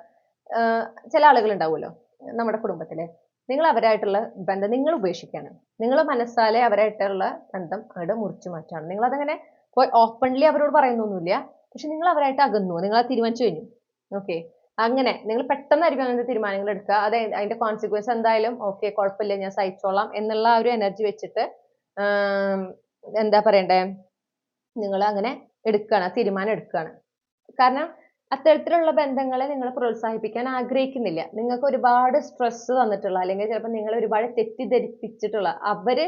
ചില ആളുകൾ ഉണ്ടാവുമല്ലോ നമ്മുടെ കുടുംബത്തില്. നിങ്ങൾ അവരായിട്ടുള്ള ബന്ധം നിങ്ങൾ ഉപേക്ഷിക്കുകയാണ്. നിങ്ങൾ മനസ്സാലെ അവരായിട്ടുള്ള ബന്ധം അവിടെ മുറിച്ചു മാറ്റാണ്. നിങ്ങൾ അതങ്ങനെ ഓപ്പൺലി അവരോട് പറയുന്നൊന്നുമില്ല, പക്ഷെ നിങ്ങൾ അവരായിട്ട് അകന്നു, നിങ്ങൾ അത് തീരുമാനിച്ചു കഴിഞ്ഞു. ഓക്കെ, അങ്ങനെ നിങ്ങൾ പെട്ടെന്നായിരിക്കും അങ്ങനത്തെ തീരുമാനങ്ങൾ എടുക്കുക. അത് അതിന്റെ കോൺസിക്വൻസ് എന്തായാലും ഓക്കെ കുഴപ്പമില്ല ഞാൻ സഹിച്ചോളാം എന്നുള്ള ആ ഒരു എനർജി വെച്ചിട്ട് എന്താ പറയണ്ടേ, നിങ്ങൾ അങ്ങനെ എടുക്കുകയാണ്, തീരുമാനം എടുക്കുകയാണ്. കാരണം അത്തരത്തിലുള്ള ബന്ധങ്ങളെ നിങ്ങൾ പ്രോത്സാഹിപ്പിക്കാൻ ആഗ്രഹിക്കുന്നില്ല. നിങ്ങൾക്ക് ഒരുപാട് സ്ട്രെസ് തന്നിട്ടുള്ള അല്ലെങ്കിൽ ചിലപ്പോൾ നിങ്ങൾ ഒരുപാട് തെറ്റിദ്ധരിപ്പിച്ചിട്ടുള്ള, അവര്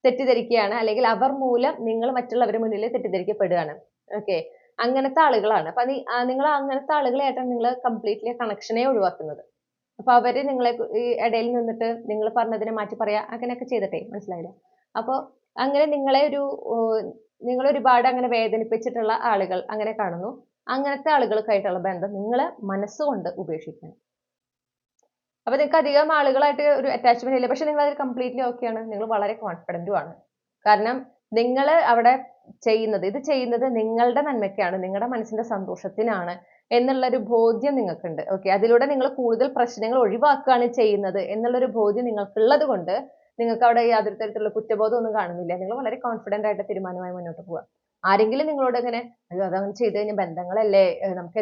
തെറ്റിദ്ധരിക്കുകയാണ് അല്ലെങ്കിൽ അവർ മൂലം നിങ്ങൾ മറ്റുള്ളവരുടെ മുന്നിൽ തെറ്റിദ്ധരിക്കപ്പെടുകയാണ്. ഓക്കെ, അങ്ങനത്തെ ആളുകളാണ്. അപ്പൊ നിങ്ങൾ അങ്ങനത്തെ ആളുകളായിട്ടാണ് നിങ്ങൾ കംപ്ലീറ്റ്ലി കണക്ഷനെ ഒഴിവാക്കുന്നത്. അപ്പൊ അവര് നിങ്ങളെ ഈ ഇടയിൽ നിന്നിട്ട് നിങ്ങൾ പറഞ്ഞതിനെ മാറ്റി പറയാ അങ്ങനെയൊക്കെ ചെയ്തിട്ടേ, മനസ്സിലായില്ല. അപ്പോൾ അങ്ങനെ നിങ്ങൾ ഒരുപാട് അങ്ങനെ വേദനിപ്പിച്ചിട്ടുള്ള ആളുകൾ അങ്ങനെ കാണുന്നു. അങ്ങനത്തെ ആളുകൾക്കായിട്ടുള്ള ബന്ധം നിങ്ങൾ മനസ്സുകൊണ്ട് ഉപേക്ഷിക്കണം. അപ്പൊ നിങ്ങൾക്ക് അധികം ആളുകളായിട്ട് ഒരു അറ്റാച്ച്മെന്റ് ഇല്ല, പക്ഷെ നിങ്ങൾ അതിൽ കംപ്ലീറ്റ്ലി ഓക്കെയാണ്, നിങ്ങൾ വളരെ കോൺഫിഡന്റും ആണ്. കാരണം നിങ്ങൾ അവിടെ ഇത് ചെയ്യുന്നത് നിങ്ങളുടെ നന്മയ്ക്കാണ്, നിങ്ങളുടെ മനസ്സിന്റെ സന്തോഷത്തിനാണ് എന്നുള്ളൊരു ബോധ്യം നിങ്ങൾക്കുണ്ട്. ഓക്കെ, അതിലൂടെ നിങ്ങൾ കൂടുതൽ പ്രശ്നങ്ങൾ ഒഴിവാക്കുകയാണ് ചെയ്യുന്നത് എന്നുള്ളൊരു ബോധ്യം നിങ്ങൾക്കുള്ളത് കൊണ്ട് നിങ്ങൾക്ക് അവിടെ യാതൊരു തരത്തിലുള്ള കുറ്റബോധം ഒന്നും കാണുന്നില്ല. നിങ്ങൾ വളരെ കോൺഫിഡന്റ് ആയിട്ട് തീരുമാനമായി മുന്നോട്ട് പോവുക. ആരെങ്കിലും നിങ്ങളോട് ഇങ്ങനെ അയ്യോ അതങ്ങനെ ചെയ്ത് കഴിഞ്ഞാൽ ബന്ധങ്ങളല്ലേ, നമുക്ക്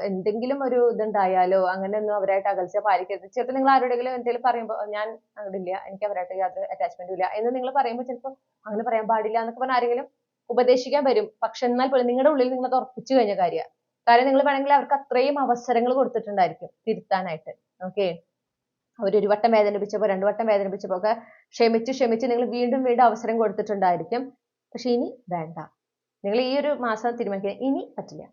എന്തെങ്കിലും ഒരു ഇതുണ്ടായാലോ അങ്ങനെയൊന്നും അവരായിട്ട് അകൽച്ച പാലിക്കരുത്. ചിലപ്പോൾ നിങ്ങൾ ആരോടെങ്കിലും എന്തെങ്കിലും പറയുമ്പോൾ ഞാൻ അങ്ങോട്ടില്ല, എനിക്ക് അവരായിട്ട് യാതൊരു അറ്റാച്ച്മെന്റും ഇല്ല എന്ന് നിങ്ങൾ പറയുമ്പോൾ ചിലപ്പോൾ അങ്ങനെ പറയാൻ പാടില്ല എന്നൊക്കെ പറഞ്ഞാൽ ആരെങ്കിലും ഉപദേശിക്കാൻ വരും. പക്ഷെ എന്നാൽ പോലും നിങ്ങളുടെ ഉള്ളിൽ നിങ്ങൾ അത് ഉറപ്പിച്ചു കഴിഞ്ഞ കാര്യമാണ്. കാരണം നിങ്ങൾ വേണമെങ്കിൽ അവർക്ക് അത്രയും അവസരങ്ങൾ കൊടുത്തിട്ടുണ്ടായിരിക്കും തിരുത്താനായിട്ട്. ഓക്കെ, അവരൊരു വട്ടം വേദനിപ്പിച്ചപ്പോൾ 2 വട്ടം വേദനിപ്പിച്ചപ്പോൾ ഒക്കെ ക്ഷമിച്ച് നിങ്ങൾ വീണ്ടും അവസരം കൊടുത്തിട്ടുണ്ടായിരിക്കും. പക്ഷെ ഇനി വേണ്ട, നിങ്ങൾ ഈ ഒരു മാസം തീരുമാനിക്കുക ഇനി പറ്റില്ല.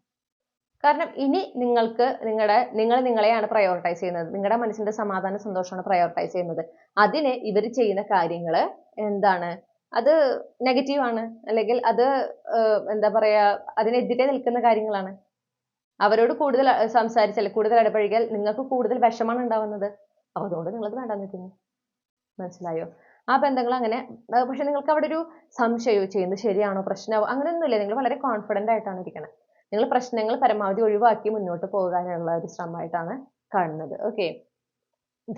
കാരണം ഇനി നിങ്ങൾ നിങ്ങളെയാണ് പ്രയോറിറ്റൈസ് ചെയ്യുന്നത്, നിങ്ങളുടെ മനസ്സിന്റെ സമാധാന സന്തോഷമാണ് പ്രയോറിറ്റൈസ് ചെയ്യുന്നത്. അതിന് ഇവർ ചെയ്യുന്ന കാര്യങ്ങൾ എന്താണ്, അത് നെഗറ്റീവാണ്, അല്ലെങ്കിൽ അത് എന്താ പറയാ അതിനെതിരെ നിൽക്കുന്ന കാര്യങ്ങളാണ്. അവരോട് കൂടുതൽ സംസാരിച്ചാൽ, കൂടുതൽ ഇടപഴകിയാൽ നിങ്ങൾക്ക് കൂടുതൽ വിഷമാണ് ഉണ്ടാവുന്നത്. അതുകൊണ്ട് നിങ്ങളത് വേണ്ടാന്ന് വെക്കുന്നു. മനസ്സിലായോ? ആ ബന്ധങ്ങൾ അങ്ങനെ. പക്ഷെ നിങ്ങൾക്ക് അവിടെ ഒരു സംശയം, ചെയ്യുന്നത് ശരിയാണോ, പ്രശ്നമാവോ, അങ്ങനെയൊന്നുമില്ല. നിങ്ങൾ വളരെ കോൺഫിഡന്റ് ആയിട്ടാണ് ഇരിക്കുന്നത്. നിങ്ങൾ പ്രശ്നങ്ങൾ പരമാവധി ഒഴിവാക്കി മുന്നോട്ട് പോകാനുള്ള ഒരു ശ്രമമായിട്ടാണ് കാണുന്നത്. ഓക്കെ,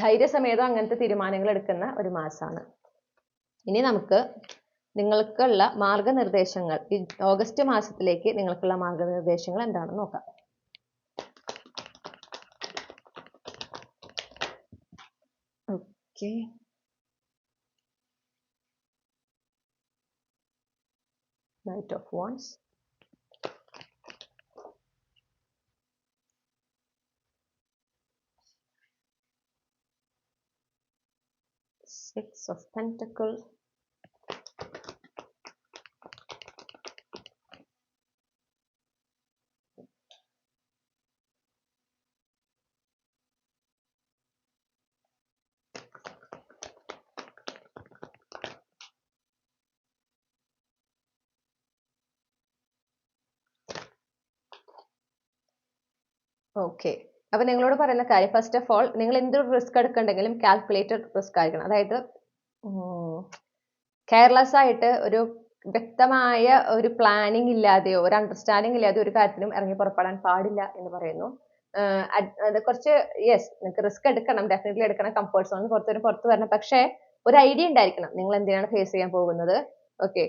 ധൈര്യസമേതം അങ്ങനത്തെ തീരുമാനങ്ങൾ എടുക്കുന്ന ഒരു മാസമാണ്. ഇനി നമുക്ക് നിങ്ങൾക്കുള്ള മാർഗനിർദ്ദേശങ്ങൾ, ഈ ഓഗസ്റ്റ് മാസത്തിലേക്ക് നിങ്ങൾക്കുള്ള മാർഗനിർദ്ദേശങ്ങൾ എന്താണെന്ന് നോക്കാം. Okay, Knight of Wands. Six of Pentacles. Okay, അപ്പൊ നിങ്ങളോട് പറയുന്ന കാര്യം, ഫസ്റ്റ് ഓഫ് ഓൾ നിങ്ങൾ എന്തൊരു റിസ്ക് എടുക്കണ്ടെങ്കിലും കാൽക്കുലേറ്റഡ് റിസ്ക് ആയിരിക്കണം. അതായത് കെയർലെസ് ആയിട്ട് ഒരു വ്യക്തമായ ഒരു പ്ലാനിങ് ഇല്ലാതെയോ ഒരു അണ്ടർസ്റ്റാൻഡിങ് ഇല്ലാതെ ഒരു കാര്യത്തിനും ഇറങ്ങി പുറപ്പെടാൻ പാടില്ല എന്ന് പറയുന്നു. അത് കുറച്ച് യെസ്, നിങ്ങൾക്ക് റിസ്ക് എടുക്കണം, ഡെഫിനറ്റ്ലി എടുക്കണം, കംഫർട്ട് സോണിൽ പുറത്ത് വരണം. പക്ഷേ ഒരു ഐഡിയ ഉണ്ടായിരിക്കണം നിങ്ങൾ എന്തിനാണ് ഫേസ് ചെയ്യാൻ പോകുന്നത്. ഓക്കെ,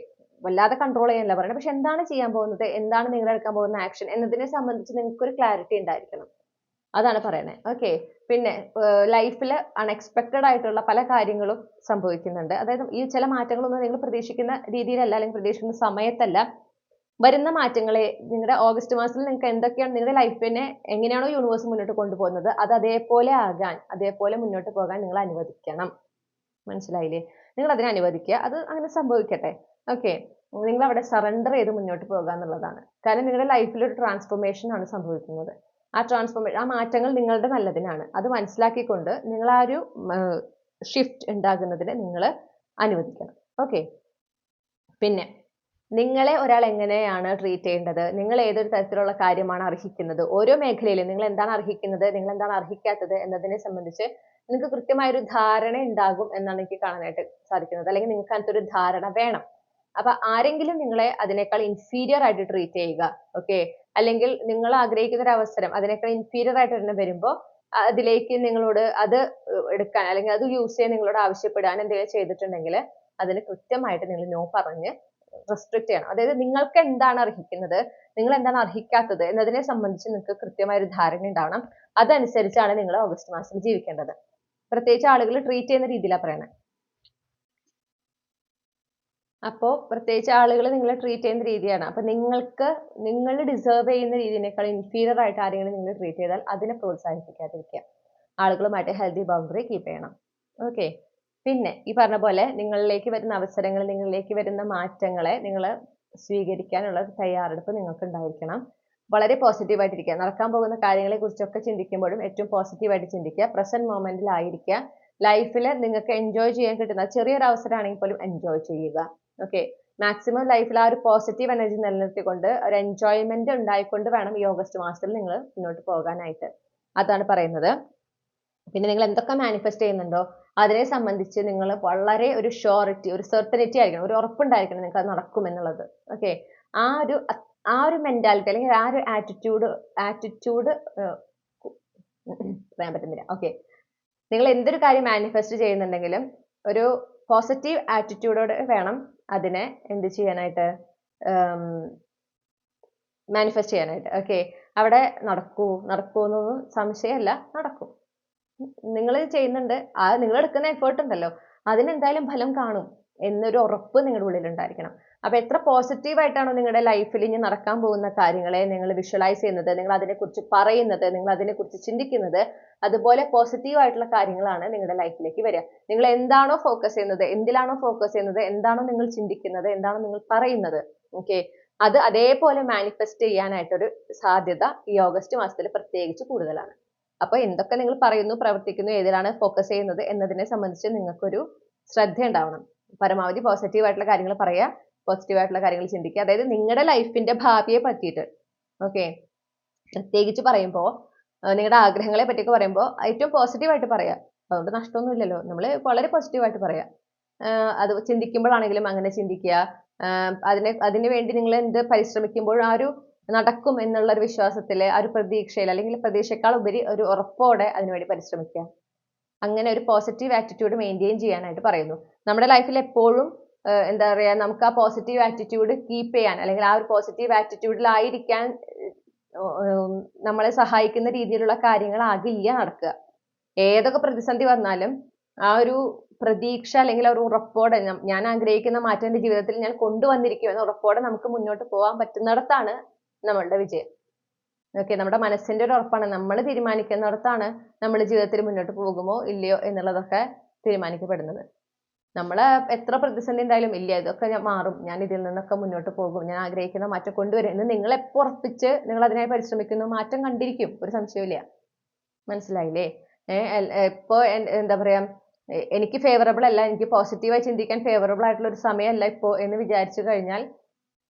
വല്ലാതെ കൺട്രോൾ ചെയ്യാനല്ല പറയുന്നത്, പക്ഷെ എന്താണ് ചെയ്യാൻ പോകുന്നത്, എന്താണ് നിങ്ങൾ എടുക്കാൻ പോകുന്ന ആക്ഷൻ എന്നതിനെ സംബന്ധിച്ച് നിങ്ങൾക്ക് ഒരു ക്ലാരിറ്റി ഉണ്ടായിരിക്കണം. അതാണ് പറയുന്നത്. ഓക്കെ, പിന്നെ ലൈഫിൽ അൺഎക്സ്പെക്റ്റഡ് ആയിട്ടുള്ള പല കാര്യങ്ങളും സംഭവിക്കുന്നുണ്ട്. അതായത് ഈ ചില മാറ്റങ്ങളൊന്നും നിങ്ങൾ പ്രതീക്ഷിക്കുന്ന രീതിയിലല്ല, അല്ലെങ്കിൽ പ്രതീക്ഷിക്കുന്ന സമയത്തല്ല. വരുന്ന മാറ്റങ്ങളെ നിങ്ങളുടെ ഓഗസ്റ്റ് മാസത്തിൽ നിങ്ങൾക്ക് എന്തൊക്കെയാണ് നിങ്ങളുടെ ലൈഫിനെ എങ്ങനെയാണോ യൂണിവേഴ്സ് മുന്നോട്ട് കൊണ്ടുപോകുന്നത് അത് അതേപോലെ ആകാൻ, അതേപോലെ മുന്നോട്ട് പോകാൻ നിങ്ങൾ അനുവദിക്കണം. മനസ്സിലായില്ലേ? നിങ്ങൾ അതിനെ അനുവദിക്കുക, അത് അങ്ങനെ സംഭവിക്കട്ടെ. ഓക്കെ, നിങ്ങൾ അവിടെ സറണ്ടർ ചെയ്ത് മുന്നോട്ട് പോകുക എന്നുള്ളതാണ്. കാരണം നിങ്ങളുടെ ലൈഫിൽ ഒരു ട്രാൻസ്ഫോർമേഷൻ ആണ് സംഭവിക്കുന്നത്. ആ മാറ്റങ്ങൾ നിങ്ങളുടെ നല്ലതിനാണ്. അത് മനസ്സിലാക്കിക്കൊണ്ട് നിങ്ങൾ ആ ഒരു ഷിഫ്റ്റ് ഉണ്ടാകുന്നതിന് നിങ്ങൾ അനുവദിക്കണം. ഓക്കെ, പിന്നെ നിങ്ങളെ ഒരാൾ എങ്ങനെയാണ് ട്രീറ്റ് ചെയ്യേണ്ടത്, നിങ്ങൾ ഏതൊരു തരത്തിലുള്ള കാര്യമാണ് അർഹിക്കുന്നത്, ഓരോ മേഖലയിലും നിങ്ങൾ എന്താണ് അർഹിക്കുന്നത്, നിങ്ങൾ എന്താണ് അർഹിക്കാത്തത് എന്നതിനെ സംബന്ധിച്ച് നിങ്ങൾക്ക് കൃത്യമായൊരു ധാരണ ഉണ്ടാകും എന്നാണ് എനിക്ക് കാണാനായിട്ട് സാധിക്കുന്നത്. അല്ലെങ്കിൽ നിങ്ങൾക്ക് അങ്ങനത്തെ ഒരു ധാരണ വേണം. അപ്പൊ ആരെങ്കിലും നിങ്ങളെ അതിനേക്കാൾ ഇൻഫീരിയർ ആയിട്ട് ട്രീറ്റ് ചെയ്യുക, ഓക്കെ, അല്ലെങ്കിൽ നിങ്ങൾ ആഗ്രഹിക്കുന്ന ഒരു അവസരം അതിനേക്കാൾ ഇൻഫീരിയർ ആയിട്ട് തന്നെ വരുമ്പോൾ അതിലേക്ക് നിങ്ങളോട് അത് എടുക്കാൻ അല്ലെങ്കിൽ അത് യൂസ് ചെയ്യാൻ നിങ്ങളോട് ആവശ്യപ്പെടാൻ എന്തെങ്കിലും ചെയ്തിട്ടുണ്ടെങ്കിൽ അതിന് കൃത്യമായിട്ട് നിങ്ങൾ നോ പറഞ്ഞ് റെസ്ട്രിക്ട് ചെയ്യണം. അതായത് നിങ്ങൾക്ക് എന്താണ് അർഹിക്കുന്നത്, നിങ്ങൾ എന്താണ് അർഹിക്കാത്തത് എന്നതിനെ സംബന്ധിച്ച് നിങ്ങൾക്ക് കൃത്യമായ ഒരു ധാരണ ഉണ്ടാവണം. അതനുസരിച്ചാണ് നിങ്ങൾ ഓഗസ്റ്റ് മാസത്തിൽ ജീവിക്കേണ്ടത്. പ്രത്യേകിച്ച് ആളുകൾ ട്രീറ്റ് ചെയ്യുന്ന രീതിയിലാണ് പറയുന്നത്. അപ്പോൾ പ്രത്യേകിച്ച് ആളുകൾ നിങ്ങളെ ട്രീറ്റ് ചെയ്യുന്ന രീതിയാണ്. അപ്പൊ നിങ്ങൾ ഡിസേർവ് ചെയ്യുന്ന രീതിയേക്കാൾ ഇൻഫീരിയർ ആയിട്ട് ആരെങ്കിലും നിങ്ങൾ ട്രീറ്റ് ചെയ്താൽ അതിനെ പ്രോത്സാഹിപ്പിക്കാതിരിക്കുക. ആളുകളുമായിട്ട് ഹെൽത്തി ബൗണ്ടറി കീപ്പ് ചെയ്യണം. ഓക്കെ, പിന്നെ ഈ പറഞ്ഞ പോലെ നിങ്ങളിലേക്ക് വരുന്ന അവസരങ്ങൾ, നിങ്ങളിലേക്ക് വരുന്ന മാറ്റങ്ങളെ നിങ്ങൾ സ്വീകരിക്കാനുള്ള തയ്യാറെടുപ്പ് നിങ്ങൾക്ക് ഉണ്ടായിരിക്കണം. വളരെ പോസിറ്റീവായിട്ടിരിക്കുക. നടക്കാൻ പോകുന്ന കാര്യങ്ങളെ കുറിച്ചൊക്കെ ചിന്തിക്കുമ്പോഴും ഏറ്റവും പോസിറ്റീവായിട്ട് ചിന്തിക്കുക. പ്രസന്റ് മൊമെന്റിലായിരിക്കുക. ലൈഫിൽ നിങ്ങൾക്ക് എൻജോയ് ചെയ്യാൻ കിട്ടുന്ന ചെറിയൊരു അവസരമാണെങ്കിൽ പോലും എൻജോയ് ചെയ്യുക. ഓക്കെ, മാക്സിമം ലൈഫിൽ ആ ഒരു പോസിറ്റീവ് എനർജി നിലനിർത്തിക്കൊണ്ട് ഒരു എൻജോയ്മെന്റ് ഉണ്ടായിക്കൊണ്ട് വേണം ഈ ഓഗസ്റ്റ് മാസത്തിൽ നിങ്ങൾ മുന്നോട്ട് പോകാനായിട്ട്. അതാണ് പറയുന്നത്. പിന്നെ നിങ്ങൾ എന്തൊക്കെ മാനിഫെസ്റ്റ് ചെയ്യുന്നുണ്ടോ അതിനെ സംബന്ധിച്ച് നിങ്ങൾ വളരെ ഒരു ഷുവറിറ്റി, ഒരു സെർട്ടനിറ്റി ആയിരിക്കണം, ഒരു ഉറപ്പുണ്ടായിരിക്കണം നിങ്ങൾക്ക് അത് നടക്കും എന്നുള്ളത്. ഓക്കെ, ആ ഒരു മെന്റാലിറ്റി അല്ലെങ്കിൽ ആ ഒരു ആറ്റിറ്റ്യൂഡ് പറയാൻ പറ്റുന്നില്ല. ഓക്കെ, നിങ്ങൾ എന്തൊരു കാര്യം മാനിഫെസ്റ്റ് ചെയ്യുന്നുണ്ടെങ്കിലും ഒരു പോസിറ്റീവ് ആറ്റിറ്റ്യൂഡോടെ വേണം അതിനെ എന്ത് ചെയ്യാനായിട്ട്, മാനിഫെസ്റ്റ് ചെയ്യാനായിട്ട്. ഓക്കെ, അവിടെ നടക്കൂന്നൊന്നും സംശയമല്ല, നടക്കും. നിങ്ങൾ ചെയ്യുന്നുണ്ട്, ആ നിങ്ങൾ എടുക്കുന്ന എഫേർട്ട് ഉണ്ടല്ലോ അതിനെന്തായാലും ഫലം കാണും എന്നൊരു ഉറപ്പ് നിങ്ങളുടെ ഉള്ളിൽ ഉണ്ടായിരിക്കണം. അപ്പൊ എത്ര പോസിറ്റീവായിട്ടാണോ നിങ്ങളുടെ ലൈഫിൽ ഇനി നടക്കാൻ പോകുന്ന കാര്യങ്ങളെ നിങ്ങൾ വിഷ്വലൈസ് ചെയ്യുന്നത്, നിങ്ങൾ അതിനെക്കുറിച്ച് പറയുന്നത്, നിങ്ങൾ അതിനെക്കുറിച്ച് ചിന്തിക്കുന്നത്, അതുപോലെ പോസിറ്റീവായിട്ടുള്ള കാര്യങ്ങളാണ് നിങ്ങളുടെ ലൈഫിലേക്ക് വരിക. നിങ്ങൾ എന്താണോ ഫോക്കസ് ചെയ്യുന്നത്, എന്തിലാണോ ഫോക്കസ് ചെയ്യുന്നത്, എന്താണോ നിങ്ങൾ ചിന്തിക്കുന്നത്, എന്താണോ നിങ്ങൾ പറയുന്നത്, ഓക്കെ, അത് അതേപോലെ മാനിഫെസ്റ്റ് ചെയ്യാനായിട്ടൊരു സാധ്യത ഈ ഓഗസ്റ്റ് മാസത്തിൽ പ്രത്യേകിച്ച് കൂടുതലാണ്. അപ്പൊ എന്തൊക്കെ നിങ്ങൾ പറയുന്നു, പ്രവർത്തിക്കുന്നു, ഏതിലാണ് ഫോക്കസ് ചെയ്യുന്നത് എന്നതിനെ സംബന്ധിച്ച് നിങ്ങൾക്കൊരു ശ്രദ്ധ ഉണ്ടാവണം. പരമാവധി പോസിറ്റീവ് ആയിട്ടുള്ള കാര്യങ്ങൾ പറയുക, പോസിറ്റീവ് ആയിട്ടുള്ള കാര്യങ്ങൾ ചിന്തിക്കുക. അതായത് നിങ്ങളുടെ ലൈഫിന്റെ ഭാവിയെ പറ്റിയിട്ട്, ഓക്കെ, പ്രത്യേകിച്ച് പറയുമ്പോൾ നിങ്ങളുടെ ആഗ്രഹങ്ങളെ പറ്റിയൊക്കെ പറയുമ്പോൾ ഏറ്റവും പോസിറ്റീവായിട്ട് പറയാം. അതുകൊണ്ട് നഷ്ടമൊന്നുമില്ലല്ലോ, നമ്മൾ വളരെ പോസിറ്റീവായിട്ട് പറയാം. അത് ചിന്തിക്കുമ്പോഴാണെങ്കിലും അങ്ങനെ ചിന്തിക്കുക. അതിനു വേണ്ടി നിങ്ങൾ എന്ത് പരിശ്രമിക്കുമ്പോൾ ആ ഒരു നടക്കും എന്നുള്ള ഒരു വിശ്വാസത്തില്, ആ ഒരു പ്രതീക്ഷയിൽ, അല്ലെങ്കിൽ പ്രതീക്ഷയേക്കാൾ ഉപരി ഒരു ഉറപ്പോടെ അതിനുവേണ്ടി പരിശ്രമിക്കുക. അങ്ങനെ ഒരു പോസിറ്റീവ് ആറ്റിറ്റ്യൂഡ് മെയിൻറ്റെയിൻ ചെയ്യാനായിട്ട് പറയുന്നു. നമ്മുടെ ലൈഫിൽ എപ്പോഴും എന്താ പറയാ, നമുക്ക് ആ പോസിറ്റീവ് ആറ്റിറ്റ്യൂഡ് കീപ്പ് ചെയ്യാൻ, അല്ലെങ്കിൽ ആ ഒരു പോസിറ്റീവ് ആറ്റിറ്റ്യൂഡിലായിരിക്കാൻ നമ്മളെ സഹായിക്കുന്ന രീതിയിലുള്ള കാര്യങ്ങളാകില്ല നടക്കുക. ഏതൊക്കെ പ്രതിസന്ധി വന്നാലും ആ ഒരു പ്രതീക്ഷ അല്ലെങ്കിൽ ഒരു ഉറപ്പോടെ ഞാൻ ആഗ്രഹിക്കുന്ന മാറ്റം എൻ്റെ ജീവിതത്തിൽ ഞാൻ കൊണ്ടുവന്നിരിക്കും എന്ന ഉറപ്പോടെ നമുക്ക് മുന്നോട്ട് പോകാൻ പറ്റുന്നിടത്താണ് നമ്മളുടെ വിജയം. ഓക്കെ, നമ്മുടെ മനസ്സിന്റെ ഒരു ഉറപ്പാണ്. നമ്മൾ തീരുമാനിക്കുന്നിടത്താണ് നമ്മൾ ജീവിതത്തിൽ മുന്നോട്ട് പോകുമോ ഇല്ലയോ എന്നുള്ളതൊക്കെ തീരുമാനിക്കപ്പെടുന്നത്. നമ്മൾ എത്ര പ്രതിസന്ധി ഉണ്ടായാലും ഇല്ല ഇതൊക്കെ ഞാൻ മാറും, ഞാൻ ഇതിൽ നിന്നൊക്കെ മുന്നോട്ട് പോകും, ഞാൻ ആഗ്രഹിക്കുന്ന മാറ്റം കൊണ്ടുവരും എന്ന് നിങ്ങൾ എപ്പോൾ ഉറപ്പിച്ച് നിങ്ങൾ അതിനായി പരിശ്രമിക്കുന്നു, മാറ്റം കണ്ടിരിക്കും, ഒരു സംശയമില്ല. മനസ്സിലായില്ലേ? ഇപ്പോ എന്താ പറയാ, എനിക്ക് ഫേവറബിൾ അല്ല, എനിക്ക് പോസിറ്റീവായി ചിന്തിക്കാൻ ഫേവറബിൾ ആയിട്ടുള്ള ഒരു സമയമല്ല ഇപ്പോ എന്ന് വിചാരിച്ചു കഴിഞ്ഞാൽ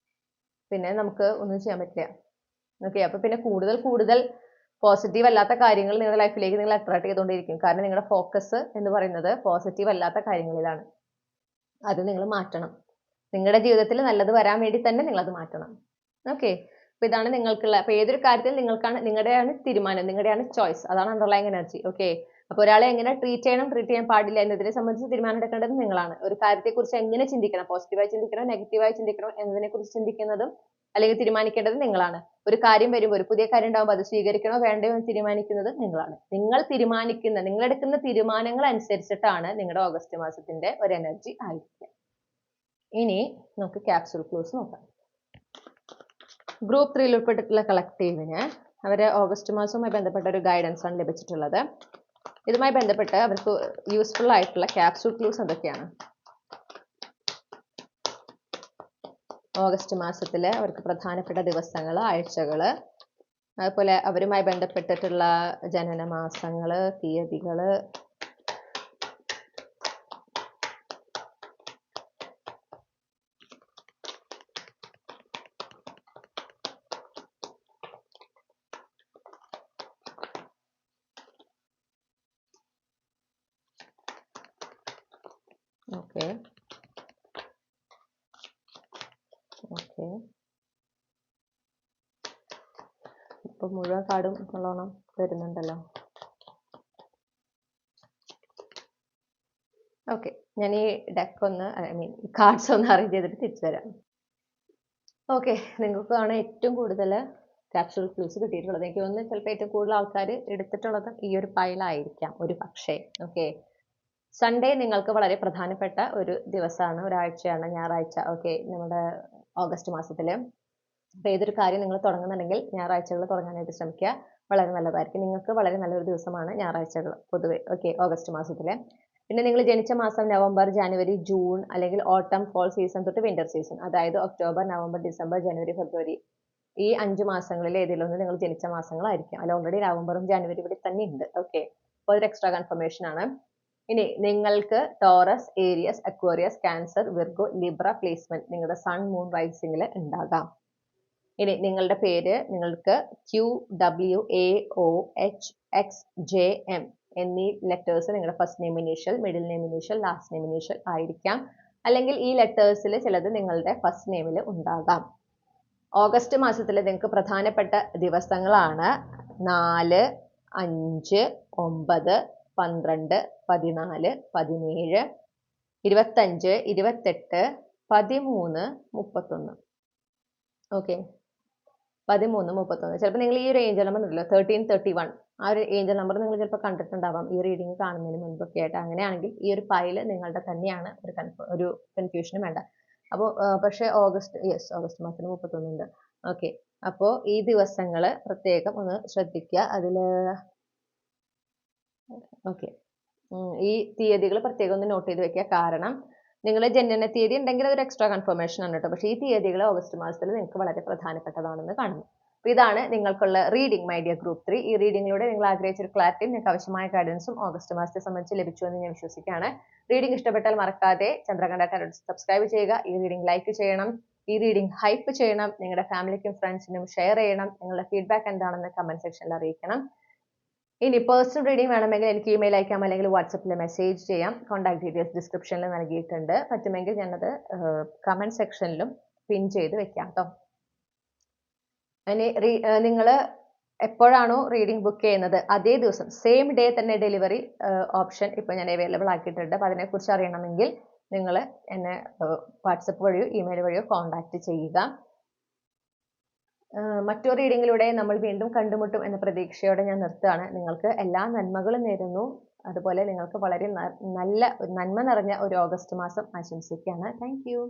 പിന്നെ നമുക്ക് ഒന്നും ചെയ്യാൻ പറ്റില്ല. ഓക്കെ, അപ്പൊ പിന്നെ കൂടുതൽ കൂടുതൽ പോസിറ്റീവ് അല്ലാത്ത കാര്യങ്ങൾ നിങ്ങളുടെ ലൈഫിലേക്ക് നിങ്ങൾ അട്രാക്ട് ചെയ്തുകൊണ്ടിരിക്കും. കാരണം നിങ്ങളുടെ ഫോക്കസ് എന്ന് പറയുന്നത് പോസിറ്റീവ് അല്ലാത്ത കാര്യങ്ങളിലാണ്. അത് നിങ്ങൾ മാറ്റണം. നിങ്ങളുടെ ജീവിതത്തിൽ നല്ലത് വരാൻ വേണ്ടി തന്നെ നിങ്ങൾ അത് മാറ്റണം. ഓക്കെ, അപ്പൊ ഇതാണ് നിങ്ങൾക്കുള്ള, അപ്പൊ ഏതൊരു കാര്യത്തിൽ നിങ്ങളുടെയാണ് തീരുമാനം, നിങ്ങളുടെയാണ് ചോയ്സ്, അതാണ് അണ്ടർലൈങ് എനർജി. ഓക്കെ, അപ്പൊ ഒരാളെ എങ്ങനെ ട്രീറ്റ് ചെയ്യണം, ട്രീറ്റ് ചെയ്യാൻ പാടില്ല എന്നതിനെ സംബന്ധിച്ച് തീരുമാനം എടുക്കേണ്ടത് നിങ്ങളാണ്. ഒരു കാര്യത്തെക്കുറിച്ച് എങ്ങനെ ചിന്തിക്കണം, പോസിറ്റീവായി ചിന്തിക്കണോ നെഗറ്റീവായി ചിന്തിക്കണോ എന്നതിനെ കുറിച്ച് ചിന്തിക്കുന്നതും അല്ലെങ്കിൽ തീരുമാനിക്കേണ്ടത് നിങ്ങളാണ്. ഒരു കാര്യം വരുമ്പോൾ, ഒരു പുതിയ കാര്യം ഉണ്ടാകുമ്പോൾ അത് സ്വീകരിക്കണോ വേണ്ടയോ എന്ന് തീരുമാനിക്കുന്നത് നിങ്ങളാണ്. നിങ്ങൾ എടുക്കുന്ന തീരുമാനങ്ങൾ അനുസരിച്ചിട്ടാണ് നിങ്ങളുടെ ഓഗസ്റ്റ് മാസത്തിന്റെ ഒരു എനർജി ആയിരിക്കുക. ഇനി നമുക്ക് ക്യാപ്സൂൾ ക്ലോസ് നോക്കാം. ഗ്രൂപ്പ് 3 ഉൾപ്പെട്ടിട്ടുള്ള കളക്റ്റീവിന് അവരെ ഓഗസ്റ്റ് മാസവുമായി ബന്ധപ്പെട്ട ഒരു ഗൈഡൻസ് ആണ് ലഭിച്ചിട്ടുള്ളത്. ഇതുമായി ബന്ധപ്പെട്ട് അവർക്ക് യൂസ്ഫുൾ ആയിട്ടുള്ള ക്യാപ്സൂൾ ക്ലൂസ് എന്തൊക്കെയാണ്? ഓഗസ്റ്റ് മാസത്തിലെ അവർക്ക് പ്രധാനപ്പെട്ട ദിവസങ്ങൾ, ആഴ്ചകൾ, അതുപോലെ അവരുമായി ബന്ധപ്പെട്ടിട്ടുള്ള ജനന മാസങ്ങൾ, തീയതികൾ, ഓക്കെ ഓക്കെ ഇപ്പൊ മുഴുവൻ കാർഡും നല്ലോണം വരുന്നുണ്ടല്ലോ. ഓക്കെ, ഞാൻ ഈ ഡെക്ക് ഒന്ന് ഈ കാർഡ്സ് ഒന്ന് അറേഞ്ച് ചെയ്തിട്ട് തിരിച്ചു വരാം. ഓക്കെ, നിങ്ങൾക്കാണ് ഏറ്റവും കൂടുതൽ ക്യാപ്സൂൾ ക്ലൂസ് കിട്ടിയിട്ടുള്ളത്. എനിക്ക് തോന്നുന്നു ചിലപ്പോൾ ഏറ്റവും കൂടുതൽ ആൾക്കാർ എടുത്തിട്ടുള്ളത് ഈ ഒരു പൈലായിരിക്കാം ഒരു പക്ഷേ. ഓക്കെ, സൺഡേ നിങ്ങൾക്ക് വളരെ പ്രധാനപ്പെട്ട ഒരു ദിവസമാണ്, ഒരാഴ്ചയാണ്, ഞായറാഴ്ച. ഓക്കെ, നമ്മുടെ ഓഗസ്റ്റ് മാസത്തിൽ അപ്പോൾ ഏതൊരു കാര്യം നിങ്ങൾ തുടങ്ങുന്നുണ്ടെങ്കിൽ ഞായറാഴ്ചകൾ തുടങ്ങാനായിട്ട് ശ്രമിക്കുക, വളരെ നല്ലതായിരിക്കും. നിങ്ങൾക്ക് വളരെ നല്ലൊരു ദിവസമാണ് ഞായറാഴ്ചകൾ പൊതുവെ. ഓക്കെ, ഓഗസ്റ്റ് മാസത്തിൽ. പിന്നെ നിങ്ങൾ ജനിച്ച മാസം നവംബർ, ജനുവരി, ജൂൺ, അല്ലെങ്കിൽ ഓട്ടം, ഫോൾ സീസൺ തൊട്ട് വിന്റർ സീസൺ, അതായത് ഒക്ടോബർ, നവംബർ, ഡിസംബർ, ജനുവരി, ഫെബ്രുവരി, ഈ 5 മാസങ്ങളിൽ ഏതെങ്കിലും ഒന്ന് നിങ്ങൾ ജനിച്ച മാസങ്ങളായിരിക്കും. അതിൽ ഓൾറെഡി നവംബറും ജനുവരി ഇവിടെ തന്നെ ഉണ്ട്. ഓക്കെ, അപ്പോൾ അതൊരു എക്സ്ട്രാ കൺഫർമേഷൻ ആണ്. ഇനി നിങ്ങൾക്ക് Taurus, Aries, Aquarius, cancer, Virgo, Libra placement നിങ്ങളുടെ സൺ, മൂൺ, റൈസിംഗിൽ ഉണ്ടാകാം. ഇനി നിങ്ങളുടെ പേര് നിങ്ങൾക്ക് QWAOHXJM എന്നീ ലെറ്റേഴ്സ് നിങ്ങളുടെ first name initial, middle name initial, last name initial ആയിരിക്കാം. അല്ലെങ്കിൽ ഈ ലെറ്റേഴ്സിൽ ചിലത് നിങ്ങളുടെ ഫസ്റ്റ് നെയിമിൽ ഉണ്ടാകാം. ഓഗസ്റ്റ് മാസത്തിൽ നിങ്ങൾക്ക് പ്രധാനപ്പെട്ട ദിവസങ്ങളാണ് 4, 5, 9, 12, 14, 17, 25, 28, 13, 31. ഓക്കെ, 13, 31. ചിലപ്പോൾ നിങ്ങൾ ഈ ഒരു ഏഞ്ചൽ നമ്പർ ഉണ്ടല്ലോ 13, 31, ആ ഒരു ഏഞ്ചൽ നമ്പർ നിങ്ങൾ ചിലപ്പോൾ കണ്ടിട്ടുണ്ടാവാം ഈ റീഡിങ് കാണുന്നതിന് മുൻപൊക്കെ ആയിട്ട്. അങ്ങനെയാണെങ്കിൽ ഈ ഒരു ഫയൽ നിങ്ങളുടെ തന്നെയാണ്, ഒരു കൺഫ്യൂഷനും വേണ്ട. അപ്പോൾ പക്ഷേ ഓഗസ്റ്റ് മാസത്തിന് 31 ഉണ്ട്. ഓക്കെ, അപ്പോൾ ഈ ദിവസങ്ങൾ പ്രത്യേകം ഒന്ന് ശ്രദ്ധിക്കുക. അതിൽ ഓക്കെ, ഈ തീയതികൾ പ്രത്യേകം ഒന്ന് നോട്ട് ചെയ്ത് വെക്കുക. കാരണം നിങ്ങൾ ജനന തീയതി ഉണ്ടെങ്കിൽ അതൊരു എക്സ്ട്രാ കൺഫർമേഷൻ ആണ് കേട്ടോ. പക്ഷേ ഈ തീയതികൾ ഓഗസ്റ്റ് മാസത്തിൽ നിങ്ങൾക്ക് വളരെ പ്രധാനപ്പെട്ടതാണെന്ന് കാണുന്നു. അപ്പോൾ ഇതാണ് നിങ്ങൾക്കുള്ള റീഡിംഗ് മൈ ഡിയർ ഗ്രൂപ്പ് 3. ഈ റീഡിങ്ങിലൂടെ നിങ്ങൾ ആഗ്രഹിച്ച ഒരു ക്ലാരിറ്റിയും നിങ്ങൾക്ക് ആവശ്യമായ ഗൈഡൻസും ഓഗസ്റ്റ് മാസത്തെ സംബന്ധിച്ച് ലഭിച്ചു എന്ന് ഞാൻ വിശ്വസിക്കുകയാണ്. റീഡിംഗ് ഇഷ്ടപ്പെട്ടാൽ മറക്കാതെ ചന്ദ്രകണ്ഠ ടാരോട്ട് സബ്സ്ക്രൈബ് ചെയ്യുക, ഈ റീഡിംഗ് ലൈക്ക് ചെയ്യണം, ഈ റീഡിംഗ് ഹൈപ്പ് ചെയ്യണം, നിങ്ങളുടെ ഫാമിലിക്കും ഫ്രണ്ട്സിനും ഷെയർ ചെയ്യണം. നിങ്ങളുടെ ഫീഡ്ബാക്ക് എന്താണെന്ന് കമന്റ് സെക്ഷനിൽ അറിയിക്കണം. ഇനി പേഴ്സണൽ റീഡിംഗ് വേണമെങ്കിൽ എനിക്ക് ഇമെയിൽ അയക്കാം, അല്ലെങ്കിൽ വാട്സപ്പിൽ മെസ്സേജ് ചെയ്യാം. കോൺടാക്ട് ഡീറ്റെയിൽസ് ഡിസ്ക്രിപ്ഷനിൽ നൽകിയിട്ടുണ്ട്. പറ്റുമെങ്കിൽ ഞാനത് കമന്റ് സെക്ഷനിലും പിൻ ചെയ്ത് വെക്കാം കേട്ടോ. ഇനി നിങ്ങൾ എപ്പോഴാണോ റീഡിംഗ് ബുക്ക് ചെയ്യുന്നത് അതേ ദിവസം സെയിം ഡേ തന്നെ ഡെലിവറി ഓപ്ഷൻ ഇപ്പോൾ ഞാൻ അവൈലബിൾ ആക്കിയിട്ടുണ്ട്. അപ്പോൾ അതിനെക്കുറിച്ച് അറിയണമെങ്കിൽ നിങ്ങൾ എന്നെ വാട്സപ്പ് വഴിയോ ഇമെയിൽ വഴിയോ കോൺടാക്ട് ചെയ്യുക. മറ്റൊരു റീഡിങ്ങിലൂടെ നമ്മൾ വീണ്ടും കണ്ടുമുട്ടും എന്ന പ്രതീക്ഷയോടെ ഞാൻ നിർത്തുകയാണ്. നിങ്ങൾക്ക് എല്ലാ നന്മകളും നേരുന്നു. അതുപോലെ നിങ്ങൾക്ക് വളരെ നല്ല നന്മ നിറഞ്ഞ ഒരു ഓഗസ്റ്റ് മാസം ആശംസിക്കുകയാണ്. Thank you.